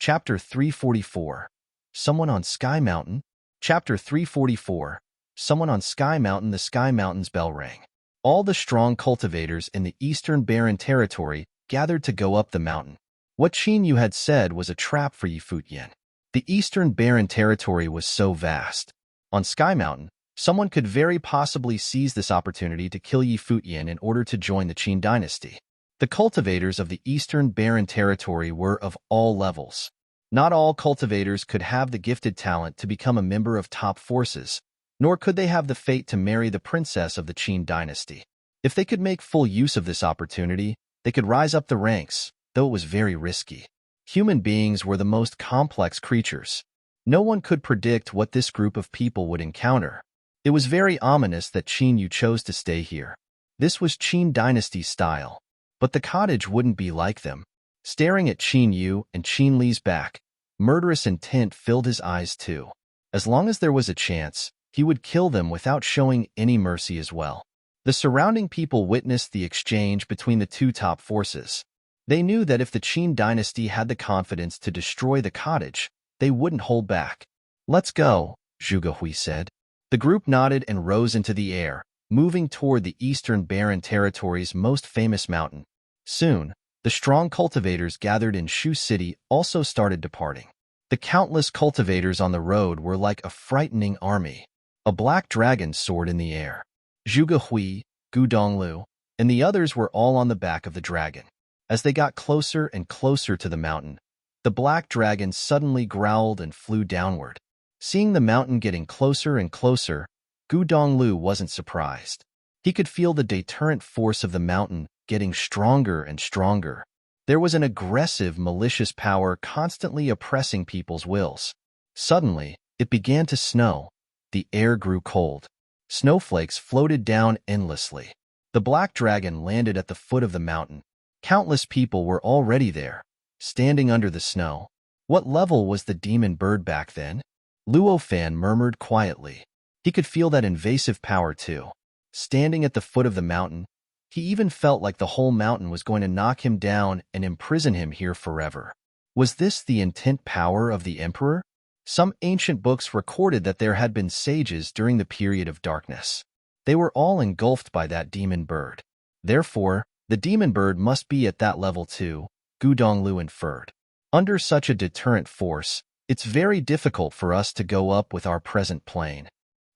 Chapter 344. Someone on Sky Mountain? Chapter 344. Someone on Sky Mountain. The Sky Mountain's bell rang. All the strong cultivators in the Eastern Barren Territory gathered to go up the mountain. What Qin Yu had said was a trap for Futian. The Eastern Barren Territory was so vast. On Sky Mountain, someone could very possibly seize this opportunity to kill Futian in order to join the Qin dynasty. The cultivators of the Eastern Barren Territory were of all levels. Not all cultivators could have the gifted talent to become a member of top forces, nor could they have the fate to marry the princess of the Qin dynasty. If they could make full use of this opportunity, they could rise up the ranks, though it was very risky. Human beings were the most complex creatures. No one could predict what this group of people would encounter. It was very ominous that Qin Yu chose to stay here. This was Qin dynasty style. But the cottage wouldn't be like them. Staring at Qin Yu and Qin Li's back, murderous intent filled his eyes too. As long as there was a chance, he would kill them without showing any mercy as well. The surrounding people witnessed the exchange between the two top forces. They knew that if the Qin dynasty had the confidence to destroy the cottage, they wouldn't hold back. "Let's go," Zhuge Hui said. The group nodded and rose into the air, moving toward the Eastern Barren Territory's most famous mountain. Soon, the strong cultivators gathered in Shu City also started departing. The countless cultivators on the road were like a frightening army. A black dragon soared in the air. Zhuge Hui, Gu Donglu, and the others were all on the back of the dragon. As they got closer and closer to the mountain, the black dragon suddenly growled and flew downward. Seeing the mountain getting closer and closer, Gu Donglu wasn't surprised. He could feel the deterrent force of the mountain getting stronger and stronger. There was an aggressive, malicious power constantly oppressing people's wills. Suddenly, it began to snow. The air grew cold. Snowflakes floated down endlessly. The black dragon landed at the foot of the mountain. Countless people were already there, standing under the snow. What level was the demon bird back then? Luo Fan murmured quietly. He could feel that invasive power too. Standing at the foot of the mountain, he even felt like the whole mountain was going to knock him down and imprison him here forever. Was this the intent power of the emperor? Some ancient books recorded that there had been sages during the period of darkness. They were all engulfed by that demon bird. Therefore, the demon bird must be at that level too, Gu Donglu inferred. Under such a deterrent force, it's very difficult for us to go up with our present plane.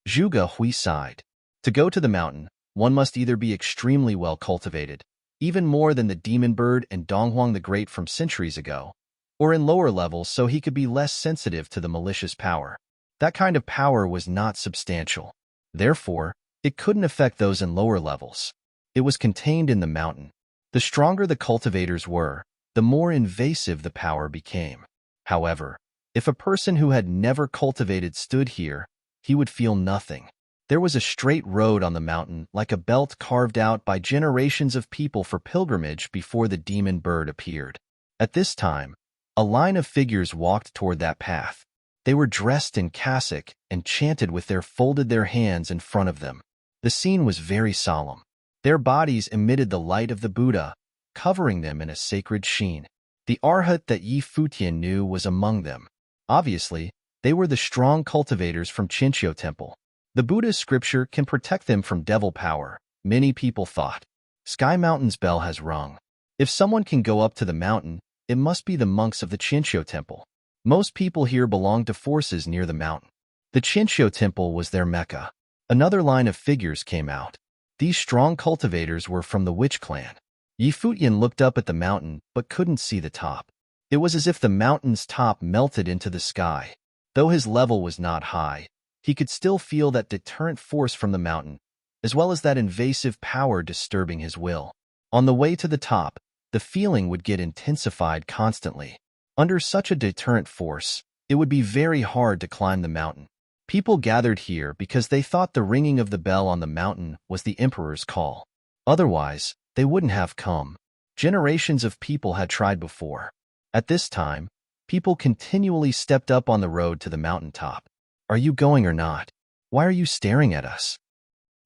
Zhuge Hui sighed. To go to the mountain, one must either be extremely well cultivated, even more than the demon bird and Donghuang the Great from centuries ago, or in lower levels so he could be less sensitive to the malicious power. That kind of power was not substantial. Therefore, it couldn't affect those in lower levels. It was contained in the mountain. The stronger the cultivators were, the more invasive the power became. However, if a person who had never cultivated stood here, he would feel nothing. There was a straight road on the mountain, like a belt carved out by generations of people for pilgrimage before the demon bird appeared. At this time, a line of figures walked toward that path. They were dressed in cassock and chanted with folded their hands in front of them. The scene was very solemn. Their bodies emitted the light of the Buddha, covering them in a sacred sheen. The Arhat that Futian knew was among them. Obviously, they were the strong cultivators from Qinqiu Temple. The Buddha's scripture can protect them from devil power, many people thought. Sky Mountain's bell has rung. If someone can go up to the mountain, it must be the monks of the Qinqiu Temple. Most people here belong to forces near the mountain. The Qinqiu Temple was their Mecca. Another line of figures came out. These strong cultivators were from the Witch clan. Futian looked up at the mountain but couldn't see the top. It was as if the mountain's top melted into the sky. Though his level was not high, he could still feel that deterrent force from the mountain, as well as that invasive power disturbing his will. On the way to the top, the feeling would get intensified constantly. Under such a deterrent force, it would be very hard to climb the mountain. People gathered here because they thought the ringing of the bell on the mountain was the emperor's call. Otherwise, they wouldn't have come. Generations of people had tried before. At this time, people continually stepped up on the road to the mountaintop. "Are you going or not? Why are you staring at us?"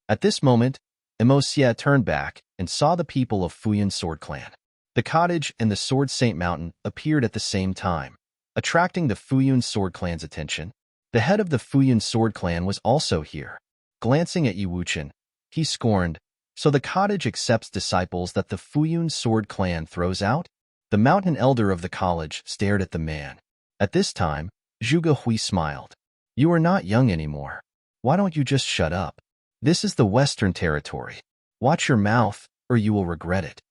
At this moment, Emosia turned back and saw the people of Futian Sword Clan. The cottage and the Sword Saint Mountain appeared at the same time. attracting the Fuyun sword clan's attention. The head of the Fuyun sword clan was also here. Glancing at Yi Wuchen, he scorned, "So the cottage accepts disciples that the Fuyun sword clan throws out?" The mountain elder of the college stared at the man. At this time, Zhuge Hui smiled. "You are not young anymore. Why don't you just shut up? This is the Western Territory. Watch your mouth, or you will regret it."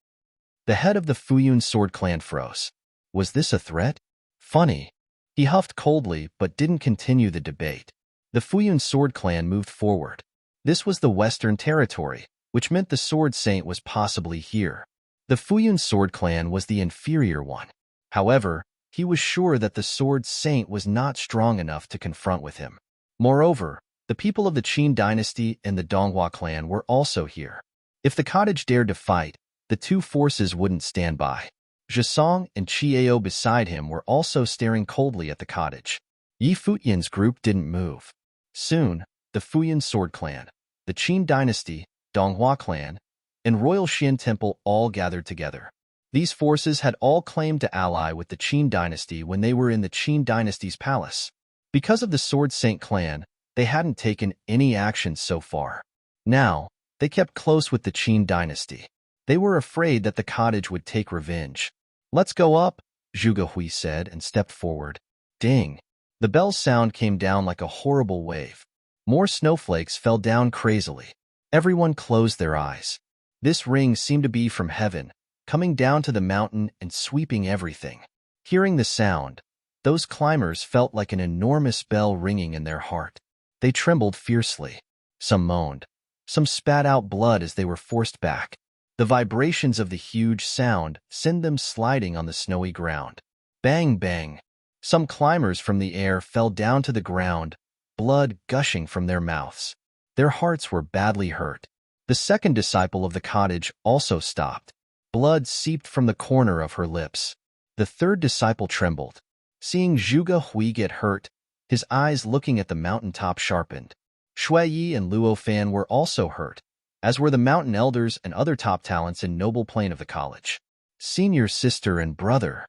The head of the Fuyun sword clan froze. Was this a threat? Funny. He huffed coldly but didn't continue the debate. The Fuyun sword clan moved forward. This was the Western Territory, which meant the Sword Saint was possibly here. The Fuyun sword clan was the inferior one. However, he was sure that the Sword Saint was not strong enough to confront with him. Moreover, the people of the Qin dynasty and the Donghua clan were also here. If the cottage dared to fight, the two forces wouldn't stand by. Zhisong and Chiao beside him were also staring coldly at the cottage. Yi Futian's group didn't move. Soon, the Fuyun sword clan, the Qin dynasty, Donghua clan, and Royal Xian Temple all gathered together. These forces had all claimed to ally with the Qin dynasty when they were in the Qin dynasty's palace. Because of the Sword Saint clan, they hadn't taken any action so far. Now, they kept close with the Qin dynasty. They were afraid that the cottage would take revenge. "Let's go up," Zhuge Hui said and stepped forward. Ding! The bell's sound came down like a horrible wave. More snowflakes fell down crazily. Everyone closed their eyes. This ring seemed to be from heaven, coming down to the mountain and sweeping everything. Hearing the sound, those climbers felt like an enormous bell ringing in their heart. They trembled fiercely. Some moaned. Some spat out blood as they were forced back. The vibrations of the huge sound sent them sliding on the snowy ground. Bang, bang. Some climbers from the air fell down to the ground, blood gushing from their mouths. Their hearts were badly hurt. The second disciple of the cottage also stopped. Blood seeped from the corner of her lips. The third disciple trembled. Seeing Zhuge Hui get hurt, his eyes looking at the mountaintop sharpened. Shui Yi and Luo Fan were also hurt, as were the mountain elders and other top talents in noble plane of the college. Senior sister and brother.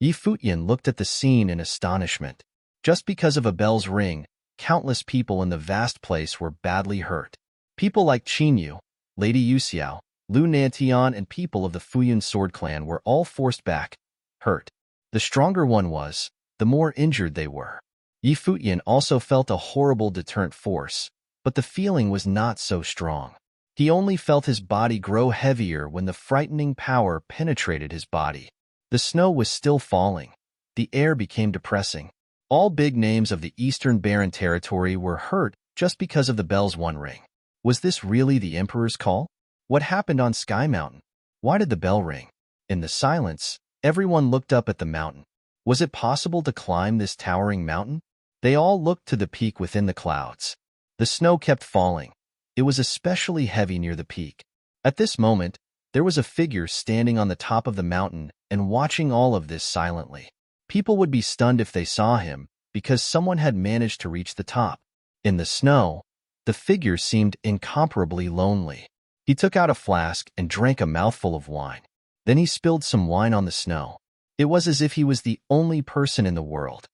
Yi Futian looked at the scene in astonishment. Just because of a bell's ring, countless people in the vast place were badly hurt. People like Qin Yu, Lady Yuxiao, Lu Nantian, and people of the Fuyun sword clan were all forced back, hurt. The stronger one was, the more injured they were. Yi Futian also felt a horrible deterrent force, but the feeling was not so strong. He only felt his body grow heavier when the frightening power penetrated his body. The snow was still falling. The air became depressing. All big names of the Eastern Barren Territory were hurt just because of the bell's one ring. Was this really the Emperor's call? What happened on Sky Mountain? Why did the bell ring? In the silence, everyone looked up at the mountain. Was it possible to climb this towering mountain? They all looked to the peak within the clouds. The snow kept falling. It was especially heavy near the peak. At this moment, there was a figure standing on the top of the mountain and watching all of this silently. People would be stunned if they saw him, because someone had managed to reach the top. In the snow, the figure seemed incomparably lonely. He took out a flask and drank a mouthful of wine. Then he spilled some wine on the snow. It was as if he was the only person in the world.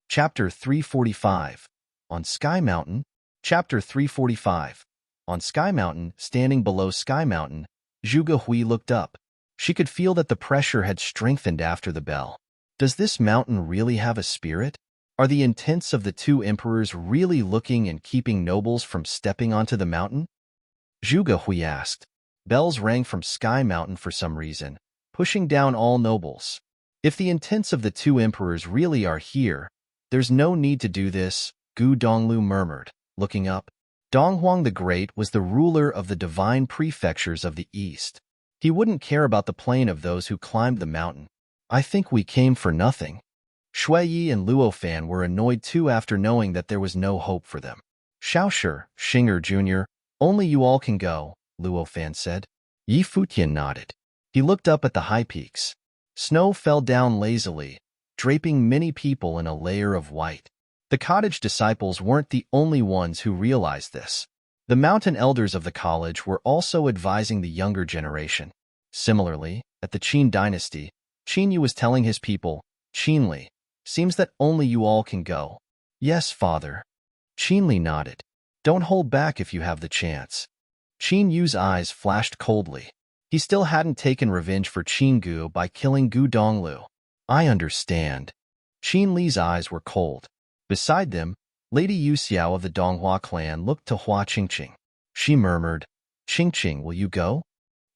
Chapter 345. On Sky Mountain. Chapter 345. On Sky Mountain, standing below Sky Mountain, Zhuge Hui looked up. She could feel that the pressure had strengthened after the bell. Does this mountain really have a spirit? Are the intents of the two emperors really looking and keeping nobles from stepping onto the mountain? Zhuge Hui asked. Bells rang from Sky Mountain for some reason, pushing down all nobles. If the intents of the two emperors really are here, there's no need to do this, Gu Donglu murmured, looking up. Donghuang the Great was the ruler of the divine prefectures of the East. He wouldn't care about the plane of those who climbed the mountain. I think we came for nothing. Shui Yi and Luo Fan were annoyed too after knowing that there was no hope for them. Xiaoshi, Xinger Jr., only you all can go, Luo Fan said. Yi Futian nodded. He looked up at the high peaks. Snow fell down lazily, draping many people in a layer of white. The cottage disciples weren't the only ones who realized this. The mountain elders of the college were also advising the younger generation. Similarly, at the Qin dynasty, Qin Yu was telling his people, Qinli, Seems that only you all can go. Yes, father. Qinli nodded. Don't hold back if you have the chance. Qin Yu's eyes flashed coldly. He still hadn't taken revenge for Qin Gu by killing Gu Donglu. I understand. Qin Li's eyes were cold. Beside them, Lady Yu Xiao of the Donghua clan looked to Hua Qingqing. She murmured, Qingqing, will you go?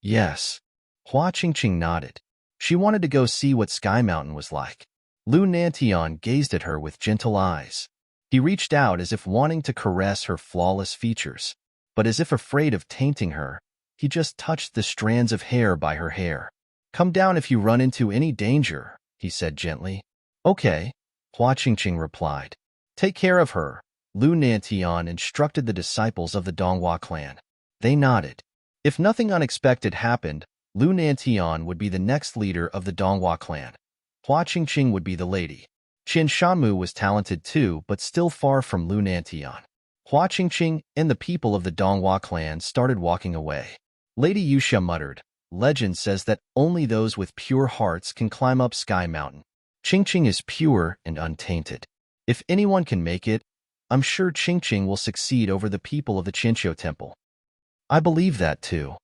Yes. Hua Qingqing nodded. She wanted to go see what Sky Mountain was like. Lu Nantian gazed at her with gentle eyes. He reached out as if wanting to caress her flawless features, but as if afraid of tainting her, he just touched the strands of hair by her hair. Come down if you run into any danger, he said gently. Okay, Hua Qingqing replied. Take care of her, Lu Nantian instructed the disciples of the Donghua clan. They nodded. If nothing unexpected happened, Lu Nantian would be the next leader of the Donghua clan. Hua Qingqing would be the lady. Qin Shanmu was talented too, but still far from Lu Nantian. Hua Qingqing and the people of the Donghua clan started walking away. Lady Yusha muttered, Legend says that only those with pure hearts can climb up Sky Mountain. Qingqing is pure and untainted. If anyone can make it, I'm sure Qingqing will succeed over the people of the Qinqiu Temple. I believe that too.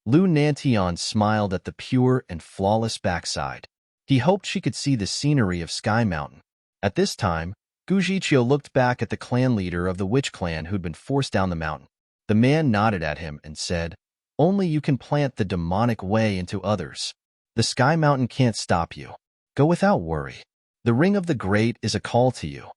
Lu Nantian smiled at the pure and flawless backside. He hoped she could see the scenery of Sky Mountain. At this time, Gu Zhiqiu looked back at the clan leader of the witch clan who'd been forced down the mountain. The man nodded at him and said, Only you can plant the demonic way into others. The Sky Mountain can't stop you. Go without worry. The Ring of the Great is a call to you.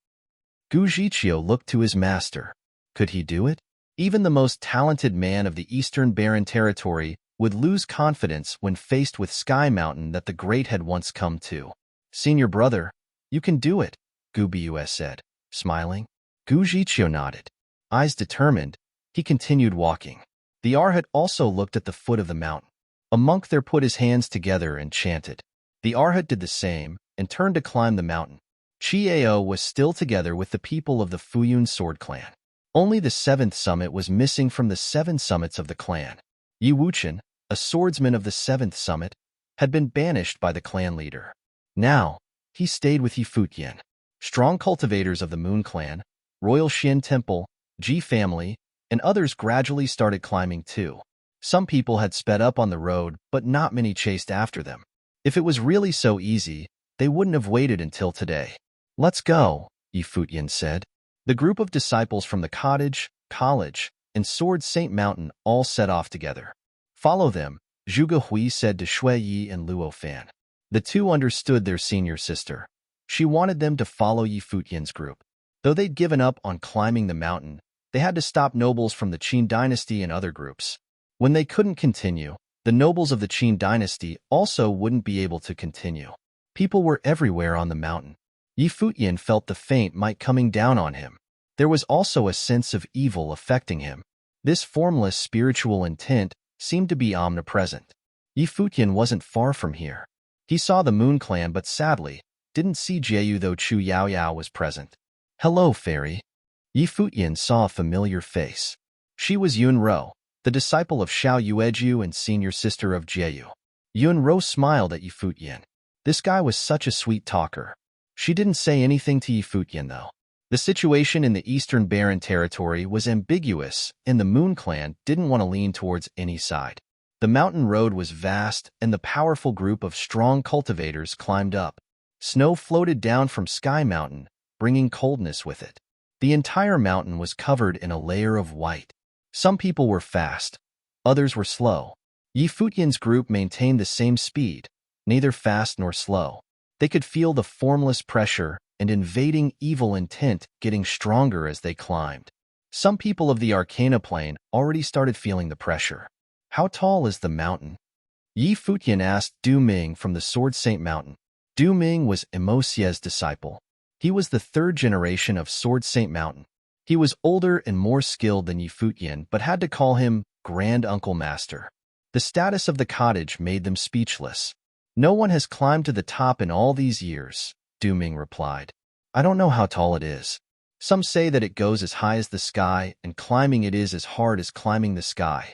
Gu Zhiqiu looked to his master. Could he do it? Even the most talented man of the Eastern Barren Territory would lose confidence when faced with Sky Mountain that the Great had once come to. Senior brother, you can do it, Gu Bus said, smiling. Gu Zhiqiu nodded. Eyes determined, he continued walking. The Arhat also looked at the foot of the mountain. A monk there put his hands together and chanted. The Arhat did the same and turned to climb the mountain. Chiao was still together with the people of the Futian sword clan. Only the seventh summit was missing from the 7 summits of the clan. Yi Wuchen, a swordsman of the 7th summit, had been banished by the clan leader. Now, he stayed with Yi Futian. Strong cultivators of the Moon Clan, Royal Xin Temple, Ji family, and others gradually started climbing too. Some people had sped up on the road, but not many chased after them. If it was really so easy, they wouldn't have waited until today. Let's go, Yi Futian said. The group of disciples from the cottage, college, and Sword Saint Mountain all set off together. Follow them, Zhuge Hui said to Shui Yi and Luo Fan. The two understood their senior sister. She wanted them to follow Yi Futian's group. Though they'd given up on climbing the mountain, they had to stop nobles from the Qin dynasty and other groups. When they couldn't continue, the nobles of the Qin dynasty also wouldn't be able to continue. People were everywhere on the mountain. Yi Futian felt the faint might coming down on him. There was also a sense of evil affecting him. This formless spiritual intent seemed to be omnipresent. Yi Futian wasn't far from here. He saw the Moon Clan but sadly didn't see Jieyu though Chu Yaoyao was present. Hello, fairy. Yi Futian saw a familiar face. She was Yun Ro, the disciple of Xiao Yueju and senior sister of Jieyu. Yun Ro smiled at Yi Futian. This guy was such a sweet talker. She didn't say anything to Yi Futian though. The situation in the Eastern Barren Territory was ambiguous, and the Moon Clan didn't want to lean towards any side. The mountain road was vast, and the powerful group of strong cultivators climbed up. Snow floated down from Sky Mountain, bringing coldness with it. The entire mountain was covered in a layer of white. Some people were fast, others were slow. Yi Futian's group maintained the same speed, neither fast nor slow. They could feel the formless pressure and invading evil intent getting stronger as they climbed. Some people of the Arcana Plane already started feeling the pressure. How tall is the mountain? Yi Futian asked Du Ming from the Sword Saint Mountain. Du Ming was Emosie's disciple. He was the 3rd generation of Sword Saint Mountain. He was older and more skilled than Yi Futian, but had to call him Grand Uncle Master. The status of the cottage made them speechless. No one has climbed to the top in all these years, Du Ming replied. I don't know how tall it is. Some say that it goes as high as the sky, and climbing it is as hard as climbing the sky.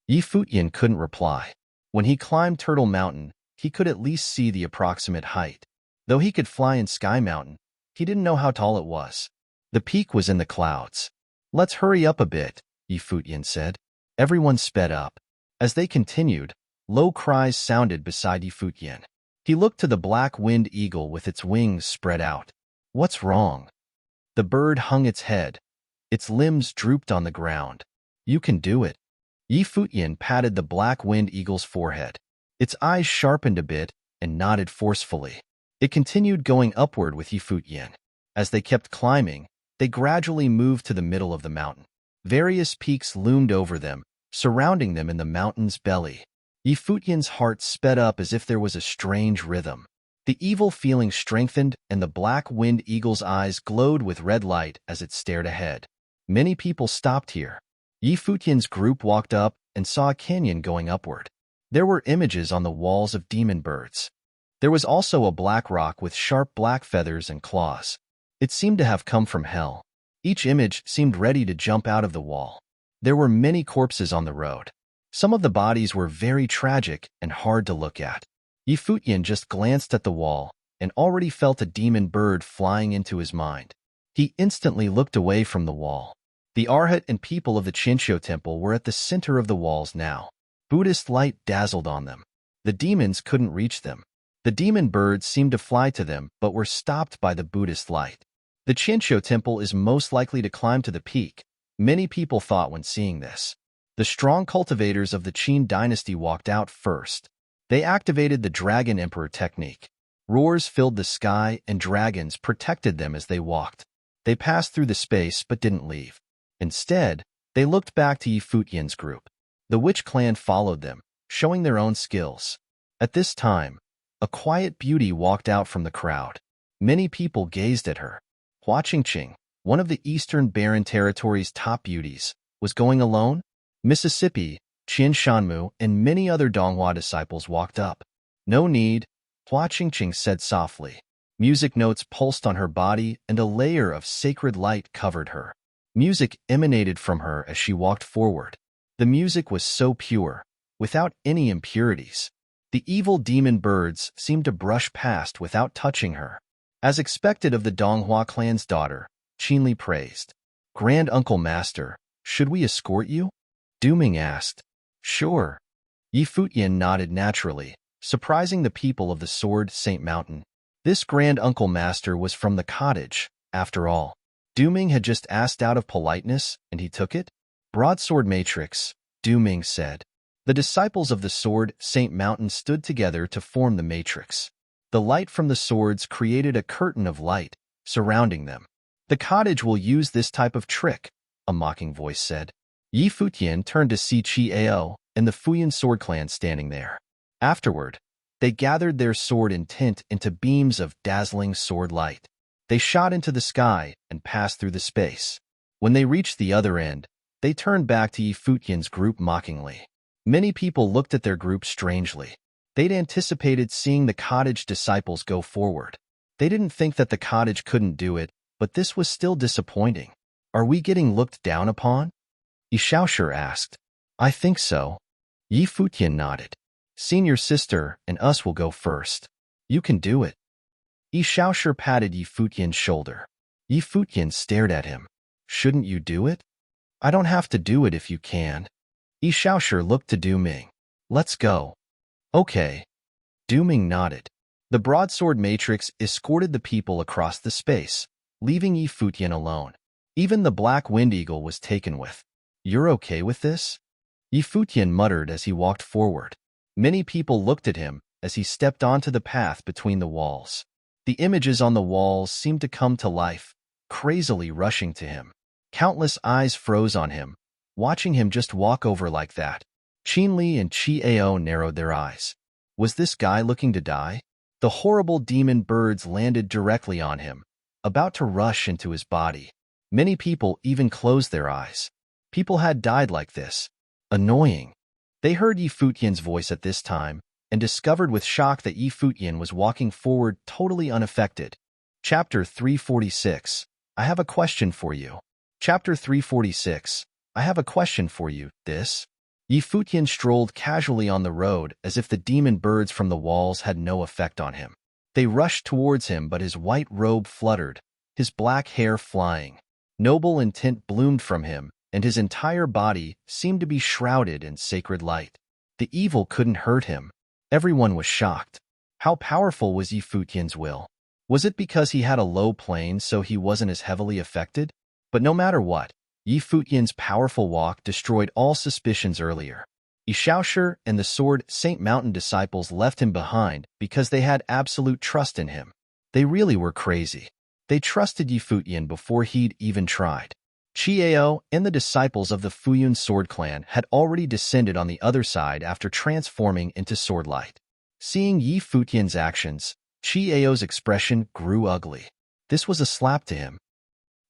Yi Futian couldn't reply. When he climbed Turtle Mountain, he could at least see the approximate height. Though he could fly in Sky Mountain, he didn't know how tall it was. The peak was in the clouds. "Let's hurry up a bit," Futian said. Everyone sped up. As they continued, low cries sounded beside Futian. He looked to the black-winged eagle with its wings spread out. "What's wrong?" The bird hung its head. Its limbs drooped on the ground. "You can do it." Futian patted the black-winged eagle's forehead. Its eyes sharpened a bit and nodded forcefully. It continued going upward with Futian. As they kept climbing, they gradually moved to the middle of the mountain. Various peaks loomed over them, surrounding them in the mountain's belly. Futian's heart sped up as if there was a strange rhythm. The evil feeling strengthened, and the black-winged eagle's eyes glowed with red light as it stared ahead. Many people stopped here. Futian's group walked up and saw a canyon going upward. There were images on the walls of demon birds. There was also a black rock with sharp black feathers and claws. It seemed to have come from hell. Each image seemed ready to jump out of the wall. There were many corpses on the road. Some of the bodies were very tragic and hard to look at. Futian just glanced at the wall and already felt a demon bird flying into his mind. He instantly looked away from the wall. The Arhat and people of the Chinchou temple were at the center of the walls now. Buddhist light dazzled on them. The demons couldn't reach them. The demon birds seemed to fly to them but were stopped by the Buddhist light. The Chinchou temple is most likely to climb to the peak, many people thought when seeing this. The strong cultivators of the Qin dynasty walked out first. They activated the Dragon Emperor technique. Roars filled the sky and dragons protected them as they walked. They passed through the space but didn't leave. Instead, they looked back to Futian's group. The witch clan followed them, showing their own skills. At this time, a quiet beauty walked out from the crowd. Many people gazed at her. Hua Qingqing, one of the Eastern Barren Territory's top beauties, was going alone. Mississippi, Qian Shanmu, and many other Donghua disciples walked up. "No need," Hua Qingqing said softly. Music notes pulsed on her body and a layer of sacred light covered her. Music emanated from her as she walked forward. The music was so pure, without any impurities. The evil demon birds seemed to brush past without touching her. As expected of the Donghua clan's daughter, Qinli praised. "Grand Uncle Master, should we escort you?" Duming asked. "Sure." Futian nodded naturally, surprising the people of the Sword Saint Mountain. This Grand Uncle Master was from the cottage, after all. Duming had just asked out of politeness, and he took it? "Broadsword Matrix," Duming said. The disciples of the Sword Saint Mountain stood together to form the matrix. The light from the swords created a curtain of light, surrounding them. "The cottage will use this type of trick," a mocking voice said. Futian turned to see Chiao and the Fuyan sword clan standing there. Afterward, they gathered their sword intent into beams of dazzling sword light. They shot into the sky and passed through the space. When they reached the other end, they turned back to Futian's group mockingly. Many people looked at their group strangely. They'd anticipated seeing the cottage disciples go forward. They didn't think that the cottage couldn't do it, but this was still disappointing. "Are we getting looked down upon?" Xiaoshi asked. "I think so." Futian nodded. "Senior sister and us will go first. You can do it." Xiaoshi patted Futian's shoulder. Futian stared at him. "Shouldn't you do it?" "I don't have to do it if you can." Xiaoshi looked to Duming. "Let's go." "Okay." Duming nodded. The broadsword matrix escorted the people across the space, leaving Futian alone. Even the black wind eagle was taken with. "You're okay with this?" Futian muttered as he walked forward. Many people looked at him as he stepped onto the path between the walls. The images on the walls seemed to come to life, crazily rushing to him. Countless eyes froze on him, watching him just walk over like that. Qinli and Chiao narrowed their eyes. Was this guy looking to die? The horrible demon birds landed directly on him, about to rush into his body. Many people even closed their eyes. People had died like this. Annoying. They heard Futian's voice at this time, and discovered with shock that Futian was walking forward totally unaffected. Chapter 346. I have a question for you. Chapter 346. I have a question for you. This? Futian strolled casually on the road as if the demon birds from the walls had no effect on him. They rushed towards him, but his white robe fluttered, his black hair flying. Noble intent bloomed from him, and his entire body seemed to be shrouded in sacred light. The evil couldn't hurt him. Everyone was shocked. How powerful was Futian's will? Was it because he had a low plane so he wasn't as heavily affected? But no matter what, Futian's powerful walk destroyed all suspicions earlier. Ishaoshi and the Sword Saint Mountain disciples left him behind because they had absolute trust in him. They really were crazy. They trusted Futian before he'd even tried. Chiao and the disciples of the Fuyun Sword Clan had already descended on the other side after transforming into swordlight. Seeing Futian's actions, Chiao's expression grew ugly. This was a slap to him.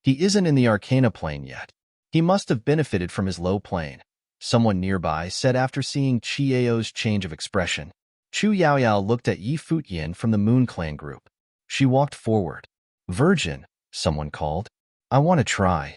He isn't in the Arcana plane yet. He must have benefited from his low plane, someone nearby said after seeing Chiao's change of expression. Chu Yaoyao looked at Futian from the Moon Clan group. She walked forward. "Virgin," someone called. "I want to try."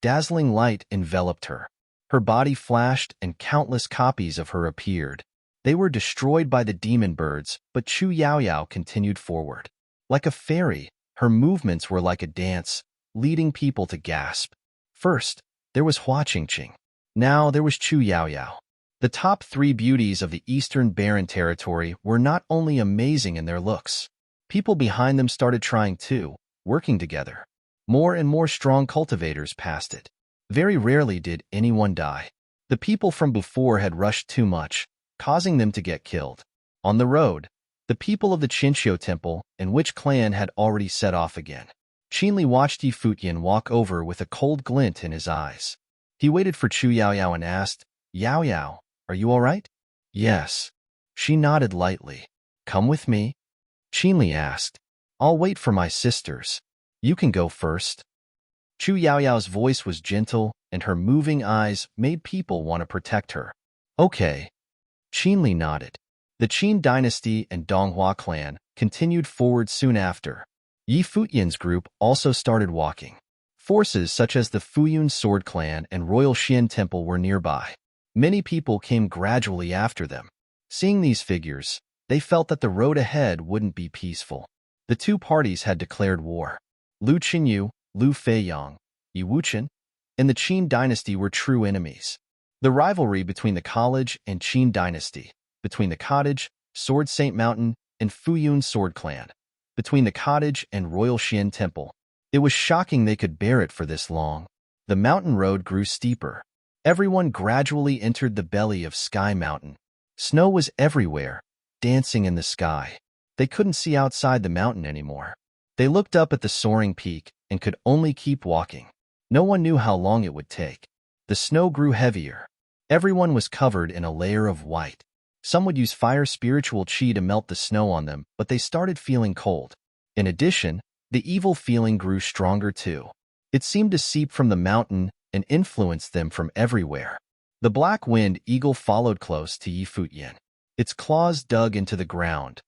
Dazzling light enveloped her. Her body flashed and countless copies of her appeared. They were destroyed by the demon birds, but Chu Yaoyao continued forward. Like a fairy, her movements were like a dance, leading people to gasp. First, there was Hua Qingqing. Now there was Chu Yaoyao. The top three beauties of the Eastern Barren Territory were not only amazing in their looks. People behind them started trying too, working together. More and more strong cultivators passed it. Very rarely did anyone die. The people from before had rushed too much, causing them to get killed. On the road, the people of the Qinxiu Temple and Witch Clan had already set off again. Qinli watched Futian walk over with a cold glint in his eyes. He waited for Chu Yaoyao and asked, "Yaoyao, are you all right?" "Yes." She nodded lightly. "Come with me?" Qinli asked. "I'll wait for my sisters. You can go first." Chu Yaoyao's voice was gentle, and her moving eyes made people want to protect her. "Okay." Qinli nodded. The Qin dynasty and Donghua clan continued forward soon after. Futian's group also started walking. Forces such as the Fuyun Sword Clan and Royal Xian Temple were nearby. Many people came gradually after them. Seeing these figures, they felt that the road ahead wouldn't be peaceful. The two parties had declared war. Lu Qinyu, Lu Feiyang, Yi Wuchen, and the Qin dynasty were true enemies. The rivalry between the college and Qin dynasty, between the cottage, Sword Saint Mountain, and Fuyun Sword Clan, between the cottage and Royal Xian Temple. It was shocking they could bear it for this long. The mountain road grew steeper. Everyone gradually entered the belly of Sky Mountain. Snow was everywhere, dancing in the sky. They couldn't see outside the mountain anymore. They looked up at the soaring peak and could only keep walking. No one knew how long it would take. The snow grew heavier. Everyone was covered in a layer of white. Some would use fire spiritual chi to melt the snow on them, but they started feeling cold. In addition, the evil feeling grew stronger too. It seemed to seep from the mountain and influence them from everywhere. The black wind eagle followed close to Futian. Its claws dug into the ground.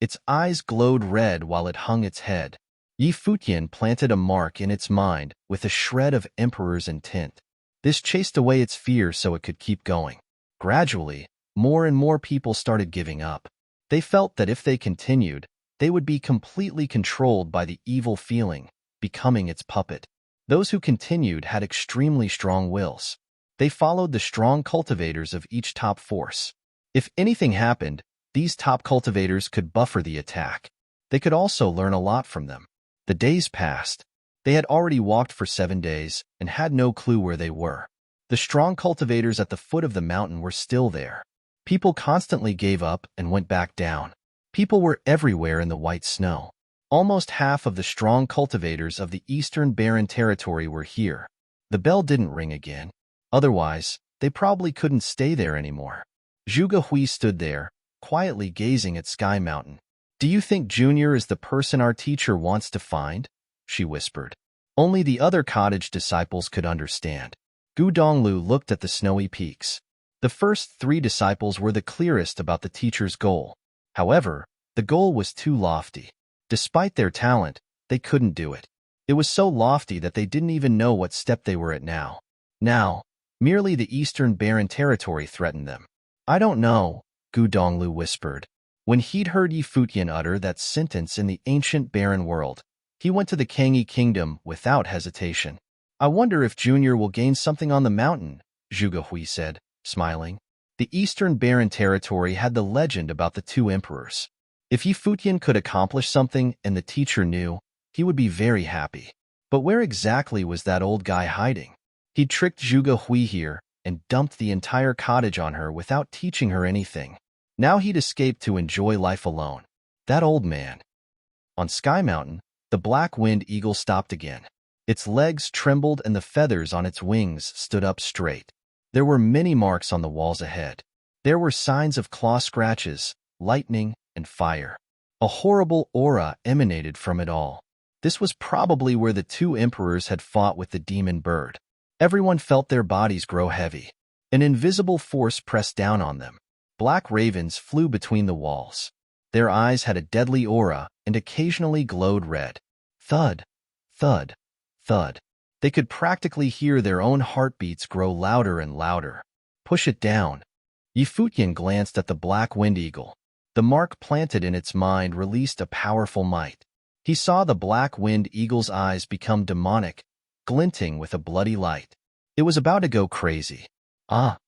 Its eyes glowed red while it hung its head. Futian planted a mark in its mind with a shred of Emperor's intent. This chased away its fear so it could keep going. Gradually, more and more people started giving up. They felt that if they continued, they would be completely controlled by the evil feeling, becoming its puppet. Those who continued had extremely strong wills. They followed the strong cultivators of each top force. If anything happened, these top cultivators could buffer the attack. They could also learn a lot from them. The days passed. They had already walked for 7 days and had no clue where they were. The strong cultivators at the foot of the mountain were still there. People constantly gave up and went back down. People were everywhere in the white snow. Almost half of the strong cultivators of the Eastern Barren Territory were here. The bell didn't ring again. Otherwise, they probably couldn't stay there anymore. Zhuge Hui stood there, quietly gazing at Sky Mountain. "Do you think Junior is the person our teacher wants to find?" she whispered. Only the other cottage disciples could understand. Gu Donglu looked at the snowy peaks. The first 3 disciples were the clearest about the teacher's goal. However, the goal was too lofty. Despite their talent, they couldn't do it. It was so lofty that they didn't even know what step they were at now. Now, merely the Eastern Barren Territory threatened them. "I don't know," Gu Donglu whispered. When he'd heard Yi Futian utter that sentence in the ancient barren world, he went to the Kangyi kingdom without hesitation. I wonder if Junior will gain something on the mountain, Zhuge Hui said, smiling. The eastern barren territory had the legend about the two emperors. If Yi Futian could accomplish something and the teacher knew, he would be very happy. But where exactly was that old guy hiding? He'd tricked Zhuge Hui here and dumped the entire cottage on her without teaching her anything. Now he'd escaped to enjoy life alone. That old man. On Sky Mountain, the black-winged eagle stopped again. Its legs trembled and the feathers on its wings stood up straight. There were many marks on the walls ahead. There were signs of claw scratches, lightning, and fire. A horrible aura emanated from it all. This was probably where the two emperors had fought with the demon bird. Everyone felt their bodies grow heavy. An invisible force pressed down on them. Black ravens flew between the walls. Their eyes had a deadly aura and occasionally glowed red. Thud, thud, thud. They could practically hear their own heartbeats grow louder and louder. Push it down. Yi Futian glanced at the black wind eagle. The mark planted in its mind released a powerful might. He saw the black wind eagle's eyes become demonic, glinting with a bloody light. It was about to go crazy. Ah!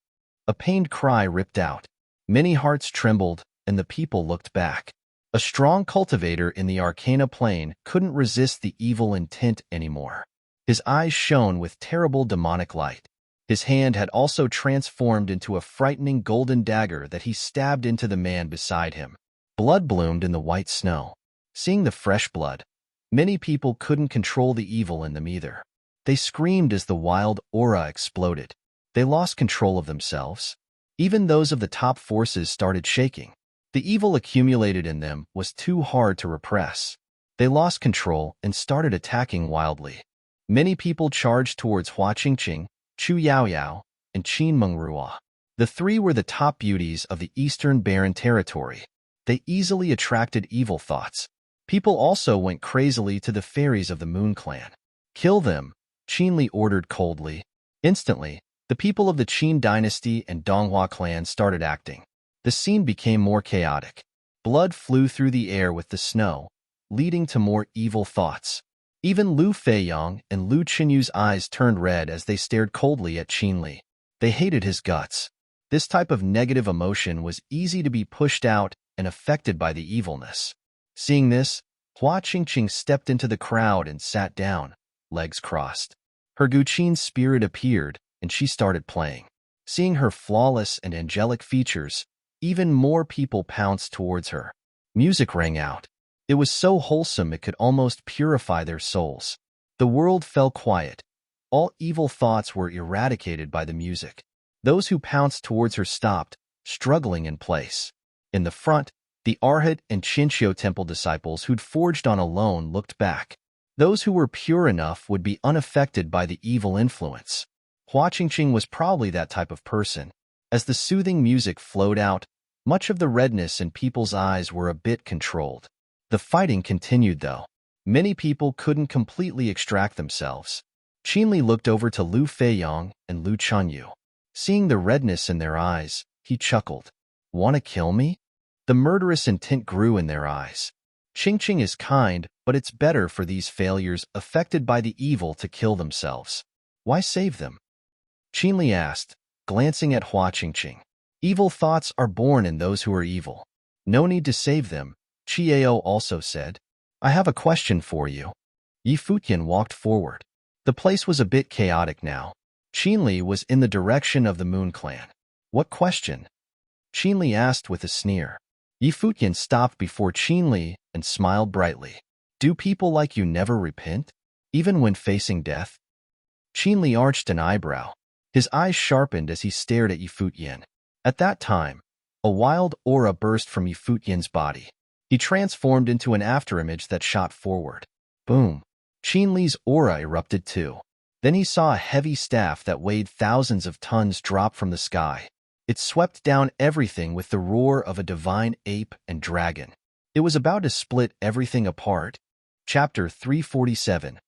A pained cry ripped out. Many hearts trembled, and the people looked back. A strong cultivator in the Arcana plane couldn't resist the evil intent anymore. His eyes shone with terrible demonic light. His hand had also transformed into a frightening golden dagger that he stabbed into the man beside him. Blood bloomed in the white snow. Seeing the fresh blood, many people couldn't control the evil in them either. They screamed as the wild aura exploded. They lost control of themselves. Even those of the top forces started shaking. The evil accumulated in them was too hard to repress. They lost control and started attacking wildly. Many people charged towards Hua Qingqing, Chu Yaoyao, and Qin Mengrua. The three were the top beauties of the Eastern Barren Territory. They easily attracted evil thoughts. People also went crazily to the fairies of the Moon Clan. Kill them, Qin Li ordered coldly. Instantly, the people of the Qin dynasty and Donghua clan started acting. The scene became more chaotic. Blood flew through the air with the snow, leading to more evil thoughts. Even Lu Feiyang and Lu Qinyu's eyes turned red as they stared coldly at Qin Li. They hated his guts. This type of negative emotion was easy to be pushed out and affected by the evilness. Seeing this, Hua Qingqing stepped into the crowd and sat down, legs crossed. Her Guqin spirit appeared, and she started playing. Seeing her flawless and angelic features, even more people pounced towards her. Music rang out. It was so wholesome it could almost purify their souls. The world fell quiet. All evil thoughts were eradicated by the music. Those who pounced towards her stopped, struggling in place. In the front, the Arhat and Qinqiu temple disciples who'd forged on alone looked back. Those who were pure enough would be unaffected by the evil influence. Hua Qingqing was probably that type of person. As the soothing music flowed out, much of the redness in people's eyes were a bit controlled. The fighting continued, though. Many people couldn't completely extract themselves. Qin Li looked over to Lu Feiyang and Lu Chanyu. Seeing the redness in their eyes, he chuckled. "Want to kill me?" The murderous intent grew in their eyes. Qingqing is kind, but it's better for these failures affected by the evil to kill themselves. Why save them? Qin Li asked, glancing at Hua Qingqing. Evil thoughts are born in those who are evil. No need to save them, Qiao also said. I have a question for you. Yi Futian walked forward. The place was a bit chaotic now. Qin Li was in the direction of the Moon Clan. What question? Qin Li asked with a sneer. Yi Futian stopped before Qin Li and smiled brightly. Do people like you never repent, even when facing death? Qin Li arched an eyebrow. His eyes sharpened as he stared at Yi Futian. At that time, a wild aura burst from Yi Futian's body. He transformed into an afterimage that shot forward. Boom! Qin Li's aura erupted too. Then he saw a heavy staff that weighed thousands of tons drop from the sky. It swept down everything with the roar of a divine ape and dragon. It was about to split everything apart. Chapter 347.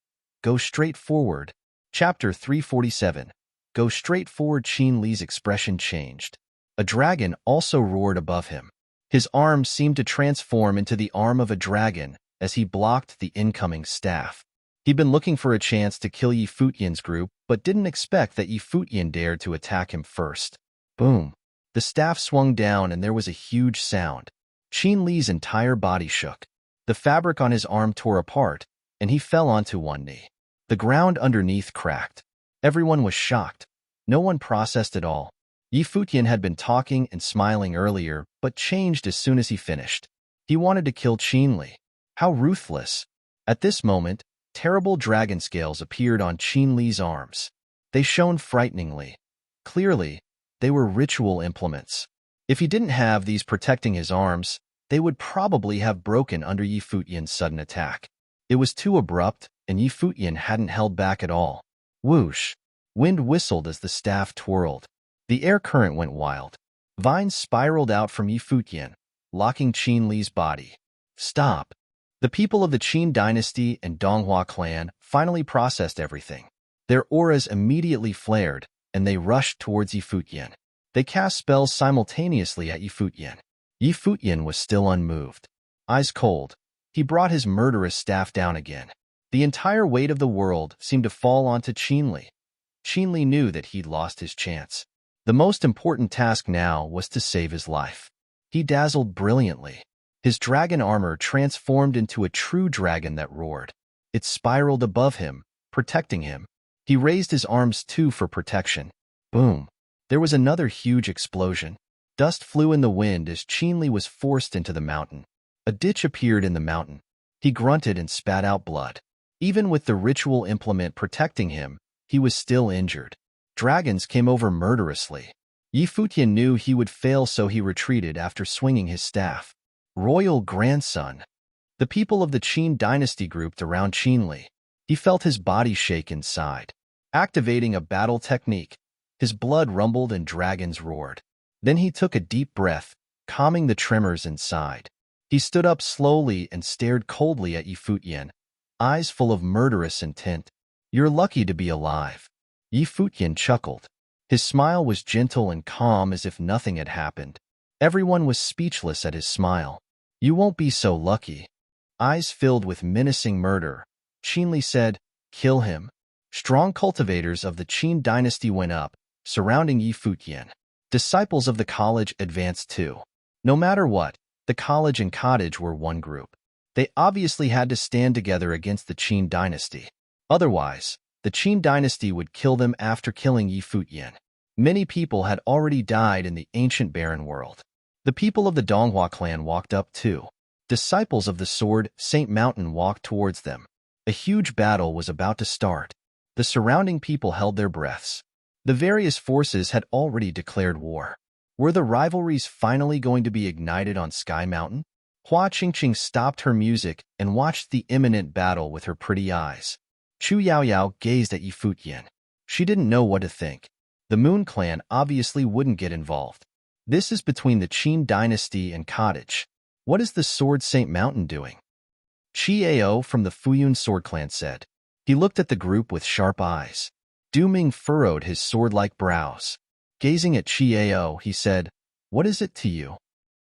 Go straight forward. Chapter 347. Go straight forward. Qin Li's expression changed. A dragon also roared above him. His arm seemed to transform into the arm of a dragon as he blocked the incoming staff. He'd been looking for a chance to kill Futian's group, but didn't expect that Futian dared to attack him first. Boom! The staff swung down and there was a huge sound. Qin Li's entire body shook. The fabric on his arm tore apart, and he fell onto one knee. The ground underneath cracked. Everyone was shocked. No one processed at all. Futian had been talking and smiling earlier, but changed as soon as he finished. He wanted to kill Qin Li. How ruthless! At this moment, terrible dragon scales appeared on Qin Li's arms. They shone frighteningly. Clearly, they were ritual implements. If he didn't have these protecting his arms, they would probably have broken under Futian's sudden attack. It was too abrupt, and Futian hadn't held back at all. Whoosh! Wind whistled as the staff twirled. The air current went wild. Vines spiraled out from Futian, locking Qin Li's body. Stop! The people of the Qin dynasty and Donghua clan finally processed everything. Their auras immediately flared, and they rushed towards Futian. They cast spells simultaneously at Futian. Futian was still unmoved. Eyes cold, he brought his murderous staff down again. The entire weight of the world seemed to fall onto Qin Li. Qin Li knew that he'd lost his chance. The most important task now was to save his life. He dazzled brilliantly. His dragon armor transformed into a true dragon that roared. It spiraled above him, protecting him. He raised his arms too for protection. Boom! There was another huge explosion. Dust flew in the wind as Qin Li was forced into the mountain. A ditch appeared in the mountain. He grunted and spat out blood. Even with the ritual implement protecting him, he was still injured. Dragons came over murderously. Futian knew he would fail, so he retreated after swinging his staff. Royal grandson. The people of the Qin dynasty grouped around Qin Li. He felt his body shake inside. Activating a battle technique, his blood rumbled and dragons roared. Then he took a deep breath, calming the tremors inside. He stood up slowly and stared coldly at Futian, eyes full of murderous intent. You're lucky to be alive. Futian chuckled. His smile was gentle and calm as if nothing had happened. Everyone was speechless at his smile. You won't be so lucky. Eyes filled with menacing murder, Qin Li said, kill him. Strong cultivators of the Qin dynasty went up, surrounding Futian. Disciples of the college advanced too. No matter what, the college and cottage were one group. They obviously had to stand together against the Qin dynasty. Otherwise, the Qin dynasty would kill them after killing Futian. Many people had already died in the ancient barren world. The people of the Donghua clan walked up too. Disciples of the sword, Saint Mountain walked towards them. A huge battle was about to start. The surrounding people held their breaths. The various forces had already declared war. Were the rivalries finally going to be ignited on Sky Mountain? Hua Qingqing stopped her music and watched the imminent battle with her pretty eyes. Chu Yaoyao gazed at Futian. She didn't know what to think. The Moon clan obviously wouldn't get involved. This is between the Qin dynasty and cottage. What is the sword Saint Mountain doing? Chiao from the Futian sword clan said. He looked at the group with sharp eyes. Du Ming furrowed his sword-like brows. Gazing at Chiao, he said, what is it to you?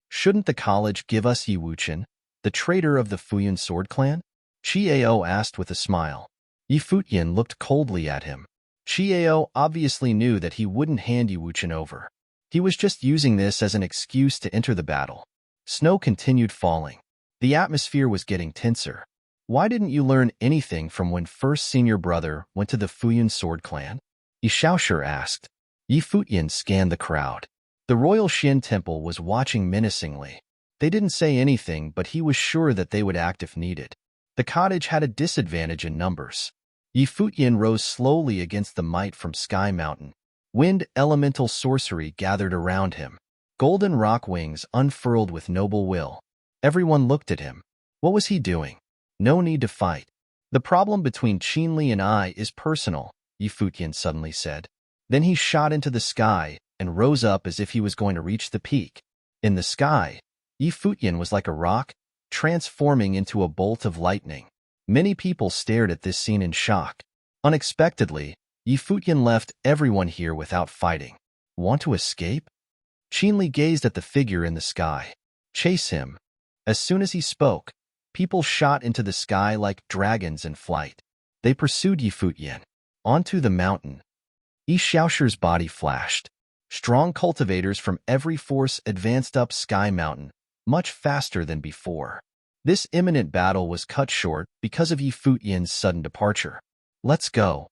Shouldn't the college give us Yi Wuchen, the traitor of the Futian sword clan? Chiao asked with a smile. Futian looked coldly at him. Chiao obviously knew that he wouldn't hand Yi Wuchen over. He was just using this as an excuse to enter the battle. Snow continued falling. The atmosphere was getting tenser. Why didn't you learn anything from when first senior brother went to the Futian sword clan? Yi Shaoshi asked. Futian scanned the crowd. The royal Xin temple was watching menacingly. They didn't say anything, but he was sure that they would act if needed. The cottage had a disadvantage in numbers. Futian rose slowly against the might from Sky Mountain. Wind elemental sorcery gathered around him. Golden rock wings unfurled with noble will. Everyone looked at him. What was he doing? No need to fight. The problem between Qin Li and I is personal, Futian suddenly said. Then he shot into the sky and rose up as if he was going to reach the peak. In the sky, Futian was like a rock, transforming into a bolt of lightning. Many people stared at this scene in shock. Unexpectedly, Futian left everyone here without fighting. Want to escape? Qin Li gazed at the figure in the sky. Chase him. As soon as he spoke, people shot into the sky like dragons in flight. They pursued Futian. Onto the mountain. Xiaoshu's body flashed. Strong cultivators from every force advanced up Sky Mountain, much faster than before. This imminent battle was cut short because of Futian's sudden departure. Let's go.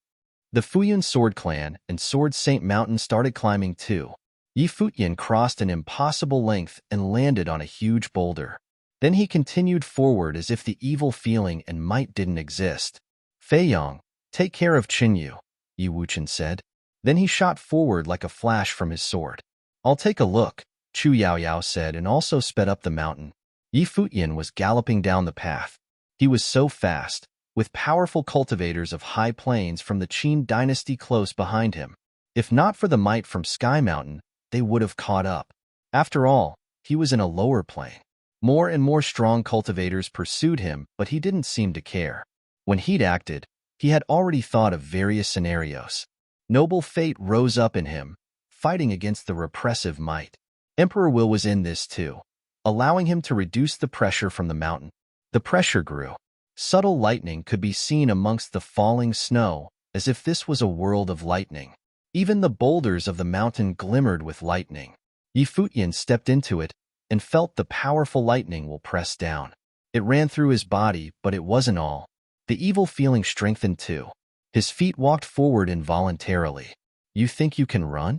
The Futian Sword Clan and Sword Saint Mountain started climbing too. Futian crossed an impossible length and landed on a huge boulder. Then he continued forward as if the evil feeling and might didn't exist. Feiyong, take care of Qinyu, Wuchen said. Then he shot forward like a flash from his sword. I'll take a look, Chu Yaoyao said and also sped up the mountain. Futian was galloping down the path. He was so fast, with powerful cultivators of high plains from the Qin dynasty close behind him. If not for the might from Sky Mountain, they would have caught up. After all, he was in a lower plane. More and more strong cultivators pursued him, but he didn't seem to care. When he'd acted, he had already thought of various scenarios. Noble fate rose up in him, fighting against the repressive might. Emperor Will was in this too, allowing him to reduce the pressure from the mountain. The pressure grew. Subtle lightning could be seen amongst the falling snow, as if this was a world of lightning. Even the boulders of the mountain glimmered with lightning. Futian stepped into it and felt the powerful lightning will press down. It ran through his body, but it wasn't all. The evil feeling strengthened too. His feet walked forward involuntarily. You think you can run?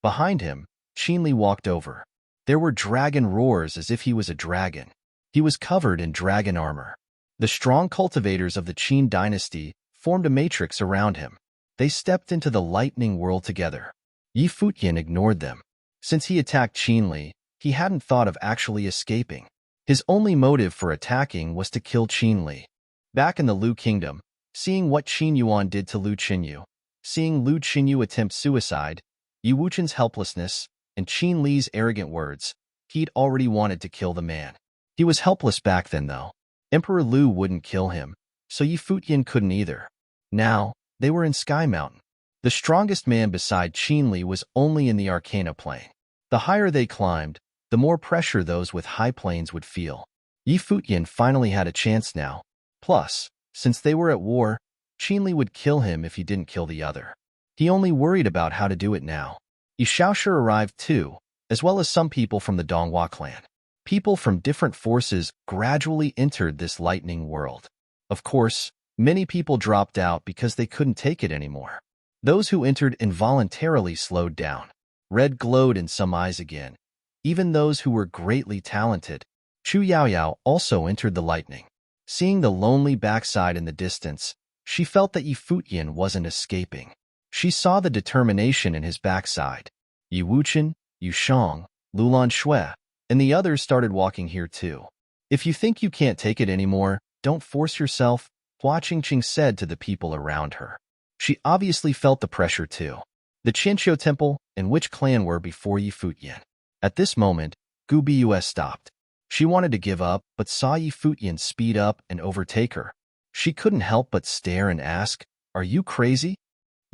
Behind him, Qinli walked over. There were dragon roars as if he was a dragon. He was covered in dragon armor. The strong cultivators of the Qin dynasty formed a matrix around him. They stepped into the lightning world together. Futian ignored them. Since he attacked Qinli, he hadn't thought of actually escaping. His only motive for attacking was to kill Qinli. Back in the Lu Kingdom, seeing what Qin Yuan did to Lu Qinyu, seeing Lu Qinyu attempt suicide, Wuchen's helplessness, and Qin Li's arrogant words, he'd already wanted to kill the man. He was helpless back then, though. Emperor Lu wouldn't kill him, so Futian couldn't either. Now, they were in Sky Mountain. The strongest man beside Qinli was only in the Arcana plane. The higher they climbed, the more pressure those with high planes would feel. Futian finally had a chance now. Plus, since they were at war, Qinli would kill him if he didn't kill the other. He only worried about how to do it now. Xiaoshu arrived too, as well as some people from the Donghua clan. People from different forces gradually entered this lightning world. Of course, many people dropped out because they couldn't take it anymore. Those who entered involuntarily slowed down. Red glowed in some eyes again. Even those who were greatly talented. Chu Yaoyao also entered the lightning. Seeing the lonely backside in the distance, she felt that Futian wasn't escaping. She saw the determination in his backside. Wuchen, Shang, Lulan Shui, and the others started walking here too. If you think you can't take it anymore, don't force yourself, Hua Qingqing said to the people around her. She obviously felt the pressure too. The Qianqiu Temple and which clan were before Futian. At this moment, Gu Bus stopped. She wanted to give up, but saw Futian speed up and overtake her. She couldn't help but stare and ask, "Are you crazy?"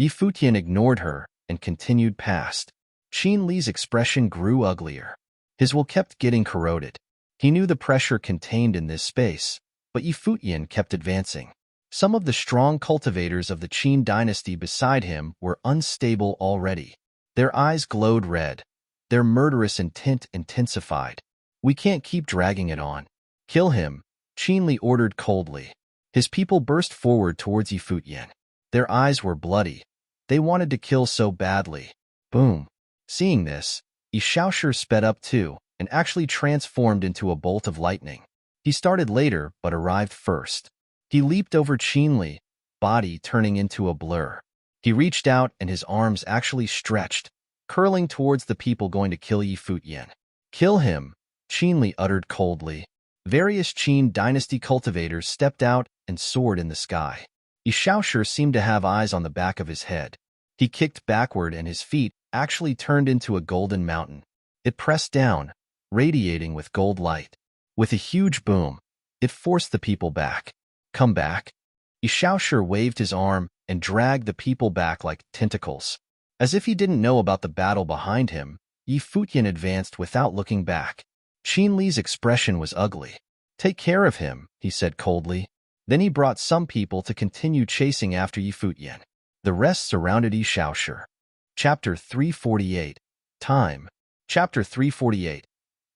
Futian ignored her and continued past. Qin Li's expression grew uglier. His will kept getting corroded. He knew the pressure contained in this space, but Futian kept advancing. Some of the strong cultivators of the Qin dynasty beside him were unstable already. Their eyes glowed red. Their murderous intent intensified. We can't keep dragging it on. Kill him, Qinli ordered coldly. His people burst forward towards Futian. Their eyes were bloody. They wanted to kill so badly. Boom. Seeing this, Xiaoshu sped up too, and actually transformed into a bolt of lightning. He started later, but arrived first. He leaped over Qinli, body turning into a blur. He reached out and his arms actually stretched, curling towards the people going to kill Futian. Kill him, Qinli uttered coldly. Various Qin dynasty cultivators stepped out and soared in the sky. Xiaoshu seemed to have eyes on the back of his head. He kicked backward and his feet actually turned into a golden mountain. It pressed down, radiating with gold light. With a huge boom, it forced the people back. Come back. Xiaoshu waved his arm and dragged the people back like tentacles. As if he didn't know about the battle behind him, Futian advanced without looking back. Qin Li's expression was ugly. "Take care of him," he said coldly. Then he brought some people to continue chasing after Yi Futian. The rest surrounded Yi Shaoshi. Chapter 348. Time. Chapter 348.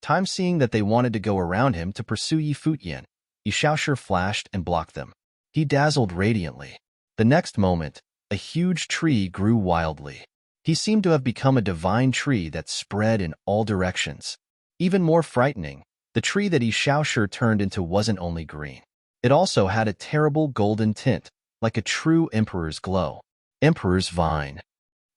Time. Seeing that they wanted to go around him to pursue Yi Futian, Yi Shaoshi flashed and blocked them. He dazzled radiantly. The next moment, a huge tree grew wildly. He seemed to have become a divine tree that spread in all directions. Even more frightening, the tree that Yi Shaoshi turned into wasn't only green. It also had a terrible golden tint, like a true emperor's glow. Emperor's vine.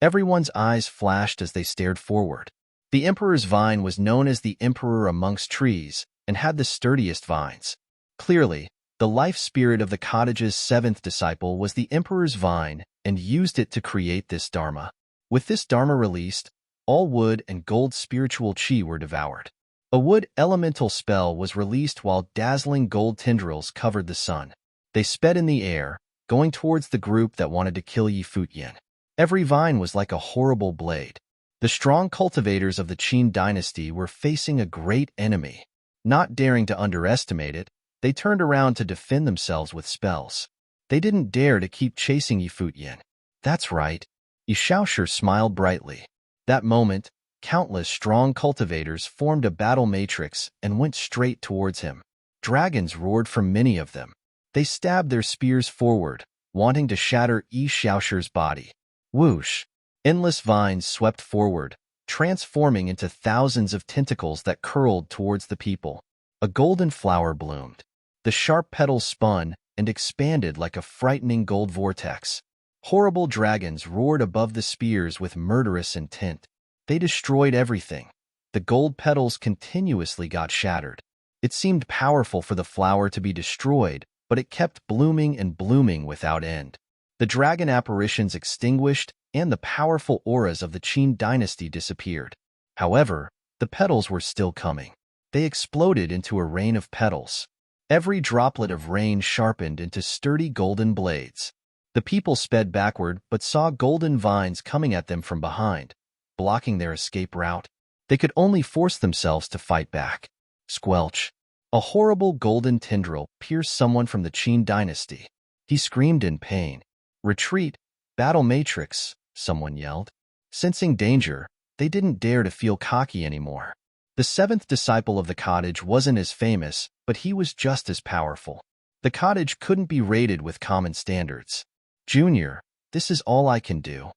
Everyone's eyes flashed as they stared forward. The emperor's vine was known as the emperor amongst trees and had the sturdiest vines. Clearly, the life spirit of the cottage's seventh disciple was the emperor's vine and used it to create this dharma. With this dharma released, all wood and gold spiritual chi were devoured. A wood elemental spell was released while dazzling gold tendrils covered the sun. They sped in the air, going towards the group that wanted to kill Yi Futian. Every vine was like a horrible blade. The strong cultivators of the Qin dynasty were facing a great enemy. Not daring to underestimate it, they turned around to defend themselves with spells. They didn't dare to keep chasing Yi Futian. That's right. Yi Shaoshi smiled brightly. That moment, countless strong cultivators formed a battle matrix and went straight towards him. Dragons roared from many of them. They stabbed their spears forward, wanting to shatter Yi Shaoshi's body. Whoosh! Endless vines swept forward, transforming into thousands of tentacles that curled towards the people. A golden flower bloomed. The sharp petals spun and expanded like a frightening gold vortex. Horrible dragons roared above the spears with murderous intent. They destroyed everything. The gold petals continuously got shattered. It seemed powerful for the flower to be destroyed, but it kept blooming and blooming without end. The dragon apparitions extinguished, and the powerful auras of the Qin dynasty disappeared. However, the petals were still coming. They exploded into a rain of petals. Every droplet of rain sharpened into sturdy golden blades. The people sped backward but saw golden vines coming at them from behind, blocking their escape route. They could only force themselves to fight back. Squelch! A horrible golden tendril pierced someone from the Qin dynasty. He screamed in pain. "Retreat! Battle matrix!" someone yelled. Sensing danger, they didn't dare to feel cocky anymore. The seventh disciple of the cottage wasn't as famous, but he was just as powerful. The cottage couldn't be rated with common standards. "Junior, this is all I can do."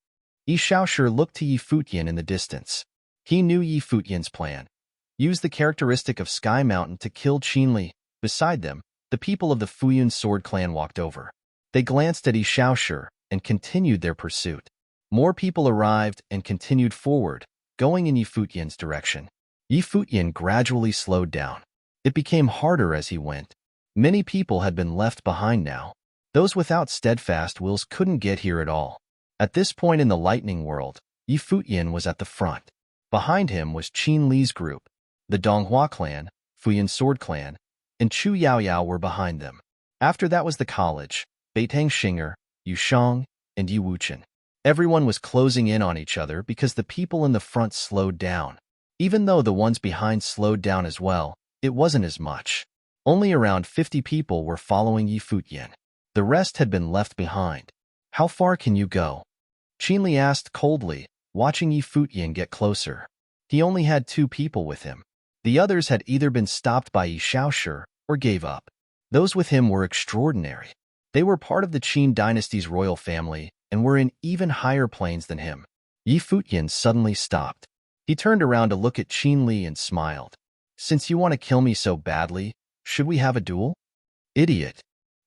Yi Shaoshi looked to Yi Futian in the distance. He knew Yi Futian's plan. Use the characteristic of Sky Mountain to kill Qin Li. Beside them, the people of the Futian sword clan walked over. They glanced at Yi Shaoshi and continued their pursuit. More people arrived and continued forward, going in Yi Futian's direction. Yi Futian gradually slowed down. It became harder as he went. Many people had been left behind now. Those without steadfast wills couldn't get here at all. At this point in the lightning world, Yi Futian was at the front. Behind him was Qin Li's group. The Donghua clan, Futian sword clan, and Chu Yaoyao were behind them. After that was the college, Beitang Xinger, Yu Shang, and Yi Wuchen. Everyone was closing in on each other because the people in the front slowed down. Even though the ones behind slowed down as well, it wasn't as much. Only around 50 people were following Yi Futian. The rest had been left behind. "How far can you go?" Qin Li asked coldly, watching Yi Futian get closer. He only had 2 people with him. The others had either been stopped by Yi Shaoshi or gave up. Those with him were extraordinary. They were part of the Qin dynasty's royal family and were in even higher planes than him. Yi Futian suddenly stopped. He turned around to look at Qin Li and smiled. "Since you want to kill me so badly, should we have a duel?" "Idiot."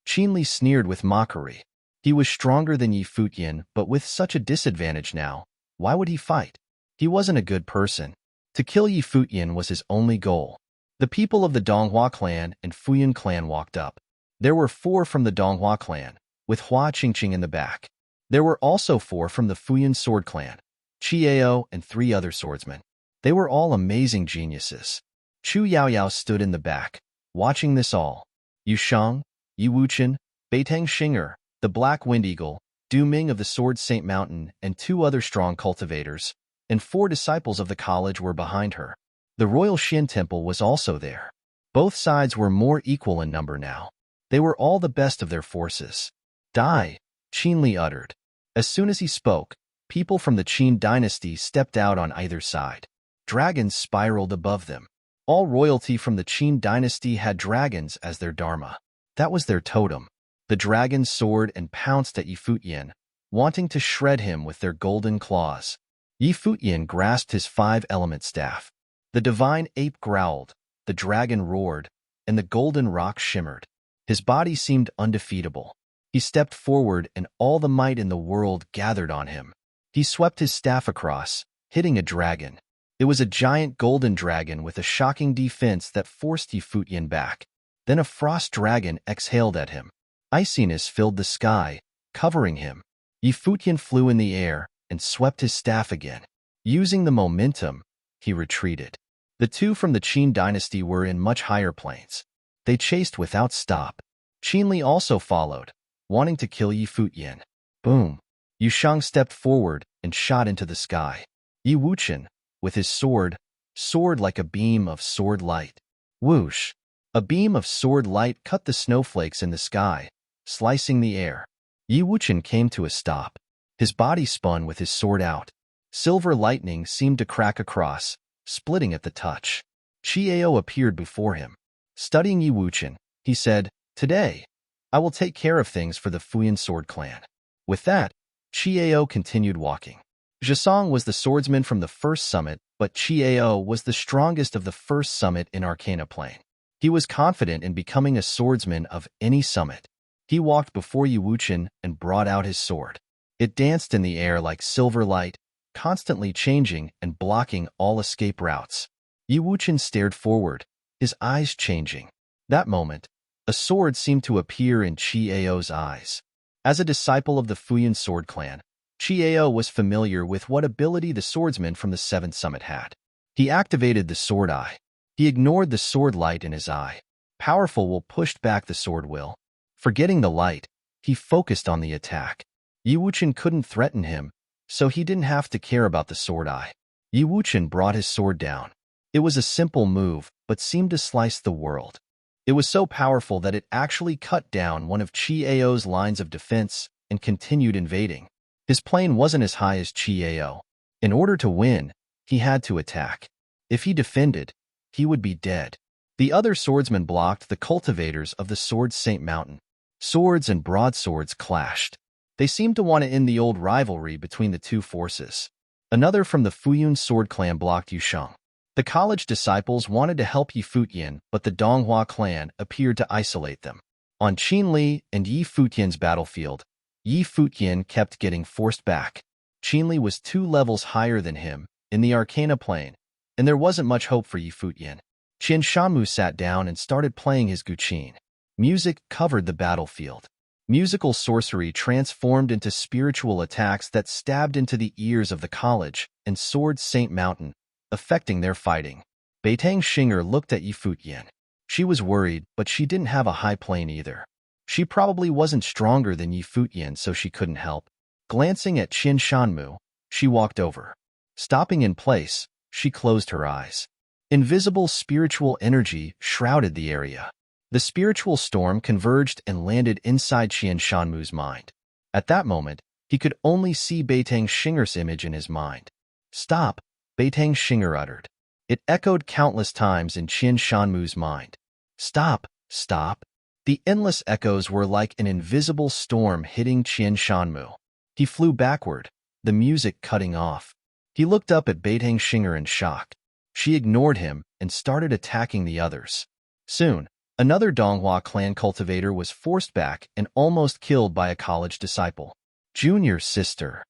Qin Li sneered with mockery. He was stronger than Yi Futian, but with such a disadvantage now, why would he fight? He wasn't a good person. To kill Yi Futian was his only goal. The people of the Donghua clan and Futian clan walked up. There were 4 from the Donghua clan, with Hua Qingqing in the back. There were also 4 from the Futian sword clan, Chiao and 3 other swordsmen. They were all amazing geniuses. Chu Yaoyao stood in the back, watching this all. Yu Shang, Yi Wuchen, Beitang Xinger, the Black Wind Eagle, Du Ming of the Sword Saint Mountain, and 2 other strong cultivators, and 4 disciples of the college were behind her. The royal Xin temple was also there. Both sides were more equal in number now. They were all the best of their forces. Die, Qinli uttered. As soon as he spoke, people from the Qin dynasty stepped out on either side. Dragons spiraled above them. All royalty from the Qin dynasty had dragons as their dharma. That was their totem. The dragons soared and pounced at Futian, wanting to shred him with their golden claws. Futian grasped his five-element staff. The divine ape growled, the dragon roared, and the golden rock shimmered. His body seemed undefeatable. He stepped forward and all the might in the world gathered on him. He swept his staff across, hitting a dragon. It was a giant golden dragon with a shocking defense that forced Futian back. Then a frost dragon exhaled at him. Iciness filled the sky, covering him. Futian flew in the air and swept his staff again. Using the momentum, he retreated. The two from the Qin dynasty were in much higher planes. They chased without stop. Qinli also followed, wanting to kill Futian. Boom! Yushang stepped forward and shot into the sky. Wuchen, with his sword, soared like a beam of sword light. Whoosh! A beam of sword light cut the snowflakes in the sky, slicing the air. Wuchen came to a stop. His body spun with his sword out. Silver lightning seemed to crack across, splitting at the touch. Qiao appeared before him. Studying Wuchen, he said, "Today, I will take care of things for the Futian sword clan." With that, Qiao continued walking. Zhisong was the swordsman from the first summit, but Qiao was the strongest of the first summit in Arcana Plain. He was confident in becoming a swordsman of any summit. He walked before Wuchen and brought out his sword. It danced in the air like silver light, constantly changing and blocking all escape routes. Wuchen stared forward, his eyes changing. That moment, a sword seemed to appear in Qiao's eyes. As a disciple of the Futian sword clan, Qiao was familiar with what ability the swordsman from the seventh summit had. He activated the sword eye. He ignored the sword light in his eye. Powerful will pushed back the sword will. Forgetting the light, he focused on the attack. Wuchen couldn't threaten him, so he didn't have to care about the sword eye. Wuchen brought his sword down. It was a simple move, but seemed to slice the world. It was so powerful that it actually cut down one of Qiao's lines of defense and continued invading. His plane wasn't as high as Qiao. In order to win, he had to attack. If he defended, he would be dead. The other swordsmen blocked the cultivators of the Sword Saint Mountain. Swords and broadswords clashed. They seemed to want to end the old rivalry between the two forces. Another from the Futian sword clan blocked Yushang. The college disciples wanted to help Futian, but the Donghua clan appeared to isolate them. On Qinli and Futian's battlefield, Futian kept getting forced back. Qinli was 2 levels higher than him, in the Arcana Plane, and there wasn't much hope for Futian. Qian Shanmu sat down and started playing his guqin. Music covered the battlefield. Musical sorcery transformed into spiritual attacks that stabbed into the ears of the college and Sword Saint Mountain, affecting their fighting. Beitang Xinger looked at Futian. She was worried, but she didn't have a high plane either. She probably wasn't stronger than Futian, so she couldn't help. Glancing at Qian Shanmu, she walked over. Stopping in place, she closed her eyes. Invisible spiritual energy shrouded the area. The spiritual storm converged and landed inside Qian Shanmu's mind. At that moment, he could only see Beitang Xinger's image in his mind. "Stop," Beitang Xinger uttered. It echoed countless times in Qian Shanmu's mind. "Stop, stop." The endless echoes were like an invisible storm hitting Qian Shanmu. He flew backward, the music cutting off. He looked up at Beitang Xinger in shock. She ignored him and started attacking the others. Soon, another Donghua clan cultivator was forced back and almost killed by a college disciple. Junior sister.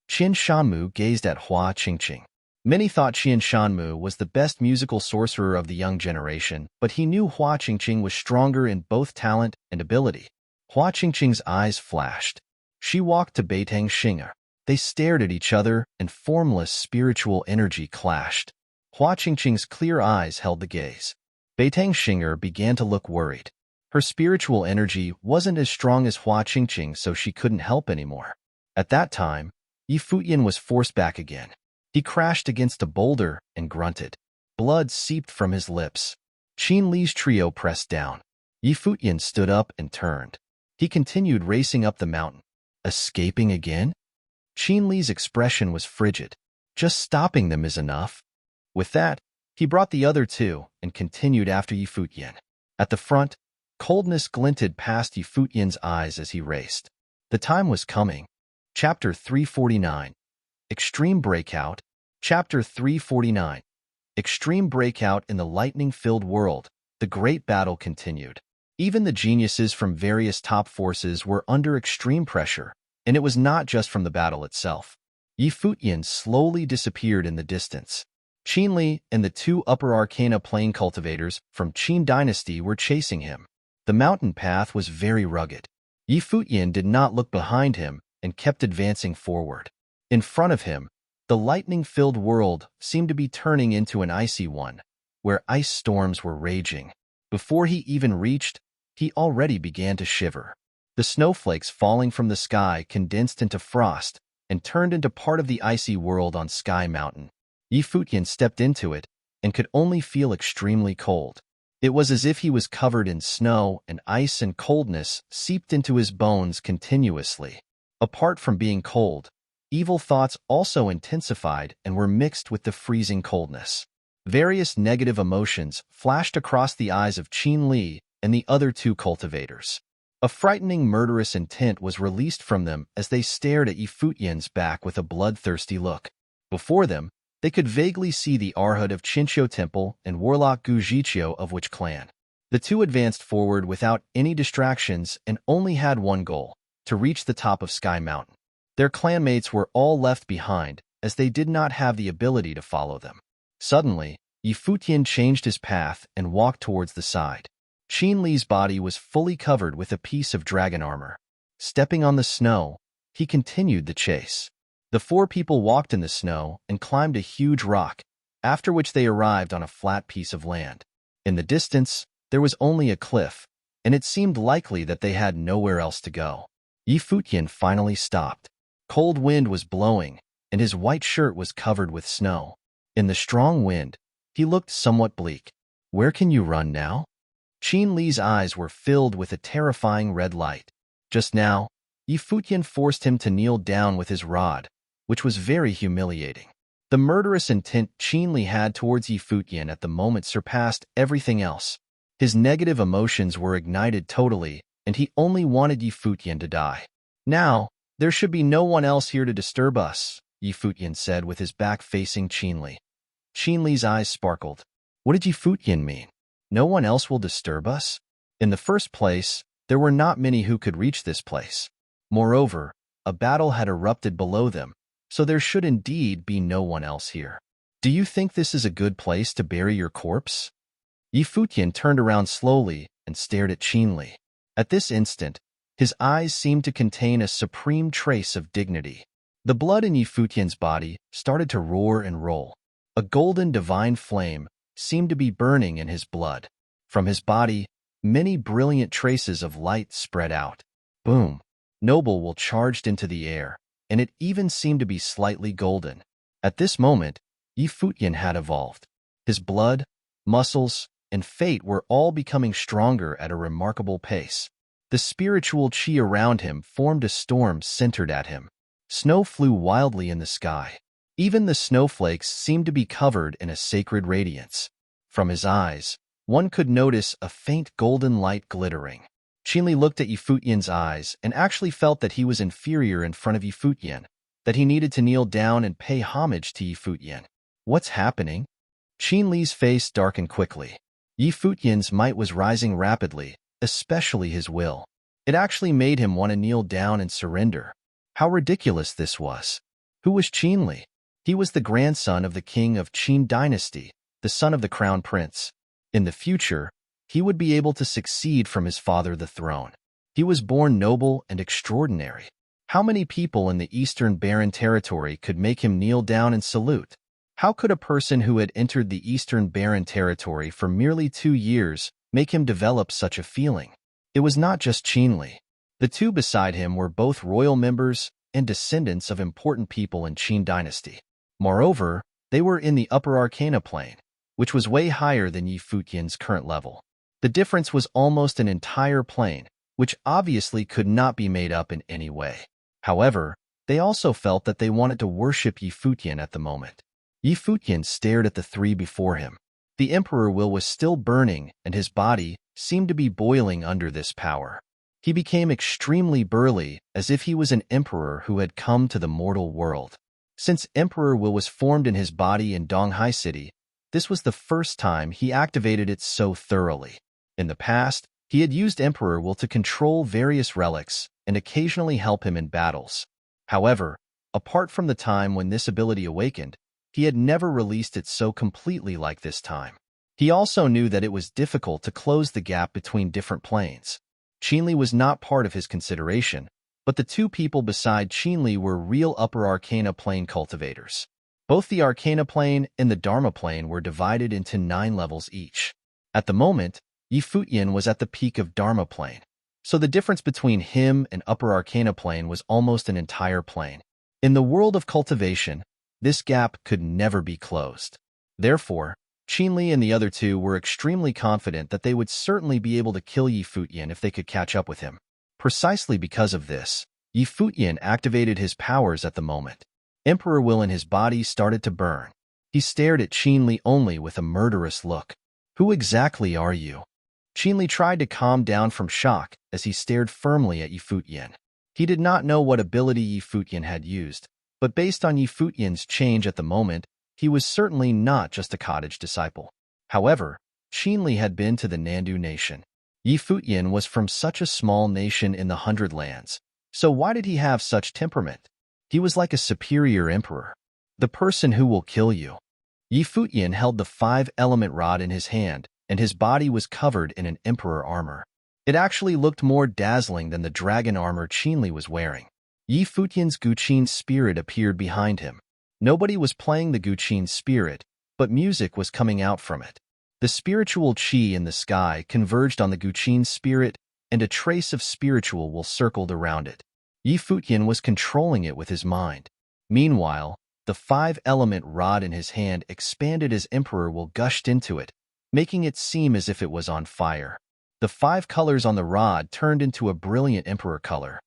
Qian Shanmu gazed at Hua Qingqing. Many thought Qian Shanmu was the best musical sorcerer of the young generation, but he knew Hua Qingqing was stronger in both talent and ability. Hua Qingqing's eyes flashed. She walked to Beitang Xinger. They stared at each other, and formless spiritual energy clashed. Hua Qingqing's clear eyes held the gaze. Beitang Xinger began to look worried. Her spiritual energy wasn't as strong as Hua Qingqing, so she couldn't help anymore. At that time, Futian was forced back again. He crashed against a boulder and grunted. Blood seeped from his lips. Qin Li's trio pressed down. Futian stood up and turned. He continued racing up the mountain. Escaping again? Qin Li's expression was frigid. Just stopping them is enough. With that, he brought the other two and continued after Futian. At the front, coldness glinted past Futian's eyes as he raced. The time was coming. Chapter 349. Extreme Breakout. Chapter 349. Extreme Breakout. In the lightning-filled world, the great battle continued. Even the geniuses from various top forces were under extreme pressure, and it was not just from the battle itself. Futian slowly disappeared in the distance. Qin Li and the two Upper Arcana Plane cultivators from Qin Dynasty were chasing him. The mountain path was very rugged. Futian did not look behind him and kept advancing forward. In front of him, the lightning-filled world seemed to be turning into an icy one, where ice storms were raging. Before he even reached, he already began to shiver. The snowflakes falling from the sky condensed into frost and turned into part of the icy world on Sky Mountain. Futian stepped into it and could only feel extremely cold. It was as if he was covered in snow, and ice and coldness seeped into his bones continuously. Apart from being cold, evil thoughts also intensified and were mixed with the freezing coldness. Various negative emotions flashed across the eyes of Qin Li and the other two cultivators. A frightening murderous intent was released from them as they stared at Futian's back with a bloodthirsty look. Before them, they could vaguely see the Arhat of Qinqiu Temple and Warlock Gu Zhiqiu of Witch Clan. The two advanced forward without any distractions and only had one goal: to reach the top of Sky Mountain. Their clanmates were all left behind, as they did not have the ability to follow them. Suddenly, Futian changed his path and walked towards the side. Qin Li's body was fully covered with a piece of dragon armor. Stepping on the snow, he continued the chase. The four people walked in the snow and climbed a huge rock, after which they arrived on a flat piece of land. In the distance, there was only a cliff, and it seemed likely that they had nowhere else to go. Futian finally stopped. Cold wind was blowing, and his white shirt was covered with snow. In the strong wind, he looked somewhat bleak. Where can you run now? Qin Li's eyes were filled with a terrifying red light. Just now, Futian forced him to kneel down with his rod, which was very humiliating. The murderous intent Qin Li had towards Futian at the moment surpassed everything else. His negative emotions were ignited totally, and he only wanted Futian to die. Now, there should be no one else here to disturb us, Futian said with his back facing Qin Li. Qin Li's eyes sparkled. What did Futian mean? No one else will disturb us? In the first place, there were not many who could reach this place. Moreover, a battle had erupted below them, so there should indeed be no one else here. Do you think this is a good place to bury your corpse? Futian turned around slowly and stared at Qin Li. At this instant, his eyes seemed to contain a supreme trace of dignity. The blood in Futian's body started to roar and roll. A golden divine flame seemed to be burning in his blood. From his body, many brilliant traces of light spread out. Boom! Noble will charged into the air, and it even seemed to be slightly golden. At this moment, Futian had evolved. His blood, muscles, and fate were all becoming stronger at a remarkable pace. The spiritual qi around him formed a storm centered at him. Snow flew wildly in the sky. Even the snowflakes seemed to be covered in a sacred radiance. From his eyes, one could notice a faint golden light glittering. Qin Li looked at Futian's eyes and actually felt that he was inferior in front of Futian, that he needed to kneel down and pay homage to Futian. What's happening? Qin Li's face darkened quickly. Futian's might was rising rapidly, especially his will. It actually made him want to kneel down and surrender. How ridiculous this was. Who was Qin Li? He was the grandson of the king of Qin Dynasty, the son of the crown prince. In the future, he would be able to succeed from his father the throne. He was born noble and extraordinary. How many people in the Eastern Barren Territory could make him kneel down and salute? How could a person who had entered the Eastern Barren Territory for merely 2 years make him develop such a feeling? It was not just Qin Li. The two beside him were both royal members and descendants of important people in Qin Dynasty. Moreover, they were in the Upper Arcana Plane, which was way higher than Yi Futian's current level. The difference was almost an entire plane, which obviously could not be made up in any way. However, they also felt that they wanted to worship Yi Futian at the moment. Yi Futian stared at the three before him. The Emperor will was still burning, and his body seemed to be boiling under this power. He became extremely burly, as if he was an emperor who had come to the mortal world. Since Emperor Will was formed in his body in Donghai City, this was the first time he activated it so thoroughly. In the past, he had used Emperor Will to control various relics and occasionally help him in battles. However, apart from the time when this ability awakened, he had never released it so completely like this time. He also knew that it was difficult to close the gap between different planes. Qinli was not part of his consideration, but the two people beside Qinli were real upper arcana plane cultivators. Both the arcana plane and the dharma plane were divided into 9 levels each. At the moment, Yi Futian was at the peak of dharma plane, so the difference between him and upper arcana plane was almost an entire plane. In the world of cultivation, this gap could never be closed. Therefore, Qinli and the other two were extremely confident that they would certainly be able to kill Yi Futian if they could catch up with him. Precisely because of this, Yi Futian activated his powers at the moment. Emperor Will in his body started to burn. He stared at Qinli only with a murderous look. "Who exactly are you?" Qinli tried to calm down from shock as he stared firmly at Yi Futian. He did not know what ability Yi Futian had used, but based on Yi Futian's change at the moment, he was certainly not just a cottage disciple. However, Qinli had been to the Nandu nation. Yi Futian was from such a small nation in the Hundred Lands, so why did he have such temperament? He was like a superior emperor. The person who will kill you. Yi Futian held the 5-element rod in his hand, and his body was covered in an emperor armor. It actually looked more dazzling than the dragon armor Qinli was wearing. Yi Futian's Guqin spirit appeared behind him. Nobody was playing the Guqin spirit, but music was coming out from it. The spiritual qi in the sky converged on the Guqin spirit, and a trace of spiritual will circled around it. Yi Futian was controlling it with his mind. Meanwhile, the 5-element rod in his hand expanded as Emperor Will gushed into it, making it seem as if it was on fire. The 5 colors on the rod turned into a brilliant emperor color.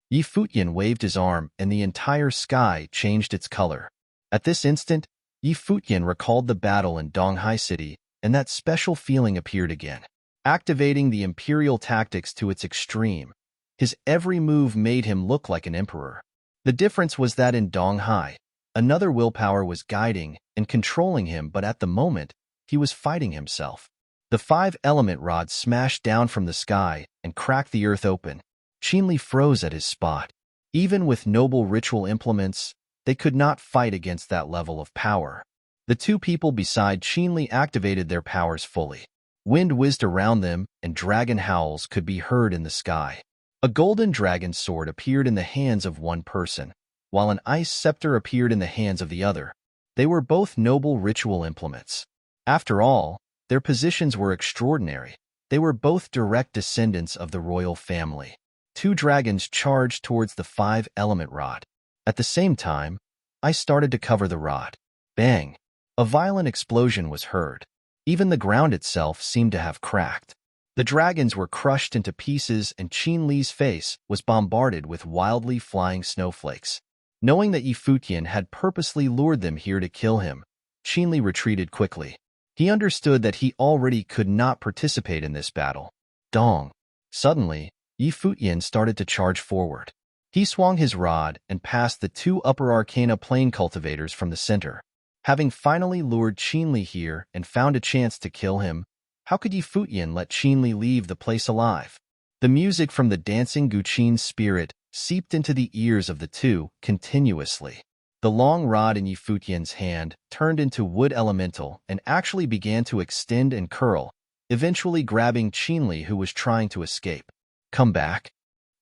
Yi Futian waved his arm, and the entire sky changed its color. At this instant, Yi Futian recalled the battle in Donghai City, and that special feeling appeared again. Activating the imperial tactics to its extreme, his every move made him look like an emperor. The difference was that in Donghai, another willpower was guiding and controlling him, but at the moment, he was fighting himself. The 5-element rod smashed down from the sky and cracked the earth open. Qinli froze at his spot. Even with noble ritual implements, they could not fight against that level of power. The two people beside Qinli activated their powers fully. Wind whizzed around them, and dragon howls could be heard in the sky. A golden dragon sword appeared in the hands of one person, while an ice scepter appeared in the hands of the other. They were both noble ritual implements. After all, their positions were extraordinary. They were both direct descendants of the royal family. 2 dragons charged towards the 5-element rod. At the same time, I started to cover the rod. Bang! A violent explosion was heard. Even the ground itself seemed to have cracked. The dragons were crushed into pieces, and Qinli's face was bombarded with wildly flying snowflakes. Knowing that Yi Futian had purposely lured them here to kill him, Qinli retreated quickly. He understood that he already could not participate in this battle. Dong! Suddenly, Yi Futian started to charge forward. He swung his rod and passed the 2 upper arcana plane cultivators from the center. Having finally lured Qinli here and found a chance to kill him, how could Yi Futian let Qinli leave the place alive? The music from the dancing Guqin spirit seeped into the ears of the two continuously. The long rod in Yi Futian's hand turned into wood elemental and actually began to extend and curl, eventually grabbing Qinli, who was trying to escape. "Come back."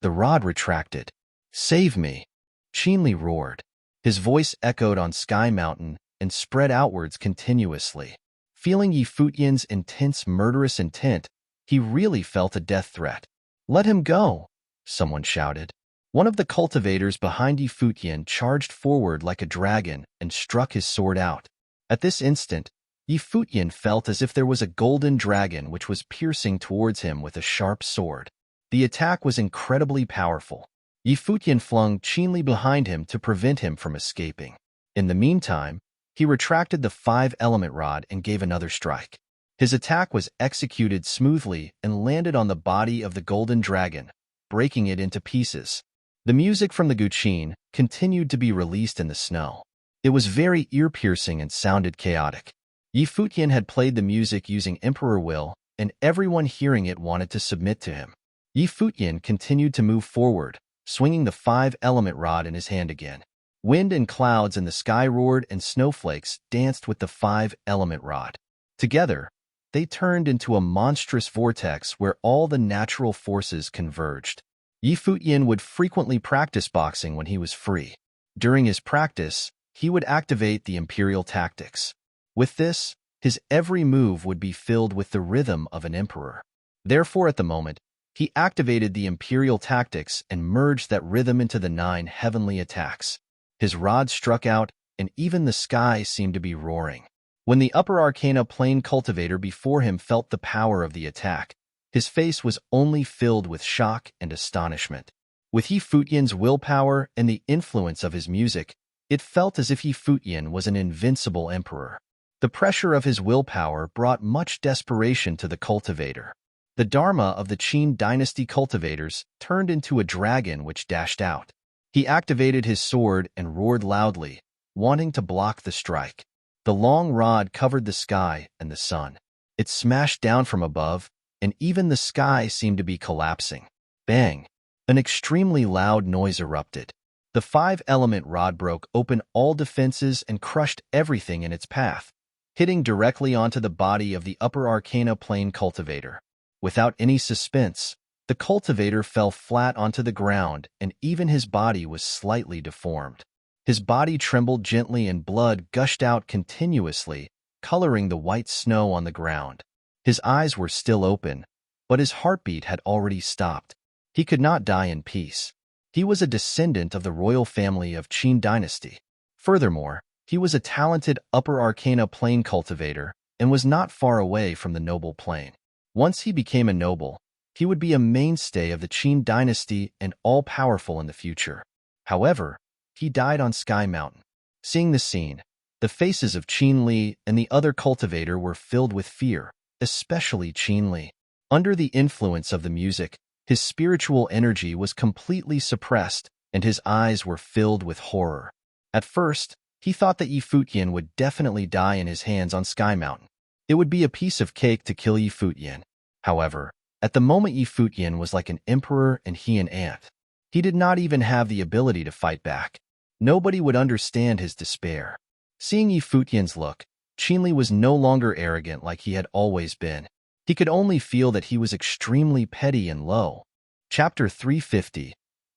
The rod retracted. "Save me!" Qinli roared. His voice echoed on Sky Mountain and spread outwards continuously. Feeling Yi Futian's intense murderous intent, he really felt a death threat. "Let him go!" someone shouted. One of the cultivators behind Yi Futian charged forward like a dragon and struck his sword out. At this instant, Futian felt as if there was a golden dragon which was piercing towards him with a sharp sword. The attack was incredibly powerful. Futian flung Qinli behind him to prevent him from escaping. In the meantime, he retracted the 5-element rod and gave another strike. His attack was executed smoothly and landed on the body of the golden dragon, breaking it into pieces. The music from the guqin continued to be released in the snow. It was very ear-piercing and sounded chaotic. Futian had played the music using Emperor Will, and everyone hearing it wanted to submit to him. Futian continued to move forward, swinging the 5-element rod in his hand again. Wind and clouds in the sky roared and snowflakes danced with the 5-element rod. Together, they turned into a monstrous vortex where all the natural forces converged. Futian would frequently practice boxing when he was free. During his practice, he would activate the imperial tactics. With this, his every move would be filled with the rhythm of an emperor. Therefore, at the moment, he activated the imperial tactics and merged that rhythm into the 9 heavenly attacks. His rod struck out, and even the sky seemed to be roaring. When the upper arcana plane cultivator before him felt the power of the attack, his face was only filled with shock and astonishment. With Futian's willpower and the influence of his music, it felt as if Futian was an invincible emperor. The pressure of his willpower brought much desperation to the cultivator. The Dharma of the Qin dynasty cultivators turned into a dragon which dashed out. He activated his sword and roared loudly, wanting to block the strike. The long rod covered the sky and the sun. It smashed down from above, and even the sky seemed to be collapsing. Bang! An extremely loud noise erupted. The 5-element rod broke open all defenses and crushed everything in its path, hitting directly onto the body of the upper arcana plane cultivator. Without any suspense, the cultivator fell flat onto the ground, and even his body was slightly deformed. His body trembled gently and blood gushed out continuously, coloring the white snow on the ground. His eyes were still open, but his heartbeat had already stopped. He could not die in peace. He was a descendant of the royal family of Qin dynasty. Furthermore, he was a talented upper arcana plane cultivator and was not far away from the noble plane. Once he became a noble, he would be a mainstay of the Qin dynasty and all-powerful in the future. However, he died on Sky Mountain. Seeing the scene, the faces of Qin Li and the other cultivator were filled with fear, especially Qin Li. Under the influence of the music, his spiritual energy was completely suppressed and his eyes were filled with horror. At first, he thought that Futian would definitely die in his hands on Sky Mountain. It would be a piece of cake to kill Futian. However, at the moment Futian was like an emperor and he an ant. He did not even have the ability to fight back. Nobody would understand his despair. Seeing Futian's look, Qinli was no longer arrogant like he had always been. He could only feel that he was extremely petty and low. Chapter 350,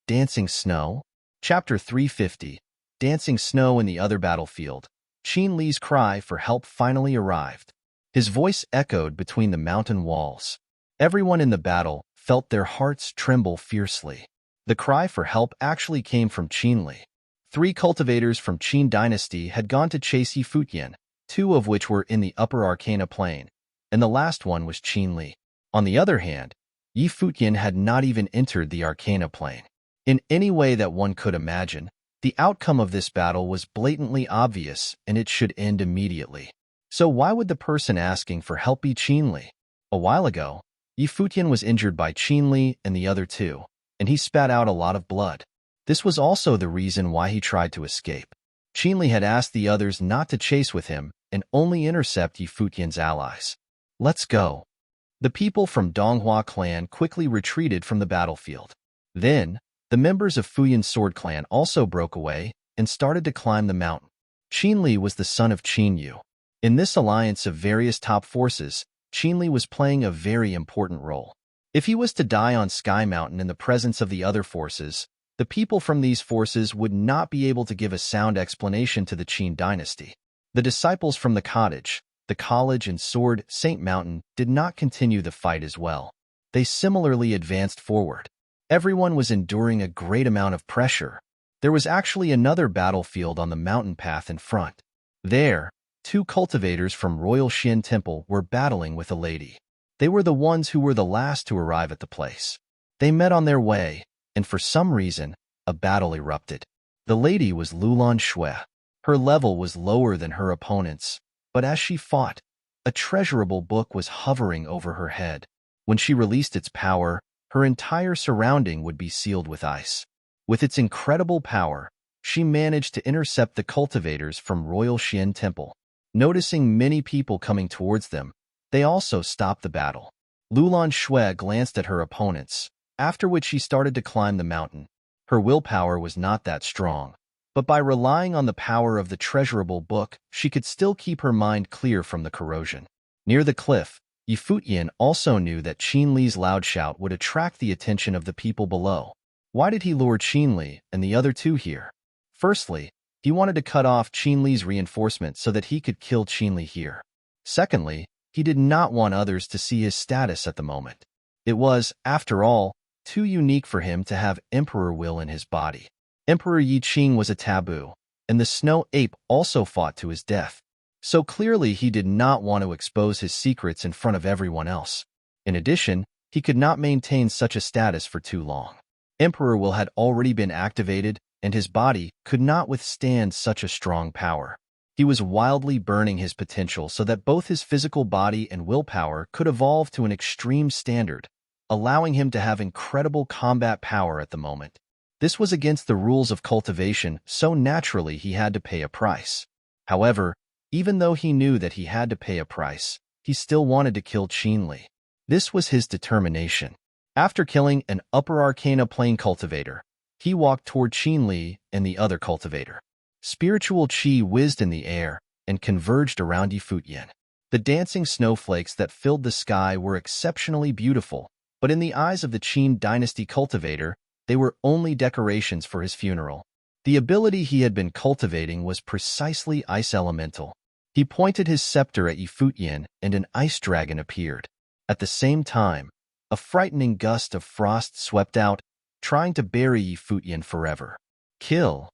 Dancing Snow. Chapter 350, Dancing Snow in the other battlefield. Qin Li's cry for help finally arrived. His voice echoed between the mountain walls. Everyone in the battle felt their hearts tremble fiercely. The cry for help actually came from Qin Li. 3 cultivators from Qin dynasty had gone to chase Futian, 2 of which were in the upper arcana plane, and the last one was Qin Li. On the other hand, Futian had not even entered the arcana plane. In any way that one could imagine, the outcome of this battle was blatantly obvious and it should end immediately. So why would the person asking for help be Qin Li? A while ago, Futian was injured by Qin Li and the other 2, and he spat out a lot of blood. This was also the reason why he tried to escape. Qin Li had asked the others not to chase with him and only intercept Futian's allies. Let's go. The people from Donghua clan quickly retreated from the battlefield. Then, the members of Fuyan Sword clan also broke away and started to climb the mountain. Qin Li was the son of Qin Yu. In this alliance of various top forces, Qin Li was playing a very important role. If he was to die on Sky Mountain in the presence of the other forces, the people from these forces would not be able to give a sound explanation to the Qin dynasty. The disciples from the college and Sword Saint Mountain did not continue the fight as well. They similarly advanced forward. Everyone was enduring a great amount of pressure. There was actually another battlefield on the mountain path in front. There, Two cultivators from Royal Xian Temple were battling with a lady. They were the ones who were the last to arrive at the place. They met on their way, and for some reason, a battle erupted. The lady was Lulan Shui. Her level was lower than her opponent's, but as she fought, a treasurable book was hovering over her head. When she released its power, her entire surrounding would be sealed with ice. With its incredible power, she managed to intercept the cultivators from Royal Xian Temple. Noticing many people coming towards them, they also stopped the battle. Lulan Shui glanced at her opponents, after which she started to climb the mountain. Her willpower was not that strong, but by relying on the power of the treasurable book, she could still keep her mind clear from the corrosion. Near the cliff, Futian also knew that Qin Li's loud shout would attract the attention of the people below. Why did he lure Qin Li and the other two here? Firstly, he wanted to cut off Qin Li's reinforcement so that he could kill Qin Li here. Secondly, he did not want others to see his status at the moment. It was, after all, too unique for him to have Emperor Will in his body. Emperor Yi Qing was a taboo, and the snow ape also fought to his death. So clearly he did not want to expose his secrets in front of everyone else. In addition, he could not maintain such a status for too long. Emperor Will had already been activated, and his body could not withstand such a strong power. He was wildly burning his potential so that both his physical body and willpower could evolve to an extreme standard, allowing him to have incredible combat power at the moment. This was against the rules of cultivation, so naturally he had to pay a price. However, even though he knew that he had to pay a price, he still wanted to kill Qin Li. This was his determination. After killing an Upper Arcana Plane cultivator, he walked toward Qin Li and the other cultivator. Spiritual qi whizzed in the air and converged around Futian. The dancing snowflakes that filled the sky were exceptionally beautiful, but in the eyes of the Qin dynasty cultivator, they were only decorations for his funeral. The ability he had been cultivating was precisely ice elemental. He pointed his scepter at Futian and an ice dragon appeared. At the same time, a frightening gust of frost swept out, trying to bury Futian forever. Kill!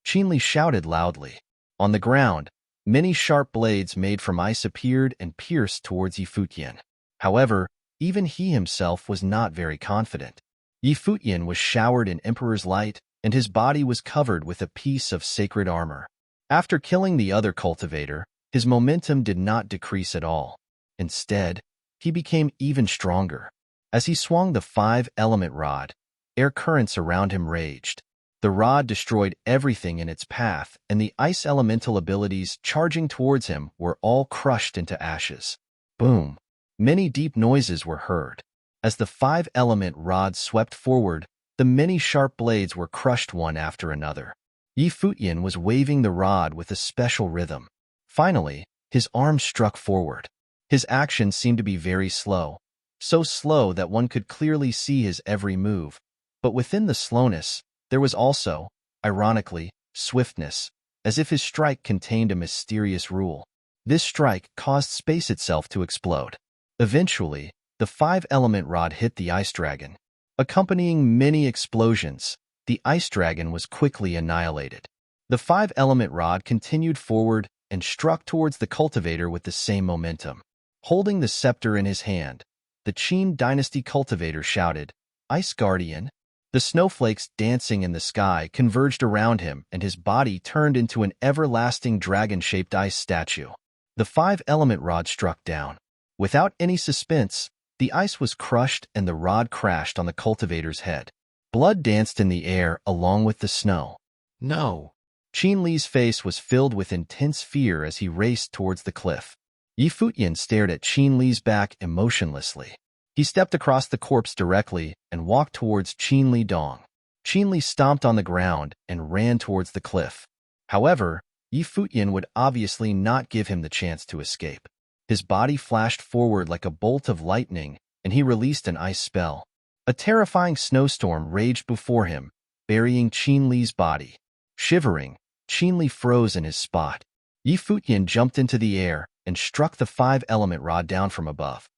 Qin Li shouted loudly. On the ground, many sharp blades made from ice appeared and pierced towards Futian. However, even he himself was not very confident. Futian was showered in Emperor's light, and his body was covered with a piece of sacred armor. After killing the other cultivator, his momentum did not decrease at all. Instead, he became even stronger. As he swung the 5-element rod, air currents around him raged. The rod destroyed everything in its path, and the ice elemental abilities charging towards him were all crushed into ashes. Boom! Many deep noises were heard. As the 5-element rod swept forward, the many sharp blades were crushed one after another. Futian was waving the rod with a special rhythm. Finally, his arm struck forward. His action seemed to be very slow, so slow that one could clearly see his every move. But within the slowness, there was also, ironically, swiftness, as if his strike contained a mysterious rule. This strike caused space itself to explode. Eventually, the 5-element rod hit the ice dragon. Accompanying many explosions, the ice dragon was quickly annihilated. The 5-element rod continued forward and struck towards the cultivator with the same momentum. Holding the scepter in his hand, the Qin dynasty cultivator shouted, "Ice Guardian!" The snowflakes dancing in the sky converged around him, and his body turned into an everlasting dragon-shaped ice statue. The 5-element rod struck down. Without any suspense, the ice was crushed and the rod crashed on the cultivator's head. Blood danced in the air along with the snow. No! Qin Li's face was filled with intense fear as he raced towards the cliff. Futian stared at Qin Li's back emotionlessly. He stepped across the corpse directly and walked towards Qin Li Dong. Qin Li stomped on the ground and ran towards the cliff. However, Futian would obviously not give him the chance to escape. His body flashed forward like a bolt of lightning, and he released an ice spell. A terrifying snowstorm raged before him, burying Qin Li's body. Shivering, Qin Li froze in his spot. Futian jumped into the air and struck the 5-element rod down from above.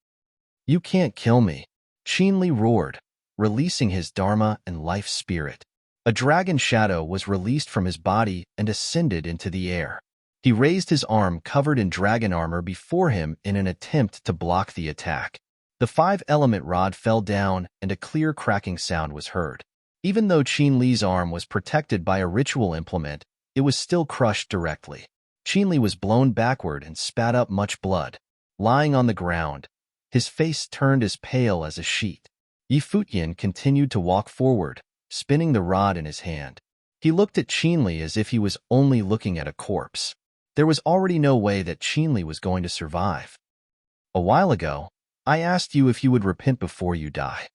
"You can't kill me," Qin Li roared, releasing his dharma and life spirit. A dragon shadow was released from his body and ascended into the air. He raised his arm covered in dragon armor before him in an attempt to block the attack. The five-element rod fell down and a clear cracking sound was heard. Even though Qin Li's arm was protected by a ritual implement, it was still crushed directly. Qin Li was blown backward and spat up much blood. Lying on the ground, his face turned as pale as a sheet. Futian continued to walk forward, spinning the rod in his hand. He looked at Qin Li as if he was only looking at a corpse. There was already no way that Qin Li was going to survive. A while ago, I asked you if you would repent before you die.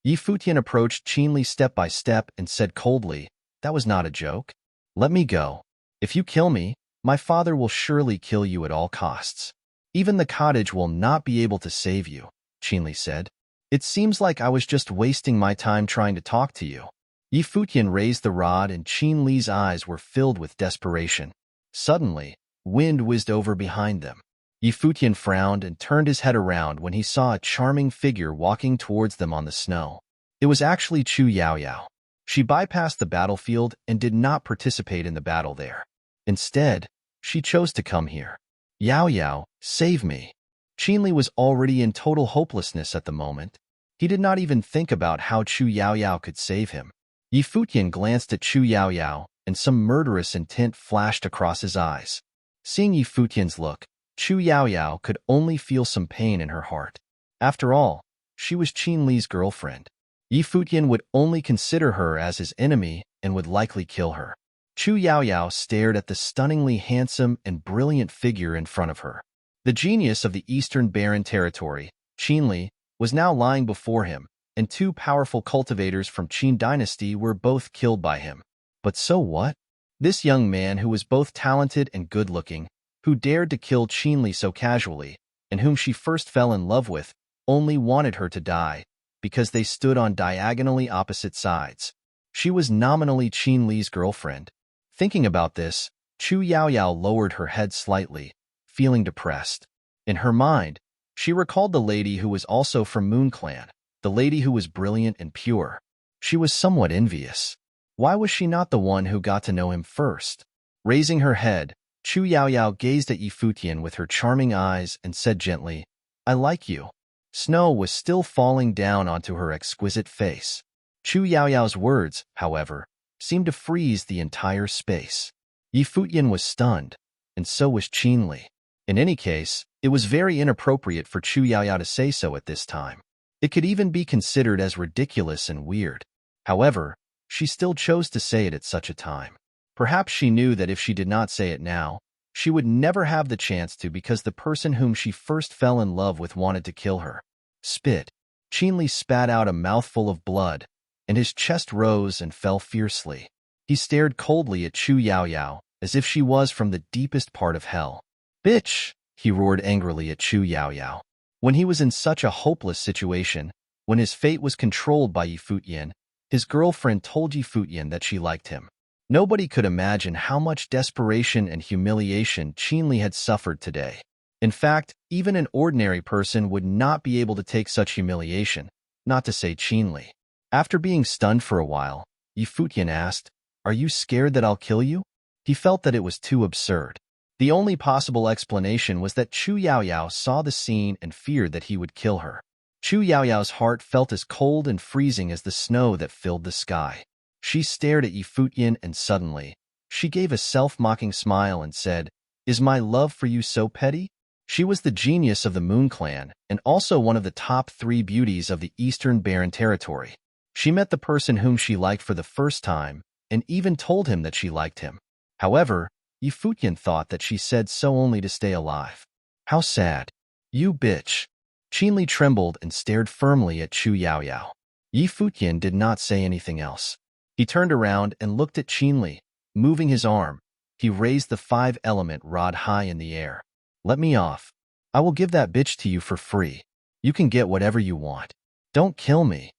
Futian approached Qin Li step by step and said coldly, "That was not a joke. Let me go. If you kill me, my father will surely kill you at all costs. Even the cottage will not be able to save you," Qin Li said. "It seems like I was just wasting my time trying to talk to you." Futian raised the rod and Qin Li's eyes were filled with desperation. Suddenly, wind whizzed over behind them. Futian frowned and turned his head around when he saw a charming figure walking towards them on the snow. It was actually Chu Yaoyao. She bypassed the battlefield and did not participate in the battle there. Instead, she chose to come here. "Yaoyao, save me." Qin Li was already in total hopelessness at the moment. He did not even think about how Chu Yaoyao could save him. Futian glanced at Chu Yaoyao, and some murderous intent flashed across his eyes. Seeing Futian's look, Chu Yaoyao could only feel some pain in her heart. After all, she was Qin Li's girlfriend. Futian would only consider her as his enemy and would likely kill her. Chu Yaoyao stared at the stunningly handsome and brilliant figure in front of her. The genius of the Eastern Barren Territory, Qin Li, was now lying before him, and two powerful cultivators from Qin dynasty were both killed by him. But so what? This young man who was both talented and good-looking, who dared to kill Qin Li so casually, and whom she first fell in love with, only wanted her to die, because they stood on diagonally opposite sides. She was nominally Qin Li's girlfriend. Thinking about this, Chu Yaoyao lowered her head slightly, feeling depressed. In her mind, she recalled the lady who was also from Moon Clan, the lady who was brilliant and pure. She was somewhat envious. Why was she not the one who got to know him first? Raising her head, Chu Yaoyao gazed at Futian with her charming eyes and said gently, "I like you." Snow was still falling down onto her exquisite face. Chu Yaoyao's words, however, seemed to freeze the entire space. Futian was stunned, and so was Qin Li. In any case, it was very inappropriate for Chu Yaoyao to say so at this time. It could even be considered as ridiculous and weird. However, she still chose to say it at such a time. Perhaps she knew that if she did not say it now, she would never have the chance to because the person whom she first fell in love with wanted to kill her. Spit. Qin Li spat out a mouthful of blood, and his chest rose and fell fiercely. He stared coldly at Chu Yaoyao, as if she was from the deepest part of hell. "Bitch!" he roared angrily at Chu Yaoyao. When he was in such a hopeless situation, when his fate was controlled by Futian, his girlfriend told Futian that she liked him. Nobody could imagine how much desperation and humiliation Qin Li had suffered today. In fact, even an ordinary person would not be able to take such humiliation, not to say Qin Li. After being stunned for a while, Futian asked, "Are you scared that I'll kill you?" He felt that it was too absurd. The only possible explanation was that Chu Yaoyao saw the scene and feared that he would kill her. Chu Yaoyao's heart felt as cold and freezing as the snow that filled the sky. She stared at Futian and suddenly, she gave a self-mocking smile and said, "Is my love for you so petty?" She was the genius of the Moon Clan and also one of the top 3 beauties of the Eastern Barren Territory. She met the person whom she liked for the first time and even told him that she liked him. However, Futian thought that she said so only to stay alive. How sad. "You bitch." Qin Li trembled and stared firmly at Chu Yaoyao. Futian did not say anything else. He turned around and looked at Qin Li. Moving his arm, he raised the 5-element rod high in the air. "Let me off. I will give that bitch to you for free. You can get whatever you want. Don't kill me."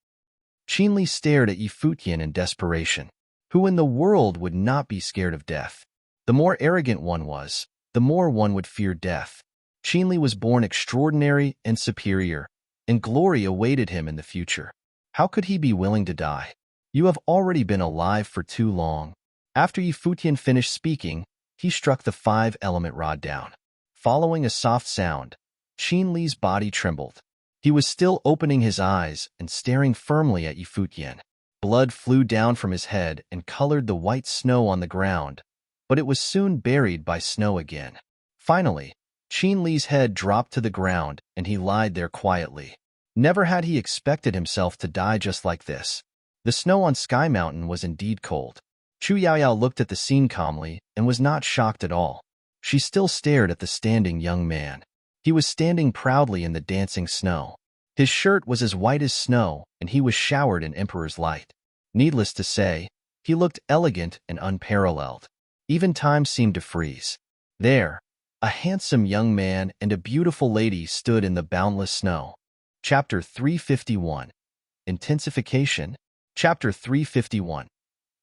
Qin Li stared at Futian in desperation. Who in the world would not be scared of death? The more arrogant one was, the more one would fear death. Qin Li was born extraordinary and superior, and glory awaited him in the future. How could he be willing to die? "You have already been alive for too long." After Futian finished speaking, he struck the 5-element rod down. Following a soft sound, Qin Li's body trembled. He was still opening his eyes and staring firmly at Futian. Blood flew down from his head and colored the white snow on the ground, but it was soon buried by snow again. Finally, Qin Li's head dropped to the ground and he lied there quietly. Never had he expected himself to die just like this. The snow on Sky Mountain was indeed cold. Chu Yaoyao looked at the scene calmly and was not shocked at all. She still stared at the standing young man. He was standing proudly in the dancing snow. His shirt was as white as snow, and he was showered in Emperor's light. Needless to say, he looked elegant and unparalleled. Even time seemed to freeze. There, a handsome young man and a beautiful lady stood in the boundless snow. Chapter 351. Intensification. Chapter 351.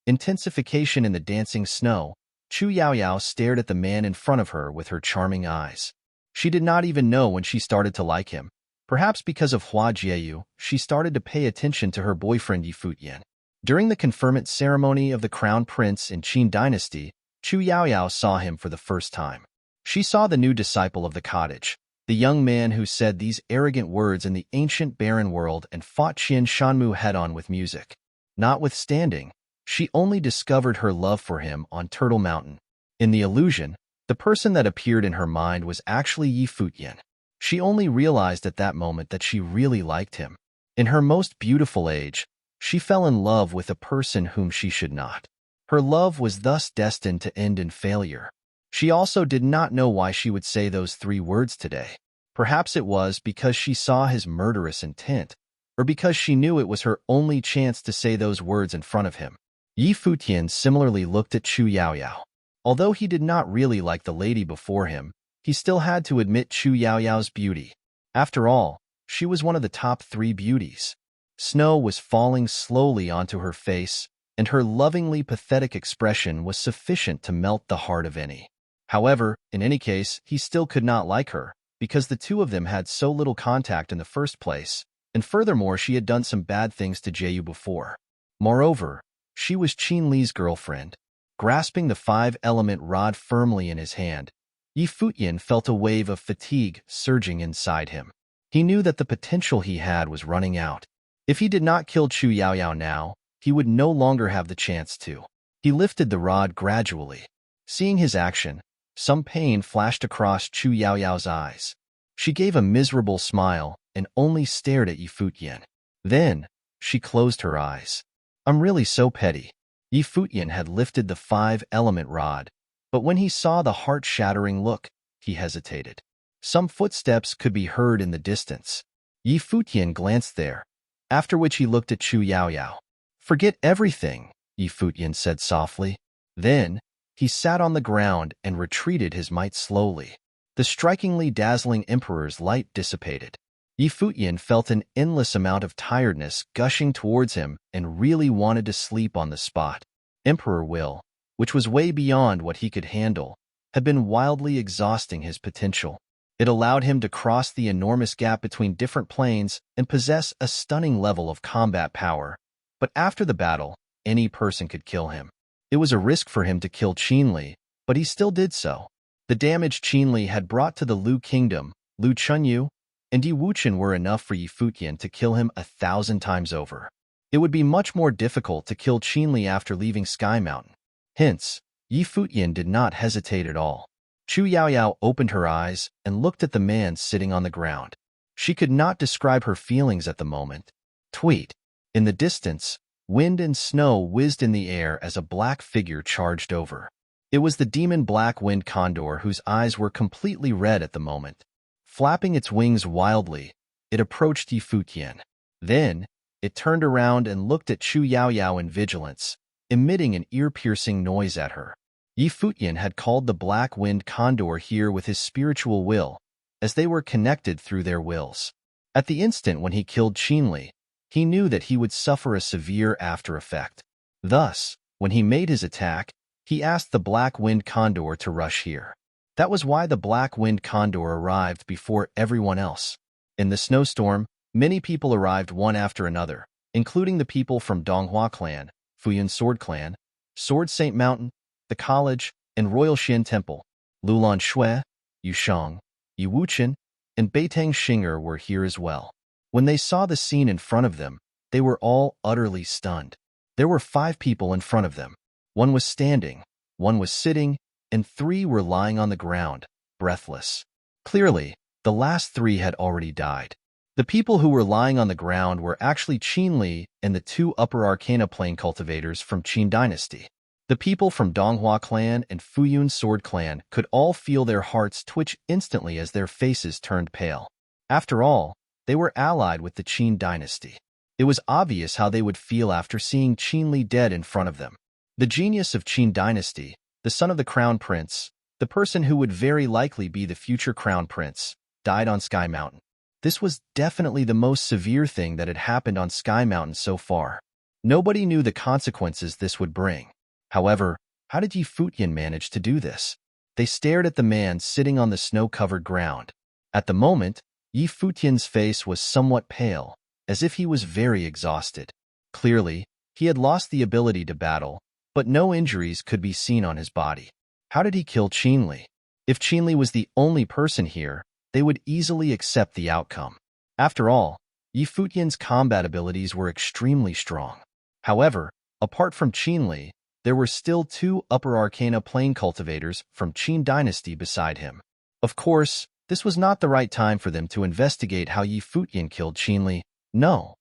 Intensification in the dancing snow. Chu Yaoyao stared at the man in front of her with her charming eyes. She did not even know when she started to like him. Perhaps because of Hua Jieyu, she started to pay attention to her boyfriend Futian. During the conferment ceremony of the crown prince in Qin dynasty, Chu Yaoyao saw him for the first time. She saw the new disciple of the cottage, the young man who said these arrogant words in the ancient barren world and fought Qian Shanmu head-on with music. Notwithstanding, she only discovered her love for him on Turtle Mountain. In the illusion, the person that appeared in her mind was actually Futian. She only realized at that moment that she really liked him. In her most beautiful age, she fell in love with a person whom she should not. Her love was thus destined to end in failure. She also did not know why she would say those 3 words today. Perhaps it was because she saw his murderous intent, or because she knew it was her only chance to say those words in front of him. Futian similarly looked at Chu Yaoyao. Although he did not really like the lady before him, he still had to admit Chu Yaoyao's beauty. After all, she was one of the top 3 beauties. Snow was falling slowly onto her face, and her lovingly pathetic expression was sufficient to melt the heart of any. However, in any case, he still could not like her, because the two of them had so little contact in the first place, and furthermore she had done some bad things to Jieyu before. Moreover, she was Qin Li's girlfriend. Grasping the 5-element rod firmly in his hand, Futian felt a wave of fatigue surging inside him. He knew that the potential he had was running out. If he did not kill Chu Yaoyao now, he would no longer have the chance to. He lifted the rod gradually. Seeing his action, some pain flashed across Chu Yaoyao's eyes. She gave a miserable smile and only stared at Futian. Then, she closed her eyes. "I'm really so petty." Futian had lifted the 5-element rod, but when he saw the heart-shattering look, he hesitated. Some footsteps could be heard in the distance. Futian glanced there, after which he looked at Chu Yaoyao. "Forget everything," Futian said softly. Then, he sat on the ground and retreated his might slowly. The strikingly dazzling Emperor's light dissipated. Futian felt an endless amount of tiredness gushing towards him and really wanted to sleep on the spot. Emperor will, which was way beyond what he could handle, had been wildly exhausting his potential. It allowed him to cross the enormous gap between different planes and possess a stunning level of combat power. But after the battle, any person could kill him. It was a risk for him to kill Qin Li, but he still did so. The damage Qin Li had brought to the Lu Kingdom, Lu Chunyu, and Yi Wuchen were enough for Futian to kill him 1,000 times over. It would be much more difficult to kill Qin Li after leaving Sky Mountain. Hence, Futian did not hesitate at all. Chu Yaoyao opened her eyes and looked at the man sitting on the ground. She could not describe her feelings at the moment. Tweet. In the distance, wind and snow whizzed in the air as a black figure charged over. It was the demon black wind condor whose eyes were completely red at the moment. Flapping its wings wildly, it approached Futian. Then, it turned around and looked at Chu Yaoyao in vigilance, emitting an ear-piercing noise at her. Futian had called the black wind condor here with his spiritual will, as they were connected through their wills. At the instant when he killed Qin Li, he knew that he would suffer a severe after-effect. Thus, when he made his attack, he asked the black wind condor to rush here. That was why the black wind condor arrived before everyone else. In the snowstorm, many people arrived one after another, including the people from Donghua clan, Futian Sword Clan, Sword Saint Mountain, the college, and Royal Xian Temple. Lulan Shui, Yushang, Yiwuchen, and Beitang Xinger were here as well. When they saw the scene in front of them, they were all utterly stunned. There were 5 people in front of them. 1 was standing, 1 was sitting, and 3 were lying on the ground, breathless. Clearly, the last 3 had already died. The people who were lying on the ground were actually Qin Li and the 2 upper arcana plane cultivators from Qin Dynasty. The people from Donghua clan and Fuyun Sword clan could all feel their hearts twitch instantly as their faces turned pale. After all, they were allied with the Qin Dynasty. It was obvious how they would feel after seeing Qin Li dead in front of them. The genius of Qin Dynasty, the son of the Crown Prince, the person who would very likely be the future Crown Prince, died on Sky Mountain. This was definitely the most severe thing that had happened on Sky Mountain so far. Nobody knew the consequences this would bring. However, how did Yi Futian manage to do this? They stared at the man sitting on the snow-covered ground. At the moment, Yi Futian's face was somewhat pale, as if he was very exhausted. Clearly, he had lost the ability to battle, but no injuries could be seen on his body. How did he kill Qin Li? If Qin Li was the only person here, they would easily accept the outcome. After all, Yi Futian's combat abilities were extremely strong. However, apart from Qin Li, there were still 2 upper arcana plane cultivators from Qin Dynasty beside him. Of course, this was not the right time for them to investigate how Yi Futian killed Qin Li. No.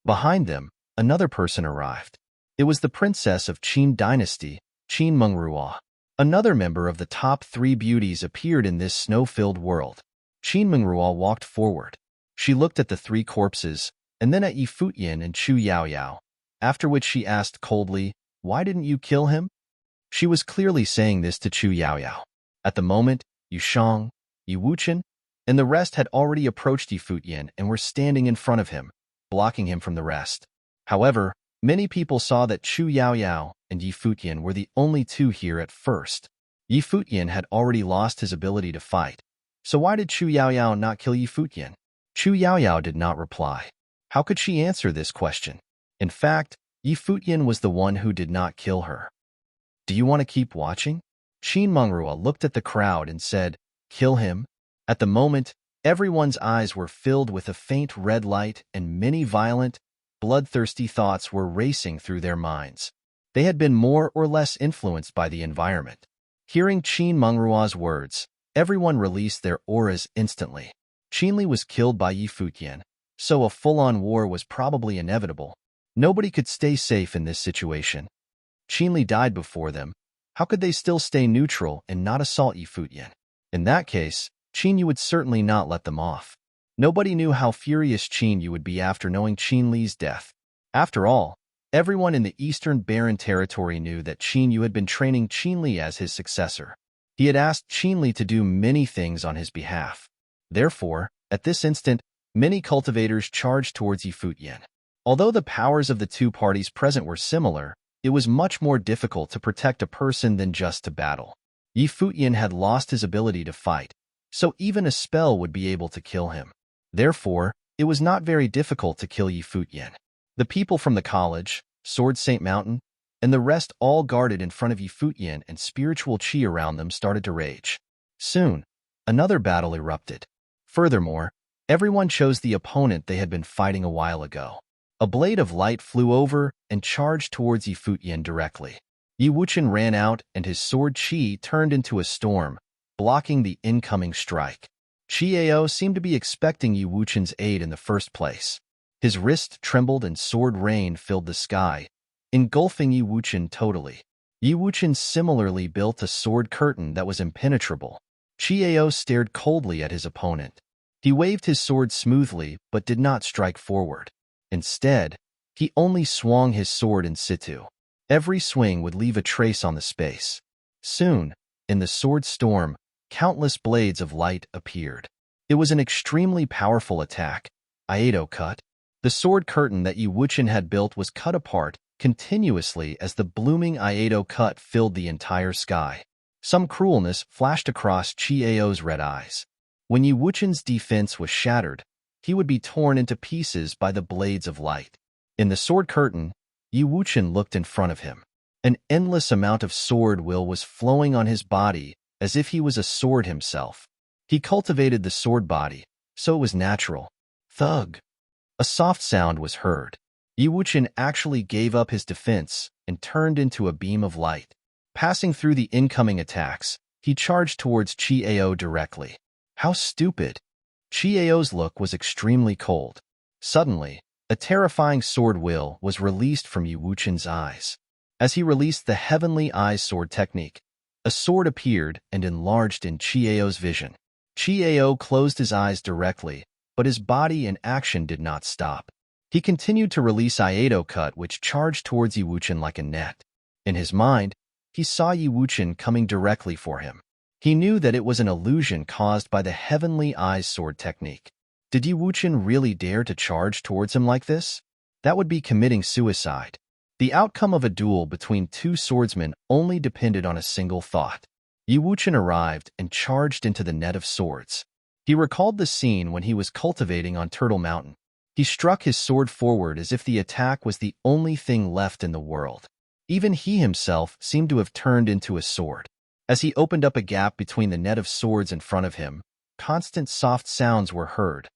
Behind them, another person arrived. It was the princess of Qin Dynasty, Qin Mengrua. Another member of the top 3 beauties appeared in this snow-filled world. Qin Mengrua walked forward. She looked at the 3 corpses, and then at Yi Futian and Chu Yaoyao, after which she asked coldly, "Why didn't you kill him?" She was clearly saying this to Chu Yaoyao. At the moment, Yushang, Yiwuchen, and the rest had already approached Yi Futian and were standing in front of him, blocking him from the rest. However, many people saw that Chu Yaoyao and Yi Futian were the only 2 here at first. Yi Futian had already lost his ability to fight, so why did Chu Yaoyao not kill Yi Futian? Chu Yaoyao did not reply. How could she answer this question? In fact, Yi Futian was the one who did not kill her. Do you want to keep watching? Qin Mengrua looked at the crowd and said, "Kill him." At the moment, everyone's eyes were filled with a faint red light and many violent, bloodthirsty thoughts were racing through their minds. They had been more or less influenced by the environment. Hearing Qin Mengrua's words, everyone released their auras instantly. Qin Li was killed by Yi Futian, so a full-on war was probably inevitable. Nobody could stay safe in this situation. Qin Li died before them. How could they still stay neutral and not assault Yi Futian? In that case, Qin Yu would certainly not let them off. Nobody knew how furious Qin Yu would be after knowing Qin Li's death. After all, everyone in the Eastern Barren Territory knew that Qin Yu had been training Qin Li as his successor. He had asked Qin Li to do many things on his behalf. Therefore, at this instant, many cultivators charged towards Yi Futian. Although the powers of the 2 parties present were similar, it was much more difficult to protect a person than just to battle. Yi Futian had lost his ability to fight, so even a spell would be able to kill him. Therefore, it was not very difficult to kill Yi Futian. The people from the college, Sword Saint Mountain, and the rest all guarded in front of Yi Futian, and spiritual chi around them started to rage. Soon, another battle erupted. Furthermore, everyone chose the opponent they had been fighting a while ago. A blade of light flew over and charged towards Yi Futian directly. Yi Wuchen ran out and his sword chi turned into a storm, blocking the incoming strike. Chiao seemed to be expecting Yi Wuchen's aid in the first place. His wrist trembled and sword rain filled the sky, engulfing Yi Wuchen totally. Yi Wuchen similarly built a sword curtain that was impenetrable. Chiao stared coldly at his opponent. He waved his sword smoothly but did not strike forward. Instead, he only swung his sword in situ. Every swing would leave a trace on the space. Soon, in the sword storm, countless blades of light appeared. It was an extremely powerful attack. Iato cut. The sword curtain that Yi Wuchen had built was cut apart continuously as the blooming Iato cut filled the entire sky. Some cruelness flashed across Chiao's red eyes. When Yi Wuchen's defense was shattered, he would be torn into pieces by the blades of light. In the sword curtain, Yi Wuchen looked in front of him. An endless amount of sword will was flowing on his body as if he was a sword himself. He cultivated the sword body, so it was natural. Thug. A soft sound was heard. Yiwuchen actually gave up his defense and turned into a beam of light. Passing through the incoming attacks, he charged towards Chiao directly. How stupid! Chiao's look was extremely cold. Suddenly, a terrifying sword will was released from Yiwuchen's eyes. As he released the Heavenly Eyes sword technique, a sword appeared and enlarged in Chiao's vision. Chiao closed his eyes directly, but his body and action did not stop. He continued to release Iato Cut, which charged towards Yiwuchen like a net. In his mind, he saw Yiwuchen coming directly for him. He knew that it was an illusion caused by the Heavenly Eyes sword technique. Did Yiwuchen really dare to charge towards him like this? That would be committing suicide. The outcome of a duel between two swordsmen only depended on a single thought. Yiwuchen arrived and charged into the net of swords. He recalled the scene when he was cultivating on Turtle Mountain. He struck his sword forward as if the attack was the only thing left in the world. Even he himself seemed to have turned into a sword. As he opened up a gap between the net of swords in front of him, constant soft sounds were heard.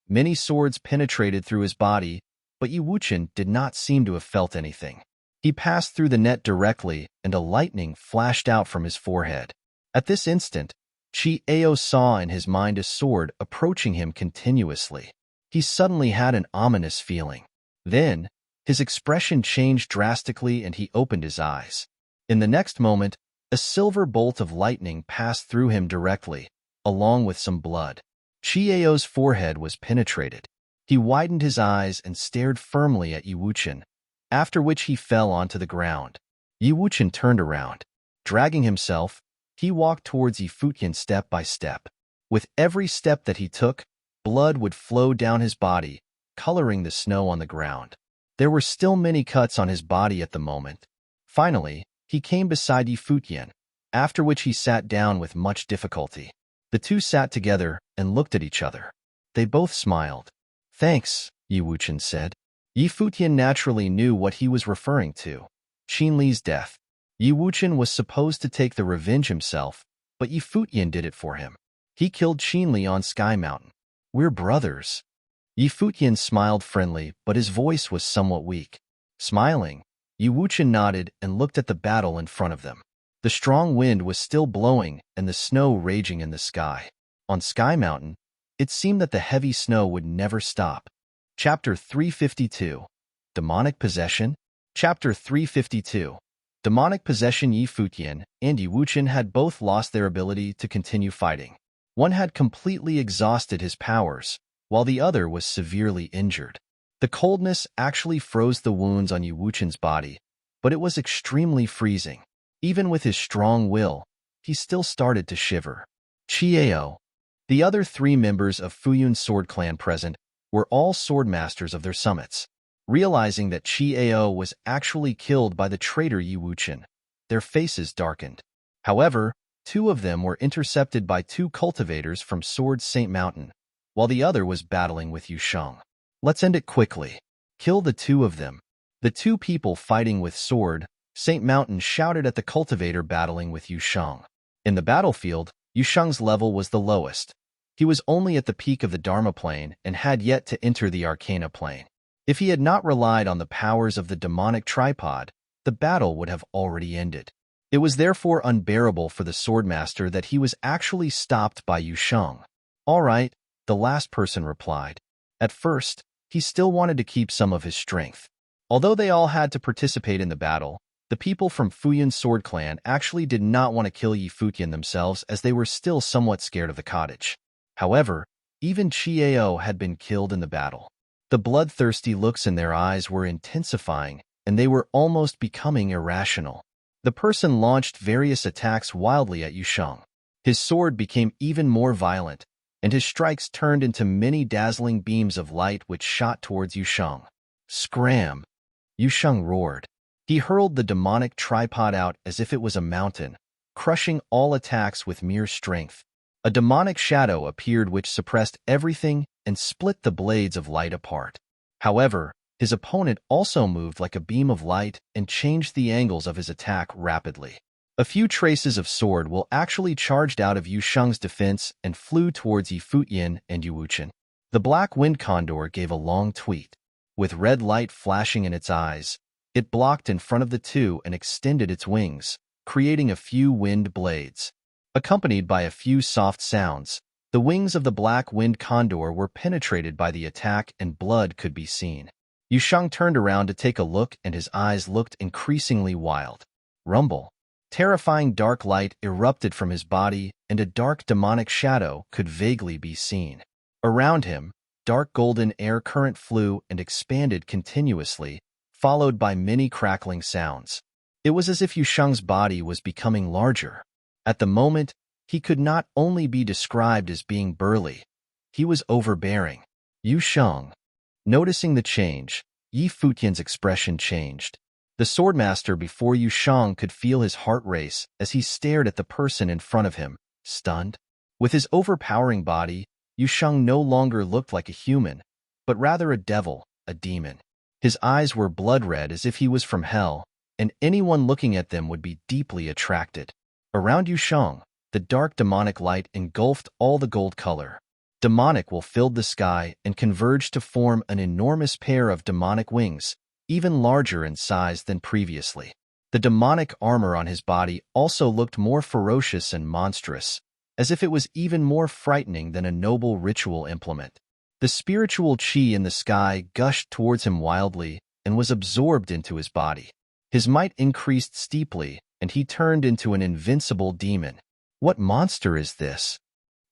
Many swords penetrated through his body, but Yiwuchen did not seem to have felt anything. He passed through the net directly, and a lightning flashed out from his forehead. At this instant, Chiao saw in his mind a sword approaching him continuously. He suddenly had an ominous feeling. Then, his expression changed drastically and he opened his eyes. In the next moment, a silver bolt of lightning passed through him directly, along with some blood. Chiao's forehead was penetrated. He widened his eyes and stared firmly at Yiwuchen, after which he fell onto the ground. Yiwuchen turned around. Dragging himself, he walked towards Futian step by step. With every step that he took, blood would flow down his body, coloring the snow on the ground. There were still many cuts on his body at the moment. Finally, he came beside Futian, after which he sat down with much difficulty. The two sat together and looked at each other. They both smiled. "Thanks," Yiwuchen said. Futian naturally knew what he was referring to. Qinli's death. Yiwuchen was supposed to take the revenge himself, but Futian did it for him. He killed Qinli on Sky Mountain. "We're brothers." Futian smiled friendly, but his voice was somewhat weak. Smiling, Yiwuchen nodded and looked at the battle in front of them. The strong wind was still blowing and the snow raging in the sky. On Sky Mountain, it seemed that the heavy snow would never stop. Chapter 352. Demonic Possession. Chapter 352. Demonic Possession. Futian and Yiwuchen had both lost their ability to continue fighting. One had completely exhausted his powers, while the other was severely injured. The coldness actually froze the wounds on Yiwuchen's body, but it was extremely freezing. Even with his strong will, he still started to shiver. Chiao. The other three members of Fuyun's sword clan present were all swordmasters of their summits. Realizing that Chiao was actually killed by the traitor Yiwuchen, their faces darkened. However, two of them were intercepted by two cultivators from Sword Saint Mountain, while the other was battling with Yusheng. "Let's end it quickly. Kill the two of them." The two people fighting with Sword Saint Mountain shouted at the cultivator battling with Yusheng. In the battlefield, Yusheng's level was the lowest. He was only at the peak of the Dharma plane and had yet to enter the Arcana plane. If he had not relied on the powers of the demonic tripod, the battle would have already ended. It was therefore unbearable for the swordmaster that he was actually stopped by Yusheng. "All right," the last person replied. At first, he still wanted to keep some of his strength. Although they all had to participate in the battle, the people from Fuyun's sword clan actually did not want to kill Futian themselves as they were still somewhat scared of the cottage. However, even Chiao had been killed in the battle. The bloodthirsty looks in their eyes were intensifying, and they were almost becoming irrational. The person launched various attacks wildly at Yusheng. His sword became even more violent, and his strikes turned into many dazzling beams of light which shot towards Yusheng. "Scram!" Yusheng roared. He hurled the demonic tripod out as if it was a mountain, crushing all attacks with mere strength. A demonic shadow appeared which suppressed everything and split the blades of light apart. However, His opponent also moved like a beam of light and changed the angles of his attack rapidly. A few traces of sword will actually charged out of Yu Sheng's defense and flew towards Futian and Wuchen. The black wind condor gave a long tweet. With red light flashing in its eyes, it blocked in front of the two and extended its wings, creating a few wind blades. Accompanied by a few soft sounds, the wings of the black wind condor were penetrated by the attack and blood could be seen. Yu Sheng turned around to take a look and his eyes looked increasingly wild. Rumble. Terrifying dark light erupted from his body and a dark demonic shadow could vaguely be seen. Around him, dark golden air current flew and expanded continuously, followed by many crackling sounds. It was as if Yu Sheng's body was becoming larger. At the moment, he could not only be described as being burly, he was overbearing. Yu Sheng. Noticing the change, Yi Futian's expression changed. The swordmaster before Yu Sheng could feel his heart race as he stared at the person in front of him, stunned. With his overpowering body, Yu Sheng no longer looked like a human, but rather a devil, a demon. His eyes were blood red as if he was from hell, and anyone looking at them would be deeply attracted. Around Yu Sheng, the dark demonic light engulfed all the gold color. Demonic will filled the sky and converged to form an enormous pair of demonic wings, even larger in size than previously. The demonic armor on his body also looked more ferocious and monstrous, as if it was even more frightening than a noble ritual implement. The spiritual chi in the sky gushed towards him wildly and was absorbed into his body. His might increased steeply, and he turned into an invincible demon. What monster is this?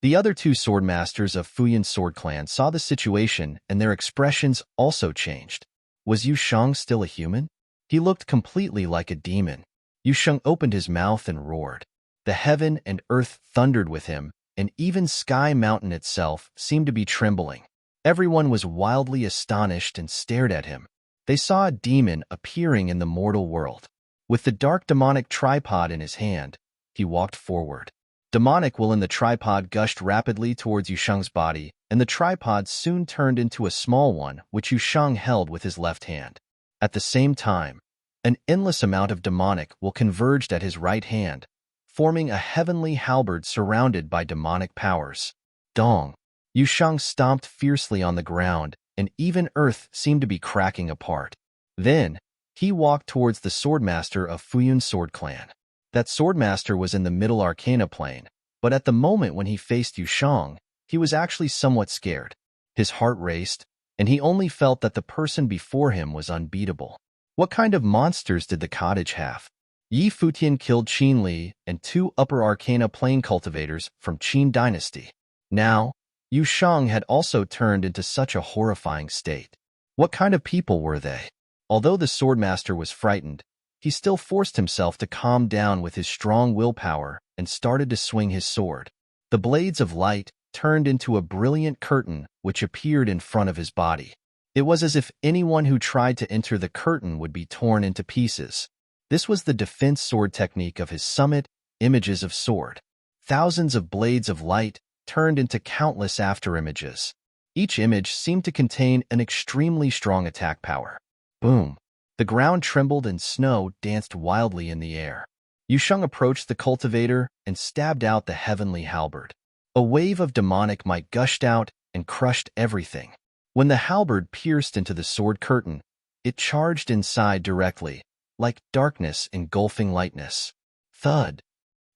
The other two swordmasters of Futian Sword Clan saw the situation and their expressions also changed. Was Yu Sheng still a human? He looked completely like a demon. Yu Sheng opened his mouth and roared. The heaven and earth thundered with him, and even Sky Mountain itself seemed to be trembling. Everyone was wildly astonished and stared at him. They saw a demon appearing in the mortal world. With the dark demonic tripod in his hand, he walked forward. Demonic will in the tripod gushed rapidly towards Yu Sheng's body, and the tripod soon turned into a small one which Yu Sheng held with his left hand. At the same time, an endless amount of demonic will converged at his right hand, forming a heavenly halberd surrounded by demonic powers. Dong! Yu Sheng stomped fiercely on the ground, and even earth seemed to be cracking apart. Then, he walked towards the swordmaster of Futian Sword Clan. That swordmaster was in the middle arcana plane, but at the moment when he faced Yu Sheng, he was actually somewhat scared. His heart raced, and he only felt that the person before him was unbeatable. What kind of monsters did the cottage have? Yi Futian killed Qin Li and two upper arcana plane cultivators from Qin dynasty. Now, Yu Sheng had also turned into such a horrifying state. What kind of people were they? Although the swordmaster was frightened, he still forced himself to calm down with his strong willpower and started to swing his sword. The blades of light turned into a brilliant curtain which appeared in front of his body. It was as if anyone who tried to enter the curtain would be torn into pieces. This was the defense sword technique of his summit, images of sword. Thousands of blades of light turned into countless afterimages. Each image seemed to contain an extremely strong attack power. Boom! The ground trembled and snow danced wildly in the air. Yu Sheng approached the cultivator and stabbed out the heavenly halberd. A wave of demonic might gushed out and crushed everything. When the halberd pierced into the sword curtain, it charged inside directly, like darkness engulfing lightness. Thud!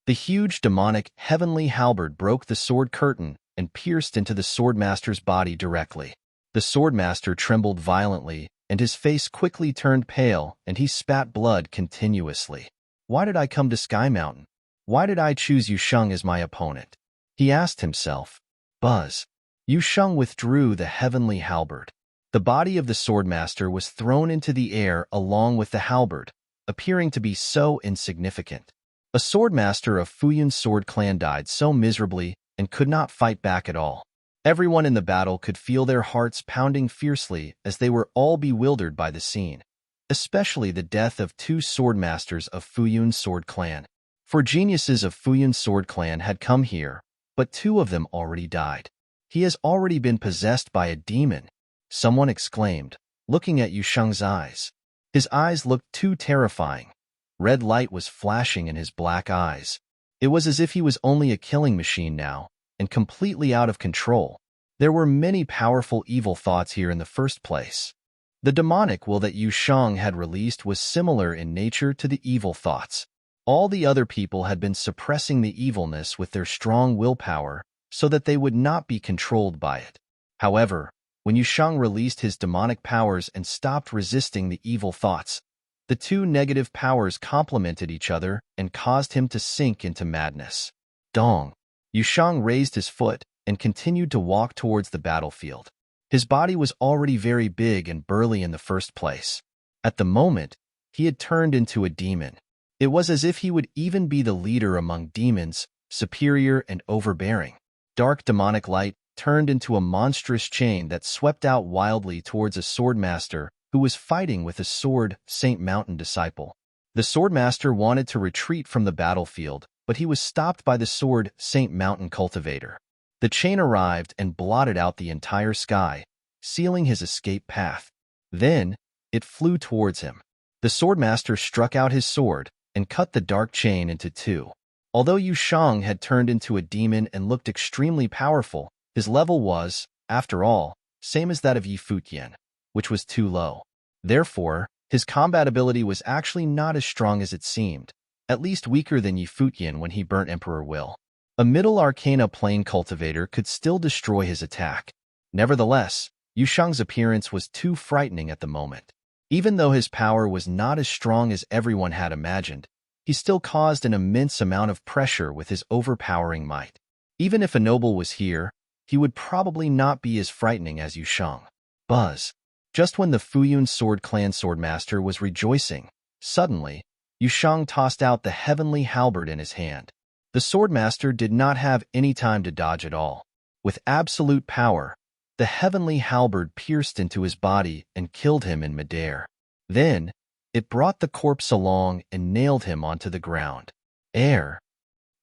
The huge demonic heavenly halberd broke the sword curtain and pierced into the swordmaster's body directly. The swordmaster trembled violently, and his face quickly turned pale, and he spat blood continuously. Why did I come to Sky Mountain? Why did I choose Yu Sheng as my opponent? He asked himself. Buzz. Yu Sheng withdrew the heavenly halberd. The body of the swordmaster was thrown into the air along with the halberd, appearing to be so insignificant. A swordmaster of Futian Sword Clan died so miserably and could not fight back at all. Everyone in the battle could feel their hearts pounding fiercely as they were all bewildered by the scene, especially the death of two swordmasters of Futian Sword Clan. For geniuses of Futian Sword Clan had come here, but two of them already died. He has already been possessed by a demon, someone exclaimed. looking at Yusheng's eyes. His eyes looked too terrifying. Red light was flashing in his black eyes. It was as if he was only a killing machine now, and completely out of control. There were many powerful evil thoughts here in the first place. The demonic will that Yusheng had released was similar in nature to the evil thoughts. All the other people had been suppressing the evilness with their strong willpower so that they would not be controlled by it. However, when Yusheng released his demonic powers and stopped resisting the evil thoughts, the two negative powers complemented each other and caused him to sink into madness. Dong! Yusheng raised his foot and continued to walk towards the battlefield. His body was already very big and burly in the first place. At the moment, he had turned into a demon. It was as if he would even be the leader among demons, superior and overbearing. Dark demonic light turned into a monstrous chain that swept out wildly towards a swordmaster who was fighting with a sword Saint Mountain disciple. The swordmaster wanted to retreat from the battlefield, but he was stopped by the sword Saint Mountain cultivator. The chain arrived and blotted out the entire sky, sealing his escape path. Then, it flew towards him. The swordmaster struck out his sword and cut the dark chain into two. Although Yusheng had turned into a demon and looked extremely powerful, his level was, after all, same as that of Futian, which was too low. Therefore, his combat ability was actually not as strong as it seemed, at least weaker than Futian when he burnt Emperor Will. A middle arcana plane cultivator could still destroy his attack. Nevertheless, Yusheng's appearance was too frightening at the moment. Even though his power was not as strong as everyone had imagined, he still caused an immense amount of pressure with his overpowering might. Even if a noble was here, he would probably not be as frightening as Yusheng. Buzz! Just when the Fuyun Sword Clan Swordmaster was rejoicing, suddenly, Yusheng tossed out the heavenly halberd in his hand. The Swordmaster did not have any time to dodge at all. With absolute power, the heavenly halberd pierced into his body and killed him in midair. Then, it brought the corpse along and nailed him onto the ground.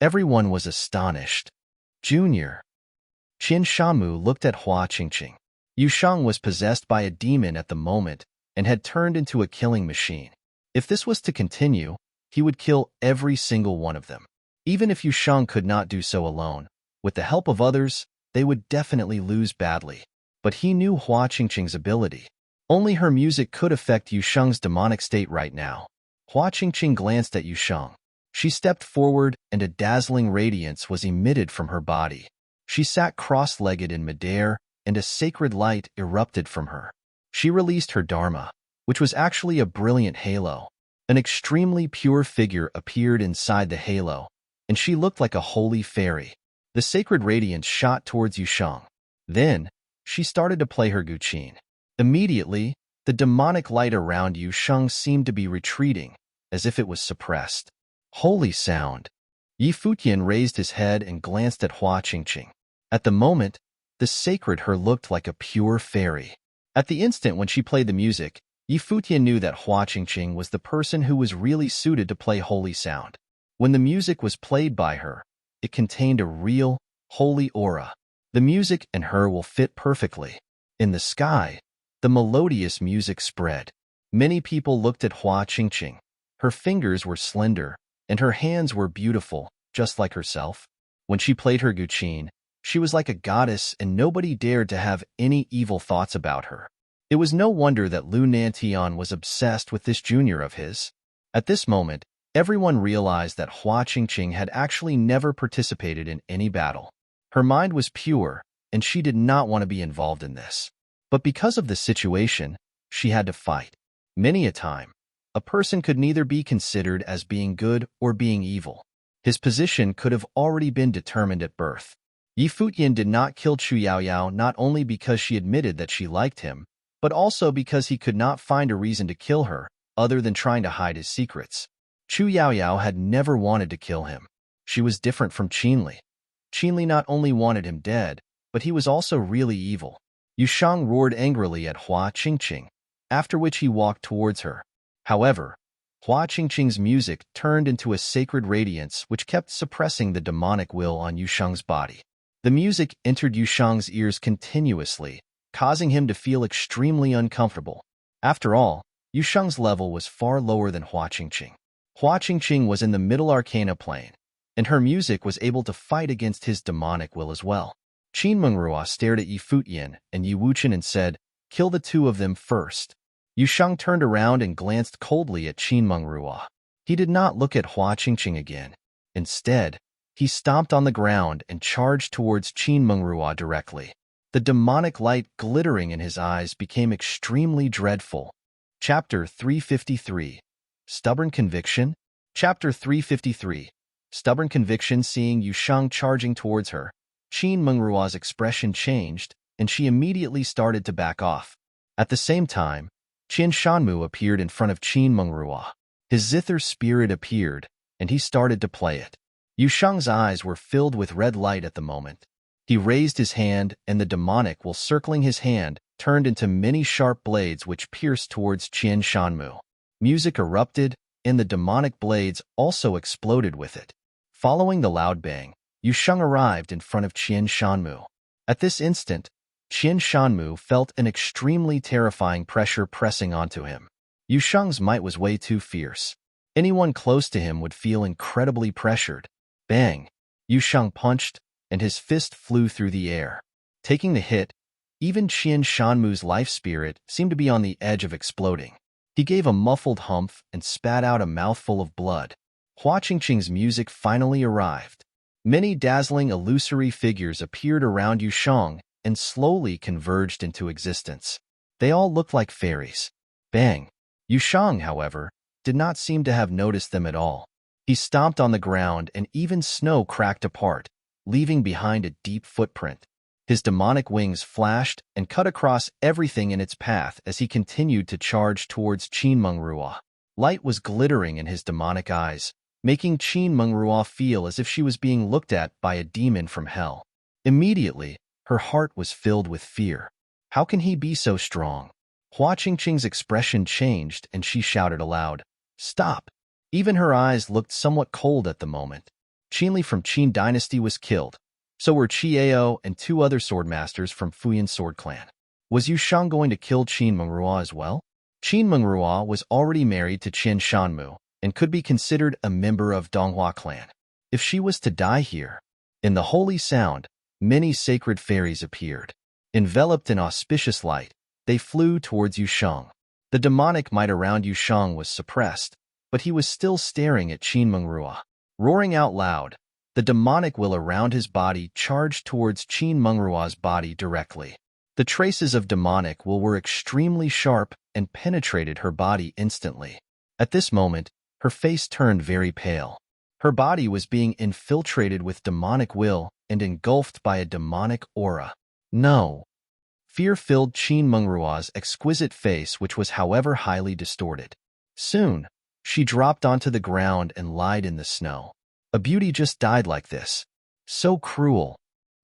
Everyone was astonished. Junior. Qin Shamu looked at Hua Qingqing. Yusheng was possessed by a demon at the moment and had turned into a killing machine. If this was to continue, he would kill every single one of them. Even if Yusheng could not do so alone, with the help of others, they would definitely lose badly. But he knew Hua Qingqing's ability. Only her music could affect Yusheng's demonic state right now. Hua Qingqing glanced at Yusheng. She stepped forward and a dazzling radiance was emitted from her body. She sat cross-legged in midair and a sacred light erupted from her. She released her dharma, which was actually a brilliant halo. An extremely pure figure appeared inside the halo, and she looked like a holy fairy. The sacred radiance shot towards Yusheng. Then, she started to play her guqin. Immediately, the demonic light around Yusheng seemed to be retreating, as if it was suppressed. Holy sound! Futian raised his head and glanced at Hua Qingqing. At the moment, the sacred her looked like a pure fairy. At the instant when she played the music, Futian knew that Hua Qingqing was the person who was really suited to play holy sound. When the music was played by her, it contained a real, holy aura. The music and her will fit perfectly. In the sky, the melodious music spread. Many people looked at Hua Qingqing. Her fingers were slender, and her hands were beautiful, just like herself. When she played her guqin, she was like a goddess and nobody dared to have any evil thoughts about her. It was no wonder that Lu Nantian was obsessed with this junior of his. At this moment, everyone realized that Hua Qingqing had actually never participated in any battle. Her mind was pure, and she did not want to be involved in this. But because of the situation, she had to fight. Many a time, a person could neither be considered as being good or being evil. His position could have already been determined at birth. Futian did not kill Chu Yaoyao not only because she admitted that she liked him, but also because he could not find a reason to kill her, other than trying to hide his secrets. Chu Yaoyao had never wanted to kill him. She was different from Qinli. Qinli not only wanted him dead, but he was also really evil. Yusheng roared angrily at Hua Qingqing, after which he walked towards her. However, Hua Qingqing's music turned into a sacred radiance which kept suppressing the demonic will on Yusheng's body. The music entered Yusheng's ears continuously, causing him to feel extremely uncomfortable. After all, Yu Sheng's level was far lower than Hua Qingqing. Hua Qingqing was in the middle arcana plane, and her music was able to fight against his demonic will as well. Qin Mengrua stared at Yi Futian and Yi Wuchen and said, "Kill the two of them first." Yu Sheng turned around and glanced coldly at Qin Mengrua. He did not look at Hua Qingqing again. Instead, he stomped on the ground and charged towards Qin Mengrua directly. The demonic light glittering in his eyes became extremely dreadful. Chapter 353. Stubborn Conviction? Chapter 353. Stubborn Conviction. Seeing Yu Sheng charging towards her, Qin Mengrua's expression changed, and she immediately started to back off. At the same time, Qian Shanmu appeared in front of Qin Mengrua. His zither spirit appeared, and he started to play it. Yu Sheng's eyes were filled with red light at the moment. He raised his hand, and the demonic will circling his hand turned into many sharp blades which pierced towards Qian Shanmu. Music erupted, and the demonic blades also exploded with it. Following the loud bang, Yu Sheng arrived in front of Qian Shanmu. At this instant, Qian Shanmu felt an extremely terrifying pressure pressing onto him. Yu Sheng's might was way too fierce. Anyone close to him would feel incredibly pressured. Bang! Yu Sheng punched, and his fist flew through the air. Taking the hit, even Qian Shanmu's life spirit seemed to be on the edge of exploding. He gave a muffled humph and spat out a mouthful of blood. Hua Qingqing's music finally arrived. Many dazzling illusory figures appeared around Yu Sheng and slowly converged into existence. They all looked like fairies. Bang! Yu Sheng, however, did not seem to have noticed them at all. He stomped on the ground and even snow cracked apart, leaving behind a deep footprint. His demonic wings flashed and cut across everything in its path as he continued to charge towards Qin Mengrua. Light was glittering in his demonic eyes, making Qin Mengrua feel as if she was being looked at by a demon from hell. Immediately, her heart was filled with fear. How can he be so strong? Hua Qingqing's expression changed and she shouted aloud, "Stop!" Even her eyes looked somewhat cold at the moment. Qinli from Qin dynasty was killed. So were Qiao and two other swordmasters from Futian sword clan. Was Yu Sheng going to kill Qin Mengrua as well? Qin Mengrua was already married to Qian Shanmu and could be considered a member of Donghua clan. If she was to die here, in the holy sound, many sacred fairies appeared. Enveloped in auspicious light, they flew towards Yu Sheng. The demonic might around Yu Sheng was suppressed, but he was still staring at Qin Mengrua. Roaring out loud, the demonic will around his body charged towards Qin Mengrua's body directly. The traces of demonic will were extremely sharp and penetrated her body instantly. At this moment, her face turned very pale. Her body was being infiltrated with demonic will and engulfed by a demonic aura. No. Fear filled Qin Mengrua's exquisite face, which was however highly distorted. Soon, she dropped onto the ground and lied in the snow. A beauty just died like this. So cruel.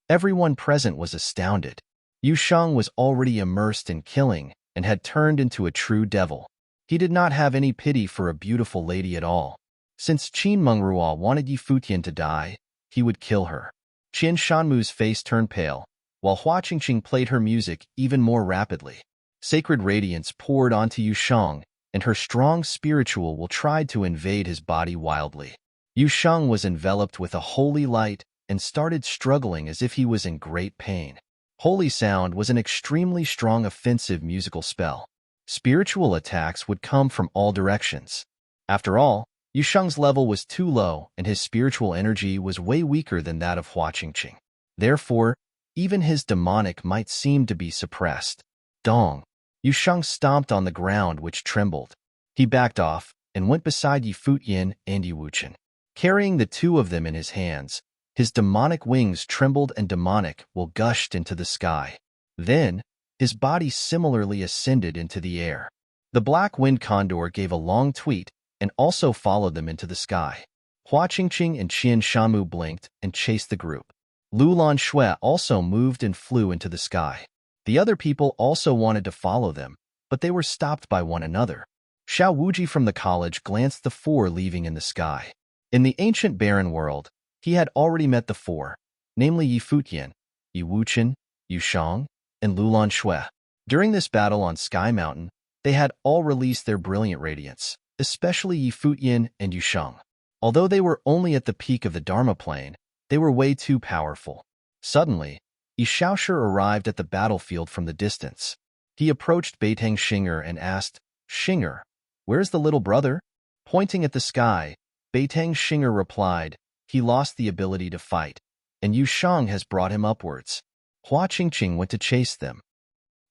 Everyone present was astounded. Yu Sheng was already immersed in killing and had turned into a true devil. He did not have any pity for a beautiful lady at all. Since Qin Mengrua wanted Yi Futian to die, he would kill her. Qian Shanmu's face turned pale, while Hua Qingqing played her music even more rapidly. Sacred radiance poured onto Yu Sheng, and her strong spiritual will tried to invade his body wildly. Yu Sheng was enveloped with a holy light and started struggling as if he was in great pain. Holy sound was an extremely strong offensive musical spell. Spiritual attacks would come from all directions. After all, Yu Sheng's level was too low and his spiritual energy was way weaker than that of Hua Qingqing. Therefore, even his demonic might seem to be suppressed. Dong! Yu Sheng stomped on the ground which trembled. He backed off and went beside Yi Futian and Yi Wuchen. Carrying the two of them in his hands, his demonic wings trembled and demonic will gushed into the sky. Then, his body similarly ascended into the air. The black wind condor gave a long tweet and also followed them into the sky. Hua Qingqing and Qian Shanmu blinked and chased the group. Lu Lan Shui also moved and flew into the sky. The other people also wanted to follow them, but they were stopped by one another. Xiao Wuji from the college glanced the four leaving in the sky. In the ancient barren world, he had already met the four, namely Yi Futian, Yi Wuchen, Yu Sheng, and Lu Lan Shui. During this battle on Sky Mountain, They had all released their brilliant radiance, especially Yi Futian and Yu Sheng. Although they were only at the peak of the Dharma plane, they were way too powerful. Suddenly, Yi Shaoshi arrived at the battlefield from the distance. He approached Beitang Xinger and asked, "Xinger, where's the little brother?" Pointing at the sky, Beitang Xinger replied, "He lost the ability to fight, and Yu Sheng has brought him upwards." Hua Qingqing went to chase them.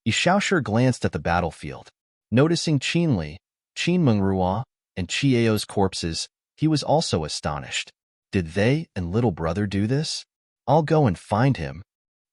Yi Shaoshi glanced at the battlefield. Noticing Qinli, Qin Mengrua, and Qiao's corpses, he was also astonished. Did they and little brother do this? I'll go and find him.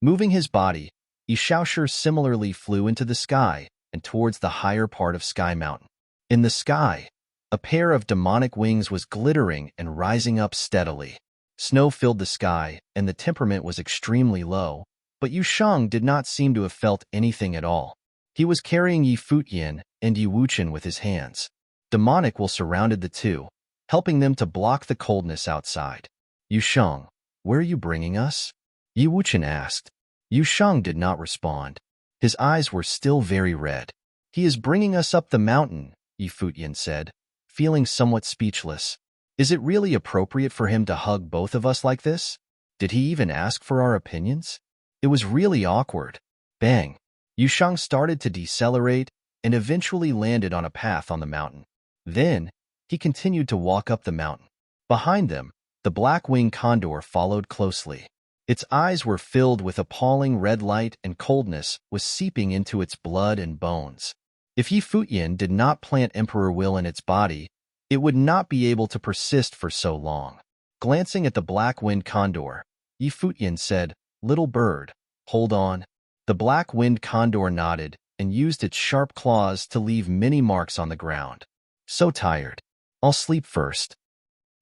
Moving his body, Yi Shaoshi similarly flew into the sky and towards the higher part of Sky Mountain. In the sky, a pair of demonic wings was glittering and rising up steadily. Snow filled the sky, and the temperament was extremely low, but Yu Sheng did not seem to have felt anything at all. He was carrying Yi Futian and Yi Wuchen with his hands. Demonic will surrounded the two, helping them to block the coldness outside. "Yu Sheng, where are you bringing us?" Yi Wuchen asked. Yu Sheng did not respond. His eyes were still very red. "He is bringing us up the mountain," Yi Futian said, feeling somewhat speechless. "Is it really appropriate for him to hug both of us like this? Did he even ask for our opinions?" It was really awkward. Bang! Yu Sheng started to decelerate and eventually landed on a path on the mountain. Then, he continued to walk up the mountain. Behind them, the black-winged condor followed closely. Its eyes were filled with appalling red light, and coldness was seeping into its blood and bones. If Yi Futian did not plant Emperor Will in its body, it would not be able to persist for so long. Glancing at the black-winged condor, Yi Futian said, "Little bird, hold on." The black-winged condor nodded and used its sharp claws to leave many marks on the ground. "So tired. I'll sleep first."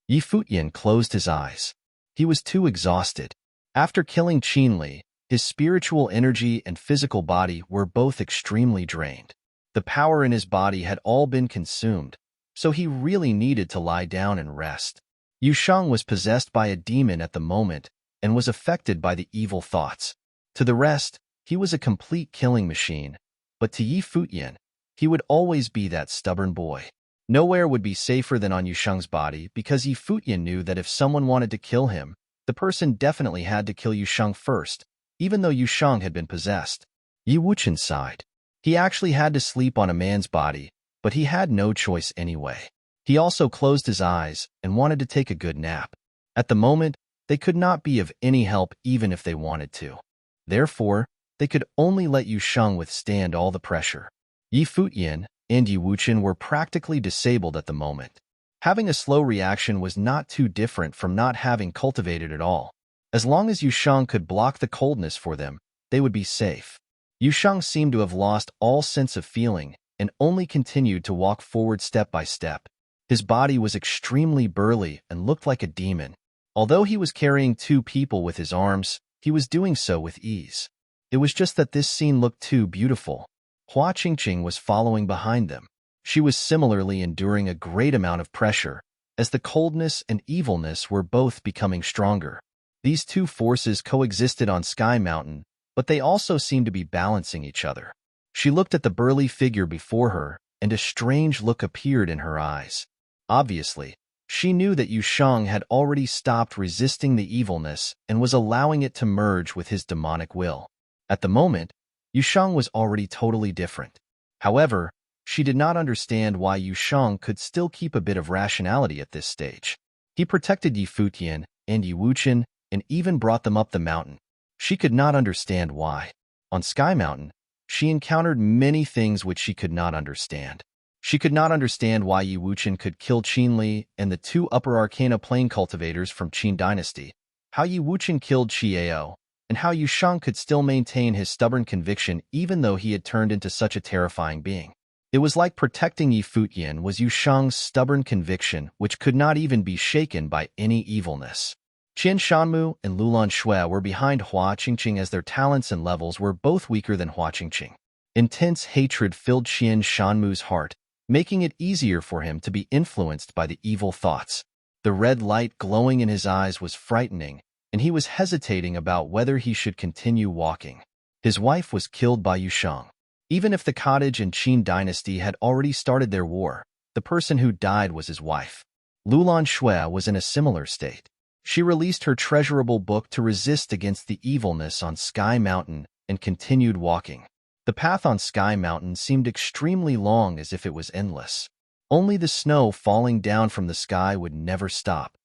Yi Futian closed his eyes. He was too exhausted. After killing Qinli, his spiritual energy and physical body were both extremely drained. The power in his body had all been consumed, so he really needed to lie down and rest. Yu Sheng was possessed by a demon at the moment and was affected by the evil thoughts. To the rest, he was a complete killing machine, but to Yi Futian, he would always be that stubborn boy. Nowhere would be safer than on Yu Sheng's body, because Yi Futian knew that if someone wanted to kill him, the person definitely had to kill Yu Sheng first, even though Yu Sheng had been possessed. Yi Wuchen sighed. He actually had to sleep on a man's body, but he had no choice anyway. He also closed his eyes and wanted to take a good nap. At the moment, they could not be of any help even if they wanted to. Therefore, they could only let Yu Sheng withstand all the pressure. Yi Futian and Yi Wuchen were practically disabled at the moment. Having a slow reaction was not too different from not having cultivated at all. As long as Yu Sheng could block the coldness for them, they would be safe. Yu Sheng seemed to have lost all sense of feeling and only continued to walk forward step by step. His body was extremely burly and looked like a demon. Although he was carrying two people with his arms, he was doing so with ease. It was just that this scene looked too beautiful. Hua Qingqing was following behind them. She was similarly enduring a great amount of pressure, as the coldness and evilness were both becoming stronger. These two forces coexisted on Sky Mountain, but they also seemed to be balancing each other. She looked at the burly figure before her, and a strange look appeared in her eyes. Obviously, she knew that Yu Sheng had already stopped resisting the evilness and was allowing it to merge with his demonic will. At the moment, Yu Sheng was already totally different. However, she did not understand why Yu Sheng could still keep a bit of rationality at this stage. He protected Yi Futian and Yi Wuchen and even brought them up the mountain. She could not understand why. On Sky Mountain, she encountered many things which she could not understand. She could not understand why Yi Wuchen could kill Qinli and the two Upper Arcana Plane cultivators from Qin Dynasty, how Yi Wuchen killed Qiao, and how Yu Sheng could still maintain his stubborn conviction even though he had turned into such a terrifying being. It was like protecting Yi Futian was Yu Sheng's stubborn conviction, which could not even be shaken by any evilness. Qian Shanmu and Lulan Shui were behind Hua Qingqing as their talents and levels were both weaker than Hua Qingqing. Intense hatred filled Qian Shanmu's heart, making it easier for him to be influenced by the evil thoughts. The red light glowing in his eyes was frightening, and he was hesitating about whether he should continue walking. His wife was killed by Yu Sheng. Even if the cottage and Qin dynasty had already started their war, the person who died was his wife. Lulan Shui was in a similar state. She released her treasurable book to resist against the evilness on Sky Mountain and continued walking. The path on Sky Mountain seemed extremely long, as if it was endless. Only the snow falling down from the sky would never stop.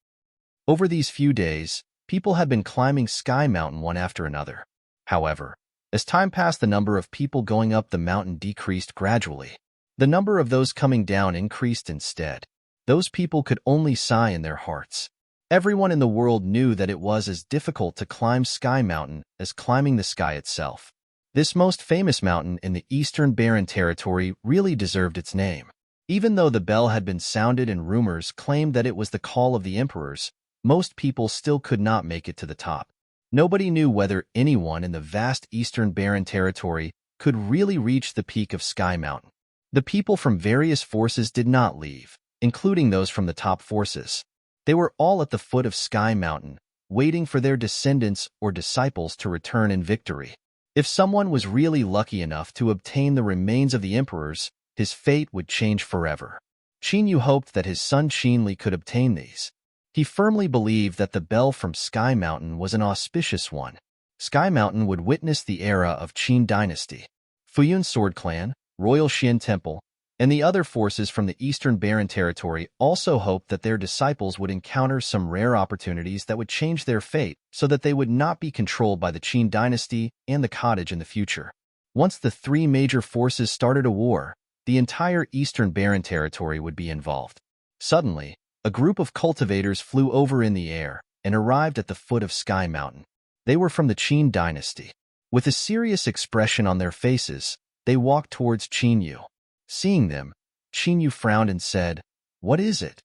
Over these few days, people had been climbing Sky Mountain one after another. However, as time passed, the number of people going up the mountain decreased gradually. The number of those coming down increased instead. Those people could only sigh in their hearts. Everyone in the world knew that it was as difficult to climb Sky Mountain as climbing the sky itself. This most famous mountain in the Eastern Barren Territory really deserved its name. Even though the bell had been sounded and rumors claimed that it was the call of the emperors, most people still could not make it to the top. Nobody knew whether anyone in the vast Eastern Barren Territory could really reach the peak of Sky Mountain. The people from various forces did not leave, including those from the top forces. They were all at the foot of Sky Mountain, waiting for their descendants or disciples to return in victory. If someone was really lucky enough to obtain the remains of the emperors, his fate would change forever. Qin Yu hoped that his son Qinli could obtain these. He firmly believed that the bell from Sky Mountain was an auspicious one. Sky Mountain would witness the era of Qin dynasty. Futian Sword Clan, Royal Xian Temple, and the other forces from the Eastern Barren Territory also hoped that their disciples would encounter some rare opportunities that would change their fate so that they would not be controlled by the Qin dynasty and the cottage in the future. Once the three major forces started a war, the entire Eastern Barren Territory would be involved. Suddenly, a group of cultivators flew over in the air and arrived at the foot of Sky Mountain. They were from the Qin dynasty. With a serious expression on their faces, they walked towards Qin Yu. Seeing them, Qin Yu frowned and said, "What is it?"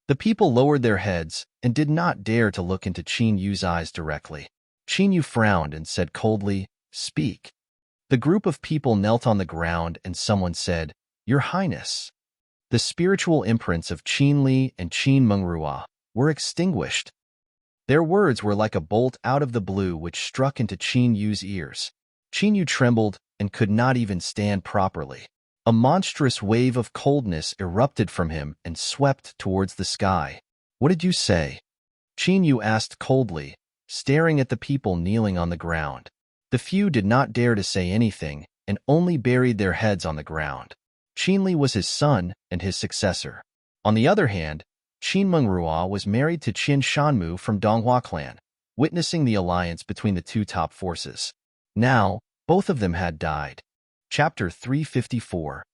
The people lowered their heads and did not dare to look into Qin Yu's eyes directly. Qin Yu frowned and said coldly, "Speak." The group of people knelt on the ground and someone said, "Your Highness." The spiritual imprints of Qin Li and Qin Mengrua were extinguished. Their words were like a bolt out of the blue which struck into Qin Yu's ears. Qin Yu trembled and could not even stand properly. A monstrous wave of coldness erupted from him and swept towards the sky. "What did you say?" Qin Yu asked coldly, staring at the people kneeling on the ground. The few did not dare to say anything and only buried their heads on the ground. Qin Li was his son and his successor. On the other hand, Qin Mengrua was married to Qin Shanmu from Donghua clan, witnessing the alliance between the two top forces. Now, both of them had died. Chapter 354.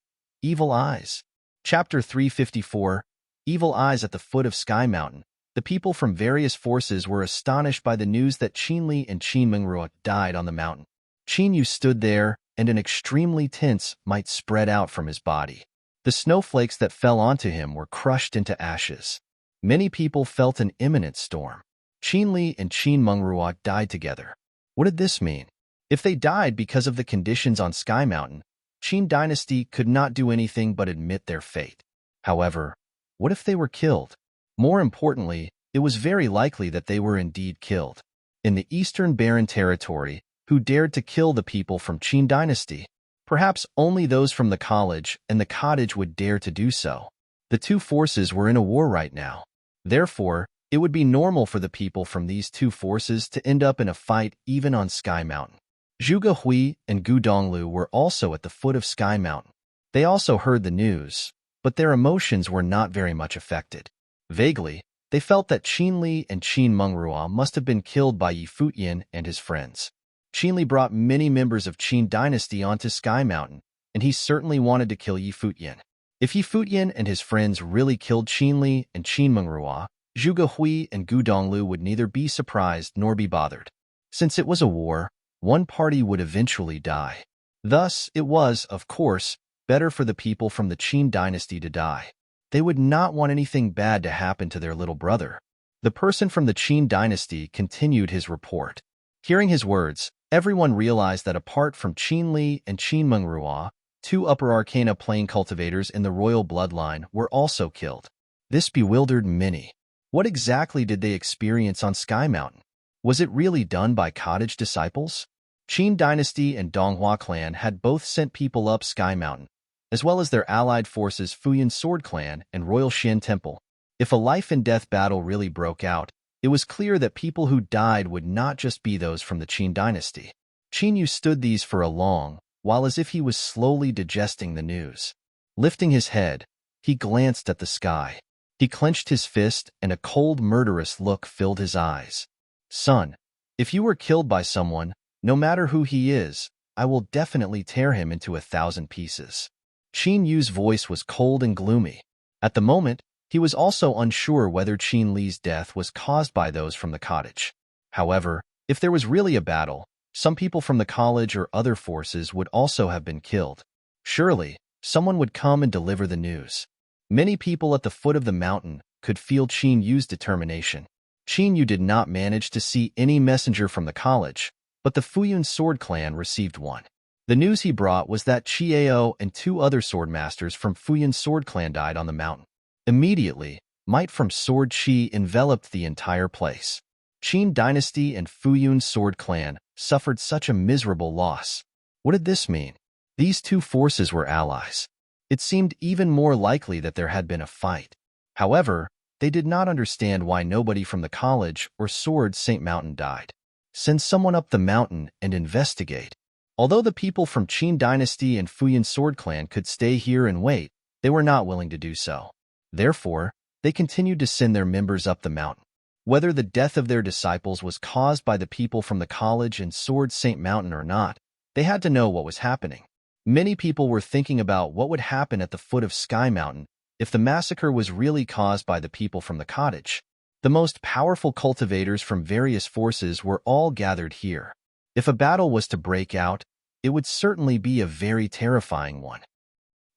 Evil Eyes. Chapter 354. Evil Eyes. At the foot of Sky Mountain, the people from various forces were astonished by the news that Qin Li and Qin Mengrua died on the mountain. Qin Yu stood there, and an extremely tense might spread out from his body. The snowflakes that fell onto him were crushed into ashes. Many people felt an imminent storm. Qin Li and Qin Mengrua died together. What did this mean? If they died because of the conditions on Sky Mountain, Qin dynasty could not do anything but admit their fate. However, what if they were killed? More importantly, it was very likely that they were indeed killed. In the Eastern Barren Territory, who dared to kill the people from Qin dynasty? Perhaps only those from the college and the cottage would dare to do so. The two forces were in a war right now. Therefore, it would be normal for the people from these two forces to end up in a fight even on Sky Mountain. Zhuge Hui and Gu Donglu were also at the foot of Sky Mountain. They also heard the news, but their emotions were not very much affected. Vaguely, they felt that Qin Li and Qin Mengrua must have been killed by Yi Futian and his friends. Qin Li brought many members of Qin dynasty onto Sky Mountain, and he certainly wanted to kill Yi Futian. If Yi Futian and his friends really killed Qin Li and Qin Mengrua, Zhuge Hui and Gu Donglu would neither be surprised nor be bothered. Since it was a war, one party would eventually die. Thus, it was, of course, better for the people from the Qin dynasty to die. They would not want anything bad to happen to their little brother. The person from the Qin dynasty continued his report. Hearing his words, everyone realized that apart from Qin Li and Qin Mengrua, two upper arcana plane cultivators in the royal bloodline were also killed. This bewildered many. What exactly did they experience on Sky Mountain? Was it really done by cottage disciples? Qin Dynasty and Donghua clan had both sent people up Sky Mountain, as well as their allied forces Futian Sword Clan and Royal Shan Temple. If a life-and-death battle really broke out, it was clear that people who died would not just be those from the Qin Dynasty. Qin Yu stood these for a long while as if he was slowly digesting the news. Lifting his head, he glanced at the sky. He clenched his fist, and a cold, murderous look filled his eyes. Son, if you were killed by someone, no matter who he is, I will definitely tear him into 1,000 pieces. Qin Yu's voice was cold and gloomy. At the moment, he was also unsure whether Qin Li's death was caused by those from the cottage. However, if there was really a battle, some people from the college or other forces would also have been killed. Surely, someone would come and deliver the news. Many people at the foot of the mountain could feel Qin Yu's determination. Qin Yu did not manage to see any messenger from the college, but the Futian Sword Clan received one. The news he brought was that Chiao and 2 other swordmasters from Futian Sword Clan died on the mountain. Immediately, might from Sword Qi enveloped the entire place. Qin Dynasty and Futian Sword Clan suffered such a miserable loss. What did this mean? These 2 forces were allies. It seemed even more likely that there had been a fight. However, they did not understand why nobody from the college or Sword St. Mountain died. Send someone up the mountain and investigate. Although the people from Qin Dynasty and Futian Sword Clan could stay here and wait, they were not willing to do so. Therefore, they continued to send their members up the mountain. Whether the death of their disciples was caused by the people from the college and Sword St. Mountain or not, they had to know what was happening. Many people were thinking about what would happen at the foot of Sky Mountain if the massacre was really caused by the people from the cottage. The most powerful cultivators from various forces were all gathered here. If a battle was to break out, it would certainly be a very terrifying one.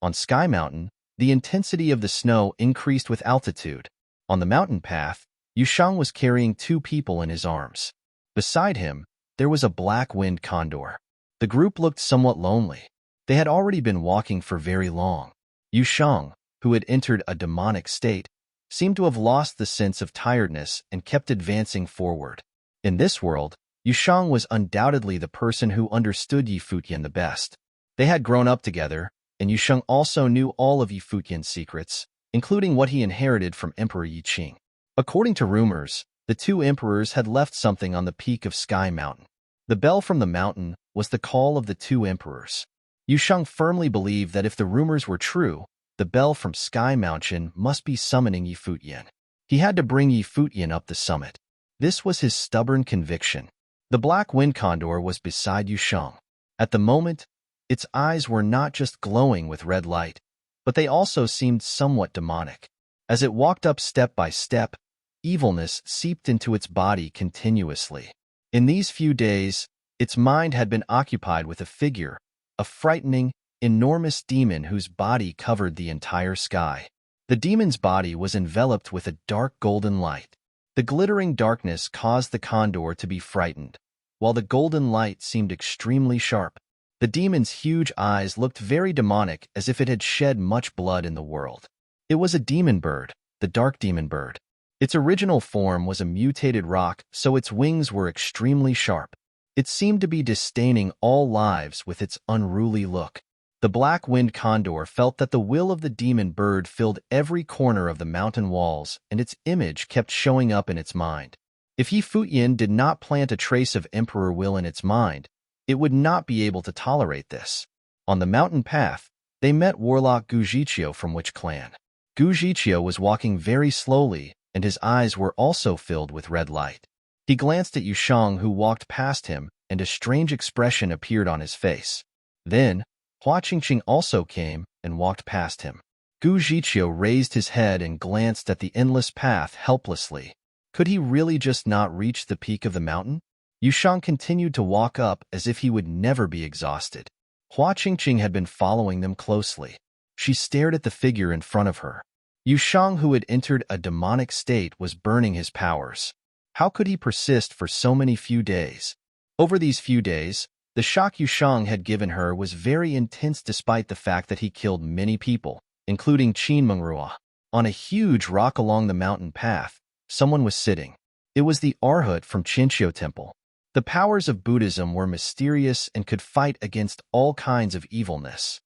On Sky Mountain, the intensity of the snow increased with altitude. On the mountain path, Yushang was carrying 2 people in his arms. Beside him, there was a black-winged condor. The group looked somewhat lonely. They had already been walking for very long. Yushang, who had entered a demonic state, seemed to have lost the sense of tiredness and kept advancing forward. In this world, Yushang was undoubtedly the person who understood Yi Futian the best. They had grown up together, and Yushang also knew all of Yi Futian's secrets, including what he inherited from Emperor Yi Qing. According to rumors, the 2 emperors had left something on the peak of Sky Mountain. The bell from the mountain was the call of the 2 emperors. Yushang firmly believed that if the rumors were true, the bell from Sky Mountain must be summoning Yi Futian. He had to bring Yi Futian up the summit. This was his stubborn conviction. The black wind condor was beside Yushang. At the moment, its eyes were not just glowing with red light, but they also seemed somewhat demonic. As it walked up step by step, evilness seeped into its body continuously. In these few days, its mind had been occupied with a figure, a frightening, enormous demon whose body covered the entire sky. The demon's body was enveloped with a dark golden light. The glittering darkness caused the condor to be frightened, while the golden light seemed extremely sharp. The demon's huge eyes looked very demonic, as if it had shed much blood in the world. It was a demon bird, the dark demon bird. Its original form was a mutated roc, so its wings were extremely sharp. It seemed to be disdaining all lives with its unruly look. The black-winged condor felt that the will of the demon bird filled every corner of the mountain walls, and its image kept showing up in its mind. If Yi Futian did not plant a trace of emperor will in its mind, it would not be able to tolerate this. On the mountain path, they met warlock Gu Zhiqiu from Which clan. Gu Zhiqiu was walking very slowly, and his eyes were also filled with red light. He glanced at Yushang, who walked past him, and a strange expression appeared on his face. Then, Hua Qingqing also came and walked past him. Gu Zhiqiu raised his head and glanced at the endless path helplessly. Could he really just not reach the peak of the mountain? Yushang continued to walk up as if he would never be exhausted. Hua Qingqing had been following them closely. She stared at the figure in front of her. Yushang, who had entered a demonic state, was burning his powers. How could he persist for so many few days? Over these few days, the shock Yushang had given her was very intense despite the fact that he killed many people, including Qin Mengrua. On a huge rock along the mountain path, someone was sitting. It was the Arhat from Chinchou Temple. The powers of Buddhism were mysterious and could fight against all kinds of evilness.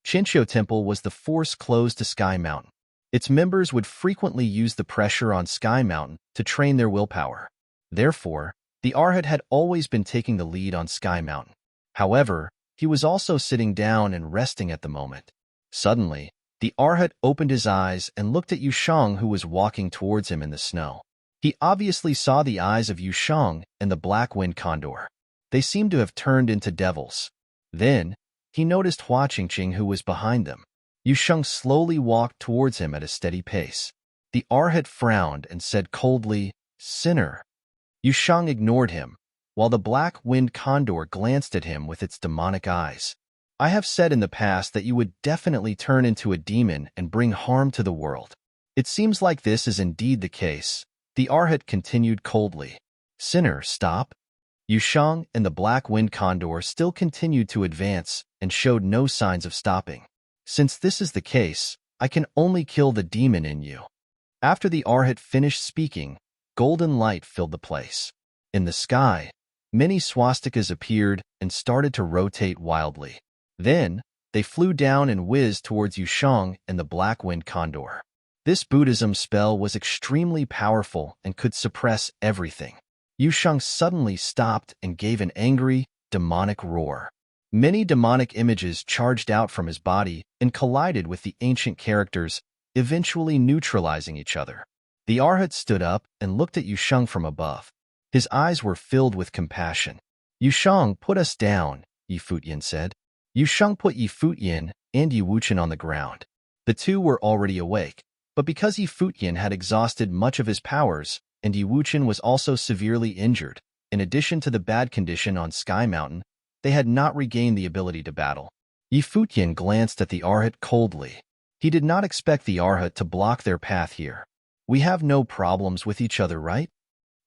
Chincho Temple was the force closed to Sky Mountain. Its members would frequently use the pressure on Sky Mountain to train their willpower. Therefore, the Arhat had always been taking the lead on Sky Mountain. However, he was also sitting down and resting at the moment. Suddenly, the Arhat opened his eyes and looked at Yusheng, who was walking towards him in the snow. He obviously saw the eyes of Yusheng and the black wind condor. They seemed to have turned into devils. Then, he noticed Hua Qingqing, who was behind them. Yusheng slowly walked towards him at a steady pace. The Arhat frowned and said coldly, "Sinner." Yusheng ignored him, while the black wind condor glanced at him with its demonic eyes. "I have said in the past that you would definitely turn into a demon and bring harm to the world. It seems like this is indeed the case." The Arhat continued coldly. "Sinner, stop." Yusheng and the black wind condor still continued to advance and showed no signs of stopping. "Since this is the case, I can only kill the demon in you." After the Arhat finished speaking, golden light filled the place. In the sky, many swastikas appeared and started to rotate wildly. Then, they flew down and whizzed towards Yusheng and the black wind condor. This Buddhism spell was extremely powerful and could suppress everything. Yusheng suddenly stopped and gave an angry, demonic roar. Many demonic images charged out from his body and collided with the ancient characters, eventually neutralizing each other. The Arhat stood up and looked at Yusheng from above. His eyes were filled with compassion. "Yusheng, put us down," Yi Futian said. Yusheng put Yi Futian and Yi Wuchen on the ground. The two were already awake, but because Yi Futian had exhausted much of his powers, and Yi Wuchen was also severely injured, in addition to the bad condition on Sky Mountain, they had not regained the ability to battle. Yi Futian glanced at the Arhat coldly. He did not expect the Arhat to block their path here. "We have no problems with each other, right?"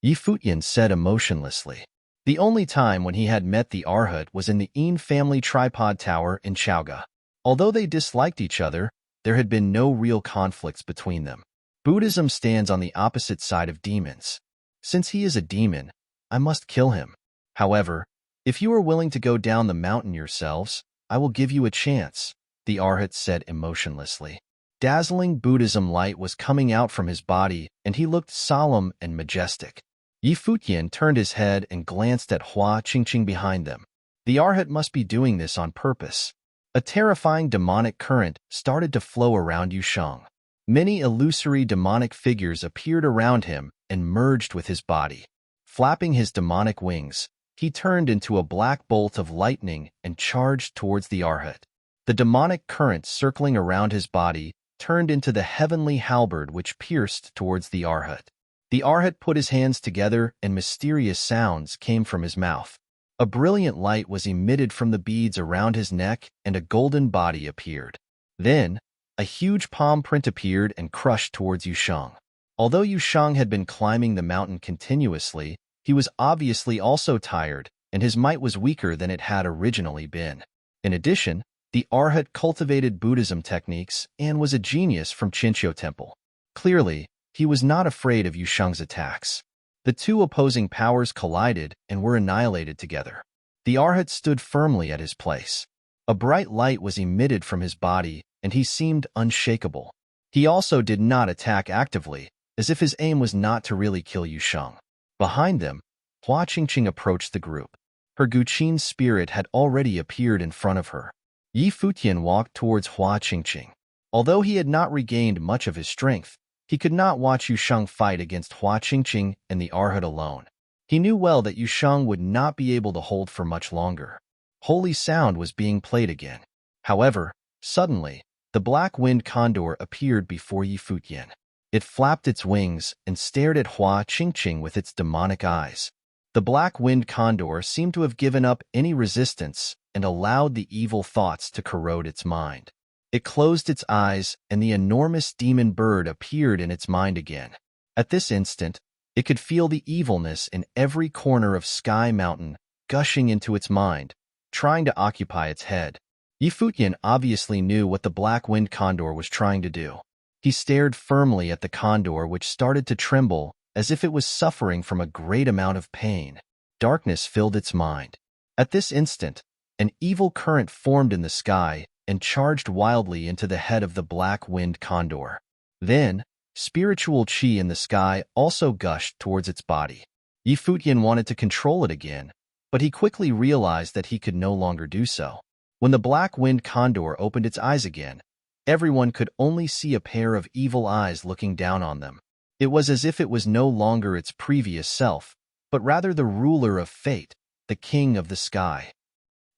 Yi Futian said emotionlessly. The only time when he had met the Arhat was in the Yin family tripod tower in Chaoga. Although they disliked each other, there had been no real conflicts between them. Buddhism stands on the opposite side of demons. Since he is a demon, I must kill him. However, if you are willing to go down the mountain yourselves, I will give you a chance, the Arhat said emotionlessly. Dazzling Buddhism light was coming out from his body, and he looked solemn and majestic. Yi Futian turned his head and glanced at Hua Qingqing behind them. The Arhat must be doing this on purpose. A terrifying demonic current started to flow around Yusheng. Many illusory demonic figures appeared around him and merged with his body. Flapping his demonic wings, he turned into a black bolt of lightning and charged towards the Arhat. The demonic current circling around his body turned into the heavenly halberd which pierced towards the Arhat. The Arhat put his hands together and mysterious sounds came from his mouth. A brilliant light was emitted from the beads around his neck and a golden body appeared. Then, a huge palm print appeared and crushed towards Yusheng. Although Yusheng had been climbing the mountain continuously, he was obviously also tired, and his might was weaker than it had originally been. In addition, the Arhat cultivated Buddhism techniques and was a genius from Chincho Temple. Clearly, he was not afraid of Yusheng's attacks. The two opposing powers collided and were annihilated together. The Arhat stood firmly at his place. A bright light was emitted from his body, and he seemed unshakable. He also did not attack actively, as if his aim was not to really kill Yusheng. Behind them, Hua Qingqing approached the group. Her Guqin spirit had already appeared in front of her. Yi Futian walked towards Hua Qingqing. Although he had not regained much of his strength, he could not watch Yusheng fight against Hua Qingqing and the Arhat alone. He knew well that Yusheng would not be able to hold for much longer. Holy sound was being played again. However, suddenly, the black wind condor appeared before Yi Futian. It flapped its wings and stared at Hua Qingqing with its demonic eyes. The black wind condor seemed to have given up any resistance and allowed the evil thoughts to corrode its mind. It closed its eyes, and the enormous demon bird appeared in its mind again. At this instant, it could feel the evilness in every corner of Sky Mountain gushing into its mind, trying to occupy its head. Yi Futian obviously knew what the black wind condor was trying to do. He stared firmly at the condor, which started to tremble as if it was suffering from a great amount of pain. darkness filled its mind. At this instant, an evil current formed in the sky and charged wildly into the head of the black-winged condor. Then, spiritual chi in the sky also gushed towards its body. Futian wanted to control it again, but he quickly realized that he could no longer do so. When the black-winged condor opened its eyes again, everyone could only see a pair of evil eyes looking down on them. It was as if it was no longer its previous self, but rather the ruler of fate, the king of the sky.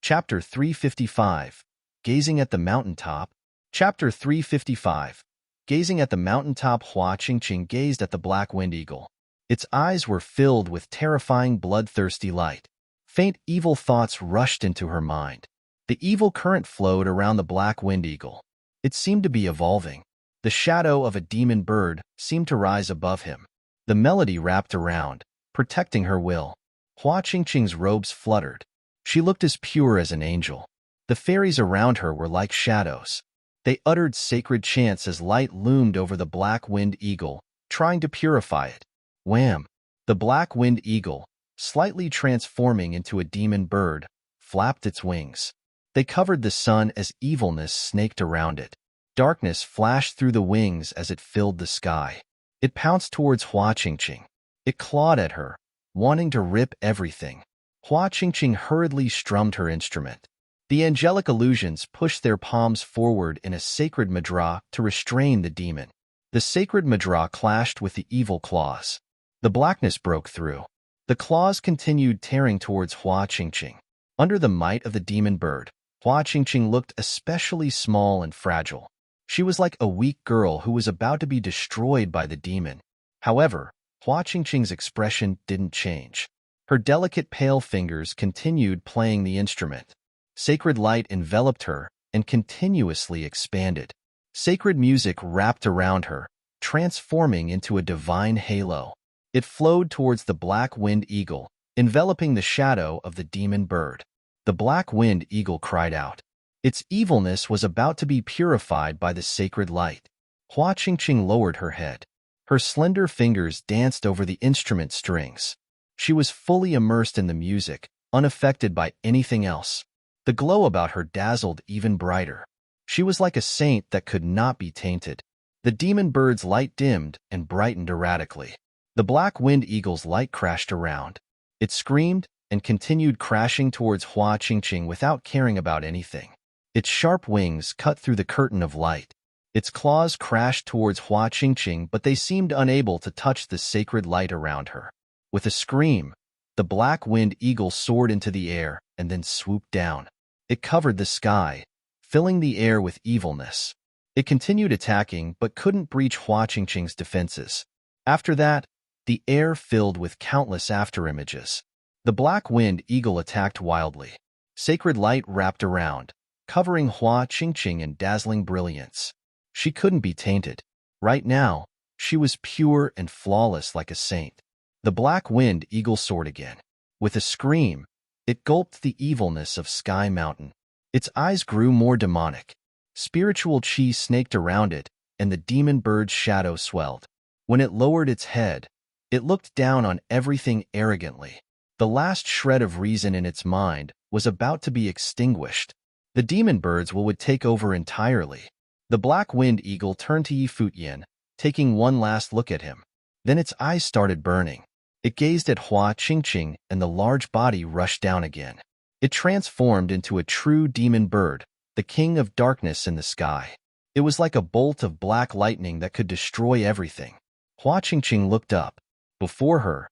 Chapter 355. Gazing at the Mountaintop. Chapter 355. Gazing at the mountaintop, Hua Qingqing gazed at the black-winged eagle. Its eyes were filled with terrifying, bloodthirsty light. Faint evil thoughts rushed into her mind. The evil current flowed around the black-winged eagle. It seemed to be evolving. The shadow of a demon bird seemed to rise above him. The melody wrapped around, protecting her will. Hua Qingqing's robes fluttered. She looked as pure as an angel. The fairies around her were like shadows. They uttered sacred chants as light loomed over the black-winged eagle, trying to purify it. Wham! The black-winged eagle, slightly transforming into a demon bird, flapped its wings. They covered the sun as evilness snaked around it. Darkness flashed through the wings as it filled the sky. It pounced towards Hua Qingqing. It clawed at her, wanting to rip everything. Hua Qingqing hurriedly strummed her instrument. The angelic illusions pushed their palms forward in a sacred mudra to restrain the demon. The sacred mudra clashed with the evil claws. The blackness broke through. The claws continued tearing towards Hua Qingqing. Under the might of the demon bird, Hua Qingqing looked especially small and fragile. She was like a weak girl who was about to be destroyed by the demon. However, Hua Qingqing's expression didn't change. Her delicate pale fingers continued playing the instrument. Sacred light enveloped her and continuously expanded. Sacred music wrapped around her, transforming into a divine halo. It flowed towards the black-winged eagle, enveloping the shadow of the demon bird. The black-winged eagle cried out. Its evilness was about to be purified by the sacred light. Hua Qingqing lowered her head. Her slender fingers danced over the instrument strings. She was fully immersed in the music, unaffected by anything else. The glow about her dazzled even brighter. She was like a saint that could not be tainted. The demon bird's light dimmed and brightened erratically. The black-winged eagle's light crashed around. It screamed and continued crashing towards Hua Qingqing without caring about anything. Its sharp wings cut through the curtain of light. Its claws crashed towards Hua Qingqing, but they seemed unable to touch the sacred light around her. With a scream, the black-winged eagle soared into the air and then swooped down. It covered the sky, filling the air with evilness. It continued attacking but couldn't breach Hua Qingqing's defenses. After that, the air filled with countless afterimages. The black-winged eagle attacked wildly. Sacred light wrapped around, covering Hua Qingqing in dazzling brilliance. She couldn't be tainted. Right now, she was pure and flawless like a saint. The black-winged eagle soared again. With a scream, it gulped the evilness of Sky Mountain. Its eyes grew more demonic. Spiritual chi snaked around it, and the demon bird's shadow swelled. When it lowered its head, it looked down on everything arrogantly. The last shred of reason in its mind was about to be extinguished. The demon birds would take over entirely. The black-winged eagle turned to Futian, taking one last look at him. Then its eyes started burning. It gazed at Hua Qingqing, and the large body rushed down again. It transformed into a true demon bird, the king of darkness in the sky. It was like a bolt of black lightning that could destroy everything. Hua Qingqing looked up. Before her,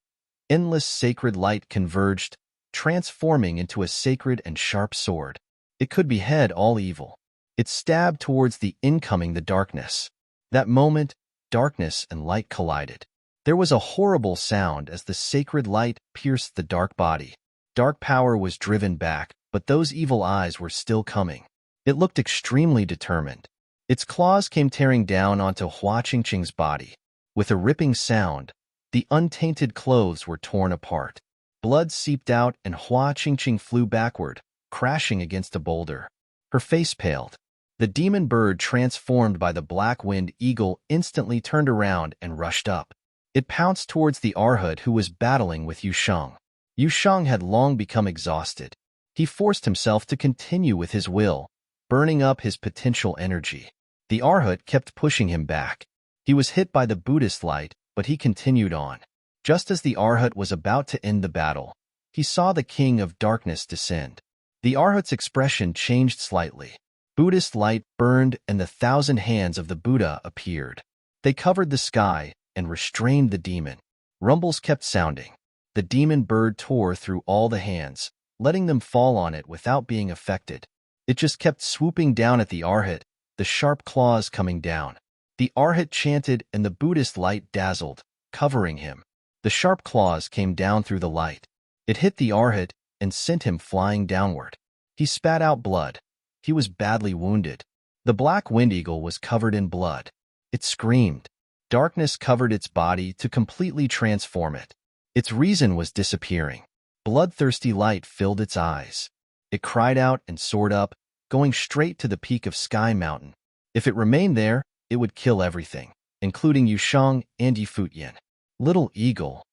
endless sacred light converged, transforming into a sacred and sharp sword. It could behead all evil. It stabbed towards the darkness. That moment, darkness and light collided. There was a horrible sound as the sacred light pierced the dark body. Dark power was driven back, but those evil eyes were still coming. It looked extremely determined. Its claws came tearing down onto Hua Qingqing's body. With a ripping sound, the untainted clothes were torn apart. Blood seeped out and Hua Qingqing flew backward, crashing against a boulder. Her face paled. The demon bird transformed by the black-winged eagle instantly turned around and rushed up. It pounced towards the Arhut who was battling with Yusheng. Yushang had long become exhausted. He forced himself to continue with his will, burning up his potential energy. The Arhat kept pushing him back. He was hit by the Buddhist light, but he continued on. Just as the Arhat was about to end the battle, he saw the King of Darkness descend. The Arhat's expression changed slightly. Buddhist light burned and the 1,000 hands of the Buddha appeared. They covered the sky and restrained the demon. Rumbles kept sounding. The demon bird tore through all the hands, letting them fall on it without being affected. It just kept swooping down at the Arhat, the sharp claws coming down. The Arhat chanted and the Buddhist light dazzled, covering him. The sharp claws came down through the light. It hit the Arhat and sent him flying downward. He spat out blood. He was badly wounded. The black wind eagle was covered in blood. It screamed. Darkness covered its body to completely transform it. Its reason was disappearing. Bloodthirsty light filled its eyes. It cried out and soared up, going straight to the peak of Sky Mountain. If it remained there, it would kill everything, including Yushang and Futian. Little eagle.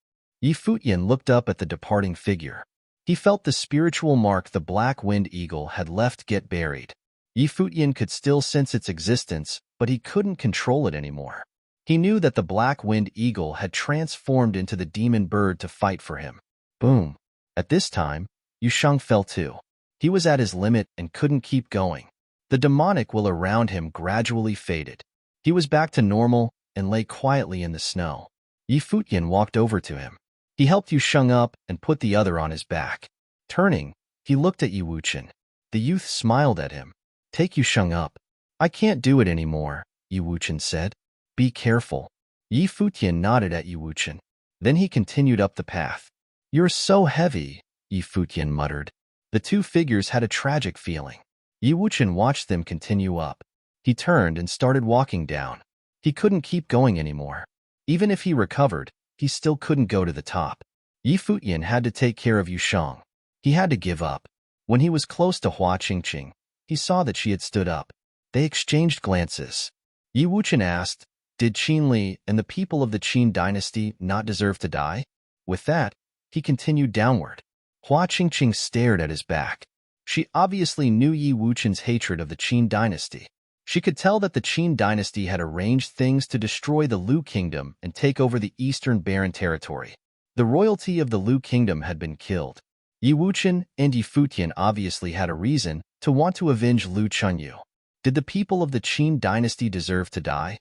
Futian looked up at the departing figure. He felt the spiritual mark the black wind eagle had left get buried. Futian could still sense its existence, but he couldn't control it anymore. He knew that the black wind eagle had transformed into the demon bird to fight for him. Boom. At this time, Yushang fell too. He was at his limit and couldn't keep going. The demonic will around him gradually faded. He was back to normal and lay quietly in the snow. Futian walked over to him. He helped Yushang up and put the other on his back. Turning, he looked at Yuwuchen. The youth smiled at him. Take Yushang up. I can't do it anymore, Yuwuchen said. Be careful. Futian nodded at Yuwuchen. Then he continued up the path. You're so heavy, Futian muttered. The two figures had a tragic feeling. Yuwuchen watched them continue up. He turned and started walking down. He couldn't keep going anymore. Even if he recovered, he still couldn't go to the top. Futian had to take care of Yushang. He had to give up. When he was close to Hua Qingqing, he saw that she had stood up. They exchanged glances. Yuwuchen asked, did Qin Li and the people of the Qin dynasty not deserve to die? With that, he continued downward. Hua Qingqing stared at his back. She obviously knew Yuwuchen's hatred of the Qin dynasty. She could tell that the Qin dynasty had arranged things to destroy the Lu kingdom and take over the eastern barren territory. The royalty of the Lu kingdom had been killed. Yuwuchen and Futian obviously had a reason to want to avenge Lu Chunyu. Did the people of the Qin dynasty deserve to die?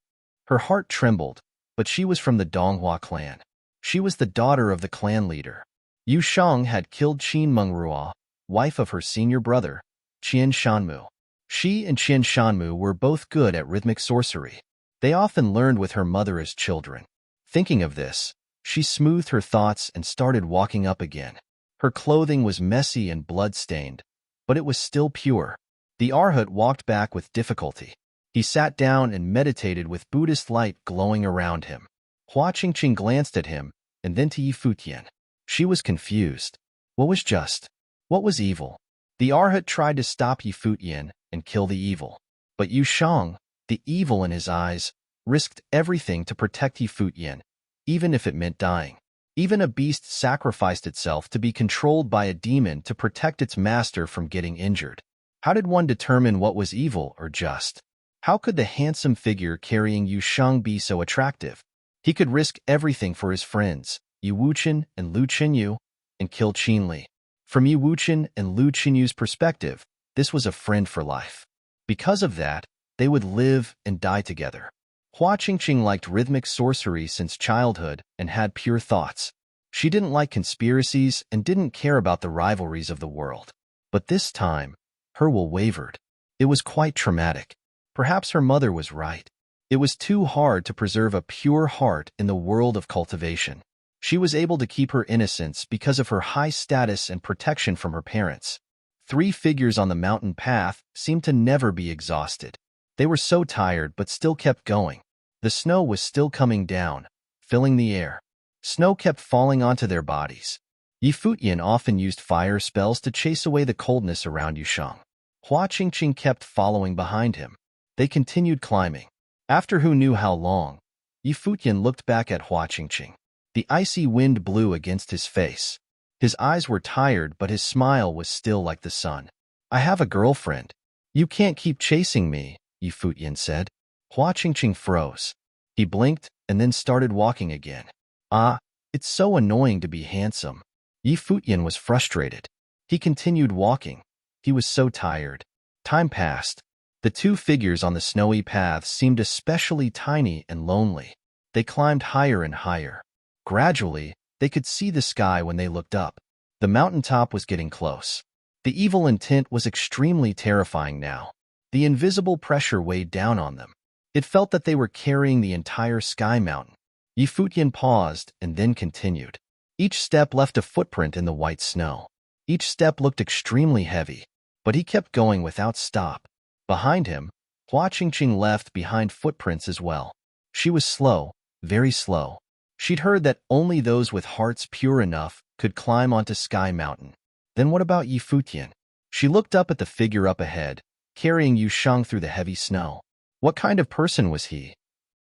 Her heart trembled, but she was from the Donghua clan. She was the daughter of the clan leader. Yushang had killed Qin Mengrua, wife of her senior brother, Qian Shanmu. She and Qian Shanmu were both good at rhythmic sorcery. They often learned with her mother as children. Thinking of this, she smoothed her thoughts and started walking up again. Her clothing was messy and blood-stained, but it was still pure. The Arhat walked back with difficulty. He sat down and meditated with Buddhist light glowing around him. Hua Qingqing glanced at him and then to Futian. She was confused. What was just? What was evil? The Arhat tried to stop Futian and kill the evil. But Yushang, the evil in his eyes, risked everything to protect Futian, even if it meant dying. Even a beast sacrificed itself to be controlled by a demon to protect its master from getting injured. How did one determine what was evil or just? How could the handsome figure carrying Yushang be so attractive? He could risk everything for his friends, Yuwuchen and Lu Qinyu, and kill Qin Li. From Yuwuchen and Lu Qinyu's perspective, this was a friend for life. Because of that, they would live and die together. Hua Qingqing liked rhythmic sorcery since childhood and had pure thoughts. She didn't like conspiracies and didn't care about the rivalries of the world. But this time, her will wavered. It was quite traumatic. Perhaps her mother was right. It was too hard to preserve a pure heart in the world of cultivation. She was able to keep her innocence because of her high status and protection from her parents. Three figures on the mountain path seemed to never be exhausted. They were so tired but still kept going. The snow was still coming down, filling the air. Snow kept falling onto their bodies. Futian often used fire spells to chase away the coldness around Yushang. Hua Qingqing kept following behind him. They continued climbing. After who knew how long, Futian looked back at Hua Qingqing. The icy wind blew against his face. His eyes were tired, but his smile was still like the sun. I have a girlfriend. You can't keep chasing me, Futian said. Hua Qingqing froze. He blinked and then started walking again. Ah, it's so annoying to be handsome. Futian was frustrated. He continued walking. He was so tired. Time passed. The two figures on the snowy path seemed especially tiny and lonely. They climbed higher and higher. Gradually, they could see the sky when they looked up. The mountaintop was getting close. The evil intent was extremely terrifying now. The invisible pressure weighed down on them. It felt that they were carrying the entire sky mountain. Futian paused and then continued. Each step left a footprint in the white snow. Each step looked extremely heavy, but he kept going without stop. Behind him, Hua Qingqing left behind footprints as well. She was slow, very slow. She'd heard that only those with hearts pure enough could climb onto Sky Mountain. Then what about Futian? She looked up at the figure up ahead, carrying Yusheng through the heavy snow. What kind of person was he?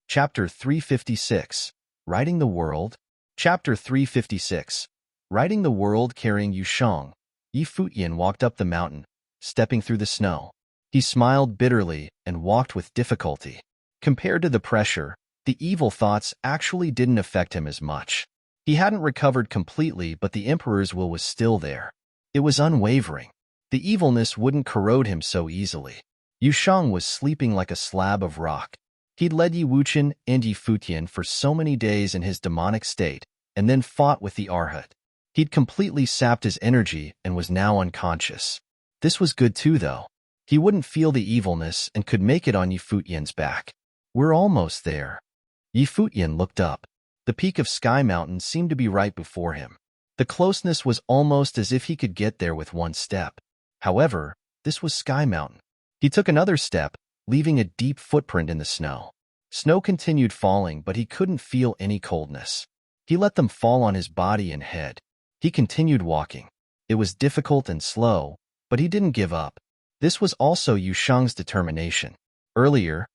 Chapter 356. Riding the World. Chapter 356. Riding the World carrying Yusheng. Futian walked up the mountain, stepping through the snow. He smiled bitterly and walked with difficulty. Compared to the pressure, the evil thoughts actually didn't affect him as much. He hadn't recovered completely, but the Emperor's will was still there. It was unwavering. The evilness wouldn't corrode him so easily. Yusheng was sleeping like a slab of rock. He'd led Yi Wuchen and Yi Futian for so many days in his demonic state, and then fought with the Arhat. He'd completely sapped his energy and was now unconscious. This was good too, though. He wouldn't feel the evilness and could make it on Yi Futian's back. We're almost there. Yi Futian looked up. The peak of Sky Mountain seemed to be right before him. The closeness was almost as if he could get there with one step. However, this was Sky Mountain. He took another step, leaving a deep footprint in the snow. Snow continued falling, but he couldn't feel any coldness. He let them fall on his body and head. He continued walking. It was difficult and slow, but he didn't give up. This was also Yusheng's determination. Earlier,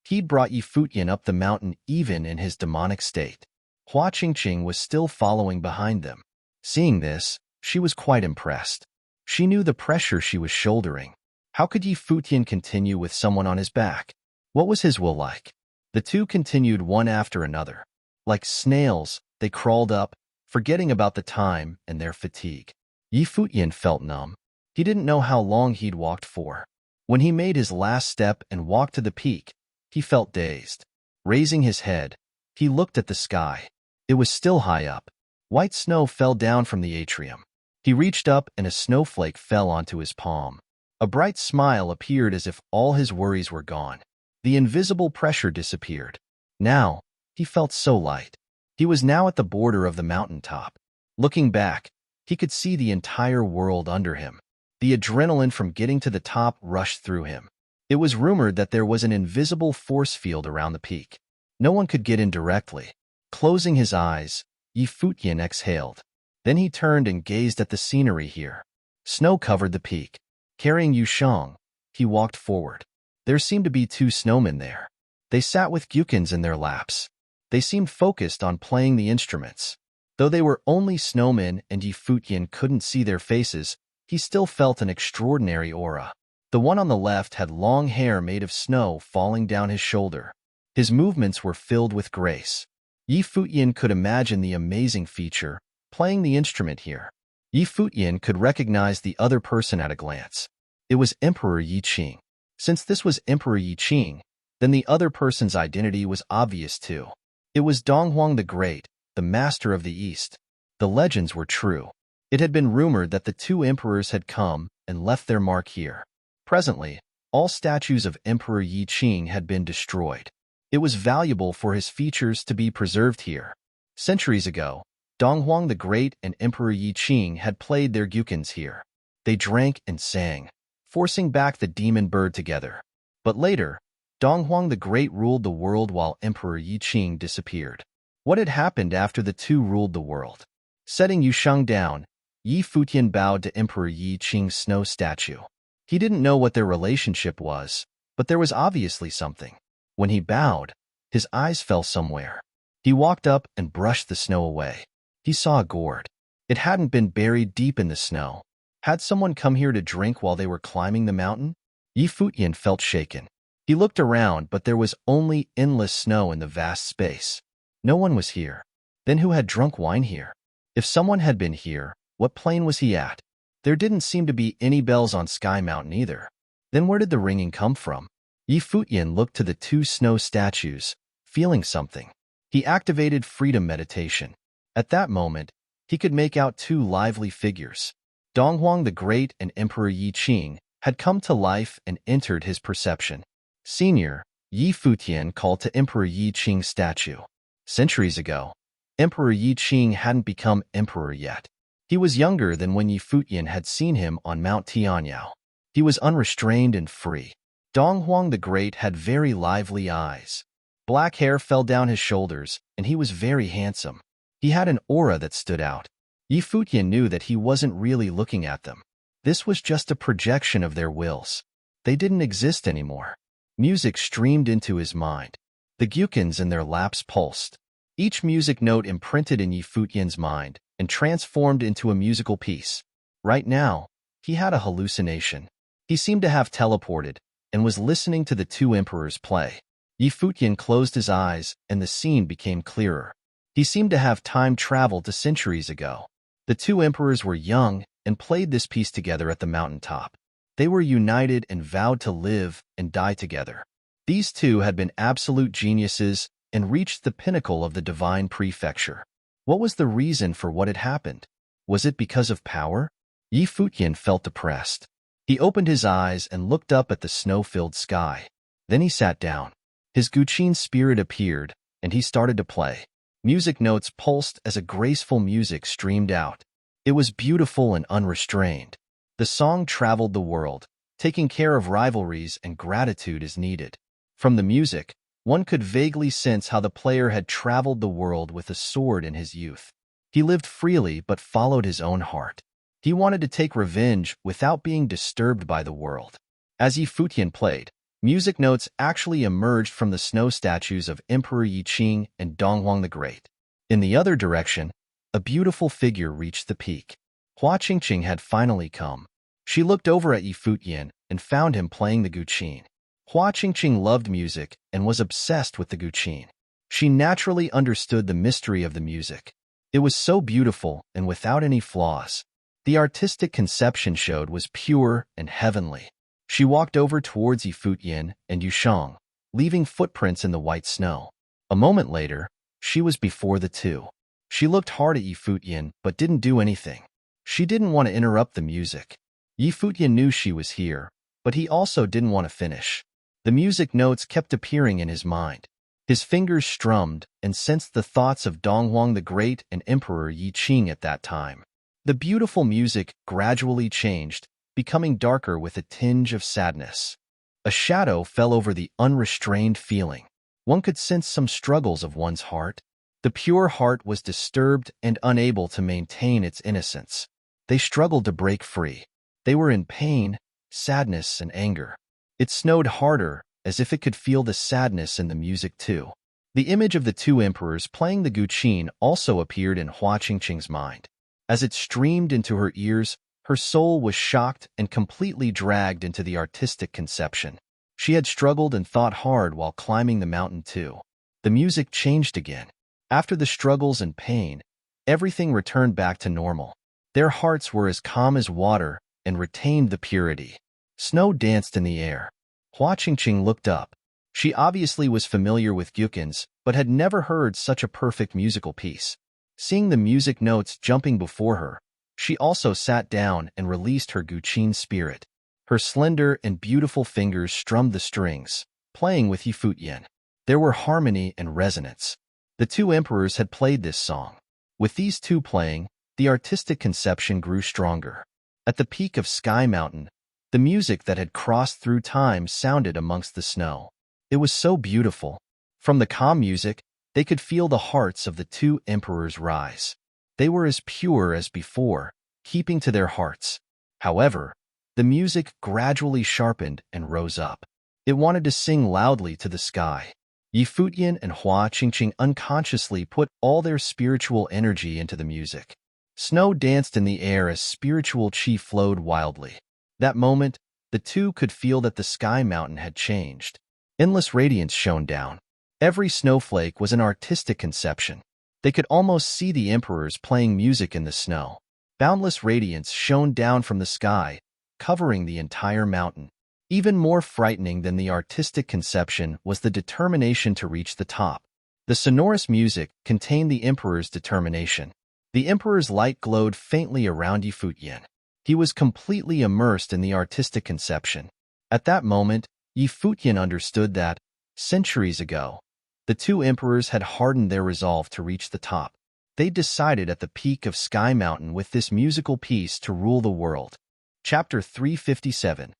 he'd brought Yi Futian up the mountain even in his demonic state. Hua Qingqing was still following behind them. Seeing this, she was quite impressed. She knew the pressure she was shouldering. How could Yi Futian continue with someone on his back? What was his will like? The two continued one after another. Like snails, they crawled up, forgetting about the time and their fatigue. Yi Futian felt numb. He didn't know how long he'd walked for. When he made his last step and walked to the peak, he felt dazed. Raising his head, he looked at the sky. It was still high up. White snow fell down from the atrium. He reached up and a snowflake fell onto his palm. A bright smile appeared as if all his worries were gone. The invisible pressure disappeared. Now, he felt so light. He was now at the border of the mountaintop. Looking back, he could see the entire world under him. The adrenaline from getting to the top rushed through him. It was rumored that there was an invisible force field around the peak. No one could get in directly. Closing his eyes, Yi Futian exhaled. Then he turned and gazed at the scenery here. Snow covered the peak. Carrying Yusheng, he walked forward. There seemed to be two snowmen there. They sat with gyukins in their laps. They seemed focused on playing the instruments. Though they were only snowmen and Yi Futian couldn't see their faces, he still felt an extraordinary aura. The one on the left had long hair made of snow falling down his shoulder. His movements were filled with grace. Yi Futian could imagine the amazing feature, playing the instrument here. Yi Futian could recognize the other person at a glance. It was Emperor Yi Qing. Since this was Emperor Yi Qing, then the other person's identity was obvious too. It was Donghuang the Great, the master of the East. The legends were true. It had been rumored that the two emperors had come and left their mark here. Presently, all statues of Emperor Yi Qing had been destroyed. It was valuable for his features to be preserved here. Centuries ago, Donghuang the Great and Emperor Yi Qing had played their gyukins here. They drank and sang, forcing back the demon bird together. But later, Donghuang the Great ruled the world while Emperor Yi Qing disappeared. What had happened after the two ruled the world? Setting Yusheng down, Yi Futian bowed to Emperor Yi Qing's snow statue. He didn't know what their relationship was, but there was obviously something. When he bowed, his eyes fell somewhere. He walked up and brushed the snow away. He saw a gourd. It hadn't been buried deep in the snow. Had someone come here to drink while they were climbing the mountain? Yi Futian felt shaken. He looked around, but there was only endless snow in the vast space. No one was here. Then who had drunk wine here? If someone had been here, what plane was he at? There didn't seem to be any bells on Sky Mountain either. Then where did the ringing come from? Yi Futian looked to the two snow statues, feeling something. He activated freedom meditation. At that moment, he could make out two lively figures. Donghuang the Great and Emperor Yi Qing had come to life and entered his perception. Senior, Yi Futian called to Emperor Yi Qing's statue. Centuries ago, Emperor Yi Qing hadn't become emperor yet. He was younger than when Yi Futian had seen him on Mount Tianyao. He was unrestrained and free. Donghuang the Great had very lively eyes. Black hair fell down his shoulders, and he was very handsome. He had an aura that stood out. Yi Futian knew that he wasn't really looking at them. This was just a projection of their wills. They didn't exist anymore. Music streamed into his mind. The gyukins in their laps pulsed. Each music note imprinted in Yi Futian's mind and transformed into a musical piece. Right now, he had a hallucination. He seemed to have teleported and was listening to the two emperors play. Yi Futian closed his eyes and the scene became clearer. He seemed to have time traveled to centuries ago. The two emperors were young and played this piece together at the mountaintop. They were united and vowed to live and die together. These two had been absolute geniuses and reached the pinnacle of the divine prefecture. What was the reason for what had happened? Was it because of power? Yi Futian felt depressed. He opened his eyes and looked up at the snow-filled sky. Then he sat down. His Guqin spirit appeared, and he started to play. Music notes pulsed as a graceful music streamed out. It was beautiful and unrestrained. The song traveled the world, taking care of rivalries and gratitude as needed. From the music, one could vaguely sense how the player had traveled the world with a sword in his youth. He lived freely but followed his own heart. He wanted to take revenge without being disturbed by the world. As Yi Futian played, music notes actually emerged from the snow statues of Emperor Yi Qing and Donghuang the Great. In the other direction, a beautiful figure reached the peak. Hua Qingqing had finally come. She looked over at Yi Futian and found him playing the Guqin. Hua Qingqing loved music and was obsessed with the Guqin. She naturally understood the mystery of the music. It was so beautiful and without any flaws. The artistic conception showed was pure and heavenly. She walked over towards Yi Futian and Yushang, leaving footprints in the white snow. A moment later, she was before the two. She looked hard at Yi Futian but didn't do anything. She didn't want to interrupt the music. Yi Futian knew she was here, but he also didn't want to finish. The music notes kept appearing in his mind. His fingers strummed and sensed the thoughts of Donghuang the Great and Emperor Yi Qing at that time. The beautiful music gradually changed, becoming darker with a tinge of sadness. A shadow fell over the unrestrained feeling. One could sense some struggles of one's heart. The pure heart was disturbed and unable to maintain its innocence. They struggled to break free. They were in pain, sadness, and anger. It snowed harder, as if it could feel the sadness in the music too. The image of the two emperors playing the Guqin also appeared in Hua Qingqing's mind. As it streamed into her ears, her soul was shocked and completely dragged into the artistic conception. She had struggled and thought hard while climbing the mountain too. The music changed again. After the struggles and pain, everything returned back to normal. Their hearts were as calm as water and retained the purity. Snow danced in the air. Hua Qingqing looked up. She obviously was familiar with gyukins, but had never heard such a perfect musical piece. Seeing the music notes jumping before her, she also sat down and released her Guqin spirit. Her slender and beautiful fingers strummed the strings, playing with Yi Futian. There were harmony and resonance. The two emperors had played this song. With these two playing, the artistic conception grew stronger. At the peak of Sky Mountain, the music that had crossed through time sounded amongst the snow. It was so beautiful. From the calm music, they could feel the hearts of the two emperors rise. They were as pure as before, keeping to their hearts. However, the music gradually sharpened and rose up. It wanted to sing loudly to the sky. Yi Futian and Hua Qingqing unconsciously put all their spiritual energy into the music. Snow danced in the air as spiritual chi flowed wildly. That moment, the two could feel that the sky mountain had changed. Endless radiance shone down. Every snowflake was an artistic conception. They could almost see the emperors playing music in the snow. Boundless radiance shone down from the sky, covering the entire mountain. Even more frightening than the artistic conception was the determination to reach the top. The sonorous music contained the emperor's determination. The emperor's light glowed faintly around Futian. He was completely immersed in the artistic conception. At that moment, Futian understood that, centuries ago, the two emperors had hardened their resolve to reach the top. They decided at the peak of Sky Mountain with this musical piece to rule the world. Chapter 357.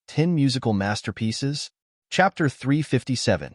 10 Musical Masterpieces. Chapter 357.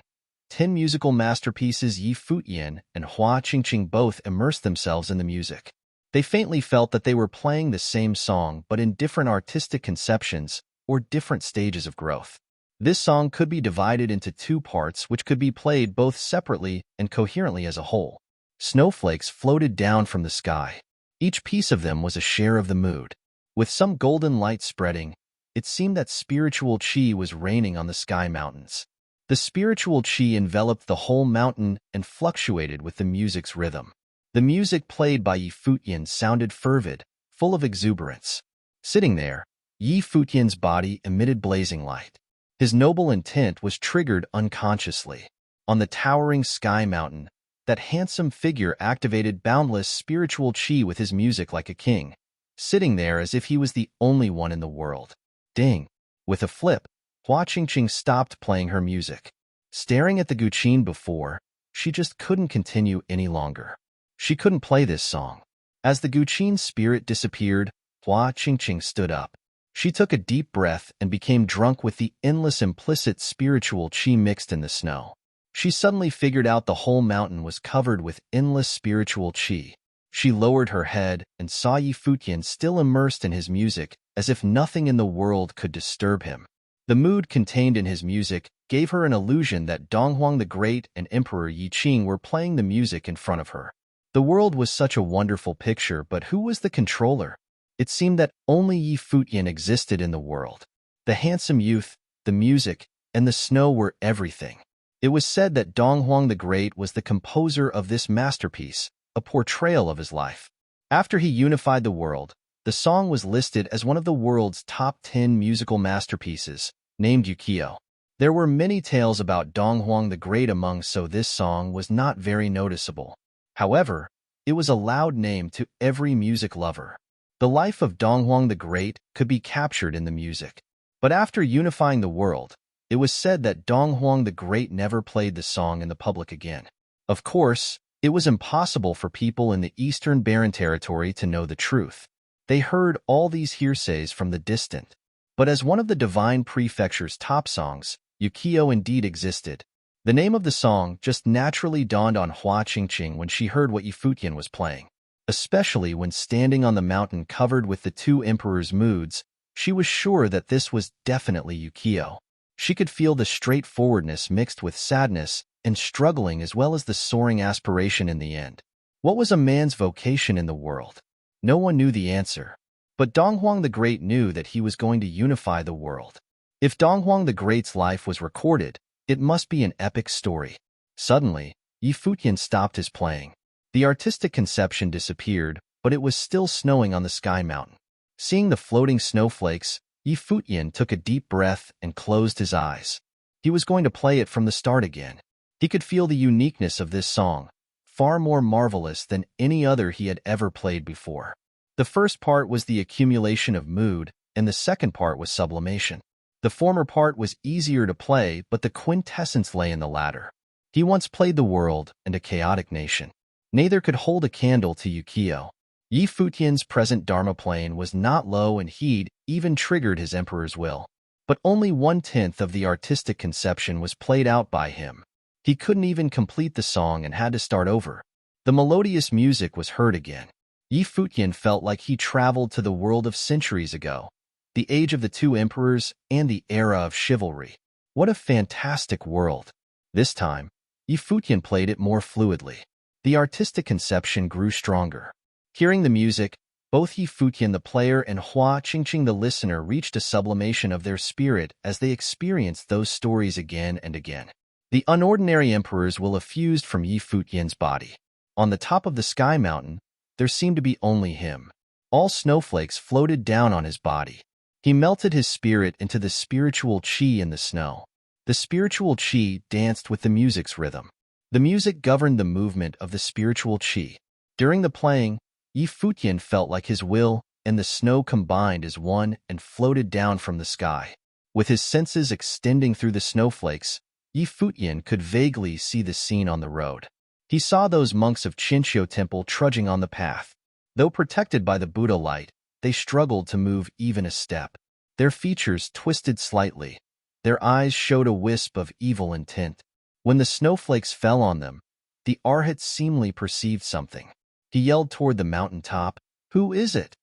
10 Musical Masterpieces. Futian and Hua Qingqing both immersed themselves in the music. They faintly felt that they were playing the same song but in different artistic conceptions or different stages of growth. This song could be divided into two parts which could be played both separately and coherently as a whole. Snowflakes floated down from the sky. Each piece of them was a share of the mood. With some golden light spreading, it seemed that spiritual chi was raining on the sky mountains. The spiritual chi enveloped the whole mountain and fluctuated with the music's rhythm. The music played by Futian sounded fervid, full of exuberance. Sitting there, Futian's body emitted blazing light. His noble intent was triggered unconsciously. On the towering sky mountain, that handsome figure activated boundless spiritual chi with his music like a king, sitting there as if he was the only one in the world. Ding! With a flip, Hua Qingqing stopped playing her music. Staring at the guqin before, she just couldn't continue any longer. She couldn't play this song. As the guqin's spirit disappeared, Hua Qingqing stood up. She took a deep breath and became drunk with the endless implicit spiritual chi mixed in the snow. She suddenly figured out the whole mountain was covered with endless spiritual chi. She lowered her head and saw Futian still immersed in his music, as if nothing in the world could disturb him. The mood contained in his music gave her an illusion that Donghuang the Great and Emperor Yiqing were playing the music in front of her. The world was such a wonderful picture, but who was the controller? It seemed that only Futian existed in the world. The handsome youth, the music, and the snow were everything. It was said that Donghuang the Great was the composer of this masterpiece, a portrayal of his life. After he unified the world, the song was listed as one of the world's top 10 musical masterpieces, named Ukiyo. There were many tales about Donghuang the Great among, so this song was not very noticeable. However, it was a loud name to every music lover. The life of Donghuang the Great could be captured in the music. But after unifying the world, it was said that Donghuang the Great never played the song in the public again. Of course, it was impossible for people in the Eastern Barren Territory to know the truth. They heard all these hearsays from the distant. But as one of the Divine Prefecture's top songs, Ukiyo indeed existed. The name of the song just naturally dawned on Hua Qingqing when she heard what Futian was playing. Especially when standing on the mountain covered with the two emperors' moods, she was sure that this was definitely Ukiyo. She could feel the straightforwardness mixed with sadness and struggling as well as the soaring aspiration in the end. What was a man's vocation in the world? No one knew the answer. But Donghuang the Great knew that he was going to unify the world. If Donghuang the Great's life was recorded, it must be an epic story. Suddenly, Futian stopped his playing. The artistic conception disappeared, but it was still snowing on the sky mountain. Seeing the floating snowflakes, Futian took a deep breath and closed his eyes. He was going to play it from the start again. He could feel the uniqueness of this song, far more marvelous than any other he had ever played before. The first part was the accumulation of mood, and the second part was sublimation. The former part was easier to play, but the quintessence lay in the latter. He once played the world and a chaotic nation. Neither could hold a candle to Ukiyo. Futian's present Dharma plane was not low, and he'd even triggered his emperor's will. But only 1/10 of the artistic conception was played out by him. He couldn't even complete the song and had to start over. The melodious music was heard again. Futian felt like he traveled to the world of centuries ago, the age of the two emperors and the era of chivalry. What a fantastic world! This time, Futian played it more fluidly. The artistic conception grew stronger. Hearing the music, both Yi Futian the player and Hua Qingqing the listener reached a sublimation of their spirit as they experienced those stories again and again. The unordinary emperors will effused from Yi Futian's body. On the top of the sky mountain, there seemed to be only him. All snowflakes floated down on his body. He melted his spirit into the spiritual qi in the snow. The spiritual qi danced with the music's rhythm. The music governed the movement of the spiritual qi. During the playing, Yi Futian felt like his will and the snow combined as one and floated down from the sky. With his senses extending through the snowflakes, Yi Futian could vaguely see the scene on the road. He saw those monks of Qinqiu Temple trudging on the path. Though protected by the Buddha light, they struggled to move even a step. Their features twisted slightly. Their eyes showed a wisp of evil intent. When the snowflakes fell on them, the Arhat seemingly perceived something. He yelled toward the mountain top, "Who is it?"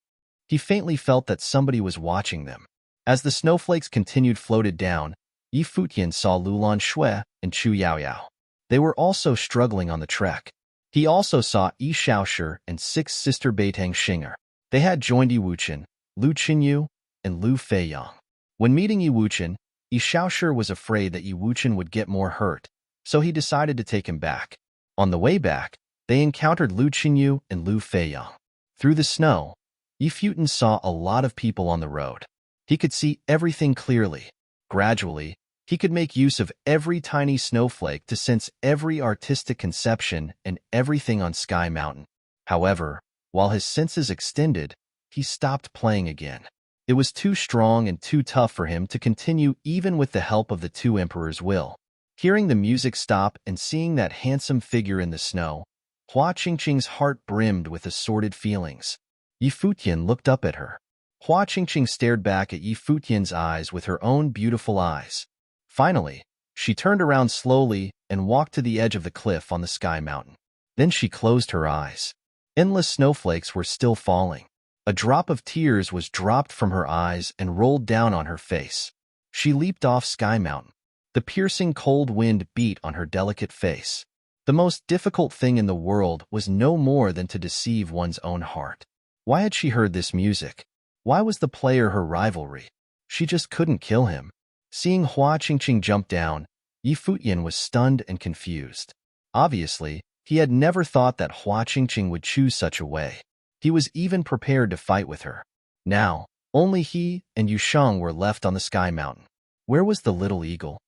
He faintly felt that somebody was watching them. As the snowflakes continued floated down, Yi Futian saw Lulan Shui and Chu Yaoyao. They were also struggling on the trek. He also saw Yi Shaoshi and sixth sister Beitang Xinger. They had joined Yi Wuchen, Lu Qinyu, and Lu Feiyang. When meeting Yi Wuchen, Yi Shaoshi was afraid that Yi Wuchen would get more hurt, so he decided to take him back. On the way back, they encountered Lu Qinyu and Lu Feiyang. Through the snow, Yi Futian saw a lot of people on the road. He could see everything clearly. Gradually, he could make use of every tiny snowflake to sense every artistic conception and everything on Sky Mountain. However, while his senses extended, he stopped playing again. It was too strong and too tough for him to continue even with the help of the two emperors' will. Hearing the music stop and seeing that handsome figure in the snow, Hua Qingqing's heart brimmed with assorted feelings. Yi Futian looked up at her. Hua Qingqing stared back at Yi Futian's eyes with her own beautiful eyes. Finally, she turned around slowly and walked to the edge of the cliff on the Sky Mountain. Then she closed her eyes. Endless snowflakes were still falling. A drop of tears was dropped from her eyes and rolled down on her face. She leaped off Sky Mountain. The piercing cold wind beat on her delicate face. The most difficult thing in the world was no more than to deceive one's own heart. Why had she heard this music? Why was the player her rivalry? She just couldn't kill him. Seeing Hua Qingqing jump down, Yi Futian was stunned and confused. Obviously, he had never thought that Hua Qingqing would choose such a way. He was even prepared to fight with her. Now, only he and Yusheng were left on the Sky Mountain. Where was the little eagle?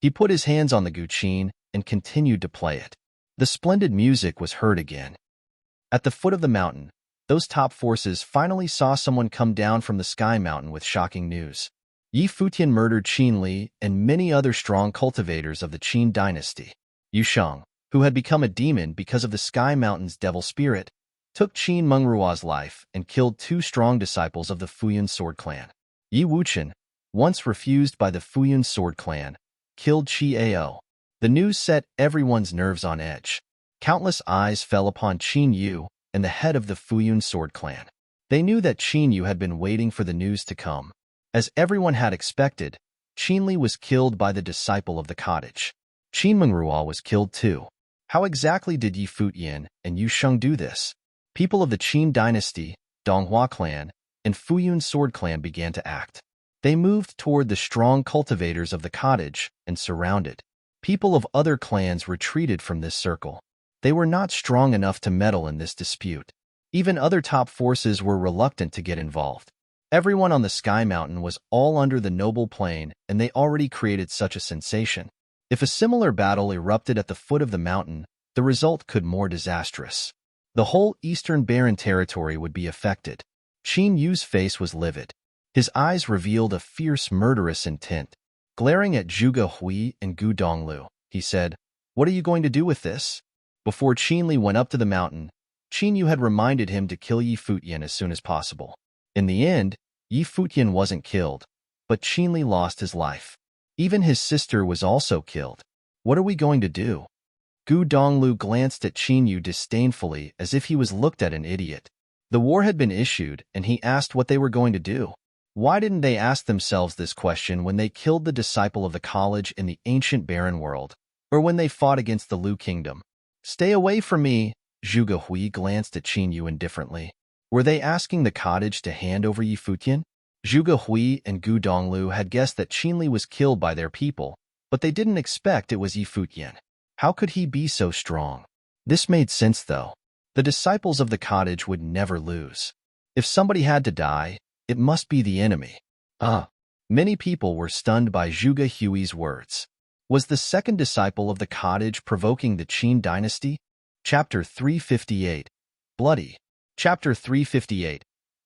He put his hands on the guqin and continued to play it. The splendid music was heard again. At the foot of the mountain, those top forces finally saw someone come down from the Sky Mountain with shocking news. Yi Futian murdered Qin Li and many other strong cultivators of the Qin dynasty. Yusheng, who had become a demon because of the Sky Mountain's devil spirit, took Qin Mengruo's life and killed two strong disciples of the Futian sword clan. Yi Wuchen, once refused by the Futian sword clan, killed Qi Ao. The news set everyone's nerves on edge. Countless eyes fell upon Qin Yu and the head of the Futian sword clan. They knew that Qin Yu had been waiting for the news to come. As everyone had expected, Qin Li was killed by the disciple of the cottage. Qin Mengruo was killed too. How exactly did Yi Futian and Yusheng do this? People of the Qin dynasty, Donghua clan, and Fuyun sword clan began to act. They moved toward the strong cultivators of the cottage and surrounded. People of other clans retreated from this circle. They were not strong enough to meddle in this dispute. Even other top forces were reluctant to get involved. Everyone on the Sky Mountain was all under the noble plane, and they already created such a sensation. If a similar battle erupted at the foot of the mountain, the result could be more disastrous. The whole eastern barren territory would be affected. Qin Yu's face was livid. His eyes revealed a fierce murderous intent. Glaring at Zhuge Hui and Gu Donglu, he said, "What are you going to do with this?" Before Qin Li went up to the mountain, Qin Yu had reminded him to kill Yi Futian as soon as possible. In the end, Yi Futian wasn't killed, but Qin Li lost his life. Even his sister was also killed. What are we going to do? Gu Donglu glanced at Qin Yu disdainfully as if he was looked at an idiot. The war had been issued, and he asked what they were going to do. Why didn't they ask themselves this question when they killed the disciple of the college in the ancient barren world, or when they fought against the Lu Kingdom? "Stay away from me," Zhuge Hui glanced at Qin Yu indifferently. Were they asking the cottage to hand over Yi Futian? Zhuge Hui and Gu Donglu had guessed that Qinli was killed by their people, but they didn't expect it was Yi Futian. How could he be so strong? This made sense, though. The disciples of the cottage would never lose. If somebody had to die, it must be the enemy. Many people were stunned by Zhuge Hui's words. Was the second disciple of the cottage provoking the Qin dynasty? Chapter 358. Bloody. Chapter 358.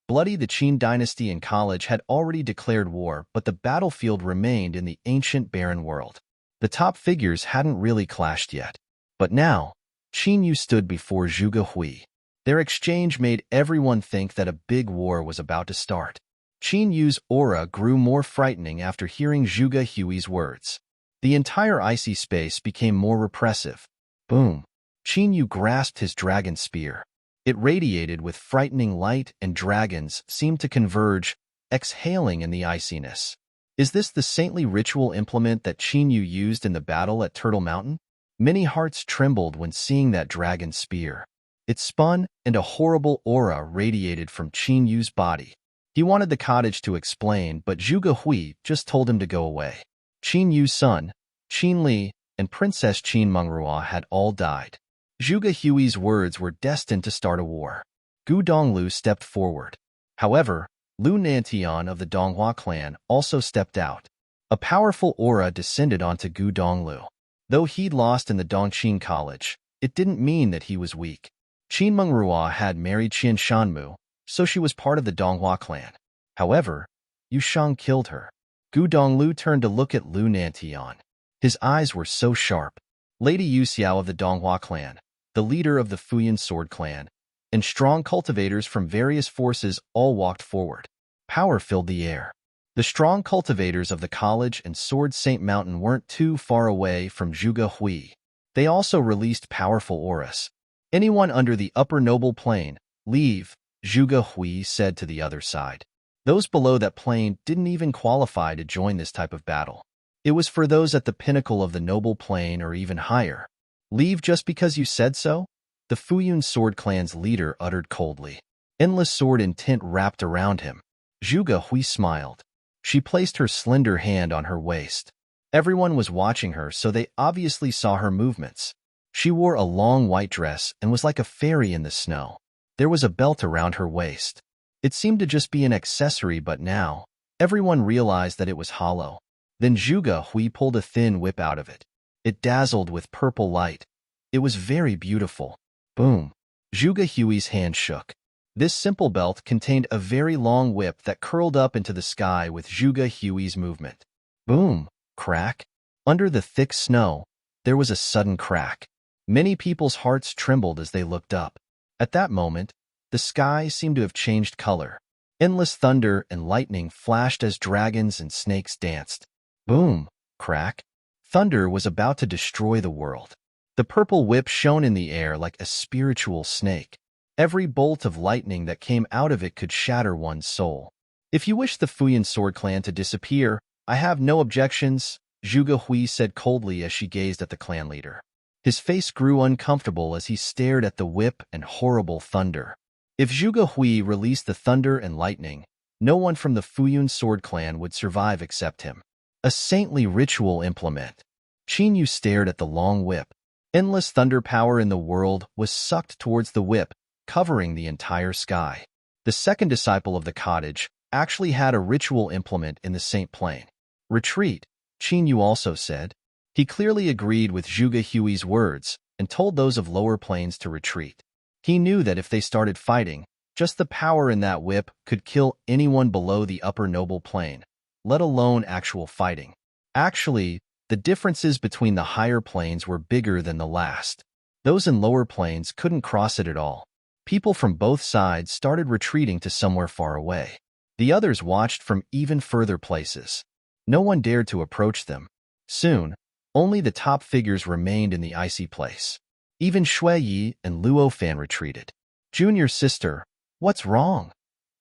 Bloody. The Qin dynasty and college had already declared war, but the battlefield remained in the ancient barren world. The top figures hadn't really clashed yet. But now, Qin Yu stood before Zhuge Hui. Their exchange made everyone think that a big war was about to start. Qin Yu's aura grew more frightening after hearing Zhuge Hui's words. The entire icy space became more repressive. Boom! Qin Yu grasped his dragon spear. It radiated with frightening light, and dragons seemed to converge, exhaling in the iciness. Is this the saintly ritual implement that Qin Yu used in the battle at Turtle Mountain? Many hearts trembled when seeing that dragon spear. It spun, and a horrible aura radiated from Qin Yu's body. He wanted the cottage to explain, but Zhuge Hui just told him to go away. Qin Yu's son, Qin Li, and Princess Qin Mengrua had all died. Zhuge Hui's words were destined to start a war. Gu Donglu stepped forward. However, Lu Nantian of the Donghua clan also stepped out. A powerful aura descended onto Gu Donglu. Though he'd lost in the Dongqing College, it didn't mean that he was weak. Qin Mengrua had married Qian Shanmu, so she was part of the Donghua clan. However, Yu Shang killed her. Gu Donglu turned to look at Lu Nantian. His eyes were so sharp. Lady Yu Xiao of the Donghua clan, the leader of the Futian sword clan, and strong cultivators from various forces all walked forward. Power filled the air. The strong cultivators of the college and Sword Saint Mountain weren't too far away from Zhuge Hui. They also released powerful auras. Anyone under the upper noble plane, leave, Zhuge Hui said to the other side. Those below that plane didn't even qualify to join this type of battle. It was for those at the pinnacle of the noble plane or even higher. Leave just because you said so? The Fuyun sword clan's leader uttered coldly. Endless sword intent wrapped around him. Zhuge Hui smiled. She placed her slender hand on her waist. Everyone was watching her, so they obviously saw her movements. She wore a long white dress and was like a fairy in the snow. There was a belt around her waist. It seemed to just be an accessory, but now, everyone realized that it was hollow. Then Zhuge Hui pulled a thin whip out of it. It dazzled with purple light. It was very beautiful. Boom! Zhuge Hui's hand shook. This simple belt contained a very long whip that curled up into the sky with Zhuge Hui's movement. Boom! Crack! Under the thick snow, there was a sudden crack. Many people's hearts trembled as they looked up. At that moment, the sky seemed to have changed color. Endless thunder and lightning flashed as dragons and snakes danced. Boom! Crack! Thunder was about to destroy the world. The purple whip shone in the air like a spiritual snake. Every bolt of lightning that came out of it could shatter one's soul. If you wish the Fuyun sword clan to disappear, I have no objections, Zhuge Hui said coldly as she gazed at the clan leader. His face grew uncomfortable as he stared at the whip and horrible thunder. If Zhuge Hui released the thunder and lightning, no one from the Fuyun sword clan would survive except him. A saintly ritual implement. Qin Yu stared at the long whip. Endless thunder power in the world was sucked towards the whip, covering the entire sky. The second disciple of the cottage actually had a ritual implement in the Saint Plane. Retreat, Qin Yu also said. He clearly agreed with Zhuge Hui's words and told those of lower planes to retreat. He knew that if they started fighting, just the power in that whip could kill anyone below the upper noble plane, let alone actual fighting. Actually, the differences between the higher planes were bigger than the last. Those in lower planes couldn't cross it at all. People from both sides started retreating to somewhere far away. The others watched from even further places. No one dared to approach them. Soon, only the top figures remained in the icy place. Even Shui Yi and Luo Fan retreated. Junior sister, what's wrong?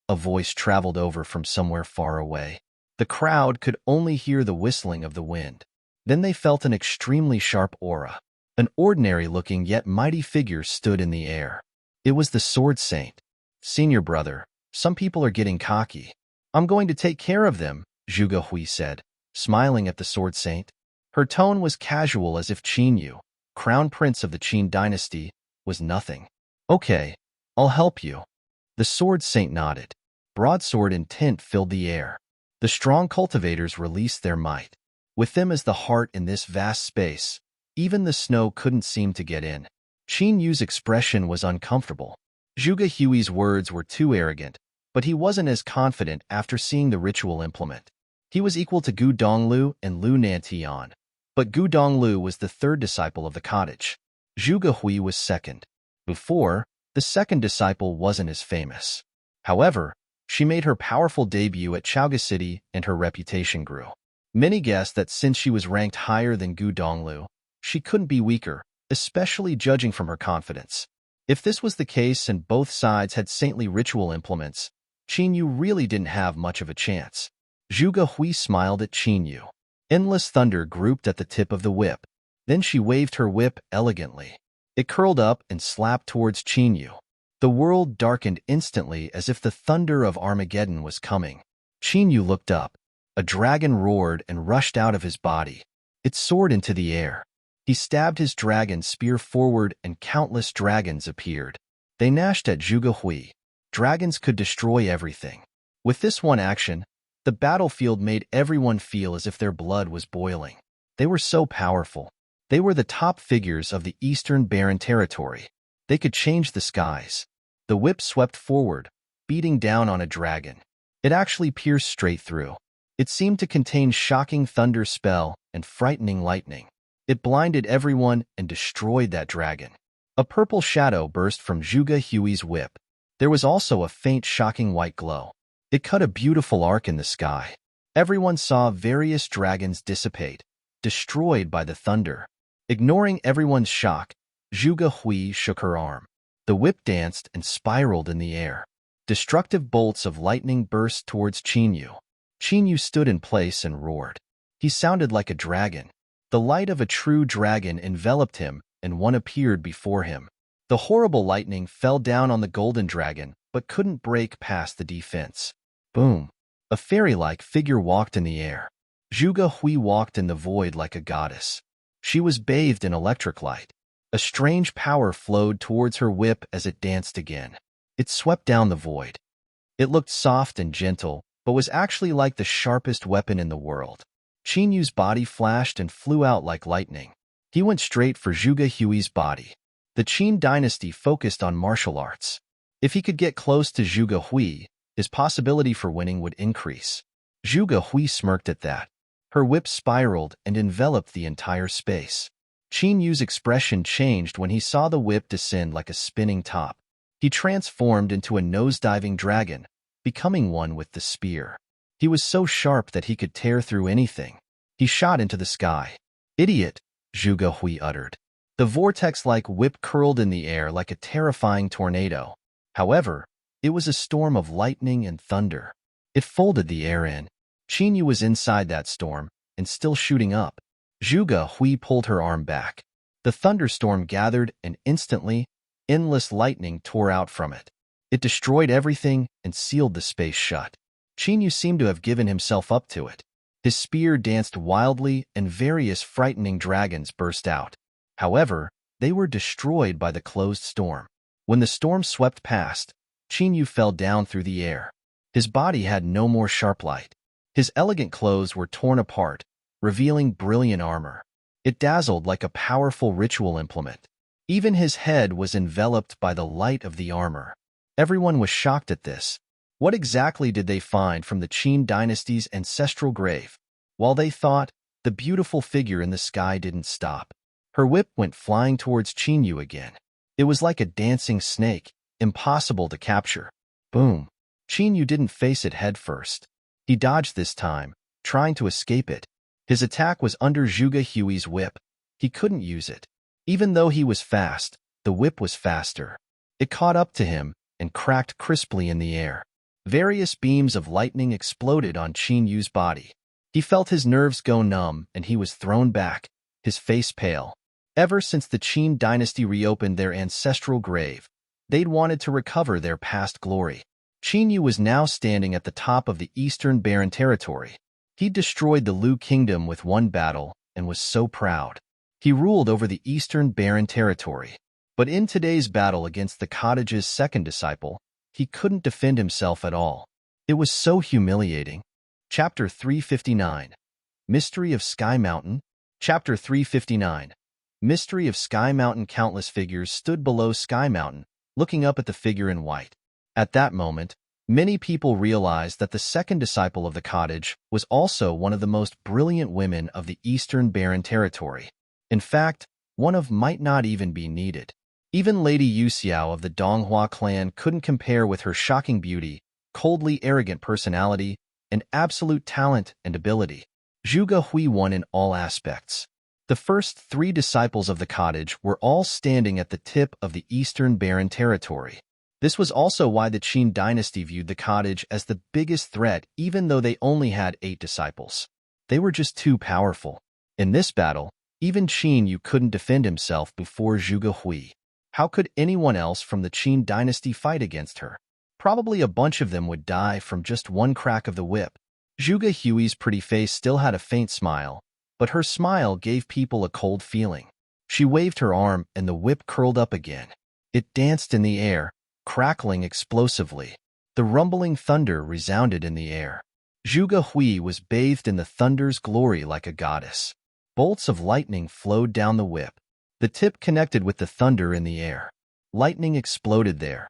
A voice traveled over from somewhere far away. The crowd could only hear the whistling of the wind. Then they felt an extremely sharp aura. An ordinary-looking yet mighty figure stood in the air. It was the Sword Saint. "Senior brother, some people are getting cocky. I'm going to take care of them," Zhuge Hui said, smiling at the Sword Saint. Her tone was casual, as if Qin Yu, crown prince of the Qin dynasty, was nothing. "Okay, I'll help you." The Sword Saint nodded. Broadsword and tint filled the air. The strong cultivators released their might. With them as the heart in this vast space, even the snow couldn't seem to get in. Qin Yu's expression was uncomfortable. Zhuge Hui's words were too arrogant, but he wasn't as confident after seeing the ritual implement. He was equal to Gu Donglu and Lu Nantian, but Gu Donglu was the third disciple of the cottage. Zhuge Hui was second. Before, the second disciple wasn't as famous. However, she made her powerful debut at Chaoga City and her reputation grew. Many guessed that since she was ranked higher than Gu Donglu, she couldn't be weaker, especially judging from her confidence. If this was the case and both sides had saintly ritual implements, Qin Yu really didn't have much of a chance. Zhuge Hui smiled at Qin Yu. Endless thunder grouped at the tip of the whip. Then she waved her whip elegantly. It curled up and slapped towards Qin Yu. The world darkened instantly, as if the thunder of Armageddon was coming. Qin Yu looked up. A dragon roared and rushed out of his body. It soared into the air. He stabbed his dragon spear forward and countless dragons appeared. They gnashed at Zhuge Hui. Dragons could destroy everything. With this one action, the battlefield made everyone feel as if their blood was boiling. They were so powerful. They were the top figures of the Eastern Barren Territory. They could change the skies. The whip swept forward, beating down on a dragon. It actually pierced straight through. It seemed to contain shocking thunder spell and frightening lightning. It blinded everyone and destroyed that dragon. A purple shadow burst from Zhuge Hui's whip. There was also a faint, shocking white glow. It cut a beautiful arc in the sky. Everyone saw various dragons dissipate, destroyed by the thunder. Ignoring everyone's shock, Zhuge Hui shook her arm. The whip danced and spiraled in the air. Destructive bolts of lightning burst towards Qin Yu. Qin Yu stood in place and roared. He sounded like a dragon. The light of a true dragon enveloped him, and one appeared before him. The horrible lightning fell down on the golden dragon, but couldn't break past the defense. Boom! A fairy-like figure walked in the air. Zhuge Hui walked in the void like a goddess. She was bathed in electric light. A strange power flowed towards her whip as it danced again. It swept down the void. It looked soft and gentle, but was actually like the sharpest weapon in the world. Qin Yu's body flashed and flew out like lightning. He went straight for Zhuge Hui's body. The Qin dynasty focused on martial arts. If he could get close to Zhuge Hui, his possibility for winning would increase. Zhuge Hui smirked at that. Her whip spiraled and enveloped the entire space. Qin Yu's expression changed when he saw the whip descend like a spinning top. He transformed into a nose-diving dragon, becoming one with the spear. He was so sharp that he could tear through anything. He shot into the sky. "Idiot," Zhuge Hui uttered. The vortex-like whip curled in the air like a terrifying tornado. However, it was a storm of lightning and thunder. It folded the air in. Qin Yu was inside that storm, and still shooting up. Zhuge Hui pulled her arm back. The thunderstorm gathered, and instantly, endless lightning tore out from it. It destroyed everything and sealed the space shut. Qin Yu seemed to have given himself up to it. His spear danced wildly, and various frightening dragons burst out. However, they were destroyed by the closed storm. When the storm swept past, Qin Yu fell down through the air. His body had no more sharp light. His elegant clothes were torn apart, revealing brilliant armor. It dazzled like a powerful ritual implement. Even his head was enveloped by the light of the armor. Everyone was shocked at this. What exactly did they find from the Qin dynasty's ancestral grave? While they thought, the beautiful figure in the sky didn't stop. Her whip went flying towards Qin Yu again. It was like a dancing snake, impossible to capture. Boom! Qin Yu didn't face it head first. He dodged this time, trying to escape it. His attack was under Zhuge Hui's whip. He couldn't use it. Even though he was fast, the whip was faster. It caught up to him and cracked crisply in the air. Various beams of lightning exploded on Qin Yu's body. He felt his nerves go numb and he was thrown back, his face pale. Ever since the Qin dynasty reopened their ancestral grave, they'd wanted to recover their past glory. Qin Yu was now standing at the top of the Eastern Barren Territory. He destroyed the Lu Kingdom with one battle and was so proud. He ruled over the Eastern Barren Territory. But in today's battle against the cottage's second disciple, he couldn't defend himself at all. It was so humiliating. Chapter 359. Mystery of Sky Mountain. Chapter 359. Mystery of Sky Mountain. Countless figures stood below Sky Mountain, looking up at the figure in white. At that moment, many people realized that the second disciple of the cottage was also one of the most brilliant women of the Eastern Barren Territory. In fact, one of might not even be needed. Even Lady Yu Xiao of the Donghua clan couldn't compare with her shocking beauty, coldly arrogant personality, and absolute talent and ability. Zhuge Hui won in all aspects. The first three disciples of the cottage were all standing at the tip of the Eastern Barren Territory. This was also why the Qin dynasty viewed the cottage as the biggest threat, even though they only had 8 disciples. They were just too powerful. In this battle, even Qin Yu couldn't defend himself before Zhuge Hui. How could anyone else from the Qin dynasty fight against her? Probably a bunch of them would die from just one crack of the whip. Zhuge Hui's pretty face still had a faint smile, but her smile gave people a cold feeling. She waved her arm and the whip curled up again. It danced in the air, crackling explosively. The rumbling thunder resounded in the air. Zhuge Hui was bathed in the thunder's glory like a goddess. Bolts of lightning flowed down the whip. The tip connected with the thunder in the air. Lightning exploded there.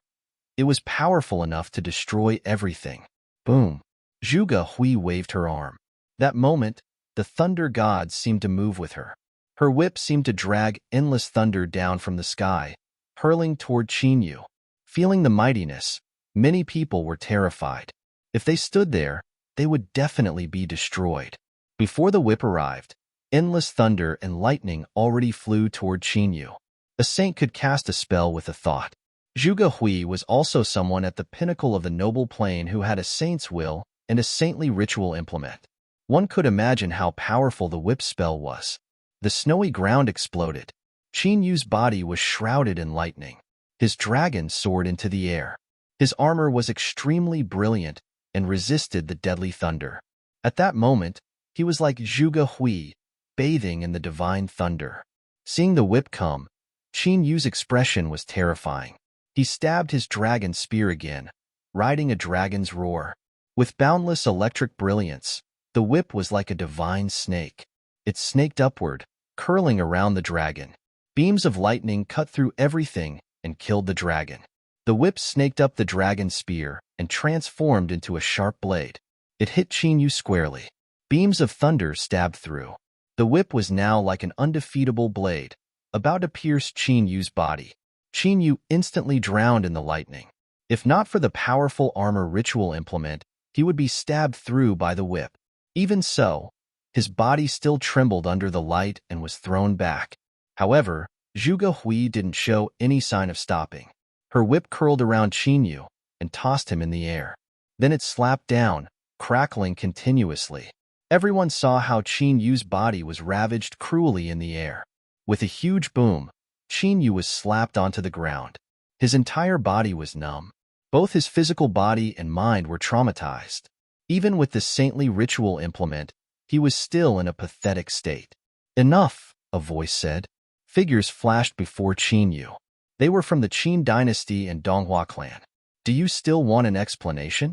It was powerful enough to destroy everything. Boom! Zhuge Hui waved her arm. That moment, the thunder gods seemed to move with her. Her whip seemed to drag endless thunder down from the sky, hurling toward Qin Yu. Feeling the mightiness, many people were terrified. If they stood there, they would definitely be destroyed. Before the whip arrived, endless thunder and lightning already flew toward Qin Yu. A saint could cast a spell with a thought. Zhuge Hui was also someone at the pinnacle of the noble plane who had a saint's will and a saintly ritual implement. One could imagine how powerful the whip spell was. The snowy ground exploded. Qin Yu's body was shrouded in lightning. His dragon soared into the air. His armor was extremely brilliant and resisted the deadly thunder. At that moment, he was like Zhuge Hui, bathing in the divine thunder. Seeing the whip come, Qin Yu's expression was terrifying. He stabbed his dragon spear again, riding a dragon's roar. With boundless electric brilliance, the whip was like a divine snake. It snaked upward, curling around the dragon. Beams of lightning cut through everything and killed the dragon. The whip snaked up the dragon's spear and transformed into a sharp blade. It hit Qin Yu squarely. Beams of thunder stabbed through. The whip was now like an undefeatable blade, about to pierce Qin Yu's body. Qin Yu instantly drowned in the lightning. If not for the powerful armor ritual implement, he would be stabbed through by the whip. Even so, his body still trembled under the light and was thrown back. However, Zhuge Hui didn't show any sign of stopping. Her whip curled around Qin Yu and tossed him in the air. Then it slapped down, crackling continuously. Everyone saw how Qin Yu's body was ravaged cruelly in the air. With a huge boom, Qin Yu was slapped onto the ground. His entire body was numb. Both his physical body and mind were traumatized. Even with the saintly ritual implement, he was still in a pathetic state. "Enough," a voice said. Figures flashed before Qin Yu. They were from the Qin dynasty and Donghua clan. "Do you still want an explanation?"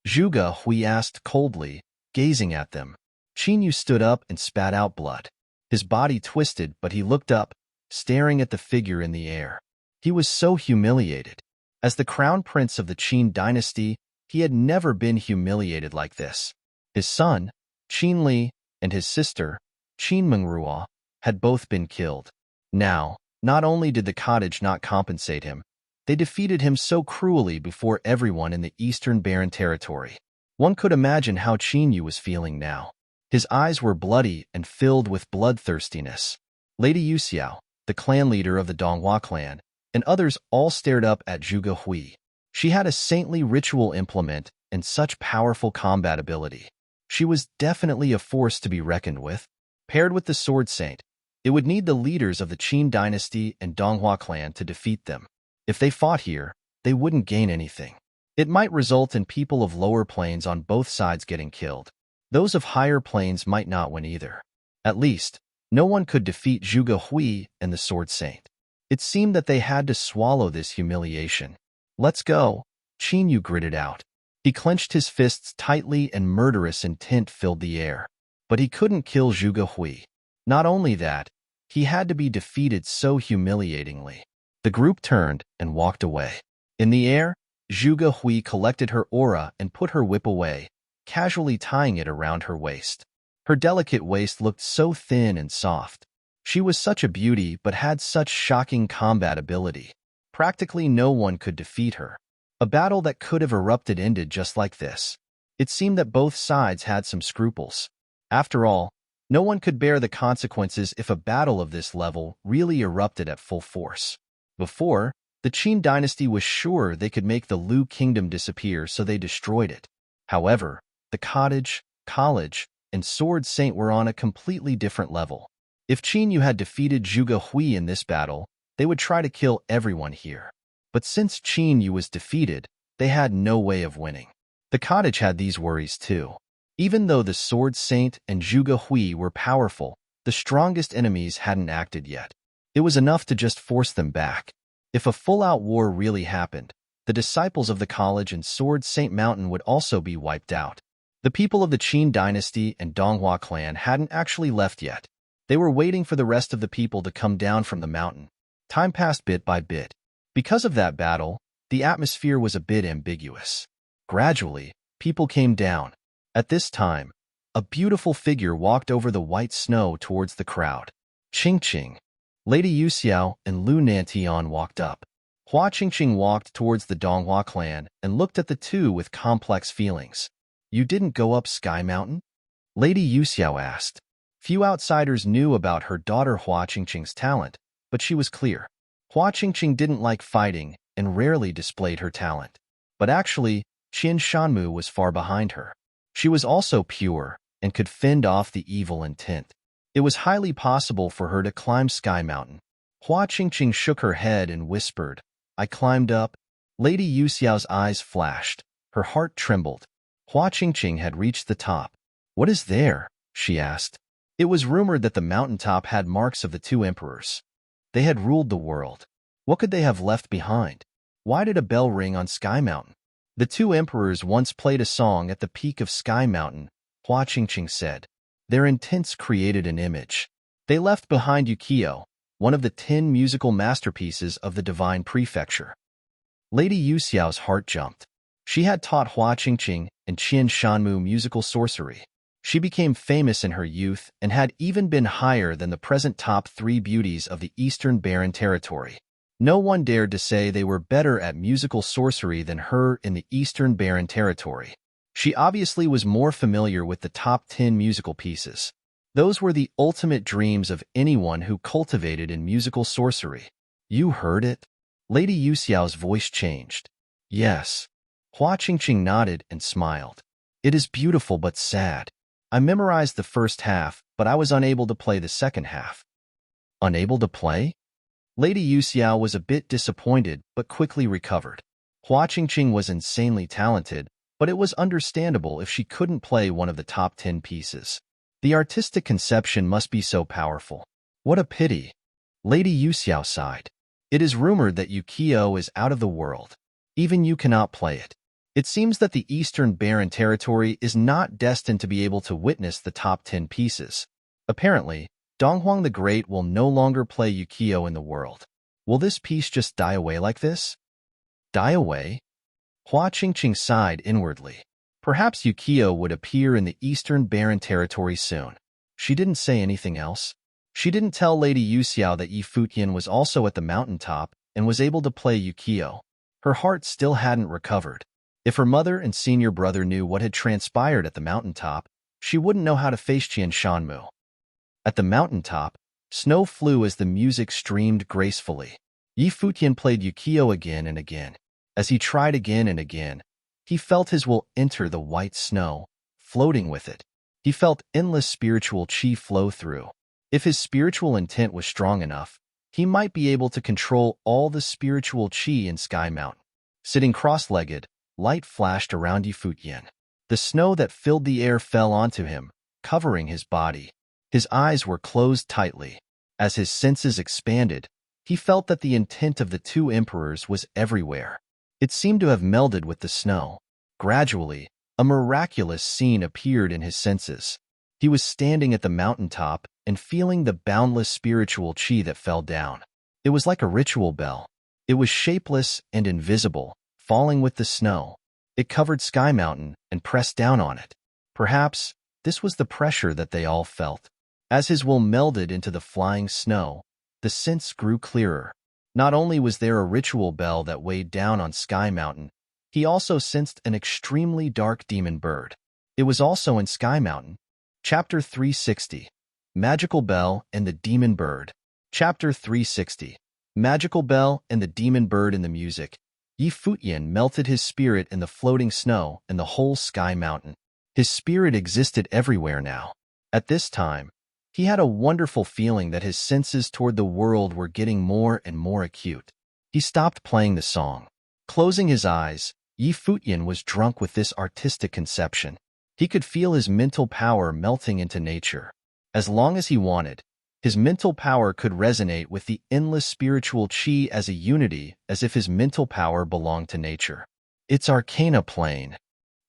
Zhuge Hui asked coldly, gazing at them. Qin Yu stood up and spat out blood. His body twisted, but he looked up, staring at the figure in the air. He was so humiliated. As the crown prince of the Qin dynasty, he had never been humiliated like this. His son, Qin Li, and his sister, Qin Mengrua, had both been killed. Now, not only did the cottage not compensate him, they defeated him so cruelly before everyone in the Eastern Barren Territory. One could imagine how Qin Yu was feeling now. His eyes were bloody and filled with bloodthirstiness. Lady Yu Xiao, the clan leader of the Donghua clan, and others all stared up at Zhuge Hui. She had a saintly ritual implement and such powerful combat ability. She was definitely a force to be reckoned with. Paired with the Sword Saint, It would need the leaders of the Qin dynasty and Donghua clan to defeat them. If they fought here, they wouldn't gain anything. It might result in people of lower planes on both sides getting killed. Those of higher planes might not win either. At least, no one could defeat Zhuge Hui and the Sword Saint. It seemed that they had to swallow this humiliation. "Let's go," Qin Yu gritted out. He clenched his fists tightly and murderous intent filled the air. But he couldn't kill Zhuge Hui. Not only that, he had to be defeated so humiliatingly. The group turned and walked away. In the air, Zhuge Hui collected her aura and put her whip away, casually tying it around her waist. Her delicate waist looked so thin and soft. She was such a beauty but had such shocking combat ability. Practically no one could defeat her. A battle that could have erupted ended just like this. It seemed that both sides had some scruples. After all, no one could bear the consequences if a battle of this level really erupted at full force. Before, the Qin dynasty was sure they could make the Lu kingdom disappear, so they destroyed it. However, the cottage, college, and Sword Saint were on a completely different level. If Qin Yu had defeated Zhuge Hui in this battle, they would try to kill everyone here. But since Qin Yu was defeated, they had no way of winning. The cottage had these worries too. Even though the Sword Saint and Zhuge Hui were powerful, the strongest enemies hadn't acted yet. It was enough to just force them back. If a full-out war really happened, the disciples of the college and Sword Saint Mountain would also be wiped out. The people of the Qin dynasty and Donghua clan hadn't actually left yet. They were waiting for the rest of the people to come down from the mountain. Time passed bit by bit. Because of that battle, the atmosphere was a bit ambiguous. Gradually, people came down. At this time, a beautiful figure walked over the white snow towards the crowd. Qingqing. Lady Yuxiao and Lu Nantian walked up. Hua Qingqing walked towards the Donghua clan and looked at the two with complex feelings. "You didn't go up Sky Mountain?" Lady Yuxiao asked. Few outsiders knew about her daughter Hua Qingqing's talent, but she was clear. Hua Qingqing didn't like fighting and rarely displayed her talent. But actually, Qian Shanmu was far behind her. She was also pure and could fend off the evil intent. It was highly possible for her to climb Sky Mountain. Hua Qingqing shook her head and whispered, "I climbed up." Lady Yuxiao's eyes flashed. Her heart trembled. Hua Qingqing had reached the top. "What is there?" she asked. It was rumored that the mountaintop had marks of the two emperors. They had ruled the world. What could they have left behind? Why did a bell ring on Sky Mountain? "The two emperors once played a song at the peak of Sky Mountain," Hua Qingqing said. "Their intents created an image. They left behind Yukio, one of the 10 musical masterpieces of the Divine Prefecture." Lady Yuxiao's heart jumped. She had taught Hua Qingqing and Qian Shanmu musical sorcery. She became famous in her youth and had even been higher than the present top 3 beauties of the Eastern Barren Territory. No one dared to say they were better at musical sorcery than her in the Eastern Barren Territory. She obviously was more familiar with the top 10 musical pieces. Those were the ultimate dreams of anyone who cultivated in musical sorcery. "You heard it?" Lady Yuxiao's voice changed. "Yes." Hua Qingqing nodded and smiled. "It is beautiful but sad. I memorized the first half, but I was unable to play the second half." "Unable to play?" Lady Yuxiao was a bit disappointed, but quickly recovered. Hua Qingqing was insanely talented, but it was understandable if she couldn't play one of the top 10 pieces. The artistic conception must be so powerful. What a pity. Lady Yuxiao sighed. "It is rumored that Yukio is out of the world. Even you cannot play it. It seems that the Eastern Barren Territory is not destined to be able to witness the top 10 pieces. Apparently, Donghuang the Great will no longer play Yukio in the world. Will this piece just die away like this?" "Die away?" Hua Qingqing sighed inwardly. Perhaps Yukio would appear in the Eastern Barren Territory soon. She didn't say anything else. She didn't tell Lady Yuxiao that Yi Futian was also at the mountaintop and was able to play Yukio. Her heart still hadn't recovered. If her mother and senior brother knew what had transpired at the mountaintop, she wouldn't know how to face Qian Shanmu. At the mountaintop, snow flew as the music streamed gracefully. Yi Futian played Yukio again and again. As he tried again and again, he felt his will enter the white snow, floating with it. He felt endless spiritual qi flow through. If his spiritual intent was strong enough, he might be able to control all the spiritual chi in Sky Mountain. Sitting cross-legged, light flashed around Futian. The snow that filled the air fell onto him, covering his body. His eyes were closed tightly. As his senses expanded, he felt that the intent of the two emperors was everywhere. It seemed to have melded with the snow. Gradually, a miraculous scene appeared in his senses. He was standing at the mountaintop and feeling the boundless spiritual chi that fell down. It was like a ritual bell. It was shapeless and invisible, falling with the snow. It covered Sky Mountain and pressed down on it. Perhaps this was the pressure that they all felt. As his will melded into the flying snow, the sense grew clearer. Not only was there a ritual bell that weighed down on Sky Mountain, he also sensed an extremely dark demon bird. It was also in Sky Mountain. Chapter 360. Magical Bell and the Demon Bird. Chapter 360. Magical Bell and the Demon Bird in the music. Futian melted his spirit in the floating snow and the whole Sky Mountain. His spirit existed everywhere now. At this time, he had a wonderful feeling that his senses toward the world were getting more and more acute. He stopped playing the song. Closing his eyes, Futian was drunk with this artistic conception. He could feel his mental power melting into nature. As long as he wanted, his mental power could resonate with the endless spiritual chi as a unity, as if his mental power belonged to nature. It's Arcana Plane.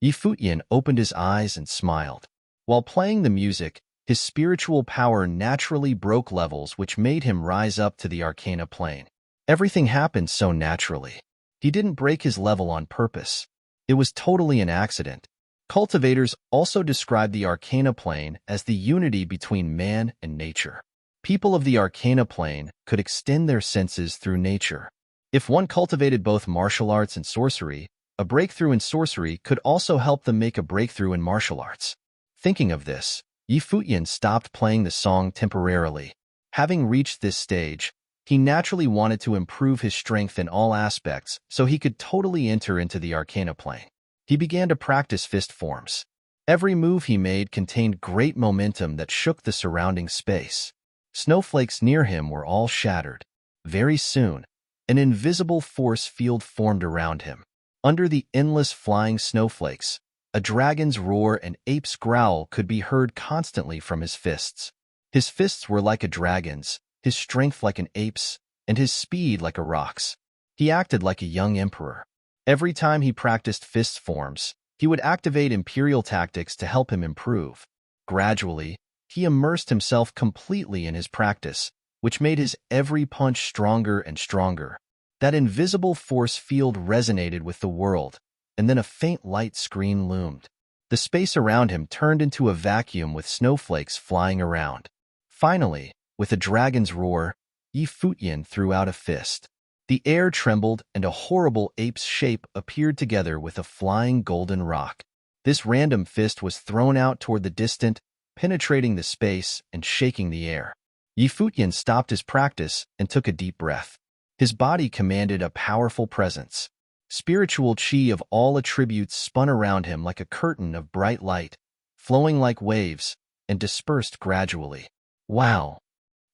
Futian opened his eyes and smiled. While playing the music, his spiritual power naturally broke levels which made him rise up to the Arcana Plane. Everything happened so naturally. He didn't break his level on purpose. It was totally an accident. Cultivators also describe the Arcana Plane as the unity between man and nature. People of the Arcana Plane could extend their senses through nature. If one cultivated both martial arts and sorcery, a breakthrough in sorcery could also help them make a breakthrough in martial arts. Thinking of this, Futian stopped playing the song temporarily. Having reached this stage, he naturally wanted to improve his strength in all aspects so he could totally enter into the Arcana Plane. He began to practice fist forms. Every move he made contained great momentum that shook the surrounding space. Snowflakes near him were all shattered. Very soon, an invisible force field formed around him. Under the endless flying snowflakes, a dragon's roar and ape's growl could be heard constantly from his fists. His fists were like a dragon's, his strength like an ape's, and his speed like a rock's. He acted like a young emperor. Every time he practiced fist forms, he would activate imperial tactics to help him improve. Gradually, he immersed himself completely in his practice, which made his every punch stronger and stronger. That invisible force field resonated with the world, and then a faint light screen loomed. The space around him turned into a vacuum with snowflakes flying around. Finally, with a dragon's roar, Futian threw out a fist. The air trembled and a horrible ape's shape appeared together with a flying golden rock. This random fist was thrown out toward the distant, penetrating the space and shaking the air. Futian stopped his practice and took a deep breath. His body commanded a powerful presence. Spiritual chi of all attributes spun around him like a curtain of bright light, flowing like waves, and dispersed gradually. Wow!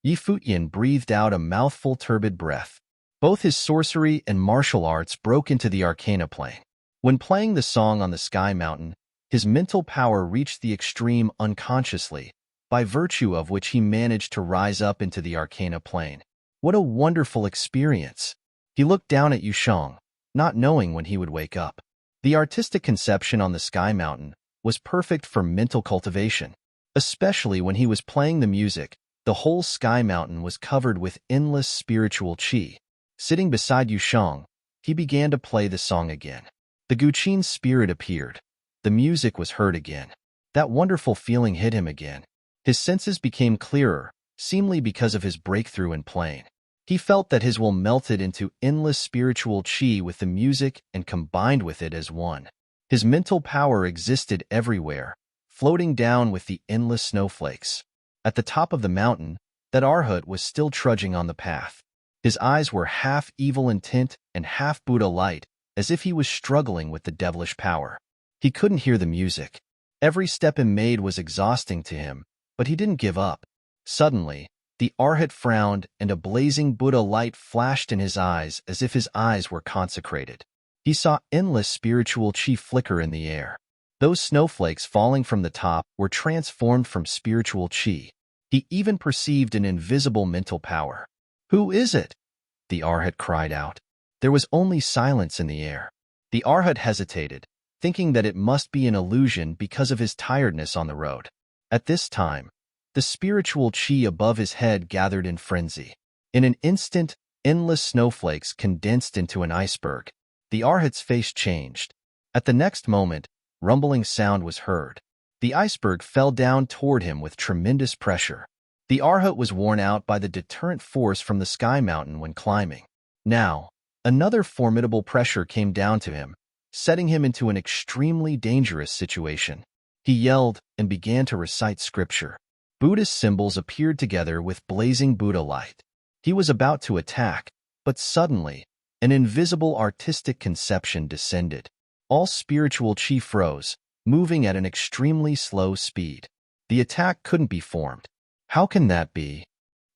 Futian breathed out a mouthful turbid breath. Both his sorcery and martial arts broke into the Arcana Plane. When playing the song on the Sky Mountain, his mental power reached the extreme unconsciously, by virtue of which he managed to rise up into the Arcana Plane. What a wonderful experience! He looked down at Yusheng, not knowing when he would wake up. The artistic conception on the Sky Mountain was perfect for mental cultivation. Especially when he was playing the music, the whole Sky Mountain was covered with endless spiritual chi. Sitting beside Yusheng, he began to play the song again. The Guqin's spirit appeared. The music was heard again. That wonderful feeling hit him again. His senses became clearer, seemingly because of his breakthrough in playing. He felt that his will melted into endless spiritual chi with the music and combined with it as one. His mental power existed everywhere, floating down with the endless snowflakes. At the top of the mountain, that Arhat was still trudging on the path. His eyes were half evil intent and half Buddha light, as if he was struggling with the devilish power. He couldn't hear the music. Every step he made was exhausting to him, but he didn't give up. Suddenly, the Arhat frowned and a blazing Buddha light flashed in his eyes as if his eyes were consecrated. He saw endless spiritual chi flicker in the air. Those snowflakes falling from the top were transformed from spiritual chi. He even perceived an invisible mental power. "Who is it?" the Arhat cried out. There was only silence in the air. The Arhat hesitated, thinking that it must be an illusion because of his tiredness on the road. At this time, the spiritual chi above his head gathered in frenzy. In an instant, endless snowflakes condensed into an iceberg. The Arhat's face changed. At the next moment, rumbling sound was heard. The iceberg fell down toward him with tremendous pressure. The Arhat was worn out by the deterrent force from the sky mountain when climbing. Now, another formidable pressure came down to him, setting him into an extremely dangerous situation. He yelled and began to recite scripture. Buddhist symbols appeared together with blazing Buddha light. He was about to attack, but suddenly, an invisible artistic conception descended. All spiritual chi froze, moving at an extremely slow speed. The attack couldn't be formed. How can that be?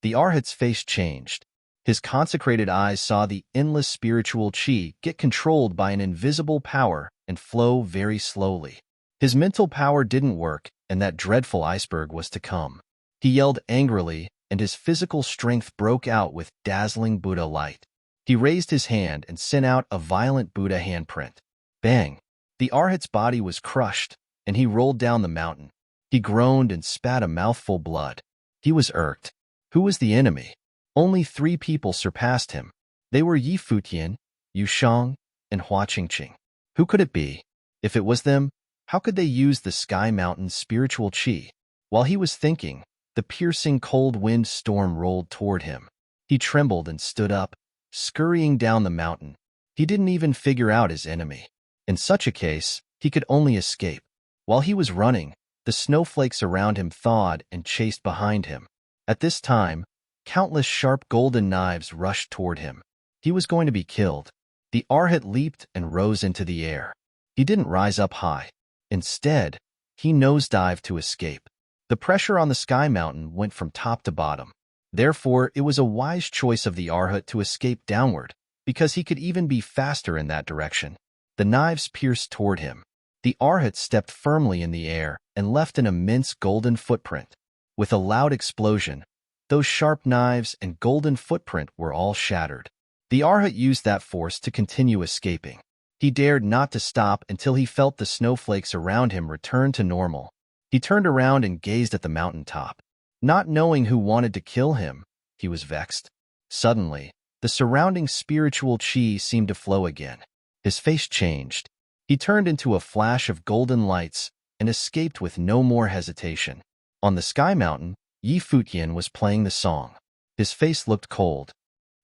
The Arhat's face changed. His consecrated eyes saw the endless spiritual chi get controlled by an invisible power and flow very slowly. His mental power didn't work, and that dreadful iceberg was to come. He yelled angrily, and his physical strength broke out with dazzling Buddha light. He raised his hand and sent out a violent Buddha handprint. Bang! The Arhat's body was crushed, and he rolled down the mountain. He groaned and spat a mouthful blood. He was irked. Who was the enemy? Only 3 people surpassed him. They were Yi Futian, Yu Shang, and Hua Qingqing. Who could it be? If it was them, how could they use the sky mountain's spiritual chi? While he was thinking, the piercing cold wind storm rolled toward him. He trembled and stood up, scurrying down the mountain. He didn't even figure out his enemy. In such a case, he could only escape. While he was running, the snowflakes around him thawed and chased behind him. At this time, countless sharp golden knives rushed toward him. He was going to be killed. The Arhat leaped and rose into the air. He didn't rise up high. Instead, he nosedived to escape. The pressure on the sky mountain went from top to bottom. Therefore, it was a wise choice of the Arhat to escape downward, because he could even be faster in that direction. The knives pierced toward him. The Arhat stepped firmly in the air and left an immense golden footprint. With a loud explosion, those sharp knives and golden footprint were all shattered. The Arhat used that force to continue escaping. He dared not to stop until he felt the snowflakes around him return to normal. He turned around and gazed at the mountain top. Not knowing who wanted to kill him, he was vexed. Suddenly, the surrounding spiritual chi seemed to flow again. His face changed. He turned into a flash of golden lights and escaped with no more hesitation. On the sky mountain, Yi Futian was playing the song. His face looked cold.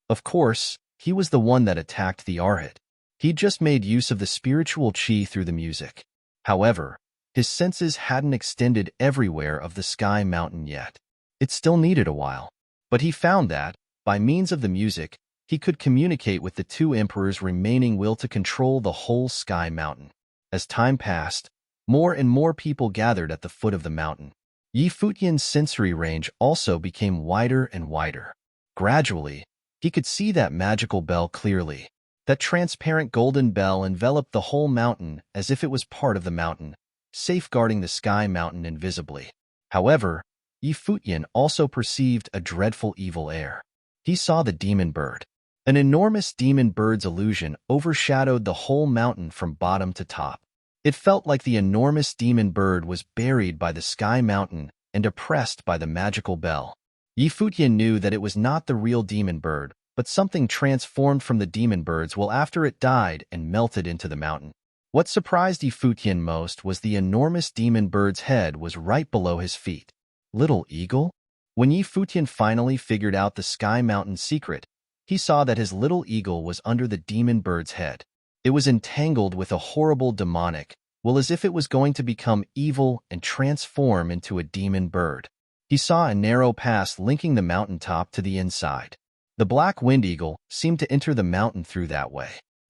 Of course, he was the one that attacked the Arhat. He'd just made use of the spiritual chi through the music. However, his senses hadn't extended everywhere of the sky mountain yet. It still needed a while. But he found that, by means of the music, he could communicate with the 2 emperors' remaining will to control the whole sky mountain. As time passed, more and more people gathered at the foot of the mountain. Yi Futian's sensory range also became wider and wider. Gradually, he could see that magical bell clearly. That transparent golden bell enveloped the whole mountain as if it was part of the mountain, safeguarding the sky mountain invisibly. However, Yi Futian also perceived a dreadful evil air. He saw the demon bird. An enormous demon bird's illusion overshadowed the whole mountain from bottom to top. It felt like the enormous demon bird was buried by the sky mountain and oppressed by the magical bell. Yi Futian knew that it was not the real demon bird, but something transformed from the demon birds well after it died and melted into the mountain. What surprised Yi Futian most was the enormous demon bird's head was right below his feet. Little eagle? When Yi Futian finally figured out the sky mountain's secret, he saw that his little eagle was under the demon bird's head. It was entangled with a horrible demonic, well, as if it was going to become evil and transform into a demon bird. He saw a narrow pass linking the mountaintop to the inside. The black wind eagle seemed to enter the mountain through that way.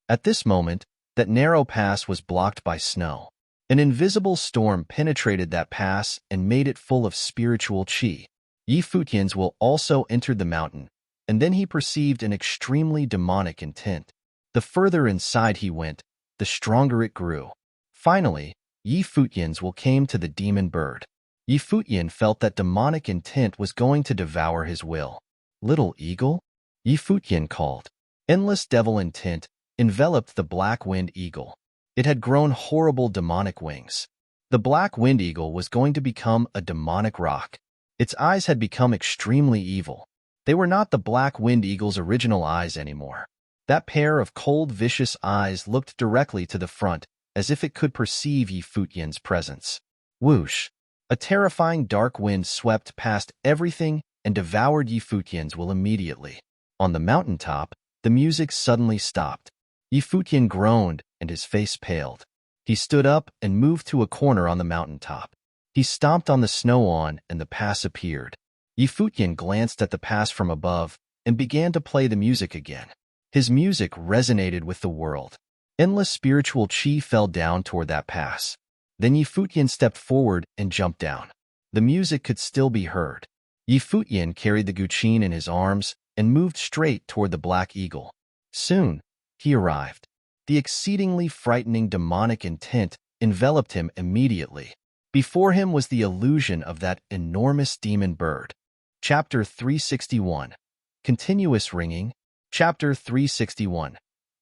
At this moment, that narrow pass was blocked by snow. An invisible storm penetrated that pass and made it full of spiritual chi. Yi Futian's will also entered the mountain, and then he perceived an extremely demonic intent. The further inside he went, the stronger it grew. Finally, Yi Futian's will came to the demon bird. Yi Futian felt that demonic intent was going to devour his will. "Little eagle?" Yi Futian called. Endless devil intent enveloped the black wind eagle. It had grown horrible demonic wings. The black wind eagle was going to become a demonic rock. Its eyes had become extremely evil. They were not the black wind eagle's original eyes anymore. That pair of cold, vicious eyes looked directly to the front, as if it could perceive Yi Futian's presence. Whoosh! A terrifying dark wind swept past everything and devoured Yi Futian's will immediately. On the mountaintop, the music suddenly stopped. Yi Futian groaned, and his face paled. He stood up and moved to a corner on the mountaintop. He stomped on the snow and the pass appeared. Yi Futian glanced at the pass from above and began to play the music again. His music resonated with the world. Endless spiritual chi fell down toward that pass. Then Yi Futian stepped forward and jumped down. The music could still be heard. Yi Futian carried the guqin in his arms and moved straight toward the black eagle. Soon, he arrived. The exceedingly frightening demonic intent enveloped him immediately. Before him was the illusion of that enormous demon bird. Chapter 361. Continuous ringing. Chapter 361.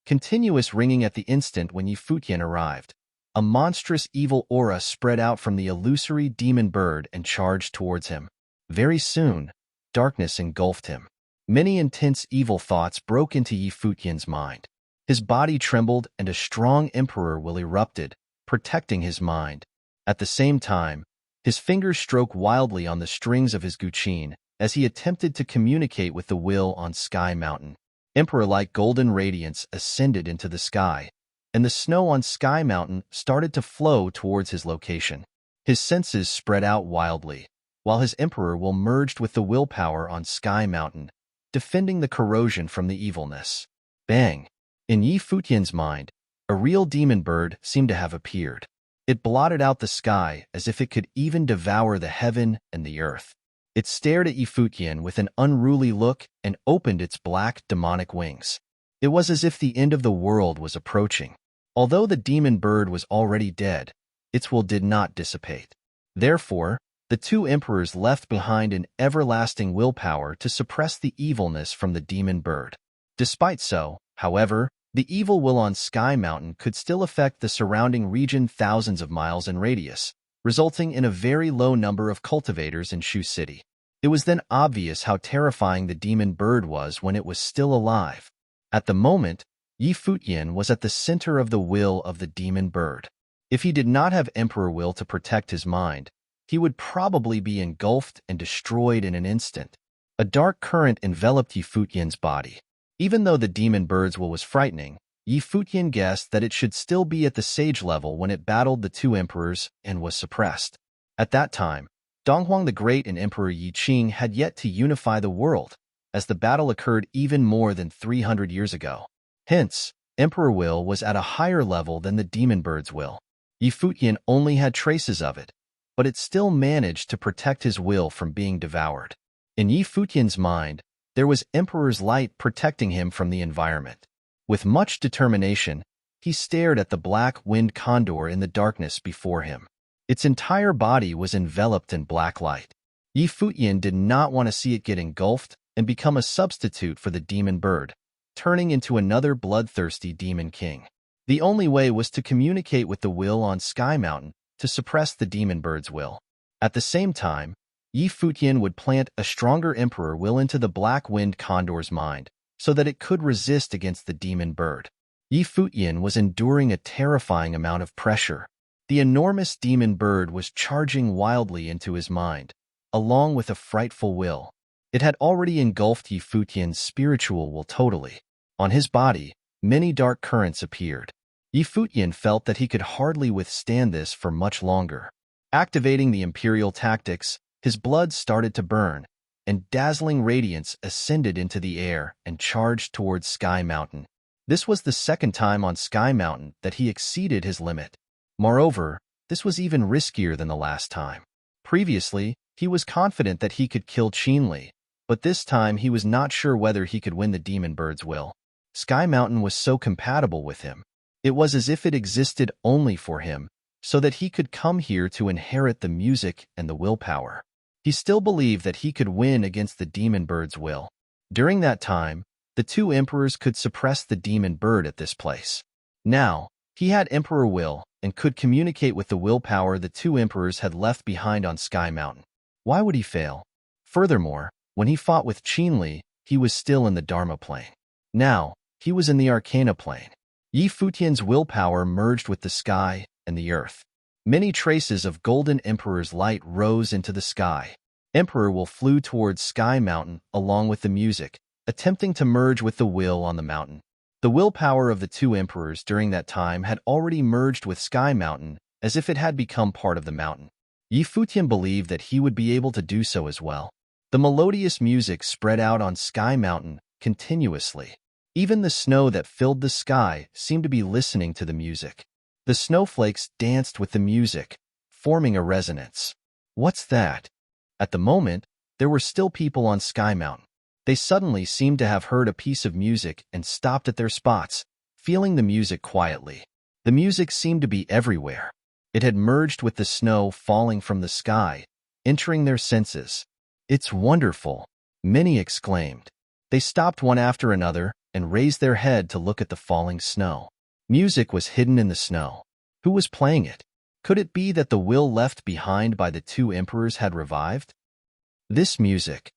Continuous ringing at the instant when Yi Futian arrived. A monstrous evil aura spread out from the illusory demon bird and charged towards him. Very soon, darkness engulfed him. Many intense evil thoughts broke into Yi Futian's mind. His body trembled and a strong emperor will erupted, protecting his mind. At the same time, his fingers stroked wildly on the strings of his guqin as he attempted to communicate with the will on Sky Mountain. Emperor-like golden radiance ascended into the sky, and the snow on Sky Mountain started to flow towards his location. His senses spread out wildly, while his emperor will merged with the willpower on Sky Mountain, defending the corrosion from the evilness. Bang! In Yi Futian's mind, a real demon bird seemed to have appeared. It blotted out the sky as if it could even devour the heaven and the earth. It stared at Yi Futian with an unruly look and opened its black, demonic wings. It was as if the end of the world was approaching. Although the demon bird was already dead, its will did not dissipate. Therefore, the two emperors left behind an everlasting willpower to suppress the evilness from the demon bird. Despite so, however, the evil will on Sky Mountain could still affect the surrounding region thousands of miles in radius, resulting in a very low number of cultivators in Shu City. It was then obvious how terrifying the demon bird was when it was still alive. At the moment, Yi Futian was at the center of the will of the demon bird. If he did not have emperor will to protect his mind, he would probably be engulfed and destroyed in an instant. A dark current enveloped Yi Futian's body. Even though the demon bird's will was frightening, Yi Futian guessed that it should still be at the sage level when it battled the two emperors and was suppressed. At that time, Donghuang the Great and Emperor Yi Qing had yet to unify the world, as the battle occurred even more than 300 years ago. Hence, Emperor Will was at a higher level than the demon bird's will. Yi Futian only had traces of it, but it still managed to protect his will from being devoured. In Yi Futian's mind, there was Emperor's light protecting him from the environment. With much determination, he stared at the black wind condor in the darkness before him. Its entire body was enveloped in black light. Yi Futian did not want to see it get engulfed and become a substitute for the demon bird, turning into another bloodthirsty demon king. The only way was to communicate with the will on Sky Mountain to suppress the demon bird's will. At the same time, Yi Futian would plant a stronger emperor will into the black wind condor's mind, so that it could resist against the demon bird. Yi Futian was enduring a terrifying amount of pressure. The enormous demon bird was charging wildly into his mind, along with a frightful will. It had already engulfed Yi Futian's spiritual will totally. On his body, many dark currents appeared. Yi Futian felt that he could hardly withstand this for much longer. Activating the imperial tactics, his blood started to burn, and dazzling radiance ascended into the air and charged towards Sky Mountain. This was the second time on Sky Mountain that he exceeded his limit. Moreover, this was even riskier than the last time. Previously, He was confident that he could kill Qinli, but this time he was not sure whether he could win the demon bird's will. Sky Mountain was so compatible with him. It was as if it existed only for him, so that he could come here to inherit the music and the willpower. He still believed that he could win against the demon bird's will. During that time, the two emperors could suppress the demon bird at this place. Now, he had emperor will and could communicate with the willpower the two emperors had left behind on Sky Mountain. Why would he fail? Furthermore, when he fought with Qinli, he was still in the Dharma plane. Now, he was in the Arcana plane. Yi Futian's willpower merged with the sky and the earth. Many traces of Golden Emperor's light rose into the sky. Emperor Will flew towards Sky Mountain along with the music, attempting to merge with the will on the mountain. The willpower of the two emperors during that time had already merged with Sky Mountain as if it had become part of the mountain. Yi Futian believed that he would be able to do so as well. The melodious music spread out on Sky Mountain continuously. Even the snow that filled the sky seemed to be listening to the music. The snowflakes danced with the music, forming a resonance. What's that? At the moment, there were still people on Sky Mountain. They suddenly seemed to have heard a piece of music and stopped at their spots, feeling the music quietly. The music seemed to be everywhere. It had merged with the snow falling from the sky, entering their senses. It's wonderful, many exclaimed. They stopped one after another and raised their head to look at the falling snow. Music was hidden in the snow. Who was playing it? Could it be that the will left behind by the two emperors had revived? This music.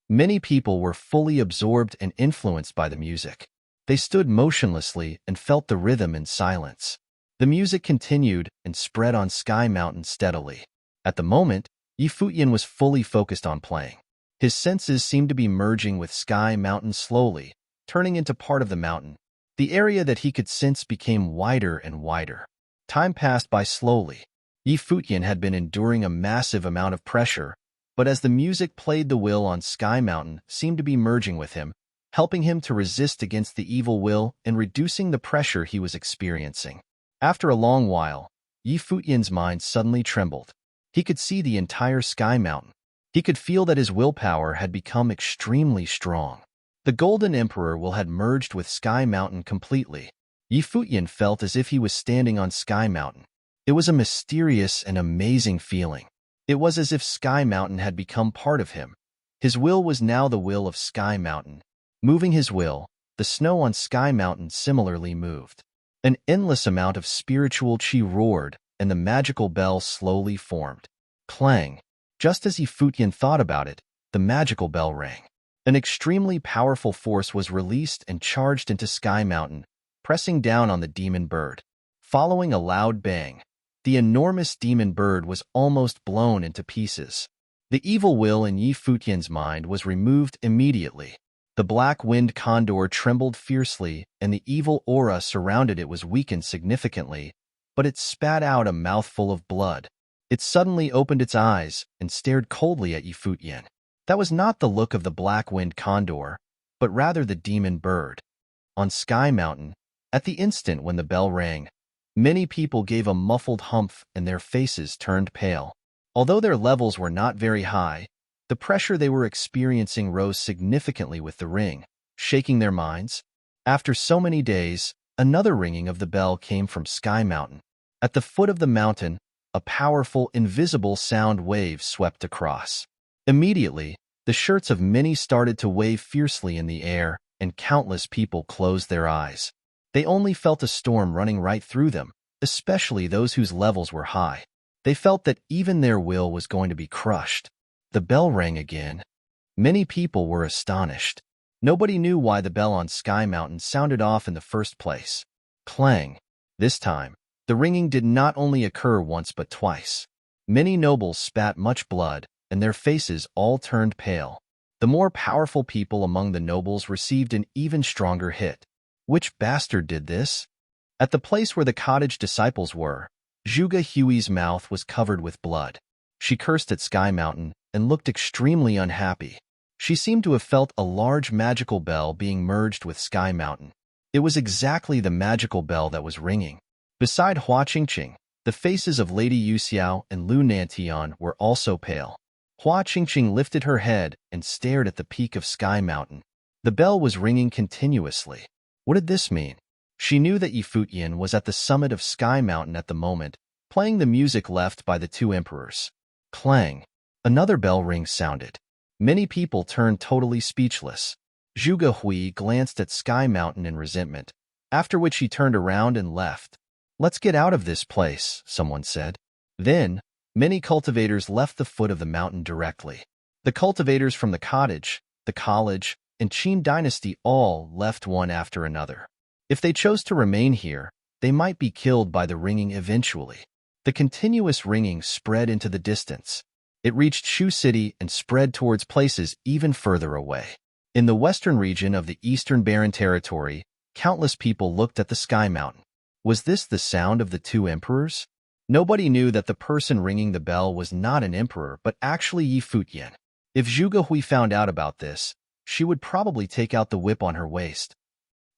Many people were fully absorbed and influenced by the music. They stood motionlessly and felt the rhythm in silence. The music continued and spread on Sky Mountain steadily. At the moment, Yi Futian was fully focused on playing. His senses seemed to be merging with Sky Mountain slowly, turning into part of the mountain. The area that he could sense became wider and wider. Time passed by slowly. Yi Futian had been enduring a massive amount of pressure, but as the music played, the will on Sky Mountain seemed to be merging with him, helping him to resist against the evil will and reducing the pressure he was experiencing. After a long while, Yi Futian's mind suddenly trembled. He could see the entire Sky Mountain. He could feel that his willpower had become extremely strong. The Golden Emperor will had merged with Sky Mountain completely. Yi Futian felt as if he was standing on Sky Mountain. It was a mysterious and amazing feeling. It was as if Sky Mountain had become part of him. His will was now the will of Sky Mountain. Moving his will, the snow on Sky Mountain similarly moved. An endless amount of spiritual chi roared, and the magical bell slowly formed. Clang! Just as Yi Futian thought about it, the magical bell rang. An extremely powerful force was released and charged into Sky Mountain, pressing down on the demon bird. Following a loud bang, the enormous demon bird was almost blown into pieces. The evil will in Yi Futian's mind was removed immediately. The black winged condor trembled fiercely, and the evil aura surrounded it was weakened significantly, but it spat out a mouthful of blood. It suddenly opened its eyes and stared coldly at Yi Futian. That was not the look of the black-winged condor, but rather the demon bird. On Sky Mountain, at the instant when the bell rang, many people gave a muffled humph and their faces turned pale. Although their levels were not very high, the pressure they were experiencing rose significantly with the ring, shaking their minds. After so many days, another ringing of the bell came from Sky Mountain. At the foot of the mountain, a powerful, invisible sound wave swept across. Immediately, the shirts of many started to wave fiercely in the air, and countless people closed their eyes. They only felt a storm running right through them, especially those whose levels were high. They felt that even their will was going to be crushed. The bell rang again. Many people were astonished. Nobody knew why the bell on Sky Mountain sounded off in the first place. Clang! This time, the ringing did not only occur once but twice. Many nobles spat much blood, and their faces all turned pale. The more powerful people among the nobles received an even stronger hit. Which bastard did this? At the place where the cottage disciples were, Zhuge Hui's mouth was covered with blood. She cursed at Sky Mountain and looked extremely unhappy. She seemed to have felt a large magical bell being merged with Sky Mountain. It was exactly the magical bell that was ringing. Beside Hua Qingqing, the faces of Lady Yuxiao and Lu Nantian were also pale. Hua Qingqing lifted her head and stared at the peak of Sky Mountain. The bell was ringing continuously. What did this mean? She knew that Futian was at the summit of Sky Mountain at the moment, playing the music left by the two emperors. Clang! Another bell ring sounded. Many people turned totally speechless. Zhuge Hui glanced at Sky Mountain in resentment, after which he turned around and left. "Let's get out of this place," someone said. Then, many cultivators left the foot of the mountain directly. The cultivators from the cottage, the college, and Qin dynasty all left one after another. If they chose to remain here, they might be killed by the ringing eventually. The continuous ringing spread into the distance. It reached Shu City and spread towards places even further away. In the western region of the Eastern Barren Territory, countless people looked at the Sky Mountain. Was this the sound of the two emperors? Nobody knew that the person ringing the bell was not an emperor but actually Futian. If Zhuge Hui found out about this, she would probably take out the whip on her waist.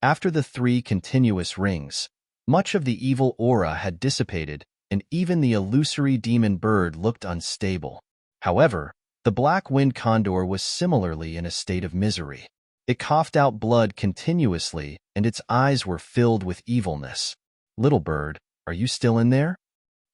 After the 3 continuous rings, much of the evil aura had dissipated, and even the illusory demon bird looked unstable. However, the black-winged condor was similarly in a state of misery. It coughed out blood continuously, and its eyes were filled with evilness. "Little bird, are you still in there?"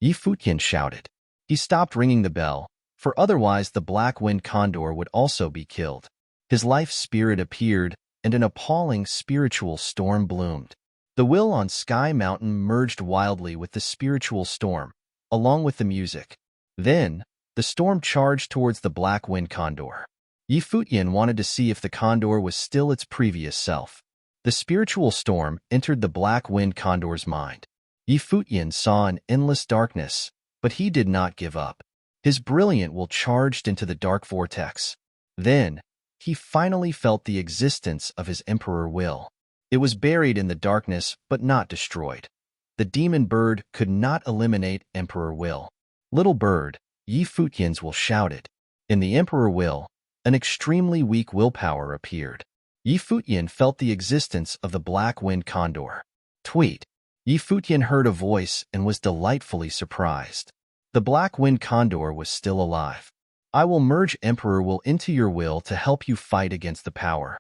Futian shouted. He stopped ringing the bell, for otherwise the black-winged condor would also be killed. His life spirit appeared, and an appalling spiritual storm bloomed. The will on Sky Mountain merged wildly with the spiritual storm, along with the music. Then, the storm charged towards the black-winged condor. Futian wanted to see if the condor was still its previous self. The spiritual storm entered the black-winged condor's mind. Futian saw an endless darkness, but he did not give up. His brilliant will charged into the dark vortex. Then, he finally felt the existence of his emperor will. It was buried in the darkness but not destroyed. The demon bird could not eliminate Emperor Will. "Little bird," Futian's will shouted. In the Emperor Will, an extremely weak willpower appeared. Futian felt the existence of the black-winged condor. Tweet. Futian heard a voice and was delightfully surprised. The black-winged condor was still alive. "I will merge Emperor Will into your will to help you fight against the power."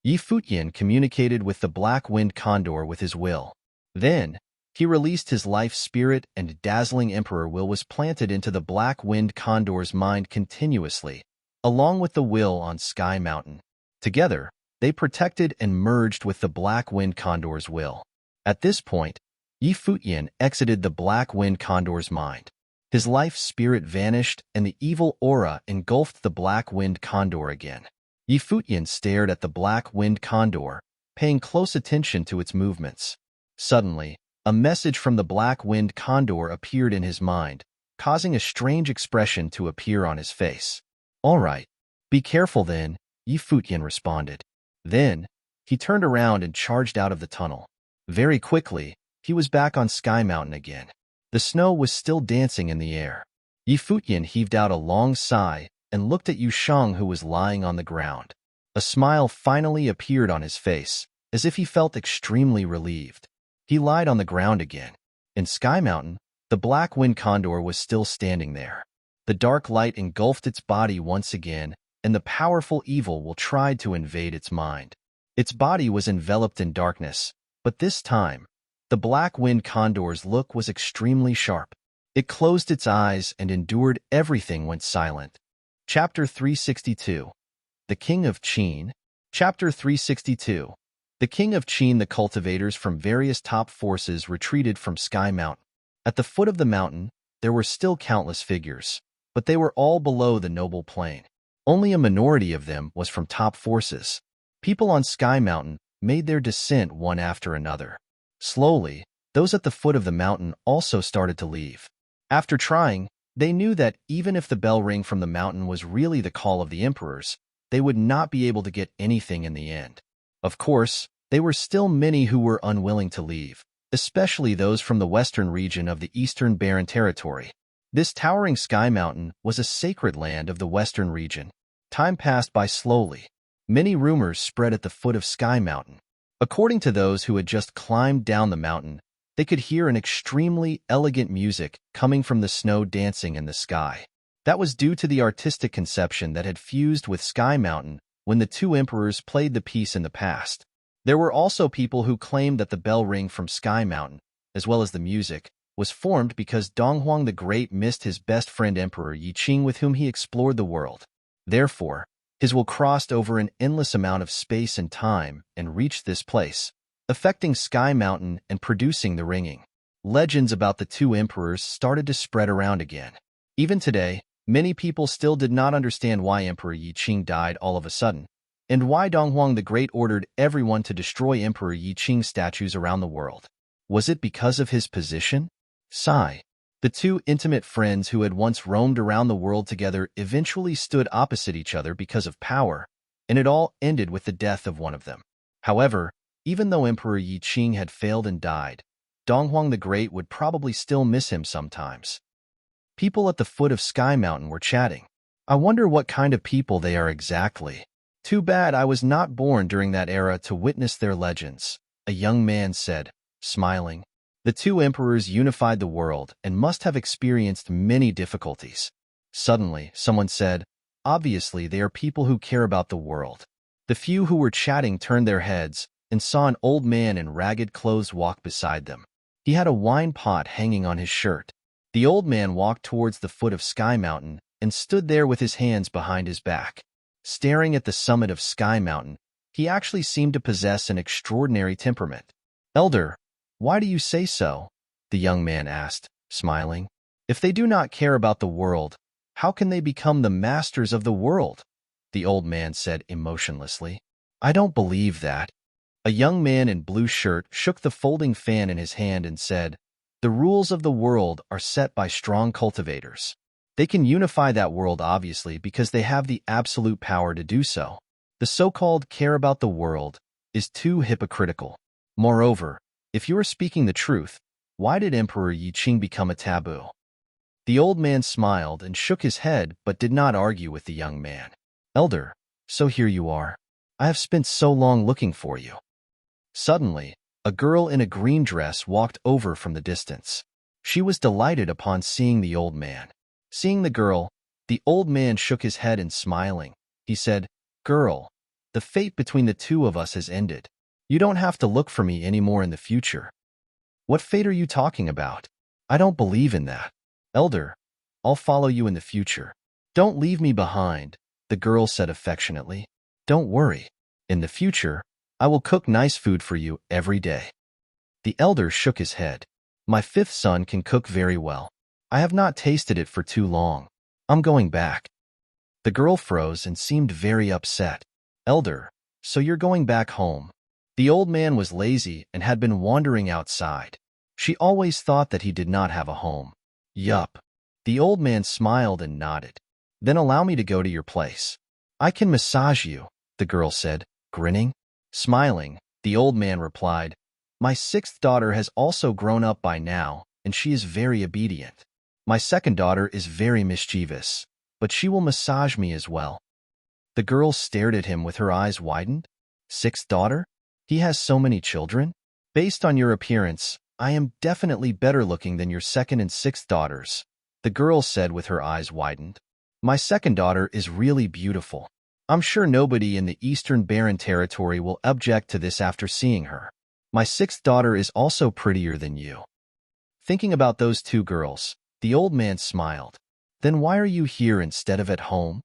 Futian communicated with the black-winged condor with his will. Then, he released his life spirit and dazzling Emperor Will was planted into the black-winged condor's mind continuously, along with the will on Sky Mountain. Together, they protected and merged with the black-winged condor's will. At this point, Futian exited the black-winged condor's mind. His life spirit vanished and the evil aura engulfed the black-winged condor again. Futian stared at the black-winged condor, paying close attention to its movements. Suddenly, a message from the black-winged condor appeared in his mind, causing a strange expression to appear on his face. "All right, be careful then," Futian responded. Then, he turned around and charged out of the tunnel. Very quickly, he was back on Sky Mountain again. The snow was still dancing in the air. Futian heaved out a long sigh and looked at Yusheng, who was lying on the ground. A smile finally appeared on his face, as if he felt extremely relieved. He lied on the ground again. In Sky Mountain, the black-winged condor was still standing there. The dark light engulfed its body once again, and the powerful evil will tried to invade its mind. Its body was enveloped in darkness, but this time, the black-winged condor's look was extremely sharp. It closed its eyes and endured everything went silent. Chapter 362. The King of Qin. Chapter 362. The King of Qin. The cultivators from various top forces retreated from Sky Mountain. At the foot of the mountain, there were still countless figures, but they were all below the noble plain. Only a minority of them was from top forces. People on Sky Mountain made their descent one after another. Slowly, those at the foot of the mountain also started to leave. After trying, they knew that even if the bell ring from the mountain was really the call of the emperors, they would not be able to get anything in the end. Of course, there were still many who were unwilling to leave, especially those from the western region of the Eastern Barren Territory. This towering Sky Mountain was a sacred land of the western region. Time passed by slowly. Many rumors spread at the foot of Sky Mountain. According to those who had just climbed down the mountain, they could hear an extremely elegant music coming from the snow dancing in the sky. That was due to the artistic conception that had fused with Sky Mountain when the two emperors played the piece in the past. There were also people who claimed that the bell ring from Sky Mountain, as well as the music, was formed because Donghuang the Great missed his best friend Emperor Yi Qing with whom he explored the world. Therefore, his will crossed over an endless amount of space and time and reached this place, affecting Sky Mountain and producing the ringing. Legends about the two emperors started to spread around again. Even today, many people still did not understand why Emperor Yi Qing died all of a sudden, and why Donghuang the Great ordered everyone to destroy Emperor Yi Qing's statues around the world. Was it because of his position? Sigh. The two intimate friends who had once roamed around the world together eventually stood opposite each other because of power, and it all ended with the death of one of them. However, even though Emperor Yi Qing had failed and died, Donghuang the Great would probably still miss him sometimes. People at the foot of Sky Mountain were chatting. I wonder what kind of people they are exactly. Too bad I was not born during that era to witness their legends, a young man said, smiling. The two emperors unified the world and must have experienced many difficulties. Suddenly, someone said, obviously they are people who care about the world. The few who were chatting turned their heads and saw an old man in ragged clothes walk beside them. He had a wine pot hanging on his shirt. The old man walked towards the foot of Sky Mountain and stood there with his hands behind his back. Staring at the summit of Sky Mountain, he actually seemed to possess an extraordinary temperament. Elder, why do you say so? The young man asked, smiling. If they do not care about the world, how can they become the masters of the world? The old man said emotionlessly. I don't believe that. A young man in blue shirt shook the folding fan in his hand and said, the rules of the world are set by strong cultivators. They can unify that world obviously because they have the absolute power to do so. The so-called care about the world is too hypocritical. Moreover, if you are speaking the truth, why did Emperor Yi Qing become a taboo? The old man smiled and shook his head but did not argue with the young man. Elder, so here you are. I have spent so long looking for you. Suddenly, a girl in a green dress walked over from the distance. She was delighted upon seeing the old man. Seeing the girl, the old man shook his head and smiling. He said, Girl, the fate between the two of us has ended. You don't have to look for me anymore in the future. What fate are you talking about? I don't believe in that. Elder, I'll follow you in the future. Don't leave me behind, the girl said affectionately. Don't worry. In the future, I will cook nice food for you every day. The elder shook his head. My fifth son can cook very well. I have not tasted it for too long. I'm going back. The girl froze and seemed very upset. Elder, so you're going back home. The old man was lazy and had been wandering outside. She always thought that he did not have a home. Yup. The old man smiled and nodded. Then allow me to go to your place. I can massage you, the girl said, grinning. Smiling, the old man replied, My sixth daughter has also grown up by now, and she is very obedient. My second daughter is very mischievous, but she will massage me as well. The girl stared at him with her eyes widened. Sixth daughter? He has so many children? Based on your appearance, I am definitely better looking than your second and sixth daughters, the girl said with her eyes widened. My second daughter is really beautiful. I'm sure nobody in the Eastern Barren Territory will object to this after seeing her. My sixth daughter is also prettier than you. Thinking about those two girls, the old man smiled. Then why are you here instead of at home?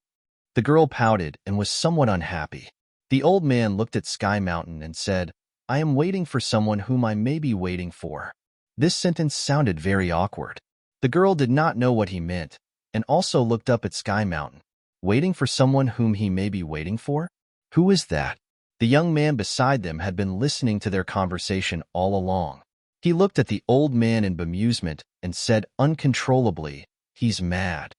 The girl pouted and was somewhat unhappy. The old man looked at Sky Mountain and said, I am waiting for someone whom I may be waiting for. This sentence sounded very awkward. The girl did not know what he meant, and also looked up at Sky Mountain. Waiting for someone whom he may be waiting for? Who is that? The young man beside them had been listening to their conversation all along. He looked at the old man in bemusement and said uncontrollably, He's mad.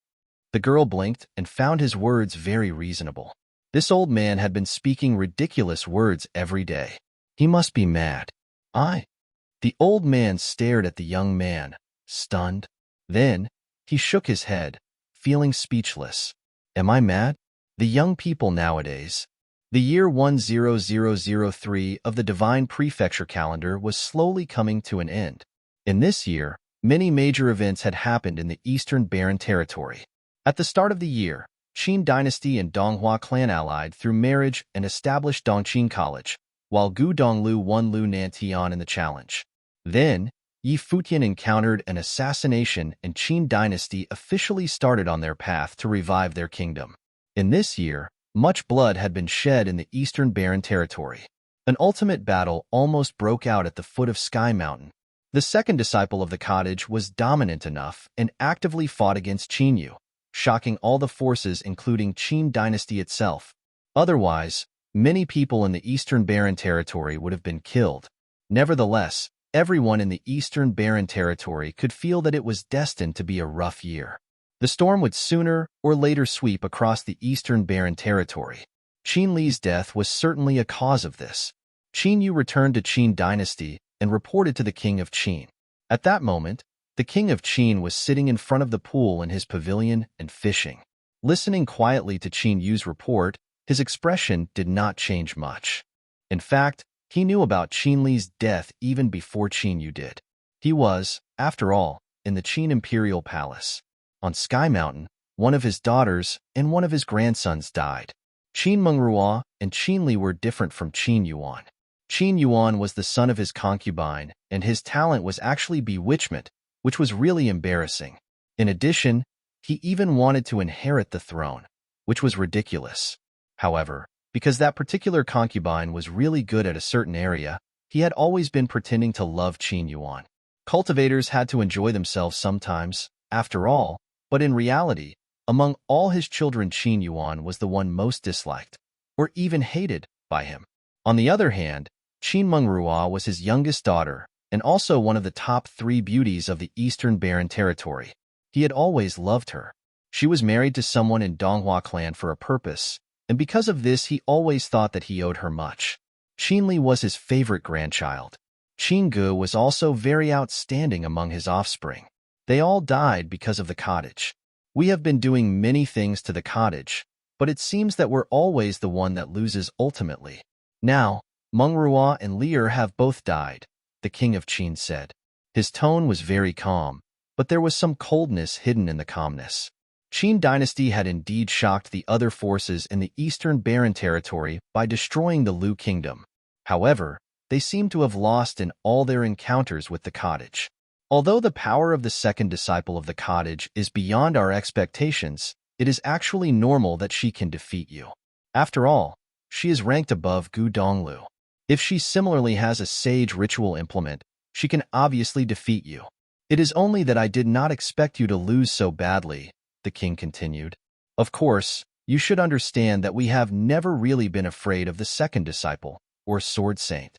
The girl blinked and found his words very reasonable. This old man had been speaking ridiculous words every day. He must be mad. The old man stared at the young man, stunned. Then, he shook his head, feeling speechless. Am I mad? The young people nowadays. The year 10003 of the Divine Prefecture calendar was slowly coming to an end. In this year, many major events had happened in the Eastern Barren Territory. At the start of the year, Qin dynasty and Donghua clan allied through marriage and established Dongqing College, while Gu Donglu won Lu Nantian in the challenge. Then, Yi Futian encountered an assassination and Qin dynasty officially started on their path to revive their kingdom. In this year, much blood had been shed in the eastern barren territory. An ultimate battle almost broke out at the foot of Sky Mountain. The second disciple of the cottage was dominant enough and actively fought against Qinyu, shocking all the forces including Qin dynasty itself. Otherwise, many people in the eastern barren territory would have been killed. Nevertheless, everyone in the eastern barren territory could feel that it was destined to be a rough year. The storm would sooner or later sweep across the eastern barren territory. Qin Li's death was certainly a cause of this. Qinyu returned to Qin dynasty and reported to the king of Qin. At that moment, the king of Qin was sitting in front of the pool in his pavilion and fishing. Listening quietly to Qinyu's report, his expression did not change much. In fact, he knew about Qin Li's death even before Qinyu did. He was, after all, in the Qin imperial palace. On Sky Mountain, one of his daughters and one of his grandsons died. Qin Mengrua and Qin Li were different from Qin Yuan. Qin Yuan was the son of his concubine, and his talent was actually bewitchment, which was really embarrassing. In addition, he even wanted to inherit the throne, which was ridiculous. However, because that particular concubine was really good at a certain area, he had always been pretending to love Qin Yuan. Cultivators had to enjoy themselves sometimes, after all, but in reality, among all his children Qin Yuan was the one most disliked, or even hated, by him. On the other hand, Qin Mengrua was his youngest daughter, and also one of the top 3 beauties of the Eastern Barren Territory. He had always loved her. She was married to someone in Donghua clan for a purpose, and because of this he always thought that he owed her much. Qin Li was his favorite grandchild. Qin Gu was also very outstanding among his offspring. They all died because of the cottage. We have been doing many things to the cottage, but it seems that we're always the one that loses ultimately. Now, Mengrua and Lear have both died, the king of Qin said. His tone was very calm, but there was some coldness hidden in the calmness. Qin dynasty had indeed shocked the other forces in the eastern barren territory by destroying the Lu kingdom. However, they seem to have lost in all their encounters with the cottage. Although the power of the second disciple of the cottage is beyond our expectations, it is actually normal that she can defeat you. After all, she is ranked above Gu Donglu. If she similarly has a sage ritual implement, she can obviously defeat you. It is only that I did not expect you to lose so badly, the king continued. Of course, you should understand that we have never really been afraid of the second disciple, or sword saint.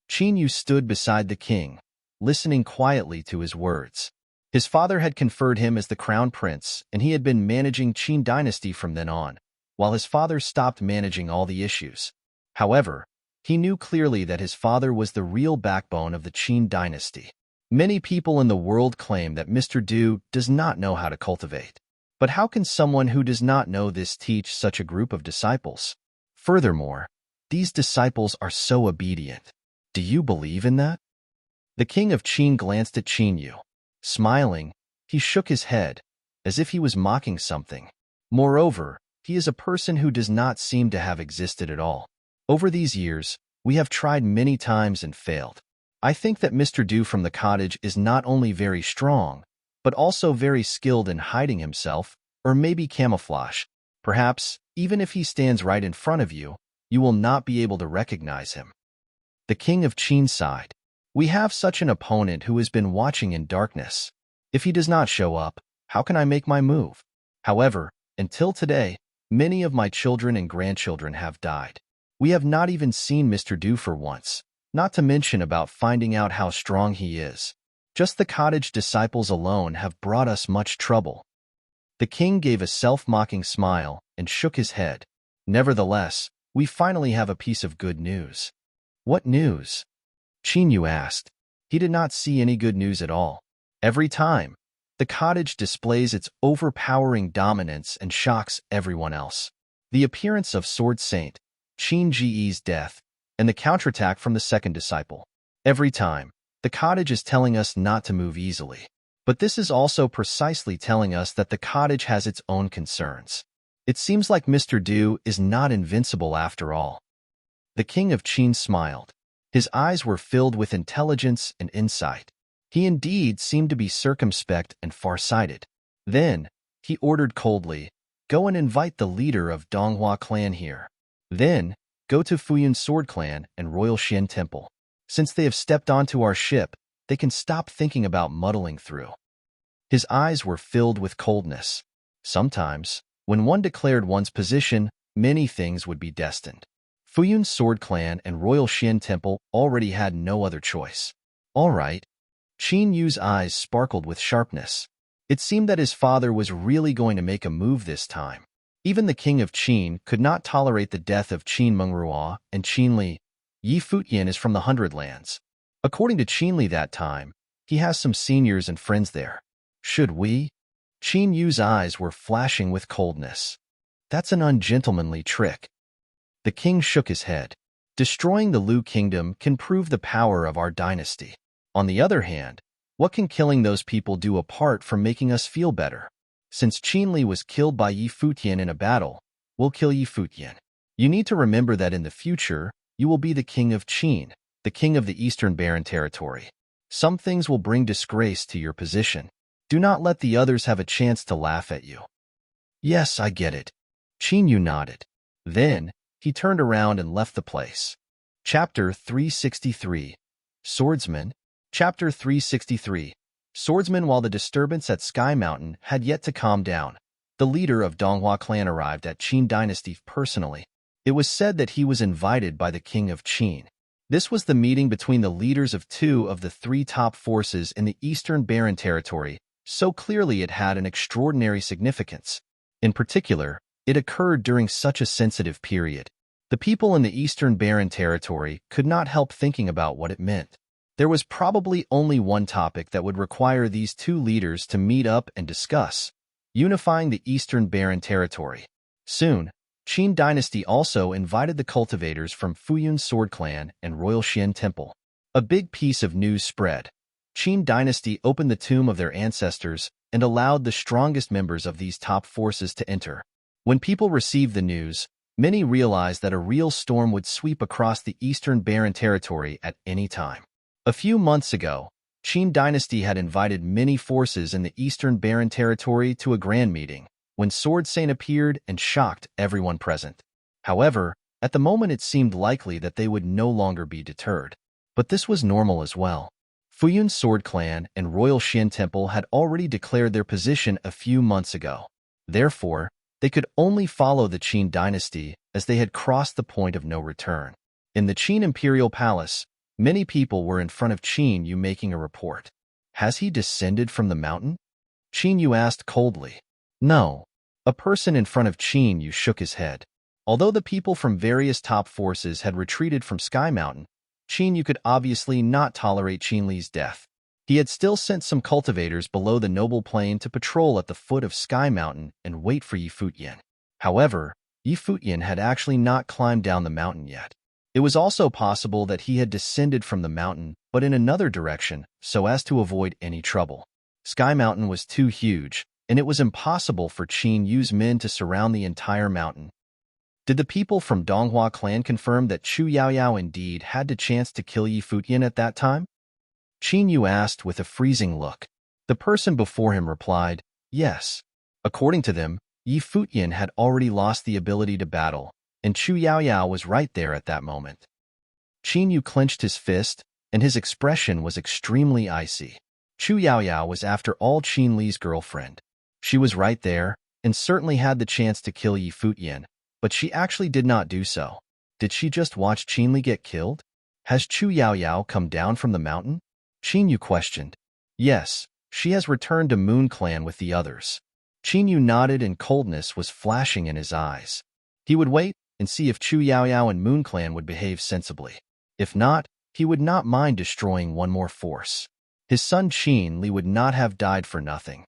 Qinyu stood beside the king, listening quietly to his words. His father had conferred him as the crown prince, and he had been managing Qin dynasty from then on, while his father stopped managing all the issues. However, he knew clearly that his father was the real backbone of the Qin dynasty. Many people in the world claim that Mr. Du does not know how to cultivate. But how can someone who does not know this teach such a group of disciples? Furthermore, these disciples are so obedient. Do you believe in that? The king of Qin glanced at Qinyu. Smiling, he shook his head, as if he was mocking something. Moreover, he is a person who does not seem to have existed at all. Over these years, we have tried many times and failed. I think that Mr. Du from the cottage is not only very strong, but also very skilled in hiding himself, or maybe camouflage. Perhaps, even if he stands right in front of you, you will not be able to recognize him. The king of Qin sighed. We have such an opponent who has been watching in darkness. If he does not show up, how can I make my move? However, until today, many of my children and grandchildren have died. We have not even seen Mr. Du for once, not to mention about finding out how strong he is. Just the cottage disciples alone have brought us much trouble. The king gave a self-mocking smile and shook his head. Nevertheless, we finally have a piece of good news. What news? Qinyu asked. He did not see any good news at all. Every time, the cottage displays its overpowering dominance and shocks everyone else. The appearance of Sword Saint, Qin Ji's death, and the counterattack from the second disciple. Every time, the cottage is telling us not to move easily. But this is also precisely telling us that the cottage has its own concerns. It seems like Mr. Du is not invincible after all. The king of Qin smiled. His eyes were filled with intelligence and insight. He indeed seemed to be circumspect and far-sighted. Then, he ordered coldly, "Go and invite the leader of Donghua clan here. Then, go to Futian Sword Clan and Royal Xian Temple. Since they have stepped onto our ship, they can stop thinking about muddling through." His eyes were filled with coldness. Sometimes, when one declared one's position, many things would be destined. Futian Sword Clan and Royal Xian Temple already had no other choice. All right. Qin Yu's eyes sparkled with sharpness. It seemed that his father was really going to make a move this time. Even the king of Qin could not tolerate the death of Qin Mengrua and Qin Li. Yi Futian is from the Hundred Lands. According to Qin Li that time, he has some seniors and friends there. Should we? Qin Yu's eyes were flashing with coldness. That's an ungentlemanly trick. The king shook his head. Destroying the Lu kingdom can prove the power of our dynasty. On the other hand, what can killing those people do apart from making us feel better? Since Qin Li was killed by Yi Futian in a battle, we'll kill Yi Futian. You need to remember that in the future, you will be the king of Qin, the king of the Eastern Barren Territory. Some things will bring disgrace to your position. Do not let the others have a chance to laugh at you. Yes, I get it. Qin Yu nodded. Then, he turned around and left the place. Chapter 363. Swordsman. Chapter 363. Swordsman. While the disturbance at Sky Mountain had yet to calm down, the leader of Donghua clan arrived at Qin Dynasty personally. It was said that he was invited by the king of Qin. This was the meeting between the leaders of two of the three top forces in the Eastern Barren Territory, so clearly it had an extraordinary significance. In particular, it occurred during such a sensitive period. The people in the Eastern Barren Territory could not help thinking about what it meant. There was probably only one topic that would require these two leaders to meet up and discuss: unifying the Eastern Barren Territory. Soon, Qin Dynasty also invited the cultivators from Futian Sword Clan and Royal Xian Temple. A big piece of news spread. Qin Dynasty opened the tomb of their ancestors and allowed the strongest members of these top forces to enter. When people received the news, many realized that a real storm would sweep across the Eastern Barren Territory at any time. A few months ago, Qin Dynasty had invited many forces in the Eastern Barren Territory to a grand meeting, when Sword Saint appeared and shocked everyone present. However, at the moment it seemed likely that they would no longer be deterred. But this was normal as well. Futian Sword Clan and Royal Xian Temple had already declared their position a few months ago. Therefore, they could only follow the Qin Dynasty as they had crossed the point of no return. In the Qin Imperial Palace, many people were in front of Qin Yu making a report. Has he descended from the mountain? Qin Yu asked coldly. No. A person in front of Qin Yu shook his head. Although the people from various top forces had retreated from Sky Mountain, Qin Yu could obviously not tolerate Qin Li's death. He had still sent some cultivators below the noble plain to patrol at the foot of Sky Mountain and wait for Yi Futian. However, Yi Futian had actually not climbed down the mountain yet. It was also possible that he had descended from the mountain, but in another direction, so as to avoid any trouble. Sky Mountain was too huge, and it was impossible for Qin Yu's men to surround the entire mountain. Did the people from Donghua clan confirm that Chu Yaoyao indeed had the chance to kill Yi Futian at that time? Qin Yu asked with a freezing look. The person before him replied, yes. According to them, Yi Futian had already lost the ability to battle, and Chu Yaoyao was right there at that moment. Qin Yu clenched his fist, and his expression was extremely icy. Chu Yaoyao was after all Qin Li's girlfriend. She was right there, and certainly had the chance to kill Yi Futian, but she actually did not do so. Did she just watch Qin Li get killed? Has Chu Yaoyao come down from the mountain? Qin Yu questioned. Yes, she has returned to Moon Clan with the others. Qin Yu nodded and coldness was flashing in his eyes. He would wait and see if Chu Yaoyao and Moon Clan would behave sensibly. If not, he would not mind destroying one more force. His son Qin Li would not have died for nothing.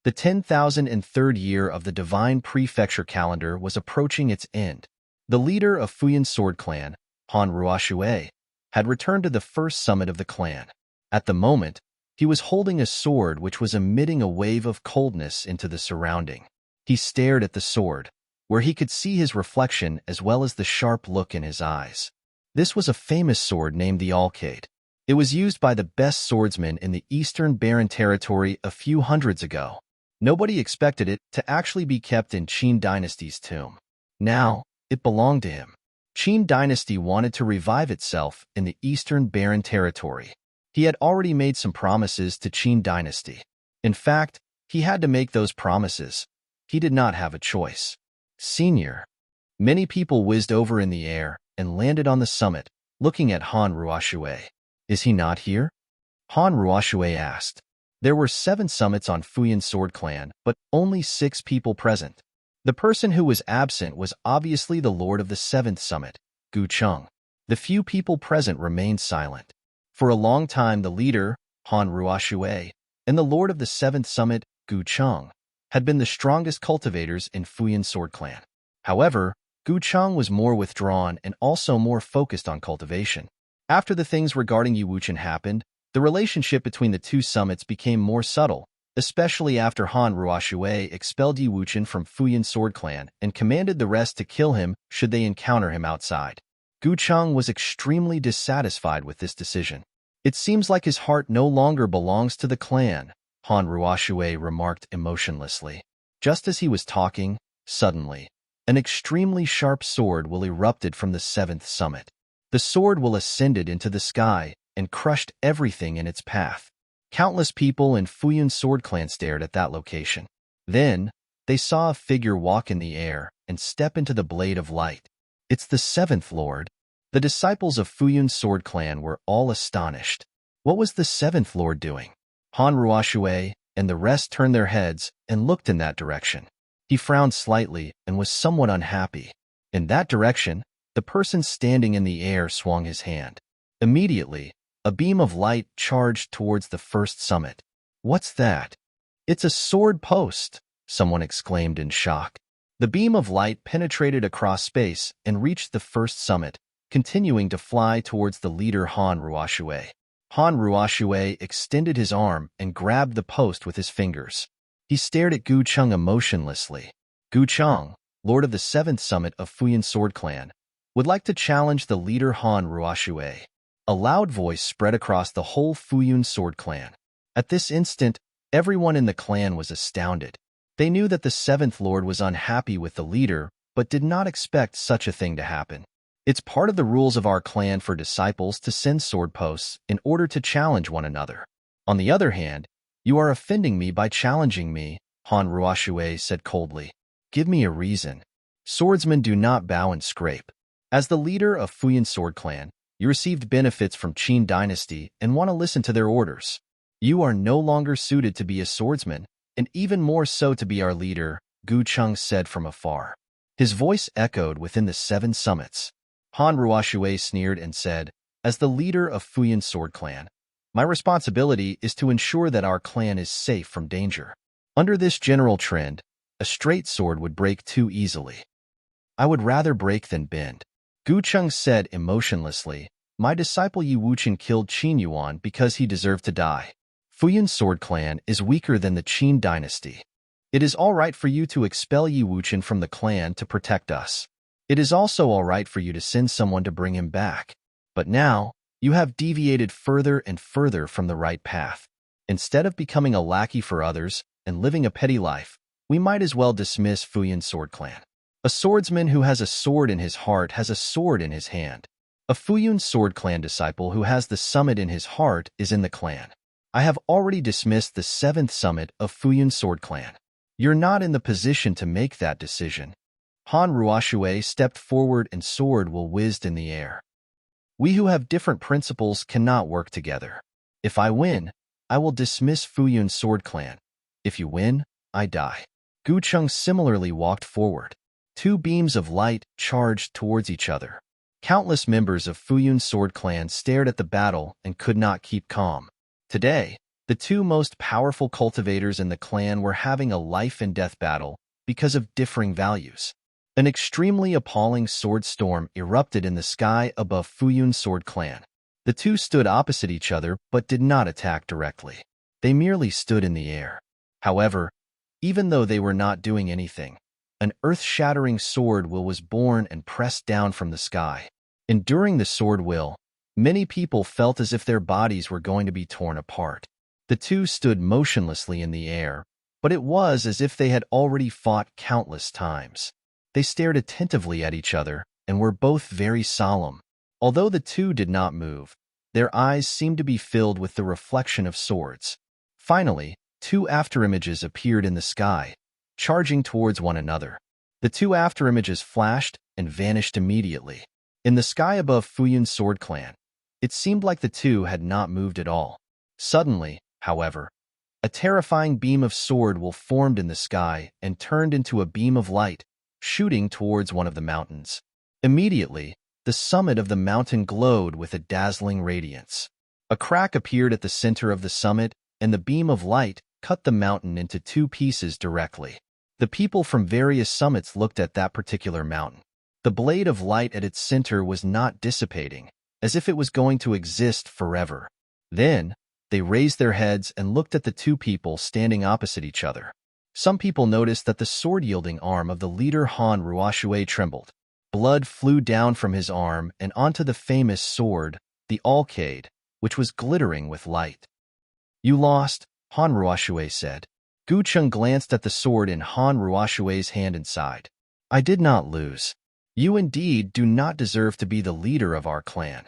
The 10,003rd year of the Divine Prefecture calendar was approaching its end. The leader of Futian Sword Clan, Han Ruoxue, had returned to the first summit of the clan. At the moment, He was holding a sword which was emitting a wave of coldness into the surrounding. He stared at the sword, where he could see his reflection as well as the sharp look in his eyes. This was a famous sword named the Alcade. It was used by the best swordsmen in the Eastern Barren Territory a few hundreds ago. Nobody expected it to actually be kept in Qin Dynasty's tomb. Now, it belonged to him. Qin Dynasty wanted to revive itself in the Eastern Barren Territory. He had already made some promises to Qin Dynasty. In fact, he had to make those promises. He did not have a choice. Senior. Many people whizzed over in the air and landed on the summit, looking at Han Ruoshui. Is he not here? Han Ruoshui asked. There were 7 summits on Futian Sword Clan, but only 6 people present. The person who was absent was obviously the Lord of the 7th Summit, Gu Cheng. The few people present remained silent. For a long time the leader, Han Ruoshui, and the Lord of the 7th Summit, Gu Cheng, had been the strongest cultivators in Futian Sword Clan. However, Gu Cheng was more withdrawn and also more focused on cultivation. After the things regarding Yu Wuchen happened, the relationship between the 2 summits became more subtle, especially after Han Ruoshui expelled Yu Wuchen from Futian Sword Clan and commanded the rest to kill him should they encounter him outside. Gu Cheng was extremely dissatisfied with this decision. It seems like his heart no longer belongs to the clan, Han Ruoshui remarked emotionlessly. Just as he was talking, suddenly, an extremely sharp sword will erupted from the 7th summit. The sword will ascended into the sky and crushed everything in its path. Countless people in Futian Sword Clan stared at that location. Then, they saw a figure walk in the air and step into the blade of light. It's the 7th Lord. The disciples of Futian Sword Clan were all astonished. What was the 7th Lord doing? Han Ruoshui and the rest turned their heads and looked in that direction. He frowned slightly and was somewhat unhappy. In that direction, the person standing in the air swung his hand. Immediately, a beam of light charged towards the 1st summit. What's that? It's a sword post, someone exclaimed in shock. The beam of light penetrated across space and reached the 1st summit, continuing to fly towards the leader Han Ruoshui. Han Ruoshui extended his arm and grabbed the post with his fingers. He stared at Gu Cheng emotionlessly. Gu Cheng, Lord of the 7th Summit of Futian Sword Clan, would like to challenge the leader Han Ruoshui. A loud voice spread across the whole Futian Sword Clan. At this instant, everyone in the clan was astounded. They knew that the 7th Lord was unhappy with the leader, but did not expect such a thing to happen. It's part of the rules of our clan for disciples to send sword posts in order to challenge one another. On the other hand, you are offending me by challenging me, Han Ruoshui said coldly. Give me a reason. Swordsmen do not bow and scrape. As the leader of Futian Sword Clan, you received benefits from Qin Dynasty and want to listen to their orders. You are no longer suited to be a swordsman, and even more so to be our leader, Gu Cheng said from afar. His voice echoed within the 7 summits. Han Ruoshui sneered and said, as the leader of Futian Sword Clan, my responsibility is to ensure that our clan is safe from danger. Under this general trend, a straight sword would break too easily. I would rather break than bend. Gu Cheng said emotionlessly, my disciple Yu Wuchen killed Qin Yuan because he deserved to die. Futian Sword Clan is weaker than the Qin Dynasty. It is all right for you to expel Yu Wuchen from the clan to protect us. It is also all right for you to send someone to bring him back. But now, you have deviated further and further from the right path. Instead of becoming a lackey for others and living a petty life, we might as well dismiss Futian Sword Clan. A swordsman who has a sword in his heart has a sword in his hand. A Futian Sword Clan disciple who has the summit in his heart is in the clan. I have already dismissed the 7th summit of Futian Sword Clan. You're not in the position to make that decision. Han Ruoshui stepped forward and sword will whizzed in the air. We who have different principles cannot work together. If I win, I will dismiss Futian Sword Clan. If you win, I die. Gu Cheng similarly walked forward. 2 beams of light charged towards each other. Countless members of Futian Sword Clan stared at the battle and could not keep calm. Today, the 2 most powerful cultivators in the clan were having a life-and-death battle because of differing values. An extremely appalling sword storm erupted in the sky above Futian Sword Clan. The 2 stood opposite each other but did not attack directly. They merely stood in the air. However, even though they were not doing anything, an earth-shattering sword will was born and pressed down from the sky. Enduring the sword will, many people felt as if their bodies were going to be torn apart. The two stood motionlessly in the air, but it was as if they had already fought countless times. They stared attentively at each other and were both very solemn. Although the two did not move, their eyes seemed to be filled with the reflection of swords. Finally, two afterimages appeared in the sky, charging towards one another. The two afterimages flashed and vanished immediately. In the sky above Futian's sword clan, it seemed like the two had not moved at all. Suddenly, however, a terrifying beam of sword will formed in the sky and turned into a beam of light, shooting towards one of the mountains. Immediately, the summit of the mountain glowed with a dazzling radiance. A crack appeared at the center of the summit, and the beam of light cut the mountain into two pieces directly. The people from various summits looked at that particular mountain. The blade of light at its center was not dissipating, as if it was going to exist forever. Then, they raised their heads and looked at the two people standing opposite each other. Some people noticed that the sword-yielding arm of the leader Han Ruoshui trembled. Blood flew down from his arm and onto the famous sword, the Alcade, which was glittering with light. "You lost," Han Ruoshui said. Gu Cheng glanced at the sword in Han Ruoshui's hand and sighed. "I did not lose. You indeed do not deserve to be the leader of our clan."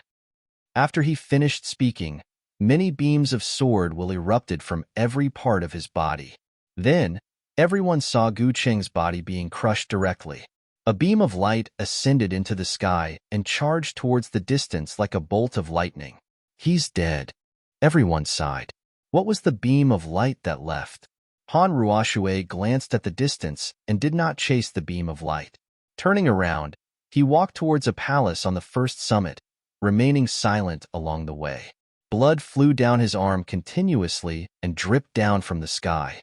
After he finished speaking, many beams of sword will erupted from every part of his body. Then, everyone saw Gu Cheng's body being crushed directly. A beam of light ascended into the sky and charged towards the distance like a bolt of lightning. "He's dead." Everyone sighed. What was the beam of light that left? Han Ruoshui glanced at the distance and did not chase the beam of light. Turning around, he walked towards a palace on the first summit, remaining silent along the way. Blood flew down his arm continuously and dripped down from the sky.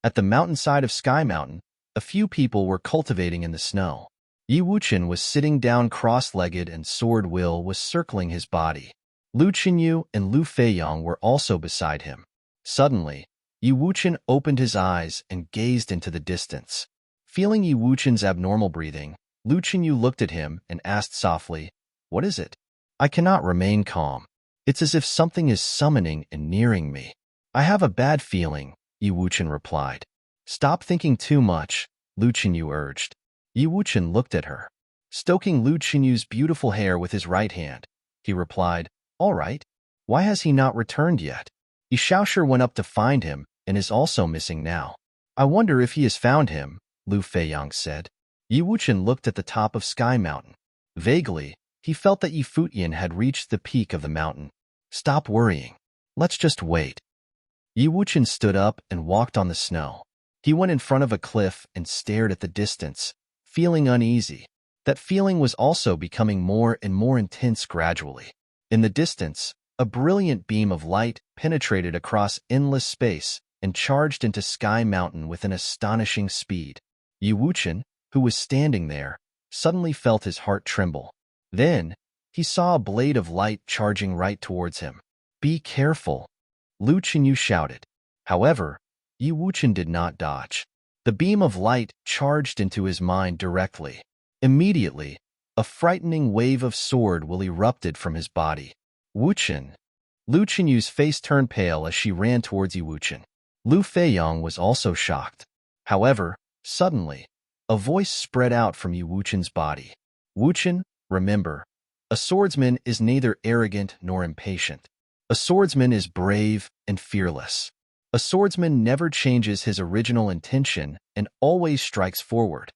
At the mountainside of Sky Mountain, a few people were cultivating in the snow. Yi Wuchen was sitting down cross-legged and sword will was circling his body. Lu Qinyu and Lu Feiyang were also beside him. Suddenly, Yi Wuchen opened his eyes and gazed into the distance. Feeling Yi Wuchen's abnormal breathing, Lu Qinyu looked at him and asked softly, "What is it?" "I cannot remain calm. It's as if something is summoning and nearing me." "I have a bad feeling," Yi Wuchen replied. "Stop thinking too much," Lu Qinyu urged. Yi Wuchen looked at her. Stoking Lu Qinyu's beautiful hair with his right hand, he replied, "All right. Why has he not returned yet? Yi Shaoshi went up to find him and is also missing now." "I wonder if he has found him," Lu Feiyang said. Yi Wuchen looked at the top of Sky Mountain. Vaguely, he felt that Yi Futian had reached the peak of the mountain. "Stop worrying. Let's just wait." Yi Wuchen stood up and walked on the snow. He went in front of a cliff and stared at the distance, feeling uneasy. That feeling was also becoming more and more intense gradually. In the distance, a brilliant beam of light penetrated across endless space and charged into Sky Mountain with an astonishing speed. Yi Wuchen, who was standing there, suddenly felt his heart tremble. Then, he saw a blade of light charging right towards him. "Be careful," Lu Qinyu shouted. However, Yi Wuchen did not dodge. The beam of light charged into his mind directly. Immediately, a frightening wave of sword will erupted from his body. "Wuchen!" Lu Qinyu's face turned pale as she ran towards Yi Wuchen. Lu Feiyang was also shocked. However, suddenly, a voice spread out from Yi Wuchen's body. "Wuchen, remember, a swordsman is neither arrogant nor impatient. A swordsman is brave and fearless. A swordsman never changes his original intention and always strikes forward."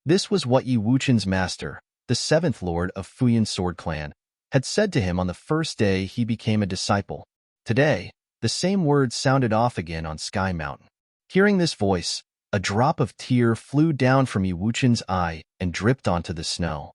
This was what Yi Wuchen's master, the seventh lord of Futian Sword Clan, had said to him on the first day he became a disciple. Today, the same words sounded off again on Sky Mountain. Hearing this voice, a drop of tear flew down from Yi Wuchen's eye and dripped onto the snow.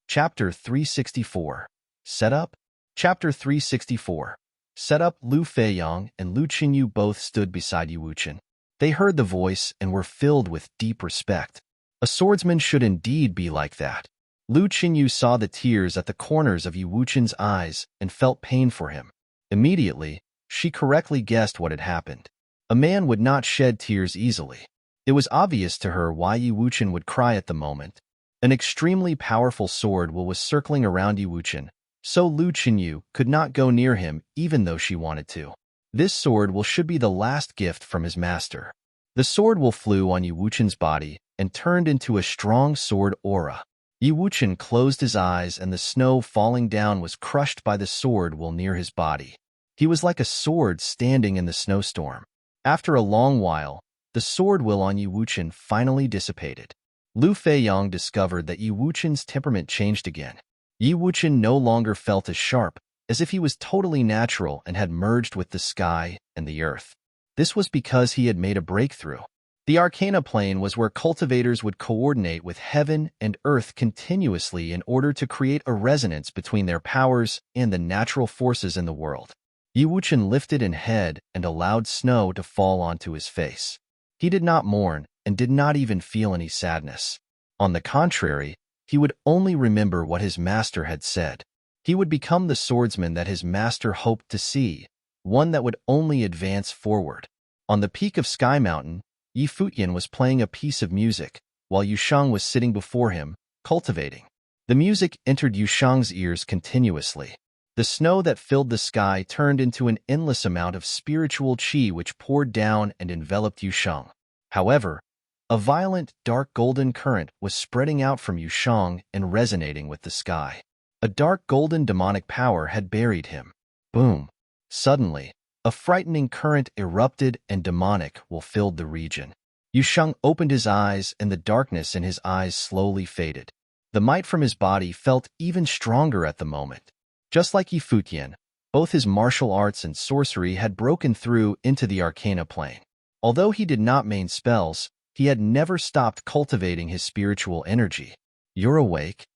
Chapter 364. Setup? Chapter 364. Setup. Lu Feiyang and Lu Qinyu both stood beside Yi Wuchen. They heard the voice and were filled with deep respect. A swordsman should indeed be like that. Lu Qinyu saw the tears at the corners of Yi Wuchen's eyes and felt pain for him. Immediately, She correctly guessed what had happened. A man would not shed tears easily. It was obvious to her why Yi Wuchen would cry at the moment. An extremely powerful sword was circling around Yi Wuchen, so Lu Chenyu could not go near him even though she wanted to. This sword should be the last gift from his master. The sword flew on Yi Wuchen's body and turned into a strong sword aura. Yi Wuchen closed his eyes and the snow falling down was crushed by the sword near his body. He was like a sword standing in the snowstorm. After a long while, the sword on Yi Wuchen finally dissipated. Lu Feiyong discovered that Yi Wuchen's temperament changed again. Yi Wuchen no longer felt as sharp, as if he was totally natural and had merged with the sky and the earth. This was because he had made a breakthrough. The Arcana Plane was where cultivators would coordinate with heaven and earth continuously in order to create a resonance between their powers and the natural forces in the world. Yi Wuchen lifted his head and allowed snow to fall onto his face. He did not mourn and did not even feel any sadness. On the contrary, he would only remember what his master had said. He would become the swordsman that his master hoped to see, one that would only advance forward. On the peak of Sky Mountain, Yi Futian was playing a piece of music, while Yusheng was sitting before him, cultivating. The music entered Yusheng's ears continuously. The snow that filled the sky turned into an endless amount of spiritual qi which poured down and enveloped Yusheng. However, a violent, dark golden current was spreading out from Yusheng and resonating with the sky. A dark golden demonic power had buried him. Boom! Suddenly, a frightening current erupted and demonic filled the region. Yusheng opened his eyes and the darkness in his eyes slowly faded. The might from his body felt even stronger at the moment. Just like Yi Futian, both his martial arts and sorcery had broken through into the Arcana Plane. Although he did not main spells, he had never stopped cultivating his spiritual energy. "You're awake?"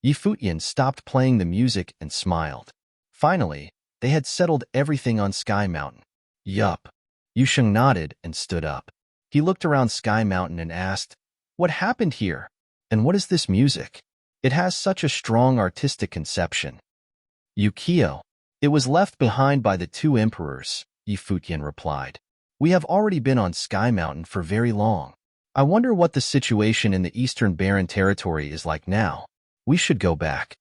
Yi Futian stopped playing the music and smiled. Finally, they had settled everything on Sky Mountain. "Yup." Yusheng nodded and stood up. He looked around Sky Mountain and asked, "What happened here? And what is this music? It has such a strong artistic conception." "Yukio. It was left behind by the two emperors," Yi Futian replied. "We have already been on Sky Mountain for very long. I wonder what the situation in the Eastern Barren Territory is like now. We should go back."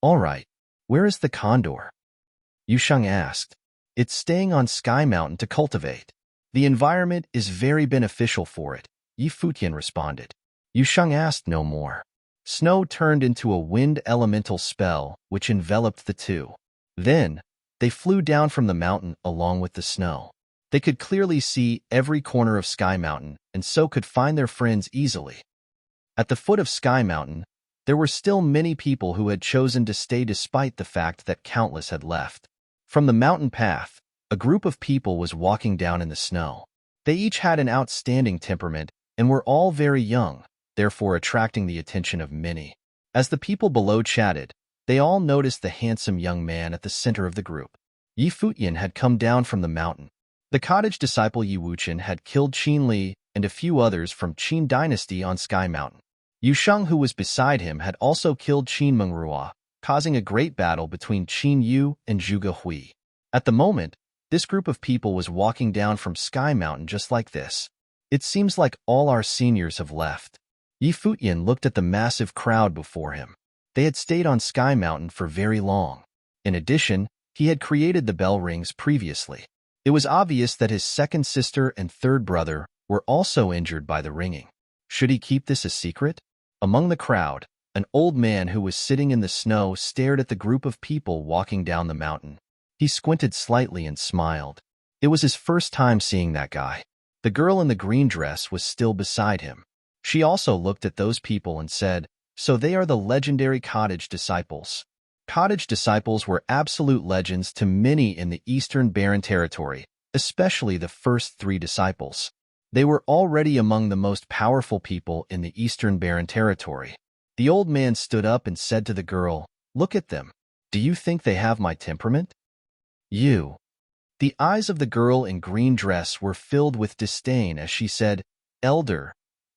"All right. Where is the condor?" Yusheng asked. "It's staying on Sky Mountain to cultivate. The environment is very beneficial for it," Yi Futian responded. Yusheng asked no more. Snow turned into a wind elemental spell which enveloped the two. Then, they flew down from the mountain along with the snow. They could clearly see every corner of Sky Mountain and so could find their friends easily. At the foot of Sky Mountain, there were still many people who had chosen to stay despite the fact that countless had left. From the mountain path, a group of people was walking down in the snow. They each had an outstanding temperament and were all very young, therefore attracting the attention of many. As the people below chatted, they all noticed the handsome young man at the center of the group. Yi Futian had come down from the mountain. The cottage disciple Yi Wuchen had killed Qin Li and a few others from Qin dynasty on Sky Mountain. Yusheng, who was beside him, had also killed Qin Mengrua, causing a great battle between Qin Yu and Zhuge Hui. At the moment, this group of people was walking down from Sky Mountain just like this. "It seems like all our seniors have left." Yi Futian looked at the massive crowd before him. They had stayed on Sky Mountain for very long. In addition, he had created the bell rings previously. It was obvious that his second sister and third brother were also injured by the ringing. Should he keep this a secret? Among the crowd, an old man who was sitting in the snow stared at the group of people walking down the mountain. He squinted slightly and smiled. It was his first time seeing that guy. The girl in the green dress was still beside him. She also looked at those people and said, "So they are the legendary cottage disciples." Cottage disciples were absolute legends to many in the Eastern Barren Territory, especially the first three disciples. They were already among the most powerful people in the Eastern Barren Territory. The old man stood up and said to the girl, "Look at them. Do you think they have my temperament?" "You." The eyes of the girl in green dress were filled with disdain as she said, "Elder,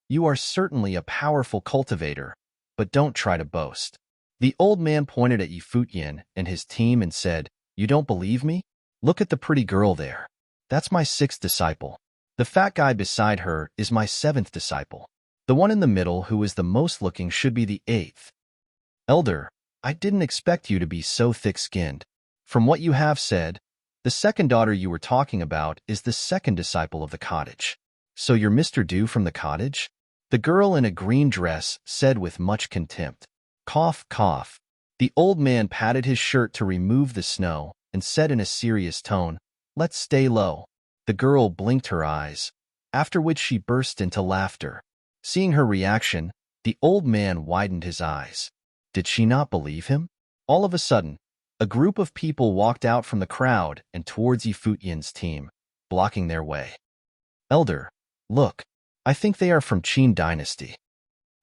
you are certainly a powerful cultivator, but don't try to boast." The old man pointed at Yi Futian and his team and said, "You don't believe me? Look at the pretty girl there. That's my sixth disciple. The fat guy beside her is my seventh disciple. The one in the middle who is the most looking should be the eighth. Elder, I didn't expect you to be so thick-skinned. From what you have said, the second daughter you were talking about is the second disciple of the cottage. So you're Mr. Dew from the cottage? The girl in a green dress said with much contempt. Cough, cough. The old man patted his shirt to remove the snow and said in a serious tone, "Let's stay low." The girl blinked her eyes, after which she burst into laughter. Seeing her reaction, the old man widened his eyes. Did she not believe him? All of a sudden, a group of people walked out from the crowd and towards Futian's team, blocking their way. Elder, look, I think they are from Qin Dynasty.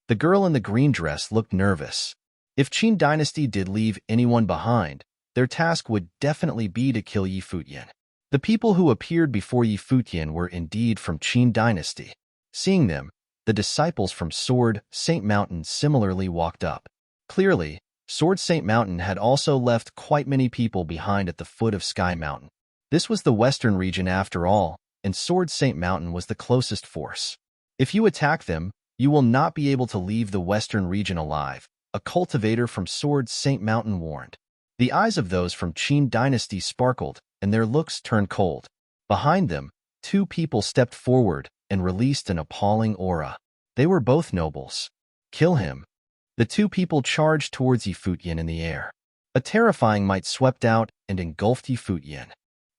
The girl in the green dress looked nervous. If Qin Dynasty did leave anyone behind, their task would definitely be to kill Futian. The people who appeared before Futian were indeed from Qin Dynasty. Seeing them, the disciples from Sword Saint Mountain similarly walked up. Clearly, Sword Saint Mountain had also left quite many people behind at the foot of Sky Mountain. This was the western region after all, and Sword Saint Mountain was the closest force. If you attack them, you will not be able to leave the western region alive, a cultivator from Sword Saint Mountain warned. The eyes of those from Qin Dynasty sparkled, and their looks turned cold. Behind them, two people stepped forward and released an appalling aura. They were both nobles. Kill him. The two people charged towards Futian in the air. A terrifying might swept out and engulfed Futian.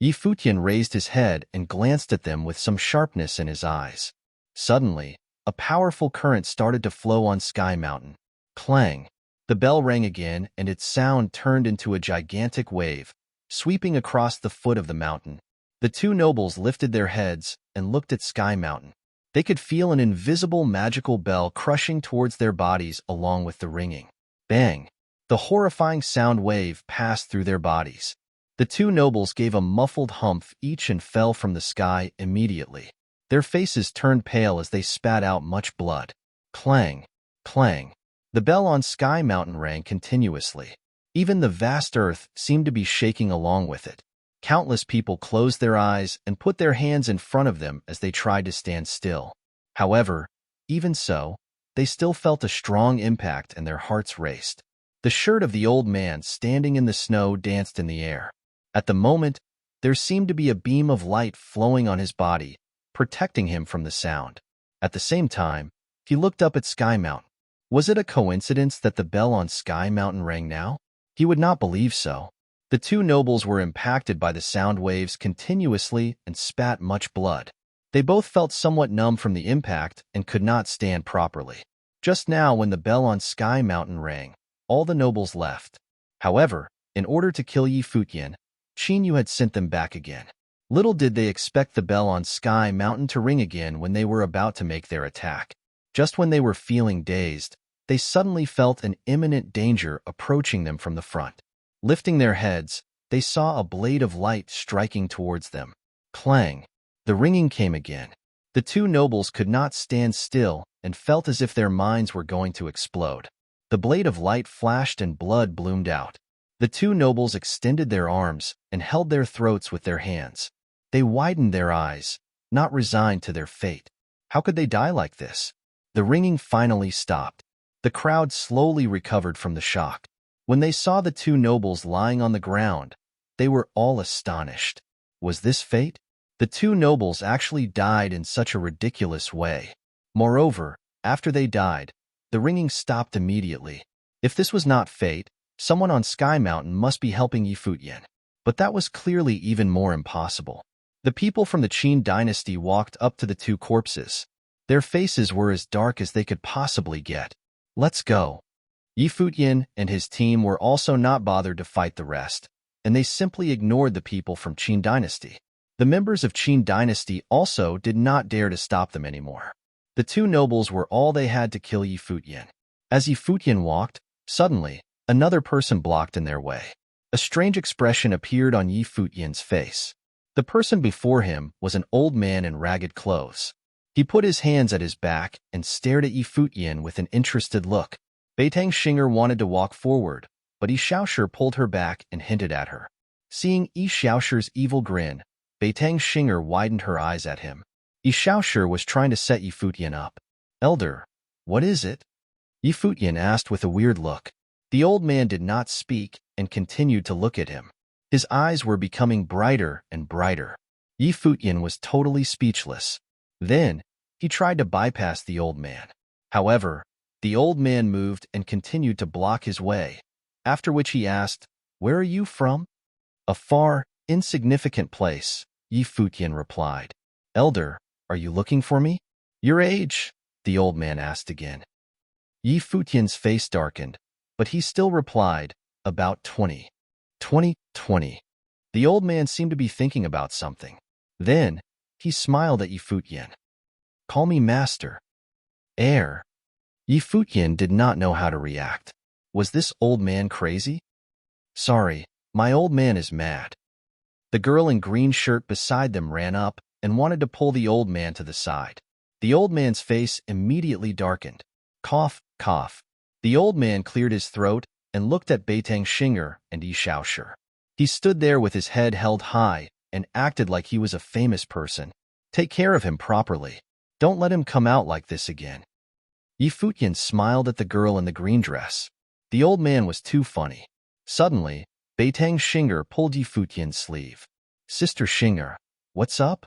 Futian raised his head and glanced at them with some sharpness in his eyes. Suddenly, a powerful current started to flow on Sky Mountain. Clang! The bell rang again, and its sound turned into a gigantic wave, sweeping across the foot of the mountain. The two nobles lifted their heads and looked at Sky Mountain. They could feel an invisible magical bell crushing towards their bodies along with the ringing. Bang! The horrifying sound wave passed through their bodies. The two nobles gave a muffled humph each and fell from the sky immediately. Their faces turned pale as they spat out much blood. Clang! Clang! The bell on Sky Mountain rang continuously. Even the vast earth seemed to be shaking along with it. Countless people closed their eyes and put their hands in front of them as they tried to stand still. However, even so, they still felt a strong impact and their hearts raced. The shirt of the old man standing in the snow danced in the air. At the moment, there seemed to be a beam of light flowing on his body, protecting him from the sound. At the same time, he looked up at Sky Mountain. Was it a coincidence that the bell on Sky Mountain rang now? He would not believe so. The two nobles were impacted by the sound waves continuously and spat much blood. They both felt somewhat numb from the impact and could not stand properly. Just now, when the bell on Sky Mountain rang, all the nobles left. However, in order to kill Futian, Qin Yu had sent them back again. Little did they expect the bell on Sky Mountain to ring again when they were about to make their attack. Just when they were feeling dazed, they suddenly felt an imminent danger approaching them from the front. Lifting their heads, they saw a blade of light striking towards them. Clang! The ringing came again. The two nobles could not stand still and felt as if their minds were going to explode. The blade of light flashed and blood bloomed out. The two nobles extended their arms and held their throats with their hands. They widened their eyes, not resigned to their fate. How could they die like this? The ringing finally stopped. The crowd slowly recovered from the shock. When they saw the two nobles lying on the ground, they were all astonished. Was this fate? The two nobles actually died in such a ridiculous way. Moreover, after they died, the ringing stopped immediately. If this was not fate, someone on Sky Mountain must be helping Futian. But that was clearly even more impossible. The people from the Qin Dynasty walked up to the two corpses. Their faces were as dark as they could possibly get. Let's go. Futian and his team were also not bothered to fight the rest, and they simply ignored the people from Qin Dynasty. The members of Qin Dynasty also did not dare to stop them anymore. The two nobles were all they had to kill Futian. As Futian walked, suddenly, another person blocked in their way. A strange expression appeared on Futian's face. The person before him was an old man in ragged clothes. He put his hands at his back and stared at Futian with an interested look. Beitang Xinger wanted to walk forward, but Xiaoshi pulled her back and hinted at her. Seeing Yi Xiaoshi's evil grin, Beitang Xinger widened her eyes at him. Yi Xiaoshi was trying to set Yi Futian up. Elder, what is it? Yi Futian asked with a weird look. The old man did not speak and continued to look at him. His eyes were becoming brighter and brighter. Yi Futian was totally speechless. Then, he tried to bypass the old man. However, the old man moved and continued to block his way, after which he asked, "Where are you from?" "A far, insignificant place," Yi Futian replied. "Elder, are you looking for me?" "Your age?" the old man asked again. Yi Futian's face darkened, but he still replied, "About 20. 20. The old man seemed to be thinking about something. Then, he smiled at Yi Futian. "Call me master." "Heir." Yi Futian did not know how to react. Was this old man crazy? "Sorry, my old man is mad." The girl in green shirt beside them ran up and wanted to pull the old man to the side. The old man's face immediately darkened. Cough, cough. The old man cleared his throat and looked at Beitang Xinger and Yi Xiaoshi. He stood there with his head held high and acted like he was a famous person. "Take care of him properly. Don't let him come out like this again." Yi Futian smiled at the girl in the green dress. The old man was too funny. Suddenly, Beitang Xinger pulled Yi Futian's sleeve. "Sister Xinger, what's up?"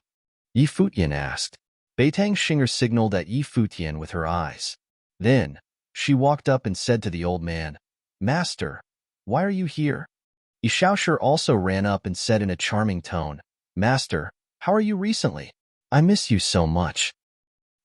Yi Futian asked. Beitang Xinger signaled at Yi Futian with her eyes. Then, she walked up and said to the old man, "Master, why are you here?" Yi Xiaoshi also ran up and said in a charming tone, "Master, how are you recently? I miss you so much."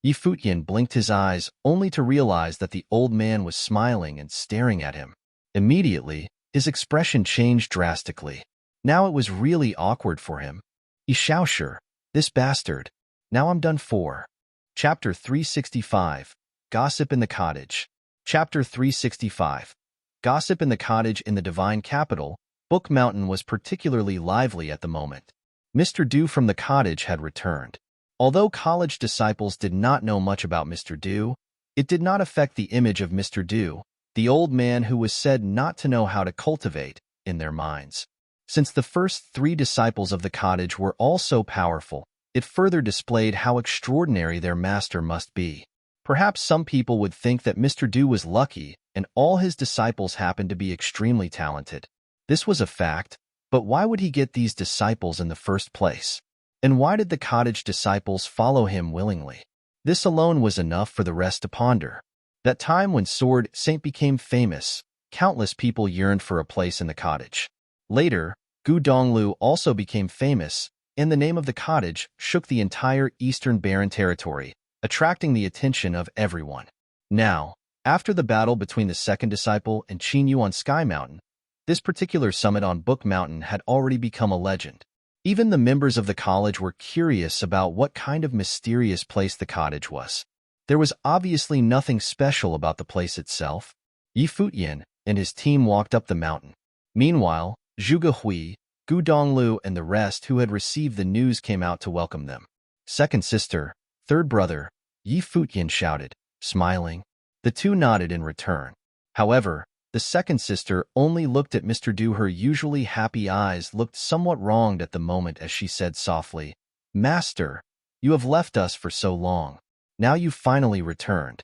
Yi Futian blinked his eyes only to realize that the old man was smiling and staring at him. Immediately, his expression changed drastically. Now it was really awkward for him. "Yi Xiaoshi, this bastard. Now I'm done for." Chapter 365, Gossip in the Cottage. Chapter 365, Gossip in the Cottage in the Divine Capital. Book Mountain was particularly lively at the moment. Mr. Du from the cottage had returned. Although college disciples did not know much about Mr. Du, it did not affect the image of Mr. Du, the old man who was said not to know how to cultivate, in their minds. Since the first 3 disciples of the cottage were all so powerful, it further displayed how extraordinary their master must be. Perhaps some people would think that Mr. Du was lucky and all his disciples happened to be extremely talented. This was a fact, but why would he get these disciples in the first place? And why did the cottage disciples follow him willingly? This alone was enough for the rest to ponder. That time when Sword Saint became famous, countless people yearned for a place in the cottage. Later, Gu Donglu also became famous, and the name of the cottage shook the entire Eastern Barren territory, attracting the attention of everyone. Now, after the battle between the second disciple and Qin Yu on Sky Mountain, this particular summit on Book Mountain had already become a legend. Even the members of the college were curious about what kind of mysterious place the cottage was. There was obviously nothing special about the place itself. Yi Futian and his team walked up the mountain. Meanwhile, Zhuge Hui, Gu Donglu, and the rest who had received the news came out to welcome them. "Second sister, third brother," Yi Futian shouted, smiling. The 2 nodded in return. However, the second sister only looked at Mr. Du. Her usually happy eyes looked somewhat wronged at the moment as she said softly, "Master, you have left us for so long. Now you've finally returned."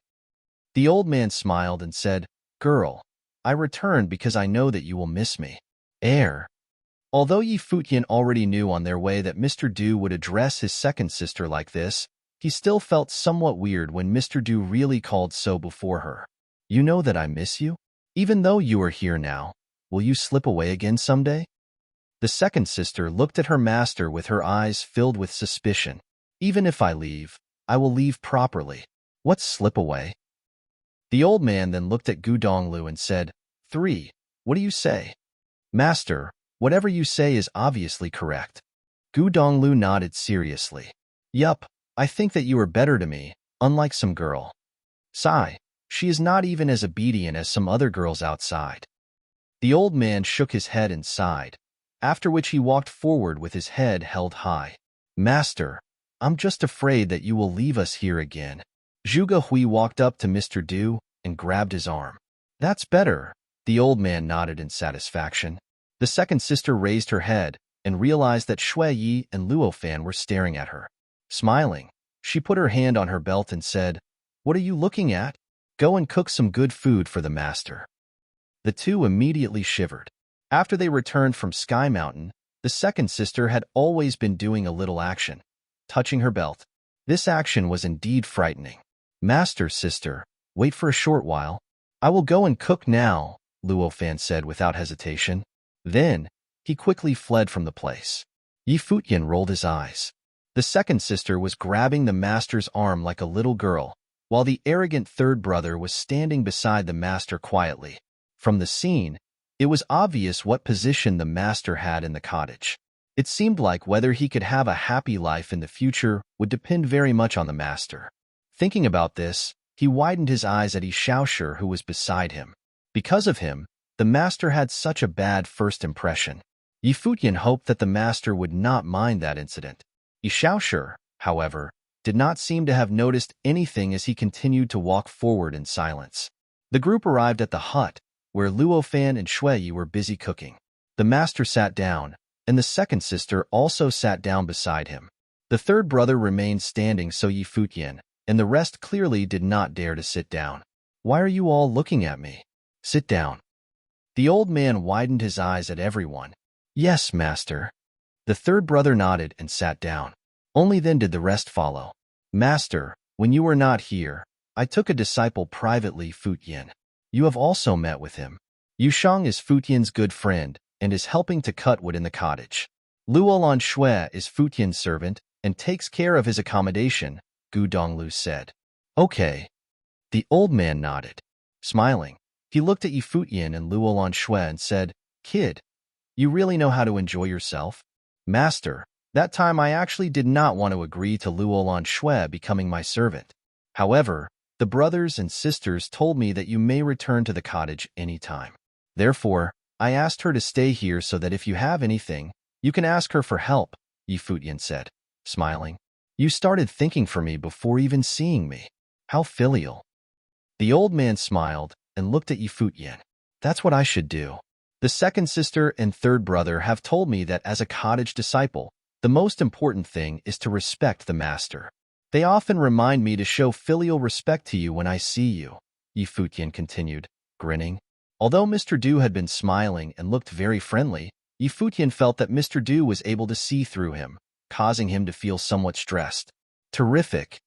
The old man smiled and said, "Girl, I returned because I know that you will miss me." Heir. Although Yi Futian already knew on their way that Mr. Du would address his second sister like this, he still felt somewhat weird when Mr. Du really called so before her. "You know that I miss you? Even though you are here now, will you slip away again someday?" The second sister looked at her master with her eyes filled with suspicion. "Even if I leave, I will leave properly. What's slip away?" The old man then looked at Gu Donglu and said, 3. What do you say?" "Master, whatever you say is obviously correct." Gu Donglu nodded seriously. "Yup, I think that you are better to me, unlike some girl. Sigh. She is not even as obedient as some other girls outside." The old man shook his head and sighed, after which he walked forward with his head held high. "Master, I'm just afraid that you will leave us here again." Zhuge Hui walked up to Mr. Du and grabbed his arm. "That's better." The old man nodded in satisfaction. The second sister raised her head and realized that Shui Yi and Luo Fan were staring at her. Smiling, she put her hand on her belt and said, "What are you looking at? Go and cook some good food for the master." The two immediately shivered. After they returned from Sky Mountain, the second sister had always been doing a little action, touching her belt. This action was indeed frightening. "Master, sister, wait for a short while. I will go and cook now," Luo Fan said without hesitation. Then, he quickly fled from the place. Yi Futian rolled his eyes. The second sister was grabbing the master's arm like a little girl, while the arrogant third brother was standing beside the master quietly. From the scene, it was obvious what position the master had in the cottage. It seemed like whether he could have a happy life in the future would depend very much on the master. Thinking about this, he widened his eyes at Yi Shaoshi, who was beside him. Because of him, the master had such a bad first impression. Yi Futian hoped that the master would not mind that incident. Yi Shaoshi, however, did not seem to have noticed anything as he continued to walk forward in silence. The group arrived at the hut, where Luo Fan and Shui Yi were busy cooking. The master sat down, and the second sister also sat down beside him. The third brother remained standing, so Yi Futian and the rest clearly did not dare to sit down. "Why are you all looking at me? Sit down." The old man widened his eyes at everyone. "Yes, master." The third brother nodded and sat down. Only then did the rest follow. "Master, when you were not here, I took a disciple privately, Futian. You have also met with him. Yushang is Futian's good friend and is helping to cut wood in the cottage. Luolan Shui is Futian's servant and takes care of his accommodation," Gu Donglu said. "Okay." The old man nodded. Smiling, he looked at Yi Futian and Luolan Shui and said, "Kid, you really know how to enjoy yourself?" "Master, that time I actually did not want to agree to Luolan Shui becoming my servant. However, the brothers and sisters told me that you may return to the cottage any time. Therefore, I asked her to stay here so that if you have anything, you can ask her for help," Yi Futian said, smiling. "You started thinking for me before even seeing me. How filial." The old man smiled and looked at Yi Futian. "That's what I should do. The second sister and third brother have told me that as a cottage disciple, the most important thing is to respect the master. They often remind me to show filial respect to you when I see you," Yi Futian continued, grinning. Although Mr. Du had been smiling and looked very friendly, Yi Futian felt that Mr. Du was able to see through him, causing him to feel somewhat stressed. "Terrific."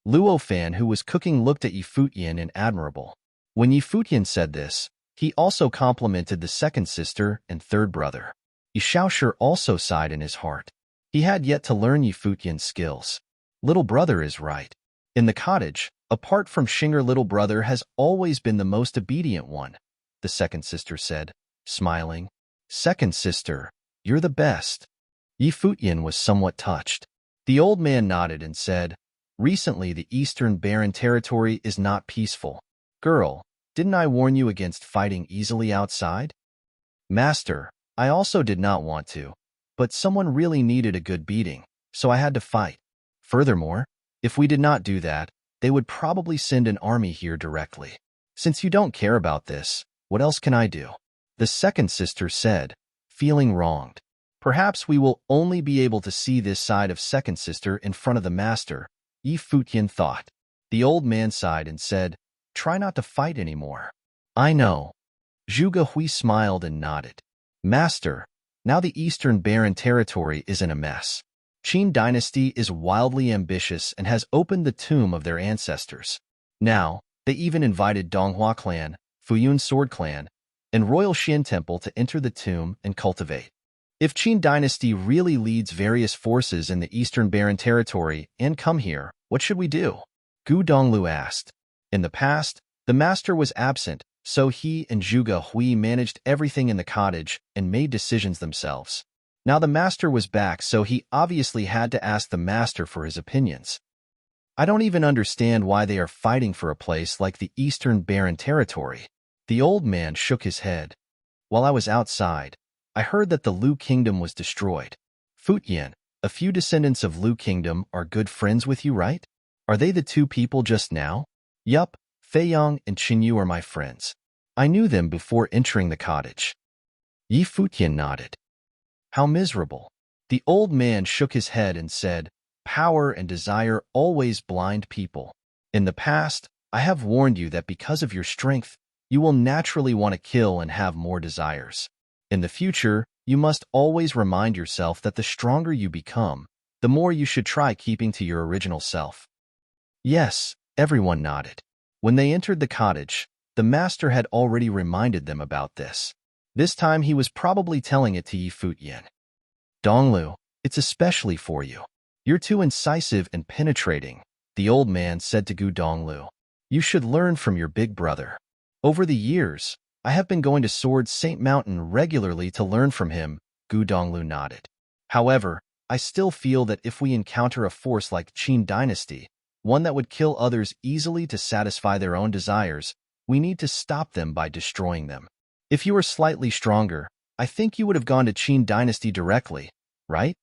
Luo Fan, who was cooking, looked at Yi Futian in admirable. When Yi Futian said this, he also complimented the second sister and third brother. Yi Shaoshi also sighed in his heart. He had yet to learn Yi Futian's skills. Little brother is right. In the cottage, apart from Xinger, little brother has always been the most obedient one, the second sister said, smiling. "Second sister, you're the best." Yi Futian was somewhat touched. The old man nodded and said, "Recently the Eastern Barren Territory is not peaceful. Girl, didn't I warn you against fighting easily outside?" "Master, I also did not want to, but someone really needed a good beating, so I had to fight. Furthermore, if we did not do that, they would probably send an army here directly. Since you don't care about this, what else can I do?" The second sister said, feeling wronged. Perhaps we will only be able to see this side of second sister in front of the master, Yi Futian thought. The old man sighed and said, "Try not to fight anymore." "I know." Zhuge Hui smiled and nodded. "Master, now the Eastern Barren Territory is in a mess. Qin dynasty is wildly ambitious and has opened the tomb of their ancestors. Now, they even invited Donghua clan, Fuyun sword clan, and Royal Xin temple to enter the tomb and cultivate. If Qin dynasty really leads various forces in the Eastern Barren Territory and come here, what should we do?" Gu Donglu asked. In the past, the master was absent, so he and Zhuge Hui managed everything in the cottage and made decisions themselves. Now the master was back, so he obviously had to ask the master for his opinions. "I don't even understand why they are fighting for a place like the Eastern Barren Territory." The old man shook his head. "While I was outside, I heard that the Lu Kingdom was destroyed. Futian, a few descendants of Lu Kingdom are good friends with you, right? Are they the two people just now?" "Yup, Fei Yang and Qin Yu are my friends. I knew them before entering the cottage." Yi Futian nodded. How miserable. The old man shook his head and said, power and desire always blind people. In the past, I have warned you that because of your strength, you will naturally want to kill and have more desires. In the future, you must always remind yourself that the stronger you become, the more you should try keeping to your original self. Yes, everyone nodded. When they entered the cottage, the master had already reminded them about this. This time he was probably telling it to Yi Futian. Donglu, it's especially for you. You're too incisive and penetrating, the old man said to Gu Donglu. You should learn from your big brother. Over the years, I have been going to Sword Saint Mountain regularly to learn from him, Gu Donglu nodded. However, I still feel that if we encounter a force like Qin Dynasty, one that would kill others easily to satisfy their own desires, we need to stop them by destroying them. If you were slightly stronger, I think you would have gone to Qin Dynasty directly, right?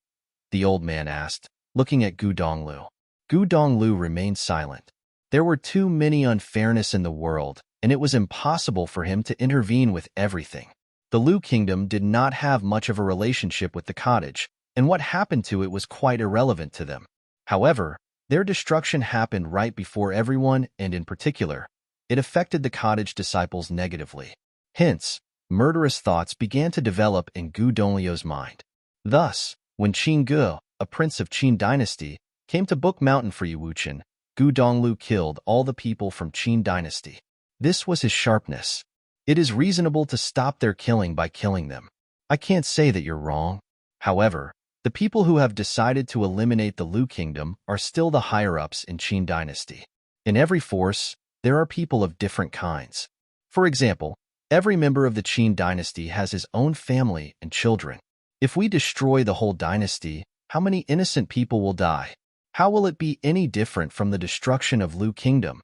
The old man asked, looking at Gu Donglu. Gu Donglu remained silent. There were too many unfairness in the world, and it was impossible for him to intervene with everything. The Lu Kingdom did not have much of a relationship with the cottage, and what happened to it was quite irrelevant to them. However, their destruction happened right before everyone, and in particular, it affected the cottage disciples negatively. Hence, murderous thoughts began to develop in Gu Donglio's mind. Thus, when Qin Ge, a prince of Qin Dynasty, came to Book Mountain for Yiwuchen, Gu Donglu killed all the people from Qin Dynasty. This was his sharpness. It is reasonable to stop their killing by killing them. I can't say that you're wrong. However, the people who have decided to eliminate the Lu Kingdom are still the higher-ups in Qin Dynasty. In every force, there are people of different kinds. For example, every member of the Qin Dynasty has his own family and children. If we destroy the whole dynasty, how many innocent people will die? How will it be any different from the destruction of Lu Kingdom?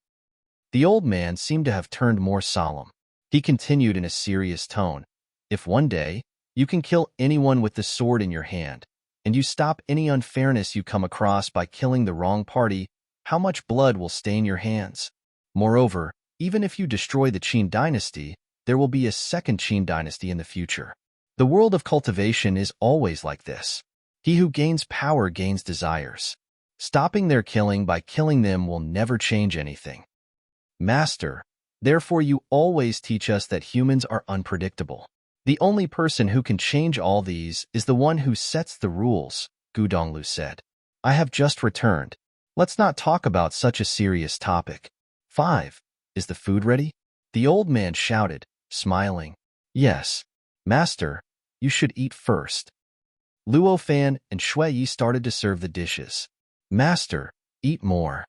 The old man seemed to have turned more solemn. He continued in a serious tone. If one day, you can kill anyone with the sword in your hand, and you stop any unfairness you come across by killing the wrong party, how much blood will stain your hands? Moreover, even if you destroy the Qin Dynasty, there will be a second Qin Dynasty in the future. The world of cultivation is always like this. He who gains power gains desires. Stopping their killing by killing them will never change anything. Master, therefore you always teach us that humans are unpredictable. The only person who can change all these is the one who sets the rules, Gu Donglu said. I have just returned. Let's not talk about such a serious topic. 5. Is the food ready? The old man shouted, smiling. Yes. Master, you should eat first. Luo Fan and Shui Yi started to serve the dishes. Master, eat more.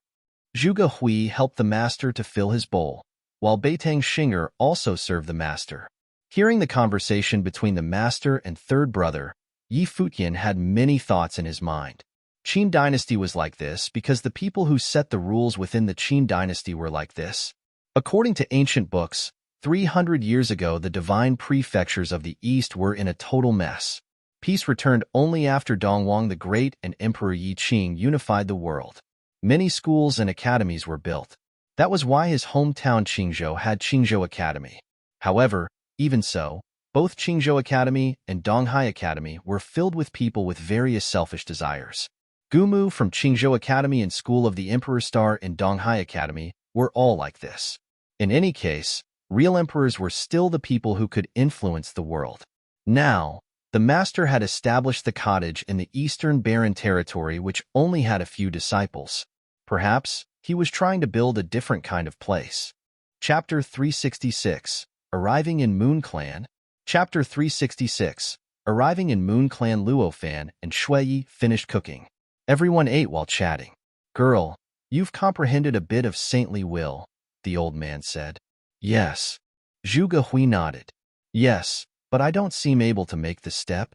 Zhuge Hui helped the master to fill his bowl, while Beitang Xinger also served the master. Hearing the conversation between the master and third brother, Yi Futian had many thoughts in his mind. Qin Dynasty was like this because the people who set the rules within the Qin Dynasty were like this. According to ancient books, 300 years ago the divine prefectures of the East were in a total mess. Peace returned only after Dongwang the Great and Emperor Yi Qing unified the world. Many schools and academies were built. That was why his hometown Qingzhou had Qingzhou Academy. However, even so, both Qingzhou Academy and Donghai Academy were filled with people with various selfish desires. Gumu from Qingzhou Academy and School of the Emperor Star and Donghai Academy were all like this. In any case, real emperors were still the people who could influence the world. Now, the master had established the cottage in the eastern barren territory which only had a few disciples. Perhaps he was trying to build a different kind of place. Chapter 366, Arriving in Moon Clan. Chapter 366, Arriving in Moon Clan. Luo Fan and Shui Yi finished cooking. Everyone ate while chatting. Girl, you've comprehended a bit of saintly will, the old man said. Yes. Zhuge Hui nodded. Yes, but I don't seem able to make the step.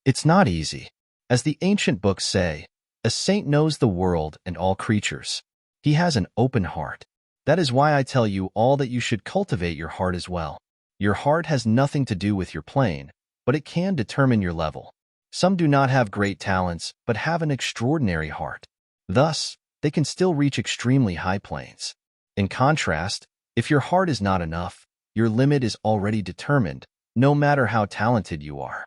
It's not easy. As the ancient books say, a saint knows the world and all creatures. He has an open heart. That is why I tell you all that you should cultivate your heart as well. Your heart has nothing to do with your plane, but it can determine your level. Some do not have great talents, but have an extraordinary heart. Thus, they can still reach extremely high planes. In contrast, if your heart is not enough, your limit is already determined, no matter how talented you are.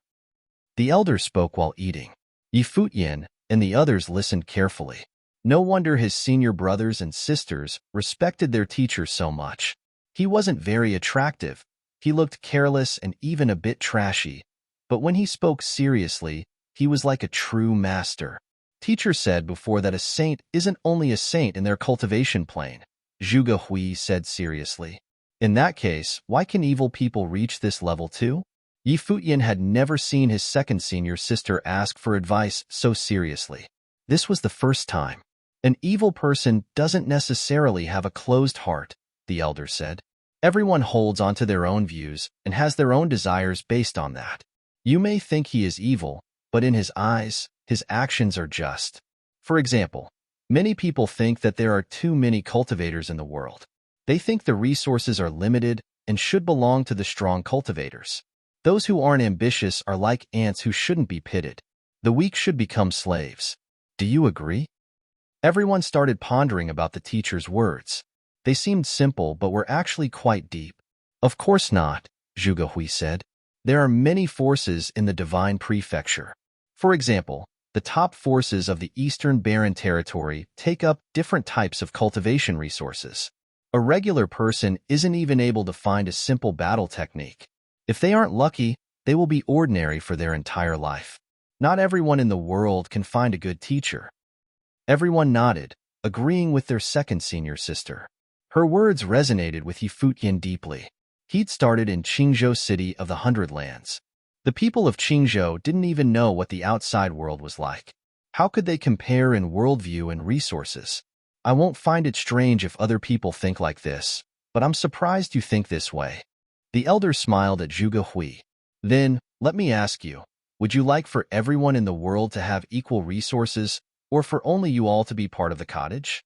The elder spoke while eating. Futian and the others listened carefully. No wonder his senior brothers and sisters respected their teacher so much. He wasn't very attractive. He looked careless and even a bit trashy. But when he spoke seriously, he was like a true master. Teacher said before that a saint isn't only a saint in their cultivation plane. Zhuge Hui said seriously. In that case, why can evil people reach this level too? Futian had never seen his second senior sister ask for advice so seriously. This was the first time. An evil person doesn't necessarily have a closed heart, the elder said. Everyone holds onto their own views and has their own desires based on that. You may think he is evil, but in his eyes, his actions are just. For example, many people think that there are too many cultivators in the world. They think the resources are limited and should belong to the strong cultivators. Those who aren't ambitious are like ants who shouldn't be pitted. The weak should become slaves. Do you agree? Everyone started pondering about the teacher's words. They seemed simple but were actually quite deep. Of course not, Zhuge Hui said. There are many forces in the divine prefecture. For example, the top forces of the Eastern Barren Territory take up different types of cultivation resources. A regular person isn't even able to find a simple battle technique. If they aren't lucky, they will be ordinary for their entire life. Not everyone in the world can find a good teacher. Everyone nodded, agreeing with their second senior sister. Her words resonated with Futian deeply. He'd started in Qingzhou City of the Hundred Lands. The people of Qingzhou didn't even know what the outside world was like. How could they compare in worldview and resources? I won't find it strange if other people think like this, but I'm surprised you think this way. The elder smiled at Zhuge Hui. Then, let me ask you, would you like for everyone in the world to have equal resources, or for only you all to be part of the cottage?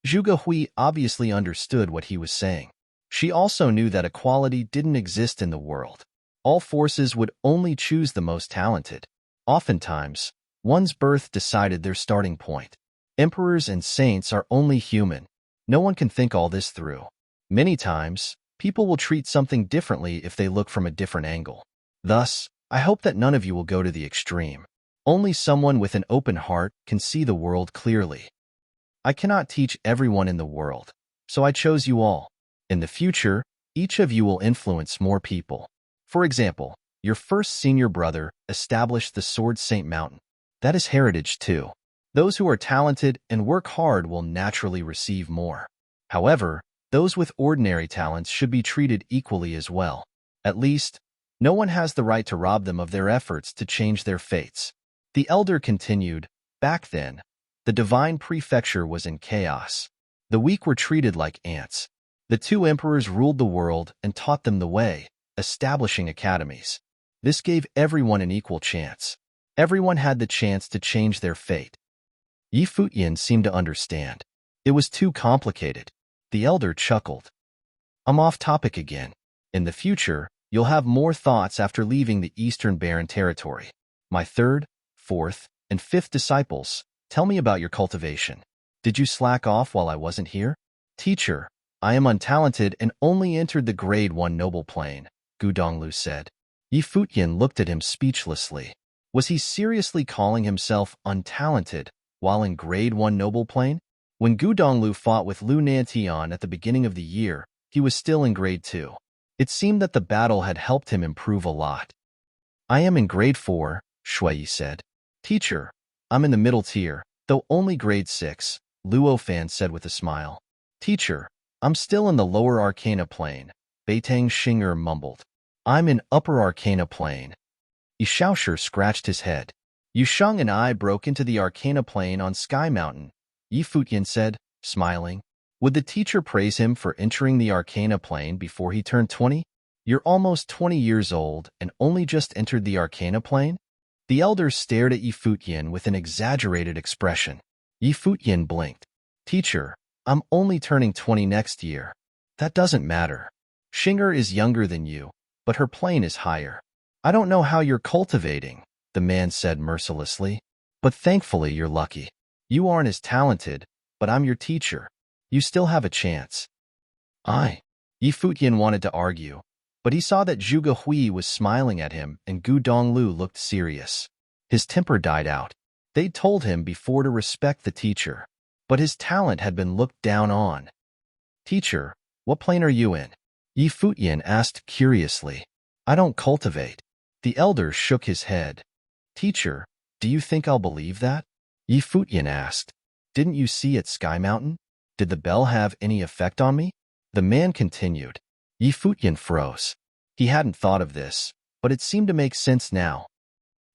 Zhuge Hui obviously understood what he was saying. She also knew that equality didn't exist in the world. All forces would only choose the most talented. Oftentimes, one's birth decided their starting point. Emperors and saints are only human. No one can think all this through. Many times, people will treat something differently if they look from a different angle. Thus, I hope that none of you will go to the extreme. Only someone with an open heart can see the world clearly. I cannot teach everyone in the world, so I chose you all. In the future, each of you will influence more people. For example, your first senior brother established the Sword Saint Mountain. That is heritage too. Those who are talented and work hard will naturally receive more. However, those with ordinary talents should be treated equally as well. At least, no one has the right to rob them of their efforts to change their fates. The elder continued, back then, the divine prefecture was in chaos. The weak were treated like ants. The two emperors ruled the world and taught them the way, establishing academies. This gave everyone an equal chance. Everyone had the chance to change their fate. Futian seemed to understand. It was too complicated. The elder chuckled. I'm off topic again. In the future, you'll have more thoughts after leaving the Eastern Barren Territory. My third, fourth, and fifth disciples, tell me about your cultivation. Did you slack off while I wasn't here? Teacher, I am untalented and only entered the Grade 1 Noble Plane, Gu Donglu said. Futian looked at him speechlessly. Was he seriously calling himself untalented while in Grade 1 Noble Plane? When Gu Donglu fought with Lu Nantian at the beginning of the year, he was still in Grade 2. It seemed that the battle had helped him improve a lot. I am in Grade 4, Shui said. Teacher, I'm in the middle tier, though only Grade 6, Luo Fan said with a smile. Teacher, I'm still in the lower Arcana Plane, Beitang Xing'er mumbled. I'm in upper Arcana Plane. Yishaoshi scratched his head. Yusheng and I broke into the Arcana Plane on Sky Mountain, Futian said, smiling. Would the teacher praise him for entering the Arcana Plane before he turned 20? You're almost 20 years old and only just entered the Arcana Plane? The elder stared at Futian with an exaggerated expression. Futian blinked. Teacher, I'm only turning 20 next year. That doesn't matter. Xing'er is younger than you, but her plane is higher. I don't know how you're cultivating, the man said mercilessly, but thankfully you're lucky. You aren't as talented, but I'm your teacher. You still have a chance. Futian wanted to argue, But he saw that Zhuge Hui was smiling at him and Gu Donglu looked serious. His temper died out. They'd told him before to respect the teacher, but his talent had been looked down on. Teacher, what plane are you in? Yi Futian asked curiously. I don't cultivate. The elder shook his head. Teacher, do you think I'll believe that? Yi Futian asked. Didn't you see at Sky Mountain? Did the bell have any effect on me? The man continued. Yi Futian froze. He hadn't thought of this, but it seemed to make sense now.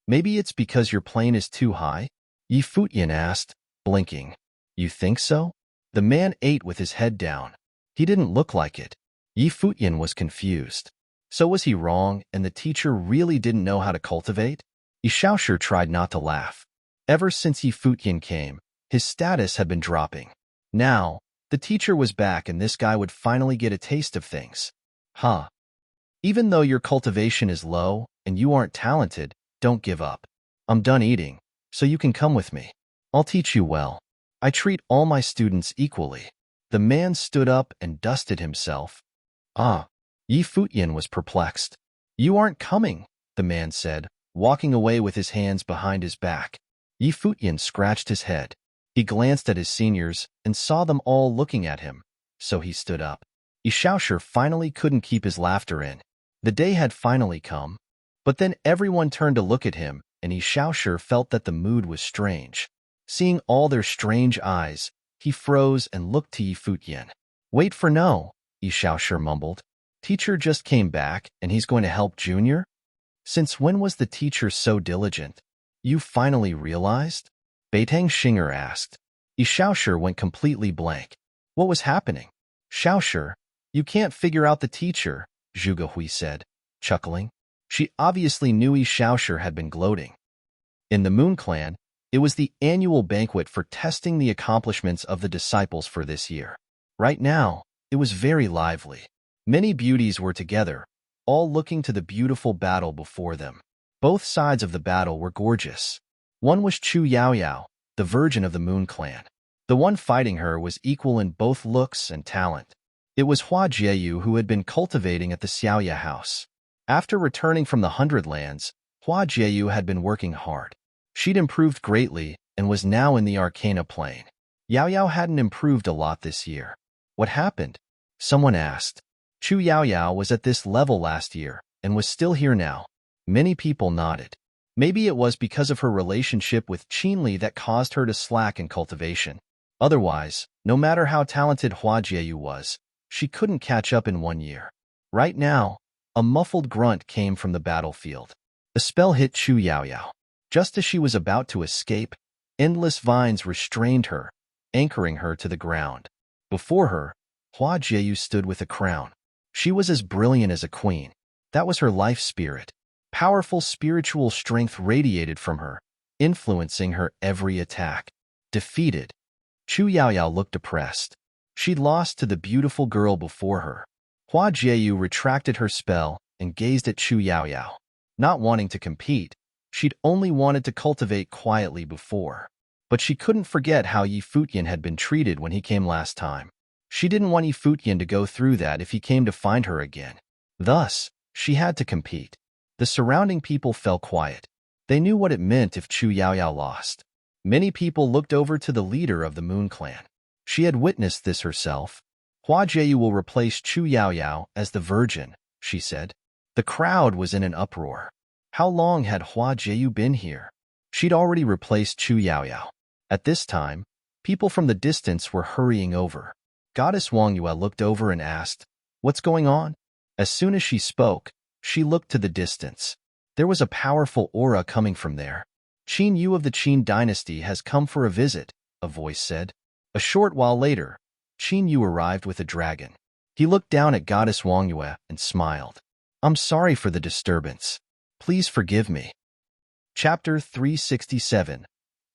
Maybe it's because your plane is too high? Yi Futian asked, blinking. You think so? The man ate with his head down. He didn't look like it. Yi Futian was confused. So was he wrong, and the teacher really didn't know how to cultivate? Yi Shaoshi tried not to laugh. Ever since Yi Futian came, his status had been dropping. Now, the teacher was back and this guy would finally get a taste of things. Huh. Even though your cultivation is low and you aren't talented, don't give up. I'm done eating, so you can come with me. I'll teach you well. I treat all my students equally. The man stood up and dusted himself. Ah. Yi Futian was perplexed. You aren't coming, the man said, walking away with his hands behind his back. Yi Futian scratched his head. He glanced at his seniors and saw them all looking at him, so he stood up. Yi Shaoshi finally couldn't keep his laughter in. The day had finally come. But then everyone turned to look at him, and Yi Shaoshi felt that the mood was strange. Seeing all their strange eyes, he froze and looked to Yi Futian. Wait for no, Yi Shaoshi mumbled. Teacher just came back, and he's going to help Junior? Since when was the teacher so diligent? You finally realized? Beitang Xinger asked. Yi Shaoshi went completely blank. What was happening? Shaoshi, you can't figure out the teacher, Zhuge Hui said, chuckling. She obviously knew Yi Shaoshi had been gloating. In the Moon Clan, it was the annual banquet for testing the accomplishments of the disciples for this year. Right now, it was very lively. Many beauties were together, all looking to the beautiful battle before them. Both sides of the battle were gorgeous. One was Chu Yaoyao, the virgin of the Moon Clan. The one fighting her was equal in both looks and talent. It was Hua Jieyu who had been cultivating at the Xiaoya house. After returning from the Hundred Lands, Hua Jieyu had been working hard. She'd improved greatly and was now in the Arcana plane. Yaoyao hadn't improved a lot this year. What happened? Someone asked. Chu Yaoyao was at this level last year and was still here now. Many people nodded. Maybe it was because of her relationship with Qinli that caused her to slack in cultivation. Otherwise, no matter how talented Hua Jieyu was, she couldn't catch up in 1 year. Right now, a muffled grunt came from the battlefield. The spell hit Chu Yaoyao. Just as she was about to escape, endless vines restrained her, anchoring her to the ground. Before her, Hua Jieyu stood with a crown. She was as brilliant as a queen. That was her life spirit. Powerful spiritual strength radiated from her, influencing her every attack. Defeated, Chu Yaoyao looked depressed. She'd lost to the beautiful girl before her. Hua Jieyu retracted her spell and gazed at Chu Yaoyao. Not wanting to compete, she'd only wanted to cultivate quietly before. But she couldn't forget how Yi Futian had been treated when he came last time. She didn't want Yi Futian to go through that if he came to find her again. Thus, she had to compete. The surrounding people fell quiet. They knew what it meant if Chu Yaoyao lost. Many people looked over to the leader of the Moon Clan. She had witnessed this herself. Hua Jieyu will replace Chu Yaoyao as the virgin, she said. The crowd was in an uproar. How long had Hua Jieyu been here? She'd already replaced Chu Yaoyao. At this time, people from the distance were hurrying over. Goddess Wang Yue looked over and asked, "What's going on?" As soon as she spoke, she looked to the distance. There was a powerful aura coming from there. Qin Yu of the Qin dynasty has come for a visit, a voice said. A short while later, Qin Yu arrived with a dragon. He looked down at Goddess Wang Yue and smiled. I'm sorry for the disturbance. Please forgive me. Chapter 367.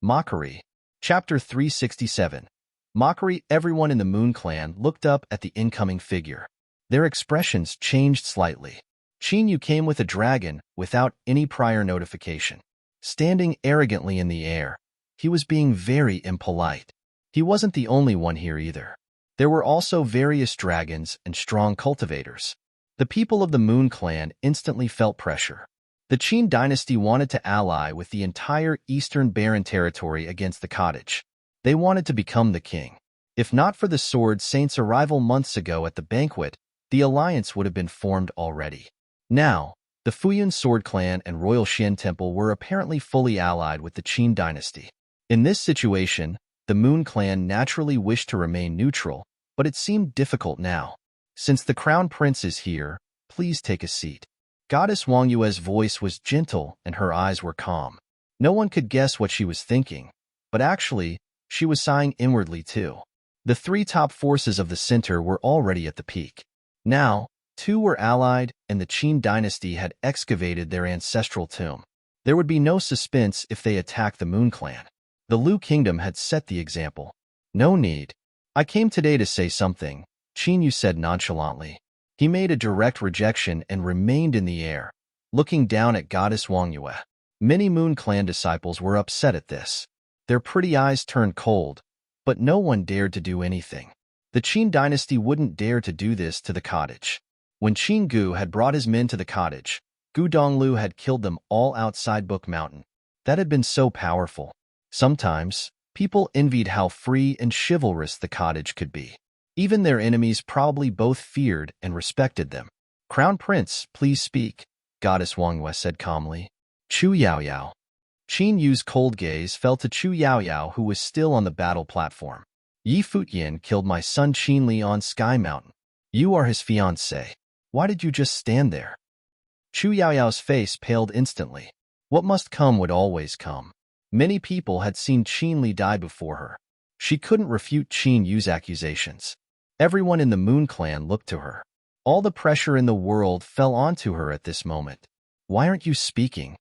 Mockery. Chapter 367. Mockery. Everyone in the Moon Clan looked up at the incoming figure. Their expressions changed slightly. Qin Yu came with a dragon without any prior notification. Standing arrogantly in the air, he was being very impolite. He wasn't the only one here either. There were also various dragons and strong cultivators. The people of the Moon Clan instantly felt pressure. The Qin dynasty wanted to ally with the entire Eastern Barren territory against the cottage. They wanted to become the king. If not for the Sword Saint's arrival months ago at the banquet, the alliance would have been formed already. Now, the Futian Sword Clan and Royal Xian Temple were apparently fully allied with the Qin dynasty. In this situation, the Moon Clan naturally wished to remain neutral, but it seemed difficult now. Since the Crown Prince is here, please take a seat. Goddess Wang Yue's voice was gentle and her eyes were calm. No one could guess what she was thinking, but actually, she was sighing inwardly too. The three top forces of the center were already at the peak. Now, two were allied, and the Qin dynasty had excavated their ancestral tomb. There would be no suspense if they attacked the Moon Clan. The Liu Kingdom had set the example. No need. I came today to say something, Qin Yu said nonchalantly. He made a direct rejection and remained in the air, looking down at Goddess Wang Yue. Many Moon Clan disciples were upset at this. Their pretty eyes turned cold, but no one dared to do anything. The Qin dynasty wouldn't dare to do this to the cottage. When Qin Gu had brought his men to the cottage, Gu Donglu had killed them all outside Book Mountain. That had been so powerful. Sometimes, people envied how free and chivalrous the cottage could be. Even their enemies probably both feared and respected them. Crown Prince, please speak, Goddess Wang Yue said calmly. Chu Yaoyao. Qin Yu's cold gaze fell to Chu Yaoyao, who was still on the battle platform. Yi Futian killed my son Qin Li on Sky Mountain. You are his fiancé. Why did you just stand there? Chu Yaoyao's face paled instantly. What must come would always come. Many people had seen Qin Li die before her. She couldn't refute Qin Yu's accusations. Everyone in the Moon Clan looked to her. All the pressure in the world fell onto her at this moment. Why aren't you speaking?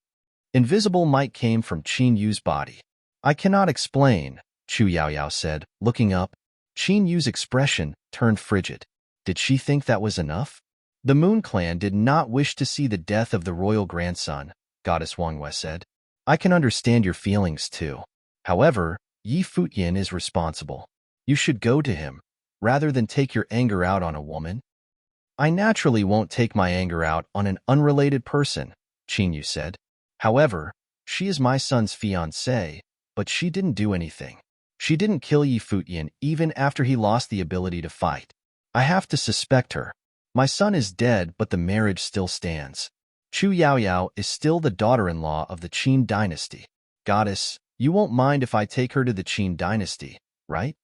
Invisible might came from Qin Yu's body. I cannot explain, Chu Yaoyao said, looking up. Qin Yu's expression turned frigid. Did she think that was enough? The Moon Clan did not wish to see the death of the royal grandson, Goddess Wang Yue said. I can understand your feelings too. However, Yi Futian is responsible. You should go to him, rather than take your anger out on a woman. I naturally won't take my anger out on an unrelated person, Qin Yu said. However, she is my son's fiancée, but she didn't do anything. She didn't kill Yi Futian even after he lost the ability to fight. I have to suspect her. My son is dead, but the marriage still stands. Chu Yaoyao is still the daughter-in-law of the Qin dynasty. Goddess, you won't mind if I take her to the Qin dynasty, right?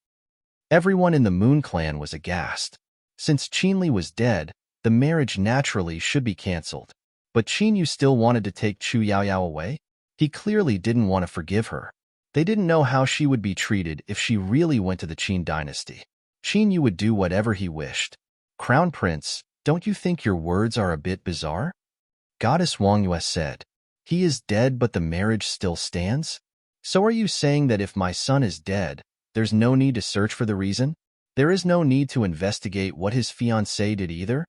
Everyone in the Moon Clan was aghast. Since Qin Li was dead, the marriage naturally should be cancelled. But Qin Yu still wanted to take Chu Yaoyao away? He clearly didn't want to forgive her. They didn't know how she would be treated if she really went to the Qin dynasty. Qin Yu would do whatever he wished. Crown Prince, don't you think your words are a bit bizarre? Goddess Wang Yue said. He is dead, but the marriage still stands? So are you saying that if my son is dead, there's no need to search for the reason? There is no need to investigate what his fiancée did either?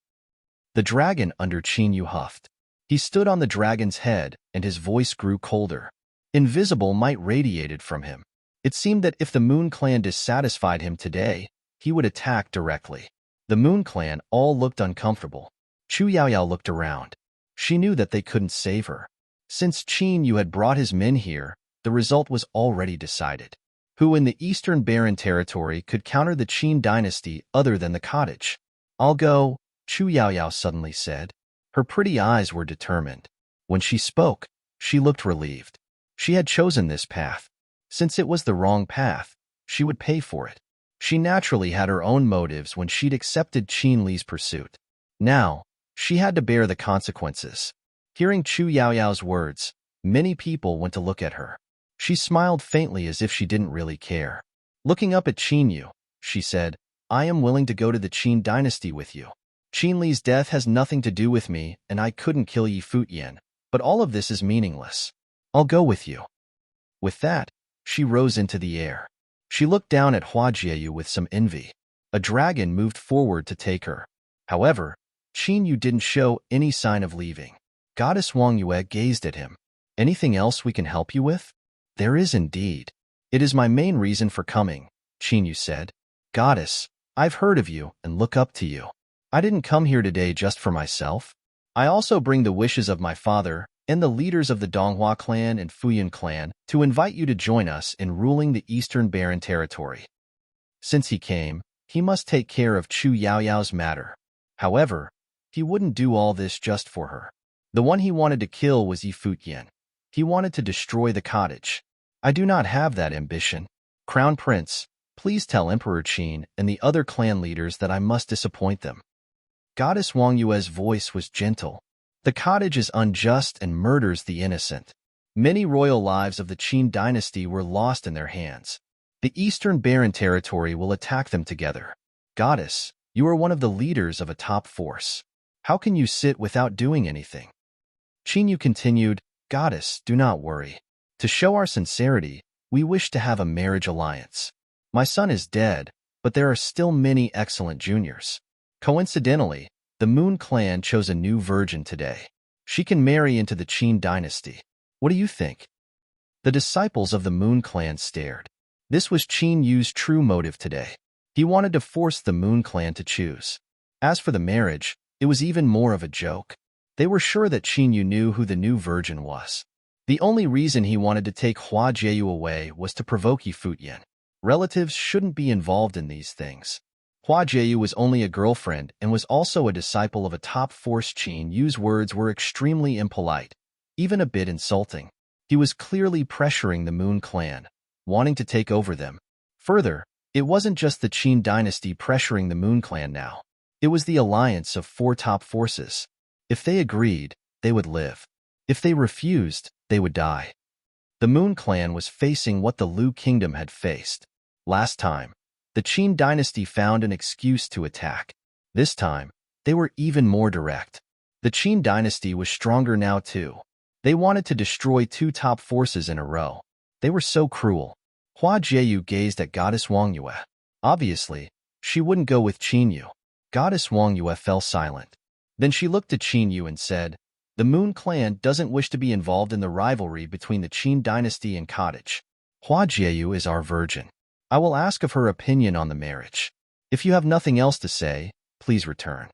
The dragon under Qin Yu huffed. He stood on the dragon's head, and his voice grew colder. Invisible might radiated from him. It seemed that if the Moon Clan dissatisfied him today, he would attack directly. The Moon Clan all looked uncomfortable. Chu Yaoyao looked around. She knew that they couldn't save her. Since Qin Yu had brought his men here, the result was already decided. Who in the Eastern Barren territory could counter the Qin dynasty other than the cottage? I'll go, Chu Yaoyao suddenly said. Her pretty eyes were determined. When she spoke, she looked relieved. She had chosen this path. Since it was the wrong path, she would pay for it. She naturally had her own motives when she'd accepted Qin Li's pursuit. Now, she had to bear the consequences. Hearing Chu Yaoyao's words, many people went to look at her. She smiled faintly as if she didn't really care. Looking up at Qin Yu, she said, I am willing to go to the Qin dynasty with you. Qin Li's death has nothing to do with me, and I couldn't kill Yi Futian, but all of this is meaningless. I'll go with you. With that, she rose into the air. She looked down at Hua Jieyu with some envy. A dragon moved forward to take her. However, Qin Yu didn't show any sign of leaving. Goddess Wang Yue gazed at him. Anything else we can help you with? There is indeed. It is my main reason for coming, Qin Yu said. Goddess, I've heard of you and look up to you. I didn't come here today just for myself. I also bring the wishes of my father and the leaders of the Donghua clan and Futian clan to invite you to join us in ruling the Eastern Barren Territory. Since he came, he must take care of Chu Yaoyao's matter. However, he wouldn't do all this just for her. The one he wanted to kill was Yi Futian. He wanted to destroy the cottage. I do not have that ambition. Crown Prince, please tell Emperor Qin and the other clan leaders that I must disappoint them. Goddess Wang Yue's voice was gentle. The cottage is unjust and murders the innocent. Many royal lives of the Qin dynasty were lost in their hands. The Eastern Barren Territory will attack them together. Goddess, you are one of the leaders of a top force. How can you sit without doing anything? Qin Yu continued, Goddess, do not worry. To show our sincerity, we wish to have a marriage alliance. My son is dead, but there are still many excellent juniors. Coincidentally, the Moon clan chose a new virgin today. She can marry into the Qin dynasty. What do you think? The disciples of the Moon clan stared. This was Qin Yu's true motive today. He wanted to force the Moon clan to choose. As for the marriage, it was even more of a joke. They were sure that Qin Yu knew who the new virgin was. The only reason he wanted to take Hua Jieyu away was to provoke Yi Futian. Relatives shouldn't be involved in these things. Hua Jieyu was only a girlfriend and was also a disciple of a top force. Qin Yu's words were extremely impolite, even a bit insulting. He was clearly pressuring the Moon clan, wanting to take over them. Further, it wasn't just the Qin dynasty pressuring the Moon clan now. It was the alliance of 4 top forces. If they agreed, they would live. If they refused, they would die. The Moon clan was facing what the Liu kingdom had faced. Last time, the Qin dynasty found an excuse to attack. This time, they were even more direct. The Qin dynasty was stronger now too. They wanted to destroy 2 top forces in a row. They were so cruel. Hua Jieyu gazed at Goddess Wang Yue. Obviously, she wouldn't go with Qin Yu. Goddess Wang Yue fell silent. Then she looked at Qin Yu and said, The Moon clan doesn't wish to be involved in the rivalry between the Qin dynasty and cottage. Hua Jieyu is our virgin. I will ask of her opinion on the marriage. If you have nothing else to say, please return.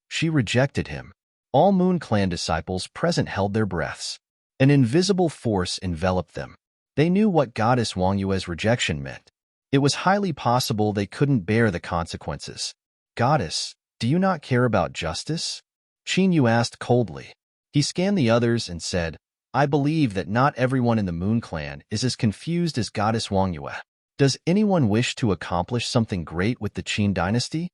She rejected him. All Moon clan disciples present held their breaths. An invisible force enveloped them. They knew what Goddess Wang Yue's rejection meant. It was highly possible they couldn't bear the consequences. Goddess, do you not care about justice? Qin Yu asked coldly. He scanned the others and said, I believe that not everyone in the Moon clan is as confused as Goddess Wang Yue. Does anyone wish to accomplish something great with the Qin dynasty?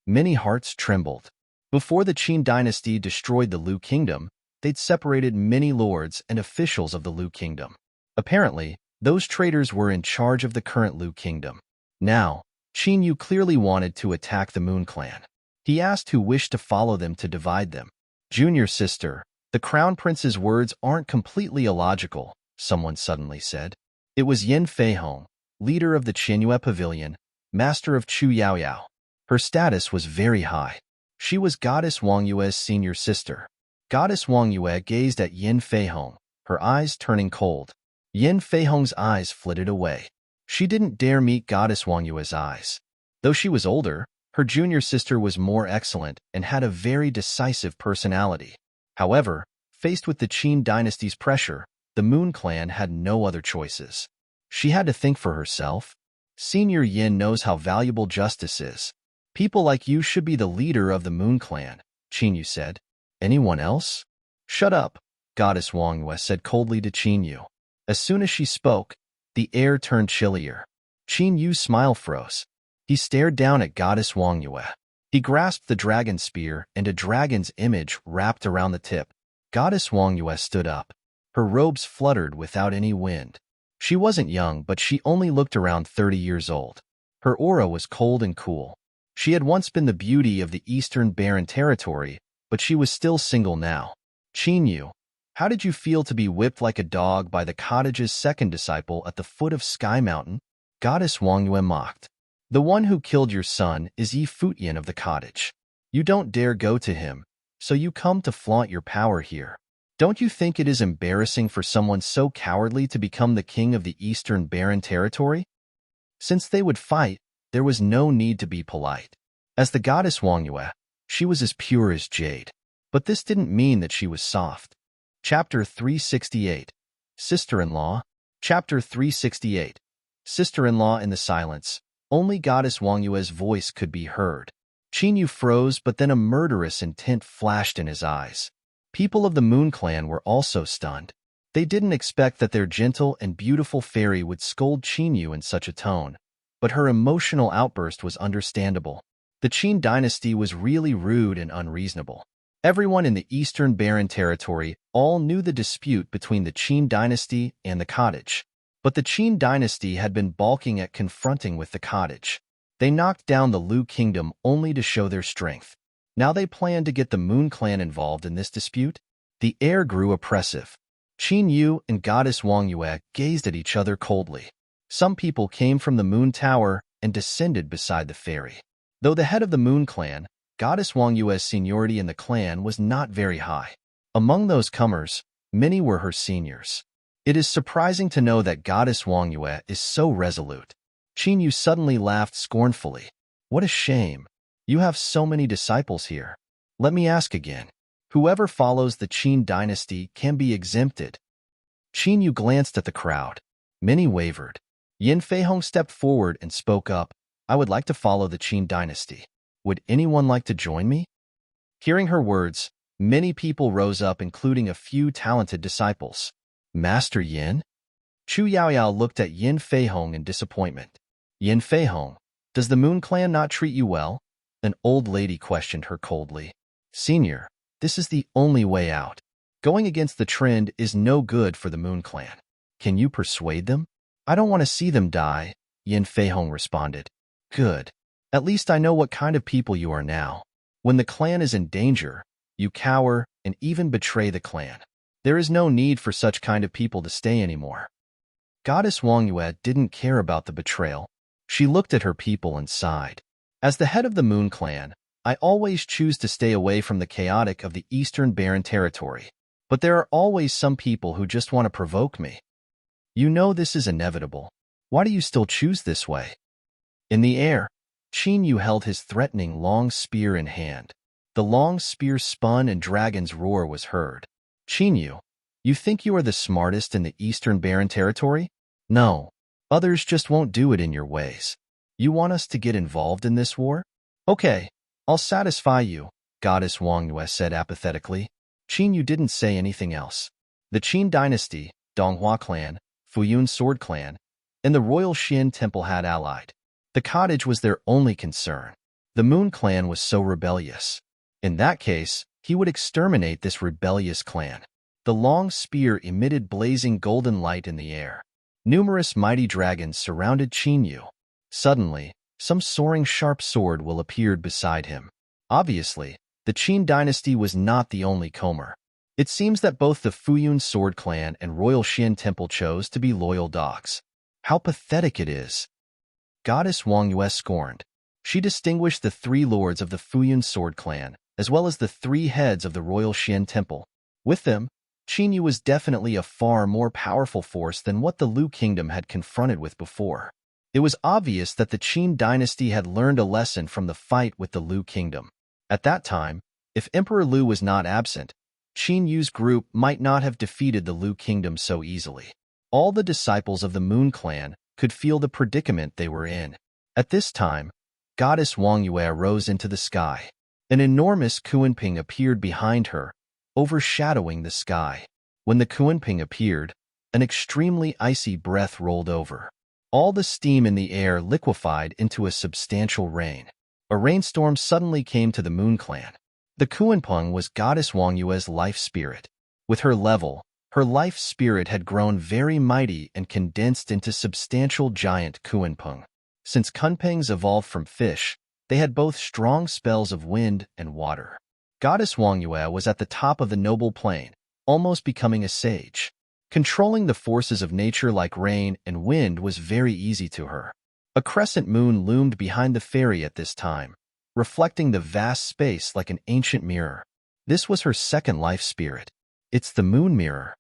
Many hearts trembled. Before the Qin dynasty destroyed the Liu kingdom, they'd separated many lords and officials of the Liu kingdom. Apparently, those traitors were in charge of the current Liu kingdom. Now, Qin Yu clearly wanted to attack the Moon clan. He asked who wished to follow them to divide them. Junior sister, the Crown Prince's words aren't completely illogical, someone suddenly said. It was Yin Feihong, leader of the Qinyue Pavilion, master of Chu Yaoyao. Her status was very high. She was Goddess Wang Yue's senior sister. Goddess Wang Yue gazed at Yin Feihong, her eyes turning cold. Yin Feihong's eyes flitted away. She didn't dare meet Goddess Wang Yue's eyes. Though she was older, her junior sister was more excellent and had a very decisive personality. However, faced with the Qin dynasty's pressure, the Moon clan had no other choices. She had to think for herself. Senior Yin knows how valuable justice is. People like you should be the leader of the Moon clan, Qin Yu said. Anyone else? Shut up, Goddess Wang Yue said coldly to Qin Yu. As soon as she spoke, the air turned chillier. Qin Yu's smile froze. He stared down at Goddess Wang Yue. He grasped the dragon spear and a dragon's image wrapped around the tip. Goddess Wang Yue stood up. Her robes fluttered without any wind. She wasn't young, but she only looked around 30 years old. Her aura was cold and cool. She had once been the beauty of the Eastern Barren Territory, but she was still single now. Qin Yu, how did you feel to be whipped like a dog by the cottage's second disciple at the foot of Sky Mountain? Goddess Wang Yue mocked. The one who killed your son is Yi Futian of the cottage. You don't dare go to him, so you come to flaunt your power here. Don't you think it is embarrassing for someone so cowardly to become the king of the Eastern Barren Territory? Since they would fight, there was no need to be polite. As the Goddess Wang Yue, She was as pure as jade. But this didn't mean that she was soft. Chapter 368. Sister-in-law. Chapter 368. Sister-in-law. In the silence, only Goddess Wang Yue's voice could be heard. Qin Yu froze, but then a murderous intent flashed in his eyes. People of the Moon Clan were also stunned. They didn't expect that their gentle and beautiful fairy would scold Qin Yu in such a tone, but her emotional outburst was understandable. The Qin dynasty was really rude and unreasonable. Everyone in the Eastern Barren Territory all knew the dispute between the Qin dynasty and the cottage. But the Qin dynasty had been balking at confronting with the cottage. They knocked down the Lu kingdom only to show their strength. Now they planned to get the Moon Clan involved in this dispute. The air grew oppressive. Qin Yu and Goddess Wang Yue gazed at each other coldly. Some people came from the Moon Tower and descended beside the fairy. Though the head of the Moon Clan, Goddess Wang Yue's seniority in the clan was not very high. Among those comers, many were her seniors. It is surprising to know that Goddess Wang Yue is so resolute. Qin Yu suddenly laughed scornfully. What a shame. You have so many disciples here. Let me ask again. Whoever follows the Qin dynasty can be exempted. Qin Yu glanced at the crowd. Many wavered. Yin Feihong stepped forward and spoke up. I would like to follow the Qin dynasty. Would anyone like to join me? Hearing her words, many people rose up, including a few talented disciples. Master Yin? Chu Yaoyao looked at Yin Feihong in disappointment. Yin Feihong, does the Moon Clan not treat you well? An old lady questioned her coldly. Senior, this is the only way out. Going against the trend is no good for the Moon Clan. Can you persuade them? I don't want to see them die, Yin Feihong responded. Good. At least I know what kind of people you are now. When the clan is in danger, you cower and even betray the clan. There is no need for such kind of people to stay anymore. Goddess Wang Yue didn't care about the betrayal. She looked at her people and sighed. As the head of the Moon Clan, I always choose to stay away from the chaotic of the Eastern Barren Territory. But there are always some people who just want to provoke me. You know this is inevitable. Why do you still choose this way? In the air, Qin Yu held his threatening long spear in hand. The long spear spun and dragon's roar was heard. Qin Yu, you think you are the smartest in the Eastern Barren Territory? No, others just won't do it in your ways. You want us to get involved in this war? Okay, I'll satisfy you, Goddess Wang Yue said apathetically. Qin Yu didn't say anything else. The Qin dynasty, Donghua clan, Futian sword clan, and the royal Xian temple had allied. The cottage was their only concern. The Moon Clan was so rebellious. In that case, he would exterminate this rebellious clan. The long spear emitted blazing golden light in the air. Numerous mighty dragons surrounded Qin Yu. Suddenly, some soaring sharp sword will appeared beside him. Obviously, the Qin dynasty was not the only comer. It seems that both the Fuyun sword clan and royal Xian temple chose to be loyal dogs. How pathetic it is. Goddess Wang Yue scorned. She distinguished the three lords of the Fuyun sword clan, as well as the three heads of the royal Xian temple. With them, Qin Yu was definitely a far more powerful force than what the Lu kingdom had confronted with before. It was obvious that the Qin dynasty had learned a lesson from the fight with the Lu kingdom. At that time, if Emperor Lu was not absent, Qin Yu's group might not have defeated the Lu kingdom so easily. All the disciples of the Moon Clan could feel the predicament they were in. At this time, Goddess Wang Yue rose into the sky. An enormous Kuanping appeared behind her, overshadowing the sky. When the Kuanping appeared, an extremely icy breath rolled over. All the steam in the air liquefied into a substantial rain. A rainstorm suddenly came to the Moon Clan. The Kuanping was Goddess Wang Yue's life spirit. With her level, her life spirit had grown very mighty and condensed into substantial giant Kuanping. Since Kunpangs evolved from fish, they had both strong spells of wind and water. Goddess Wang Yue was at the top of the noble plane, almost becoming a sage. Controlling the forces of nature like rain and wind was very easy to her. A crescent moon loomed behind the fairy at this time, reflecting the vast space like an ancient mirror. This was her second life spirit. It's the moon mirror.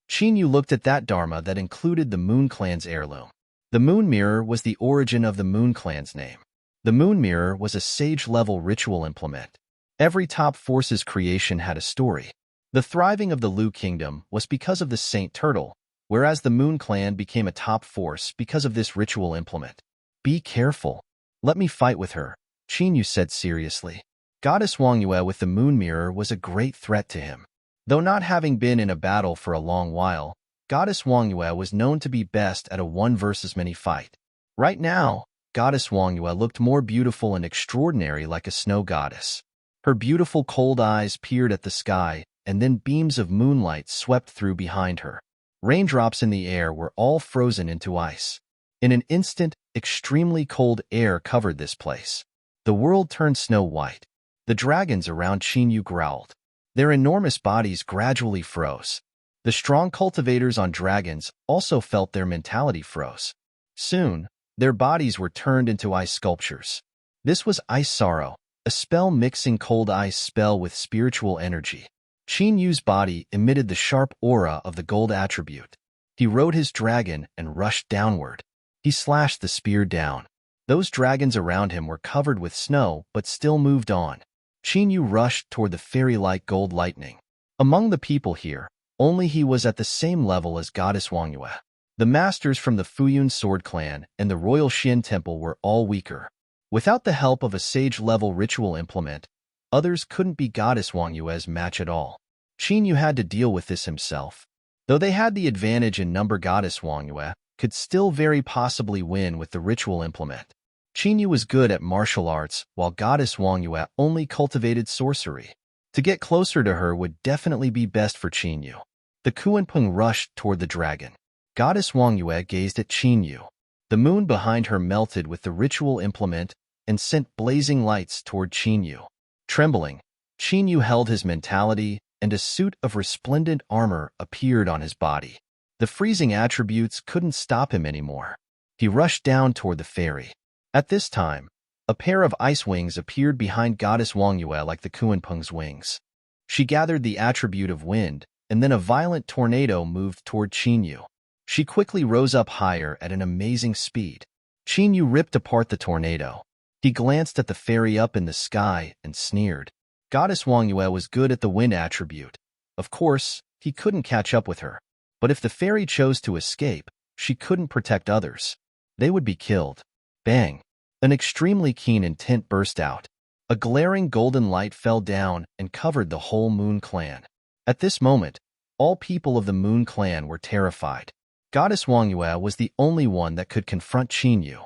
Qin Yu looked at that dharma that included the Moon Clan's heirloom. The moon mirror was the origin of the Moon Clan's name. The moon mirror was a sage-level ritual implement. Every top force's creation had a story. The thriving of the Lu Kingdom was because of the Saint Turtle, whereas the Moon Clan became a top force because of this ritual implement. Be careful. Let me fight with her, Qin said seriously. Goddess Wangyue with the Moon Mirror was a great threat to him. Though not having been in a battle for a long while, Goddess Wangyue was known to be best at a one versus many fight. Right now, Goddess Wangyue looked more beautiful and extraordinary like a snow goddess. Her beautiful cold eyes peered at the sky, and then beams of moonlight swept through behind her. Raindrops in the air were all frozen into ice. In an instant, extremely cold air covered this place. The world turned snow-white. The dragons around Qin growled. Their enormous bodies gradually froze. The strong cultivators on dragons also felt their mentality froze. Soon, their bodies were turned into ice sculptures. This was Ice Sorrow, a spell mixing cold ice spell with spiritual energy. Qin Yu's body emitted the sharp aura of the gold attribute. He rode his dragon and rushed downward. He slashed the spear down. Those dragons around him were covered with snow but still moved on. Qin Yu rushed toward the fairy-like gold lightning. Among the people here, only he was at the same level as Goddess Wangyue. The masters from the Futian sword clan and the Royal Xin Temple were all weaker. Without the help of a sage-level ritual implement, others couldn't be Goddess Wangyue's match at all. Qin Yu had to deal with this himself. Though they had the advantage in number, Goddess Wangyue could still very possibly win with the ritual implement. Qin Yu was good at martial arts, while Goddess Wangyue only cultivated sorcery. To get closer to her would definitely be best for Qin Yu. The Kuanpeng rushed toward the dragon. Goddess Wangyue gazed at Qin Yu. The moon behind her melted with the ritual implement and sent blazing lights toward Qin Yu. Trembling, Qin Yu held his mentality, and a suit of resplendent armor appeared on his body. The freezing attributes couldn't stop him anymore. He rushed down toward the fairy. At this time, a pair of ice wings appeared behind Goddess Wangyue like the Kuanpeng's wings. She gathered the attribute of wind, and then a violent tornado moved toward Qin Yu. She quickly rose up higher at an amazing speed. Qin Yu ripped apart the tornado. He glanced at the fairy up in the sky and sneered. Goddess Wangyue was good at the wind attribute. Of course, he couldn't catch up with her. But if the fairy chose to escape, she couldn't protect others. They would be killed. Bang! An extremely keen intent burst out. A glaring golden light fell down and covered the whole Moon Clan. At this moment, all people of the Moon Clan were terrified. Goddess Wangyue was the only one that could confront Qin Yu.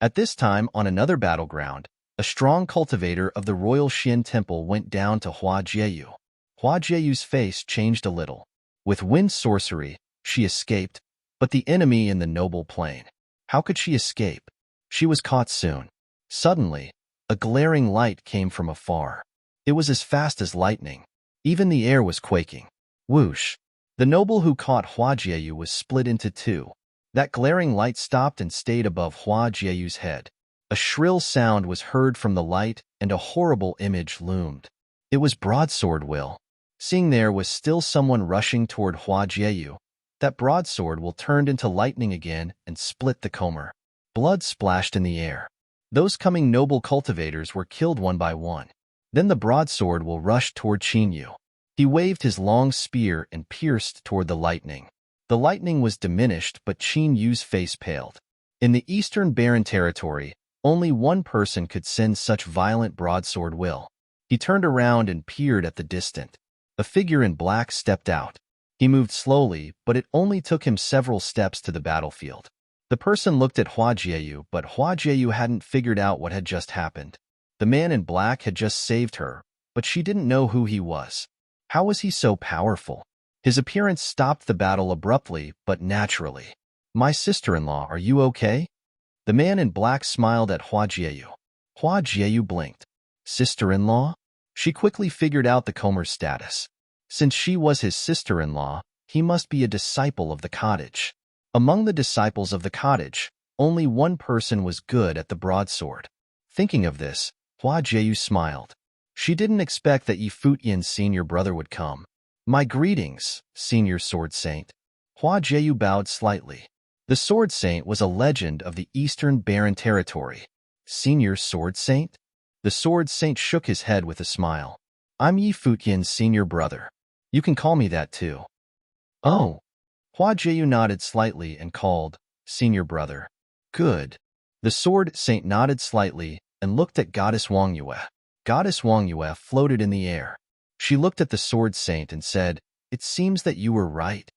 At this time, on another battleground, a strong cultivator of the Royal Xin Temple went down to Hua Jieyu. Hua Jieyu's face changed a little. With wind sorcery, she escaped, but the enemy in the noble plane. How could she escape? She was caught soon. Suddenly, a glaring light came from afar. It was as fast as lightning. Even the air was quaking. Whoosh! The noble who caught Hua Jieyu was split into two. That glaring light stopped and stayed above Hua Jieyu's head. A shrill sound was heard from the light, and a horrible image loomed. It was Broadsword Will. Seeing there was still someone rushing toward Hua Jieyu, that broadsword will turned into lightning again and split the comber. Blood splashed in the air. Those coming noble cultivators were killed one by one. Then the broadsword will rushed toward Qin Yu. He waved his long spear and pierced toward the lightning. The lightning was diminished, but Qin Yu's face paled. In the Eastern Barren Territory, only one person could send such violent broadsword will. He turned around and peered at the distant. A figure in black stepped out. He moved slowly, but it only took him several steps to the battlefield. The person looked at Hua Jieyu, but Hua Jieyu hadn't figured out what had just happened. The man in black had just saved her, but she didn't know who he was. How was he so powerful? His appearance stopped the battle abruptly, but naturally. "My sister-in-law, are you okay?" The man in black smiled at Hua Jieyu. Hua Jieyu blinked. Sister-in-law? She quickly figured out the comber's status. Since she was his sister-in-law, he must be a disciple of the cottage. Among the disciples of the cottage, only one person was good at the broadsword. Thinking of this, Hua Jieyu smiled. She didn't expect that Yi Futian's senior brother would come. "My greetings, senior sword saint." Hua Jieyu bowed slightly. The sword saint was a legend of the Eastern Barren Territory. Senior sword saint? The sword saint shook his head with a smile. I'm Yi Futian's senior brother. You can call me that too. Oh. Hua Jiu nodded slightly and called, senior brother. Good. The sword saint nodded slightly and looked at Goddess Wang Yue. Goddess Wang Yue floated in the air. She looked at the sword saint and said, "It seems that you were right.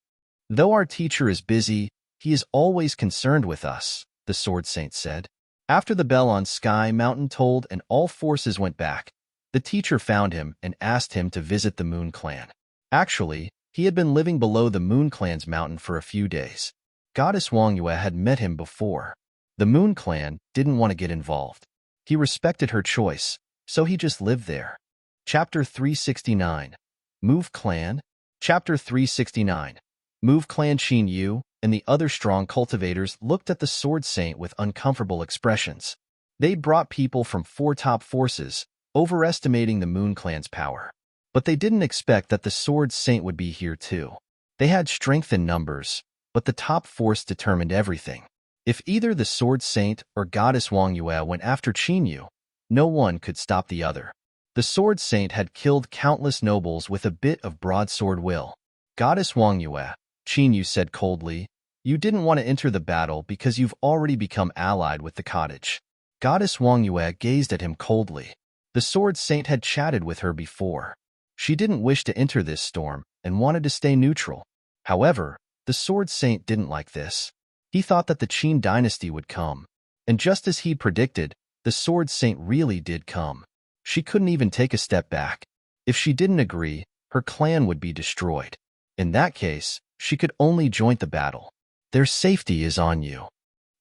Though our teacher is busy, he is always concerned with us," the sword saint said. After the bell on Sky Mountain tolled and all forces went back, the teacher found him and asked him to visit the Moon Clan. Actually, he had been living below the Moon Clan's mountain for a few days. Goddess Wang Yue had met him before. The Moon Clan didn't want to get involved. He respected her choice, so he just lived there. Chapter 369. Move Clan. Chapter 369. Move Clan. Qin Yu and the other strong cultivators looked at the Sword Saint with uncomfortable expressions. They brought people from 4 top forces, overestimating the Moon Clan's power. But they didn't expect that the Sword Saint would be here too. They had strength in numbers, but the top force determined everything. If either the Sword Saint or Goddess Wang Yue went after Qin Yu, no one could stop the other. The Sword Saint had killed countless nobles with a bit of broadsword will. Goddess Wang Yue, Qin Yu said coldly, you didn't want to enter the battle because you've already become allied with the cottage. Goddess Wang Yue gazed at him coldly. The Sword Saint had chatted with her before. She didn't wish to enter this storm and wanted to stay neutral. However, the Sword Saint didn't like this. He thought that the Qin dynasty would come. And just as he predicted, the Sword Saint really did come. She couldn't even take a step back. If she didn't agree, her clan would be destroyed. In that case, she could only join the battle. Their safety is on you.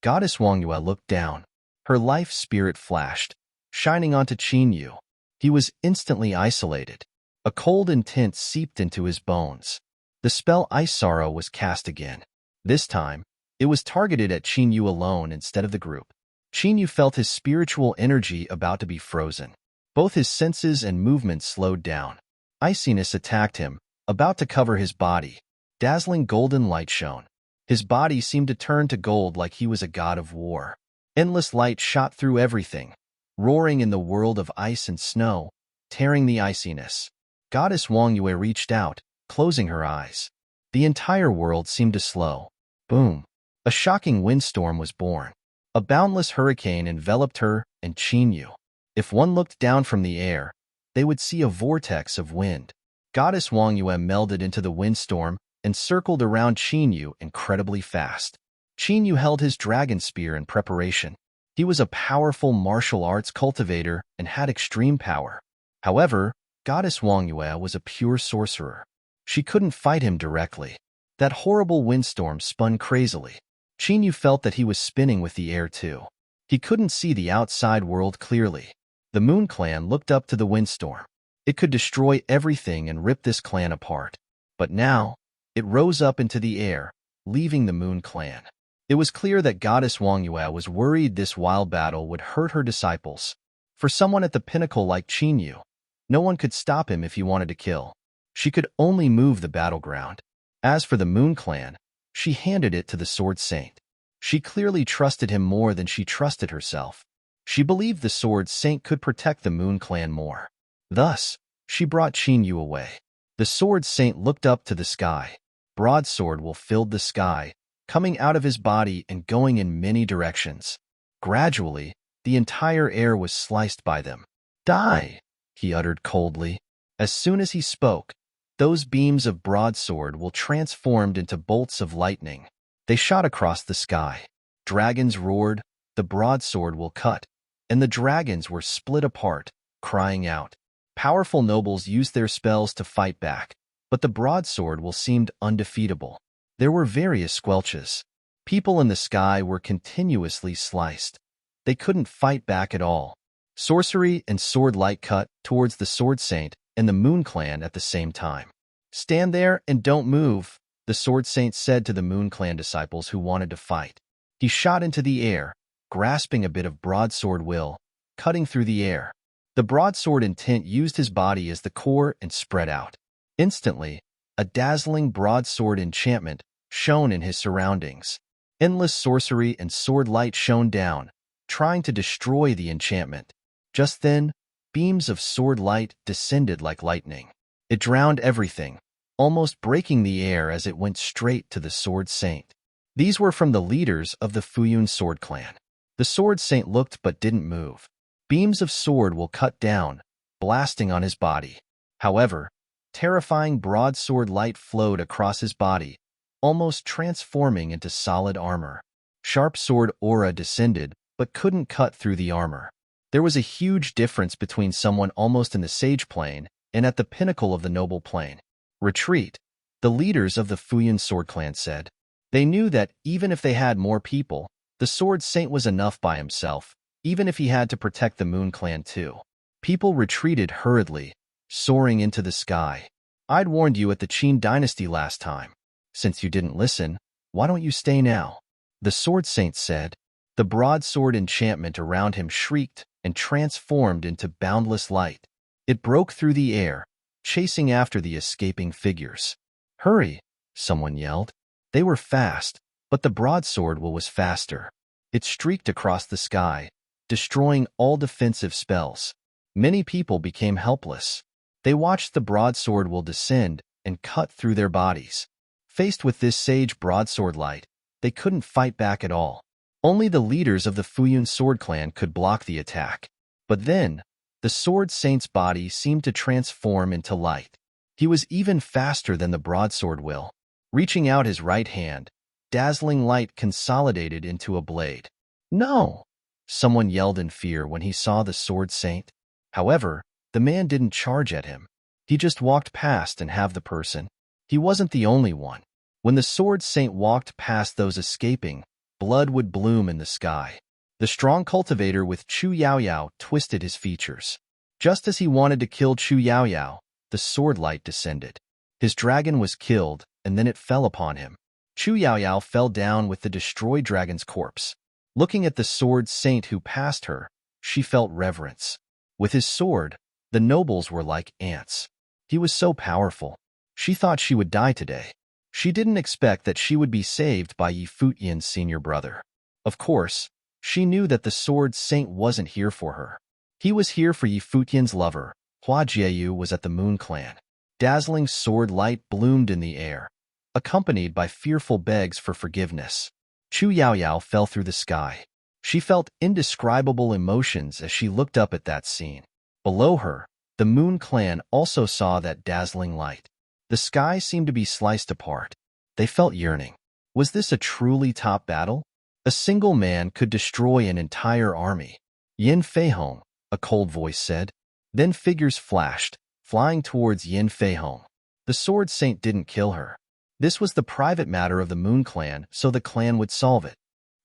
Goddess Wang Yue looked down. Her life spirit flashed, shining onto Qin Yu. He was instantly isolated. A cold intent seeped into his bones. The spell Ice Sorrow was cast again. This time, it was targeted at Qin Yu alone instead of the group. Qin Yu felt his spiritual energy about to be frozen. Both his senses and movements slowed down. Iciness attacked him, about to cover his body. Dazzling golden light shone. His body seemed to turn to gold like he was a god of war. Endless light shot through everything, roaring in the world of ice and snow, tearing the iciness. Goddess Wang Yue reached out, closing her eyes. The entire world seemed to slow. Boom! A shocking windstorm was born. A boundless hurricane enveloped her and Qin Yu. If one looked down from the air, they would see a vortex of wind. Goddess Wang Yue melded into the windstorm and circled around Qin Yu incredibly fast. Qin Yu held his dragon spear in preparation. He was a powerful martial arts cultivator and had extreme power. However, Goddess Wang Yue was a pure sorcerer. She couldn't fight him directly. That horrible windstorm spun crazily. Qin Yu felt that he was spinning with the air too. He couldn't see the outside world clearly. The Moon Clan looked up to the windstorm. It could destroy everything and rip this clan apart. But now, it rose up into the air, leaving the Moon Clan. It was clear that Goddess Wang Yue was worried this wild battle would hurt her disciples. For someone at the pinnacle like Qin Yu, no one could stop him if he wanted to kill. She could only move the battleground. As for the Moon Clan, she handed it to the Sword Saint. She clearly trusted him more than she trusted herself. She believed the Sword Saint could protect the Moon Clan more. Thus, she brought Qin Yu away. The Sword Saint looked up to the sky. Broadsword will filled the sky, coming out of his body and going in many directions. Gradually, the entire air was sliced by them. Die, he uttered coldly. As soon as he spoke, those beams of broadsword will transformed into bolts of lightning. They shot across the sky. Dragons roared, the broadsword will cut, and the dragons were split apart, crying out. Powerful nobles used their spells to fight back, but the broadsword will seemed undefeatable. There were various squelches. People in the sky were continuously sliced. They couldn't fight back at all. Sorcery and sword light cut towards the Sword Saint and the Moon Clan at the same time. Stand there and don't move, the Sword Saint said to the Moon Clan disciples who wanted to fight. He shot into the air, grasping a bit of broadsword will, cutting through the air. The broadsword intent used his body as the core and spread out. Instantly, a dazzling broadsword enchantment shone in his surroundings. Endless sorcery and sword light shone down, trying to destroy the enchantment. Just then, beams of sword light descended like lightning. It drowned everything, almost breaking the air as it went straight to the Sword Saint. These were from the leaders of the Futian sword clan. The Sword Saint looked but didn't move. Beams of sword will cut down, blasting on his body. However, terrifying broadsword light flowed across his body, almost transforming into solid armor. Sharp sword aura descended, but couldn't cut through the armor. There was a huge difference between someone almost in the sage plane and at the pinnacle of the noble plane. Retreat, the leaders of the Futian sword clan said. They knew that even if they had more people, the Sword Saint was enough by himself, even if he had to protect the Moon Clan too. People retreated hurriedly, soaring into the sky. I'd warned you at the Qin dynasty last time. Since you didn't listen, why don't you stay now? The Sword Saint said. The broadsword enchantment around him shrieked and transformed into boundless light. It broke through the air, chasing after the escaping figures. Hurry, someone yelled. They were fast, but the broadsword was faster. It streaked across the sky, destroying all defensive spells. Many people became helpless. They watched the broadsword descend and cut through their bodies. Faced with this sage broadsword light, they couldn't fight back at all. Only the leaders of the Futian sword clan could block the attack. But then, the Sword Saint's body seemed to transform into light. He was even faster than the broadsword will. Reaching out his right hand, dazzling light consolidated into a blade. No! Someone yelled in fear when he saw the Sword Saint. However, the man didn't charge at him. He just walked past and have the person. He wasn't the only one. When the Sword Saint walked past those escaping, blood would bloom in the sky. The strong cultivator with Chu Yaoyao twisted his features. Just as he wanted to kill Chu Yaoyao, the sword light descended. His dragon was killed, and then it fell upon him. Chu Yaoyao fell down with the destroyed dragon's corpse. Looking at the Sword Saint who passed her, she felt reverence. With his sword, the nobles were like ants. He was so powerful. She thought she would die today. She didn't expect that she would be saved by Yi Futian's senior brother. Of course, she knew that the Sword Saint wasn't here for her. He was here for Yi Futian's lover. Hua Jieyu was at the Moon Clan. Dazzling sword light bloomed in the air, accompanied by fearful begs for forgiveness. Chu Yaoyao fell through the sky. She felt indescribable emotions as she looked up at that scene. Below her, the Moon Clan also saw that dazzling light. The sky seemed to be sliced apart. They felt yearning. Was this a truly top battle? A single man could destroy an entire army. Yin Feihong, a cold voice said. Then figures flashed, flying towards Yin Feihong. The Sword Saint didn't kill her. This was the private matter of the Moon Clan, so the clan would solve it.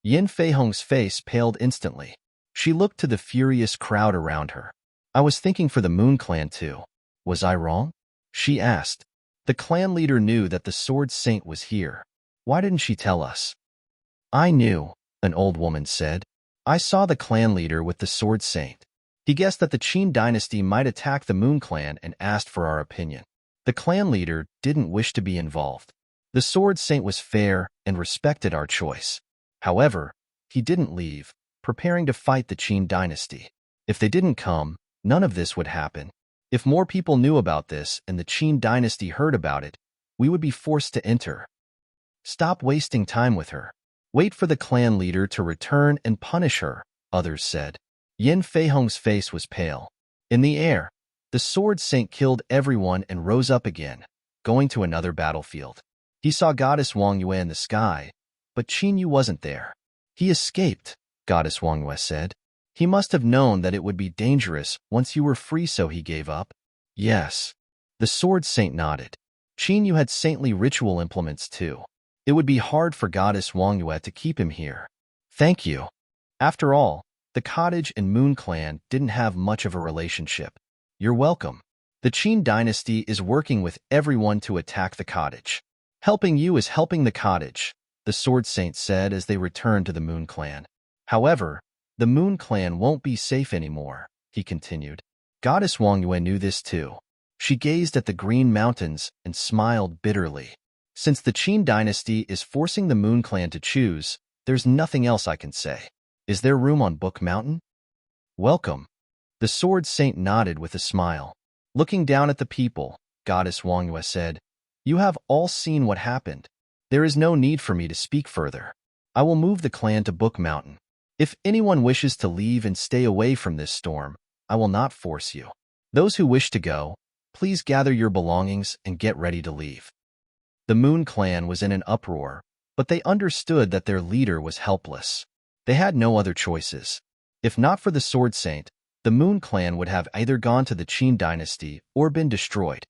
Yin Feihong's face paled instantly. She looked to the furious crowd around her. I was thinking for the Moon Clan too. Was I wrong? She asked. The clan leader knew that the Sword Saint was here. Why didn't she tell us? I knew, an old woman said. I saw the clan leader with the Sword Saint. He guessed that the Qin dynasty might attack the Moon Clan and asked for our opinion. The clan leader didn't wish to be involved. The Sword Saint was fair and respected our choice. However, he didn't leave, preparing to fight the Qin dynasty. If they didn't come, none of this would happen. If more people knew about this and the Qin dynasty heard about it, we would be forced to enter. Stop wasting time with her. Wait for the clan leader to return and punish her, others said. Yin Feihong's face was pale. In the air, the Sword Saint killed everyone and rose up again, going to another battlefield. He saw Goddess Wang Yue in the sky, but Qin Yu wasn't there. He escaped, Goddess Wang Yue said. He must have known that it would be dangerous once you were free, so he gave up. Yes. The Sword Saint nodded. Qin Yu had saintly ritual implements too. It would be hard for Goddess Wang Yue to keep him here. Thank you. After all, the cottage and Moon Clan didn't have much of a relationship. You're welcome. The Qin dynasty is working with everyone to attack the cottage. Helping you is helping the cottage, the Sword Saint said as they returned to the Moon Clan. However, the Moon Clan won't be safe anymore, he continued. Goddess Wang Yue knew this too. She gazed at the green mountains and smiled bitterly. Since the Qin dynasty is forcing the Moon Clan to choose, there's nothing else I can say. Is there room on Book Mountain? Welcome. The sword saint nodded with a smile. Looking down at the people, Goddess Wangyue said, "You have all seen what happened. There is no need for me to speak further. I will move the clan to Book Mountain. If anyone wishes to leave and stay away from this storm, I will not force you. Those who wish to go, please gather your belongings and get ready to leave." The Moon Clan was in an uproar, but they understood that their leader was helpless. They had no other choices. If not for the Sword Saint, the Moon Clan would have either gone to the Qin dynasty or been destroyed.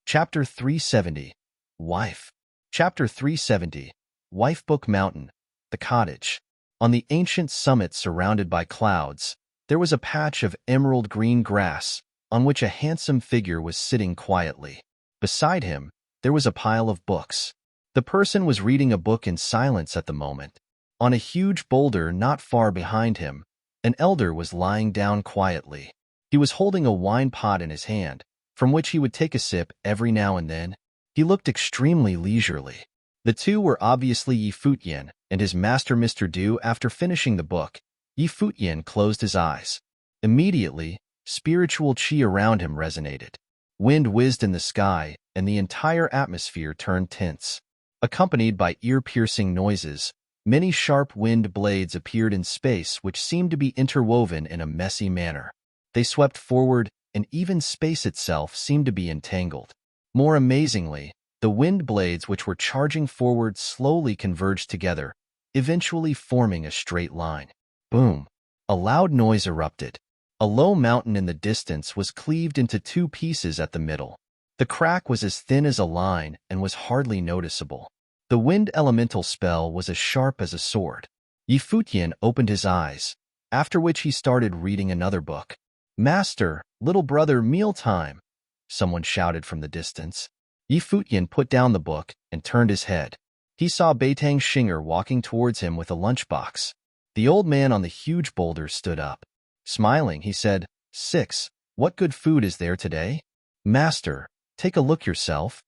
Chapter 370. Wife. Chapter 370. Wife. Book Mountain. The cottage. On the ancient summit surrounded by clouds, there was a patch of emerald green grass on which a handsome figure was sitting quietly. Beside him, there was a pile of books. The person was reading a book in silence at the moment. On a huge boulder not far behind him, an elder was lying down quietly. He was holding a wine pot in his hand, from which he would take a sip every now and then. He looked extremely leisurely. The two were obviously Yi Futian and his master Mr. Du. After finishing the book, Yi Futian closed his eyes. Immediately, spiritual qi around him resonated. Wind whizzed in the sky, and the entire atmosphere turned tense. Accompanied by ear-piercing noises, many sharp wind blades appeared in space which seemed to be interwoven in a messy manner. They swept forward, and even space itself seemed to be entangled. More amazingly, the wind blades which were charging forward slowly converged together, eventually forming a straight line. Boom! A loud noise erupted. A low mountain in the distance was cleaved into two pieces at the middle. The crack was as thin as a line and was hardly noticeable. The wind elemental spell was as sharp as a sword. Yi Futian opened his eyes, after which he started reading another book. "Master, little brother, mealtime!" someone shouted from the distance. Yi Futian put down the book and turned his head. He saw Beitang Xinger walking towards him with a lunchbox. The old man on the huge boulder stood up. Smiling, he said, "Six, what good food is there today?" "Master, take a look yourself."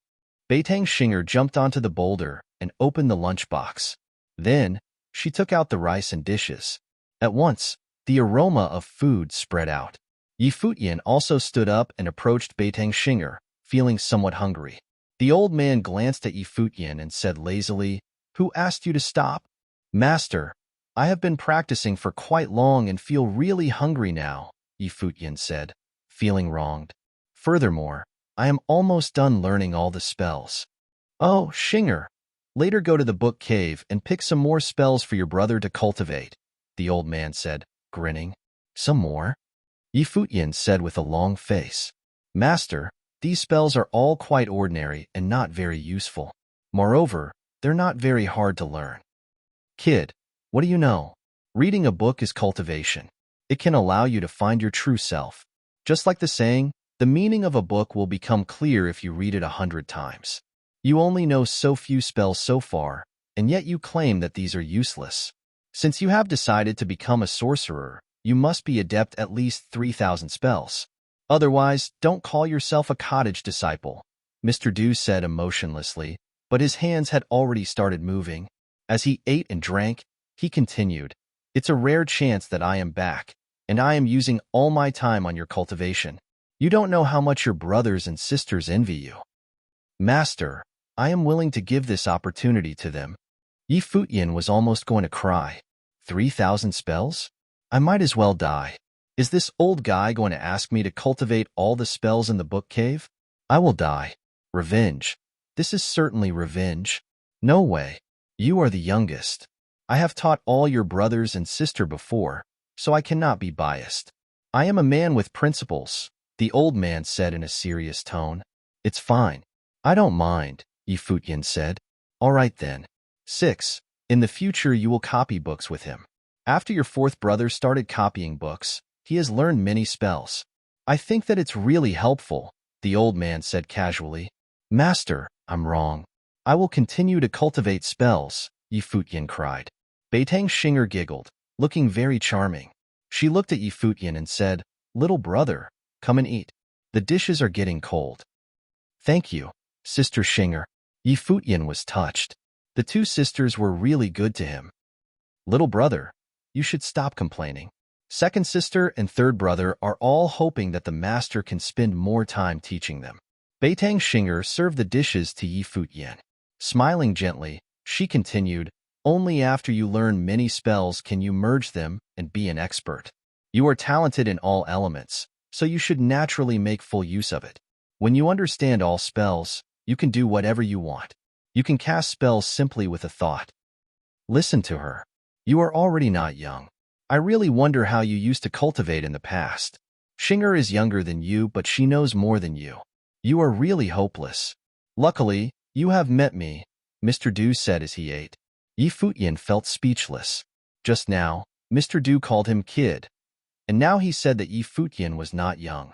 Beitang Xinger jumped onto the boulder and opened the lunchbox. Then, she took out the rice and dishes. At once, the aroma of food spread out. Yi Futian also stood up and approached Beitang Xinger, feeling somewhat hungry. The old man glanced at Yi Futian and said lazily, "Who asked you to stop?" "Master, I have been practicing for quite long and feel really hungry now," Yi Futian said, feeling wronged. "Furthermore, I am almost done learning all the spells." "Oh, Xinger, later go to the book cave and pick some more spells for your brother to cultivate," the old man said, grinning. "Some more?" Yi Futian said with a long face. "Master, these spells are all quite ordinary and not very useful. Moreover, they're not very hard to learn." "Kid, what do you know? Reading a book is cultivation. It can allow you to find your true self. Just like the saying, the meaning of a book will become clear if you read it 100 times. You only know so few spells so far, and yet you claim that these are useless. Since you have decided to become a sorcerer, you must be adept at least 3,000 spells. Otherwise, don't call yourself a cottage disciple," Mr. Du said emotionlessly, but his hands had already started moving. As he ate and drank, he continued, "It's a rare chance that I am back, and I am using all my time on your cultivation. You don't know how much your brothers and sisters envy you." "Master, I am willing to give this opportunity to them." Yi Futian was almost going to cry. 3,000 spells? I might as well die. Is this old guy going to ask me to cultivate all the spells in the book cave? I will die. Revenge. This is certainly revenge. No way. You are the youngest. I have taught all your brothers and sister before, so I cannot be biased. I am a man with principles," the old man said in a serious tone. "It's fine. I don't mind," Yi Futian said. "All right then. 6. In the future you will copy books with him. After your fourth brother started copying books, he has learned many spells. I think that it's really helpful," the old man said casually. "Master, I'm wrong. I will continue to cultivate spells," Yi Futian cried. Beitang Xinger giggled, looking very charming. She looked at Yi Futian and said, "Little brother, come and eat. The dishes are getting cold." "Thank you, Sister Xinger." Yi Futian was touched. The two sisters were really good to him. "Little brother, you should stop complaining. Second sister and third brother are all hoping that the master can spend more time teaching them. Beitang Xinger served the dishes to Yi Futian. Smiling gently, she continued, only after you learn many spells can you merge them and be an expert. You are talented in all elements, so you should naturally make full use of it. When you understand all spells, you can do whatever you want. You can cast spells simply with a thought. Listen to her. You are already not young. I really wonder how you used to cultivate in the past. Xinger is younger than you, but she knows more than you. You are really hopeless. Luckily, you have met me, Mr. Du said as he ate. Yi Futian felt speechless. Just now, Mr. Du called him kid, and now he said that Yi Futian was not young.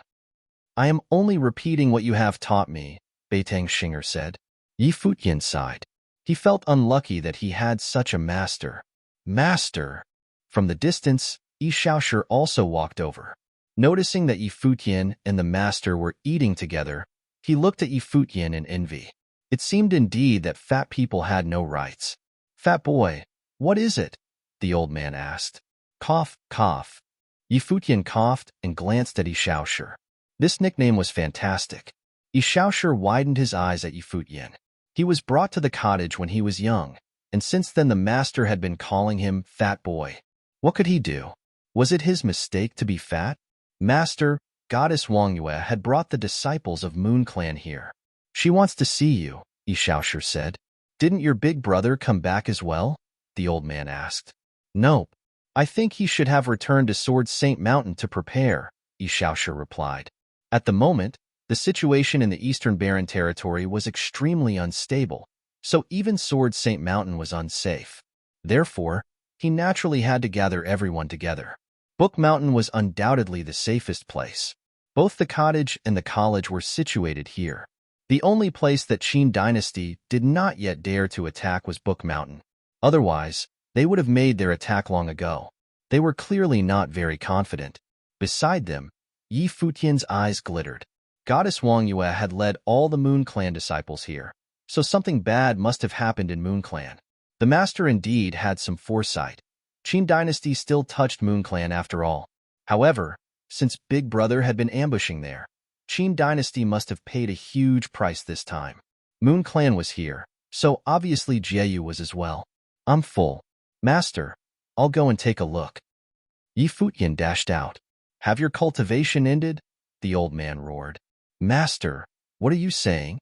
I am only repeating what you have taught me, Beitang Xinger said. Yi Futian sighed. He felt unlucky that he had such a master. Master! From the distance, Yi Shaoshi also walked over. Noticing that Yi Futian and the master were eating together, he looked at Yi Futian in envy. It seemed indeed that fat people had no rights. Fat boy, what is it? The old man asked. Cough, cough. Yi Futian coughed and glanced at Yi Shaoshi. This nickname was fantastic. Yi Shaoshi widened his eyes at Yi Futian. He was brought to the cottage when he was young, and since then the master had been calling him Fat Boy. What could he do? Was it his mistake to be fat? Master, Goddess Wang Yue had brought the disciples of Moon Clan here. She wants to see you, Yi Shaoshi said. Didn't your big brother come back as well? The old man asked. Nope. I think he should have returned to Sword Saint Mountain to prepare, Yi Shaoshi replied. At the moment, the situation in the Eastern Barren Territory was extremely unstable, so even Sword Saint Mountain was unsafe. Therefore, he naturally had to gather everyone together. Book Mountain was undoubtedly the safest place. Both the cottage and the college were situated here. The only place that Qin Dynasty did not yet dare to attack was Book Mountain. Otherwise, they would have made their attack long ago. They were clearly not very confident. Beside them, Yi Futian's eyes glittered. Goddess Wang Yue had led all the Moon Clan disciples here, so something bad must have happened in Moon Clan. The master indeed had some foresight. Qin Dynasty still touched Moon Clan after all. However, since Big Brother had been ambushing there, Qin Dynasty must have paid a huge price this time. Moon Clan was here, so obviously Jieyu was as well. I'm full. Master, I'll go and take a look. Yi Futian dashed out. Have your cultivation ended? The old man roared. Master, what are you saying?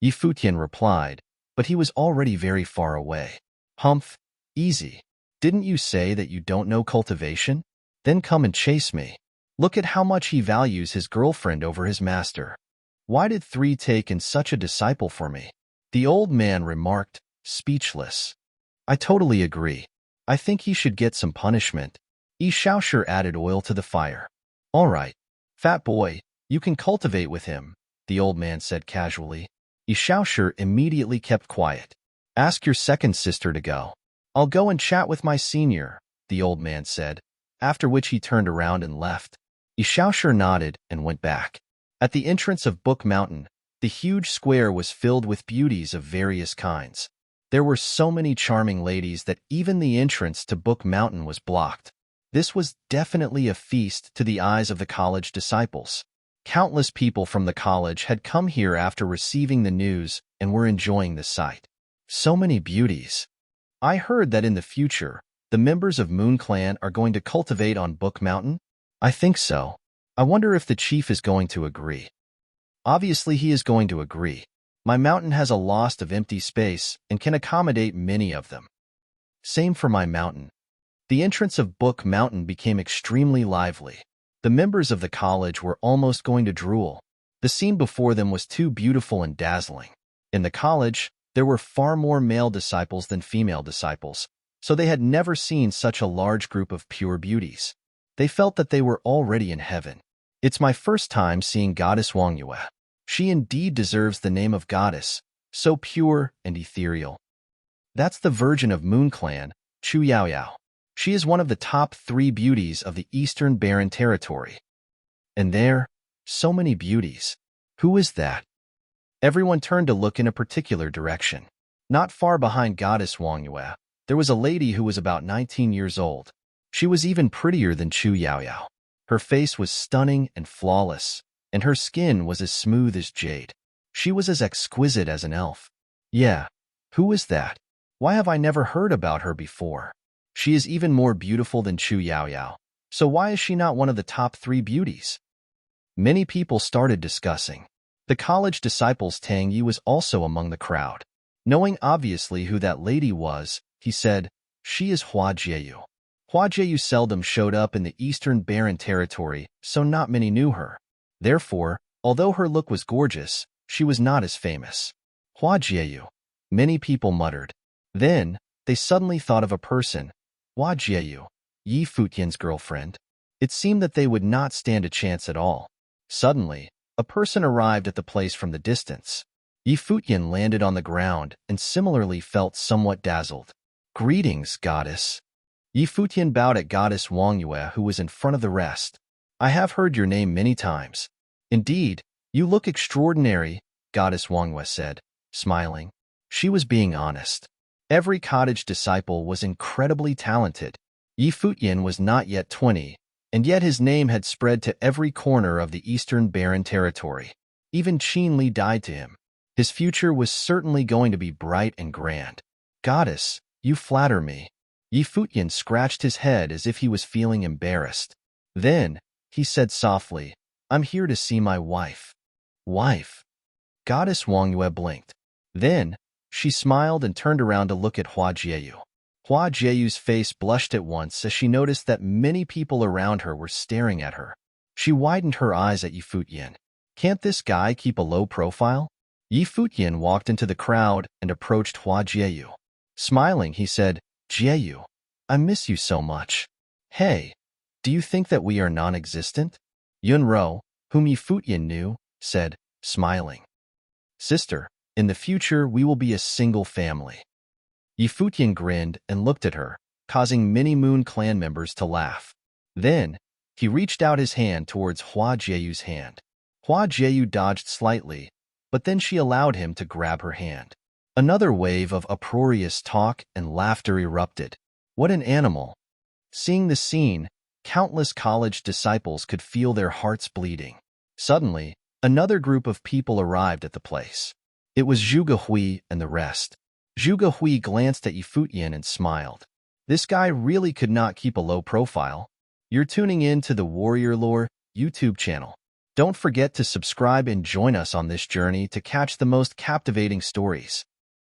Yi Futian replied, but he was already very far away. Humph, easy. Didn't you say that you don't know cultivation? Then come and chase me. Look at how much he values his girlfriend over his master. Why did 3 take in such a disciple for me? The old man remarked, speechless. I totally agree. I think he should get some punishment. Yi Shaoshi added oil to the fire. All right, fat boy, you can cultivate with him, the old man said casually. Yi Shaoshi immediately kept quiet. Ask your second sister to go. I'll go and chat with my senior, the old man said, after which he turned around and left. Yi Shaoshi nodded and went back. At the entrance of Book Mountain, the huge square was filled with beauties of various kinds. There were so many charming ladies that even the entrance to Book Mountain was blocked. This was definitely a feast to the eyes of the college disciples. Countless people from the college had come here after receiving the news and were enjoying the sight. So many beauties. I heard that in the future, the members of Moon Clan are going to cultivate on Book Mountain. I think so. I wonder if the chief is going to agree. Obviously, he is going to agree. My mountain has a lot of empty space and can accommodate many of them. Same for my mountain. The entrance of Book Mountain became extremely lively. The members of the college were almost going to drool. The scene before them was too beautiful and dazzling. In the college, there were far more male disciples than female disciples, so they had never seen such a large group of pure beauties. They felt that they were already in heaven. It's my first time seeing Goddess Wang Yue. She indeed deserves the name of goddess, so pure and ethereal. That's the Virgin of Moon Clan, Chu Yaoyao. She is one of the top 3 beauties of the Eastern Barren Territory. And there, so many beauties. Who is that? Everyone turned to look in a particular direction. Not far behind Goddess Wang Yue, there was a lady who was about 19 years old. She was even prettier than Chu Yaoyao. Her face was stunning and flawless, and her skin was as smooth as jade. She was as exquisite as an elf. Yeah, who is that? Why have I never heard about her before? She is even more beautiful than Chu Yaoyao. So why is she not one of the top 3 beauties? Many people started discussing. The college disciples Tang Yi was also among the crowd. Knowing obviously who that lady was, he said, "She is Hua Jieyu." Hua Jieyu seldom showed up in the Eastern Barren Territory, so not many knew her. Therefore, although her look was gorgeous, she was not as famous. Hua Jieyu, many people muttered. Then, they suddenly thought of a person, Hua Jieyu, Yi Futian's girlfriend. It seemed that they would not stand a chance at all. Suddenly, a person arrived at the place from the distance. Yi Futian landed on the ground and similarly felt somewhat dazzled. "Greetings, goddess." Yi Futian bowed at goddess Wang Yue, who was in front of the rest. "I have heard your name many times." "Indeed, you look extraordinary," goddess Wang Yue said, smiling. She was being honest. Every cottage disciple was incredibly talented. Yi Futian was not yet 20, and yet his name had spread to every corner of the Eastern Barren Territory. Even Qin Li died to him. His future was certainly going to be bright and grand. "Goddess, you flatter me." Yi Futian scratched his head as if he was feeling embarrassed. Then, he said softly, "I'm here to see my wife." "Wife?" Goddess Wang Yue blinked. Then, she smiled and turned around to look at Hua Jieyu. Hua Jieyu's face blushed at once as she noticed that many people around her were staring at her. She widened her eyes at Yi Futian. Can't this guy keep a low profile? Yi Futian walked into the crowd and approached Hua Jieyu. Smiling, he said, "Jieyu, I miss you so much." "Hey, do you think that we are non-existent?" Yunro, whom Yi Futian knew, said, smiling. "Sister, in the future we will be a single family." Yi Futian grinned and looked at her, causing many Moon Clan members to laugh. Then, he reached out his hand towards Hua Jieyu's hand. Hua Jieyu dodged slightly, but then she allowed him to grab her hand. Another wave of uproarious talk and laughter erupted. What an animal! Seeing the scene, countless college disciples could feel their hearts bleeding. Suddenly, another group of people arrived at the place. It was Zhuge Hui and the rest. Zhuge Hui glanced at Yi Futian and smiled. This guy really could not keep a low profile. You're tuning in to the Warrior Lore YouTube channel. Don't forget to subscribe and join us on this journey to catch the most captivating stories.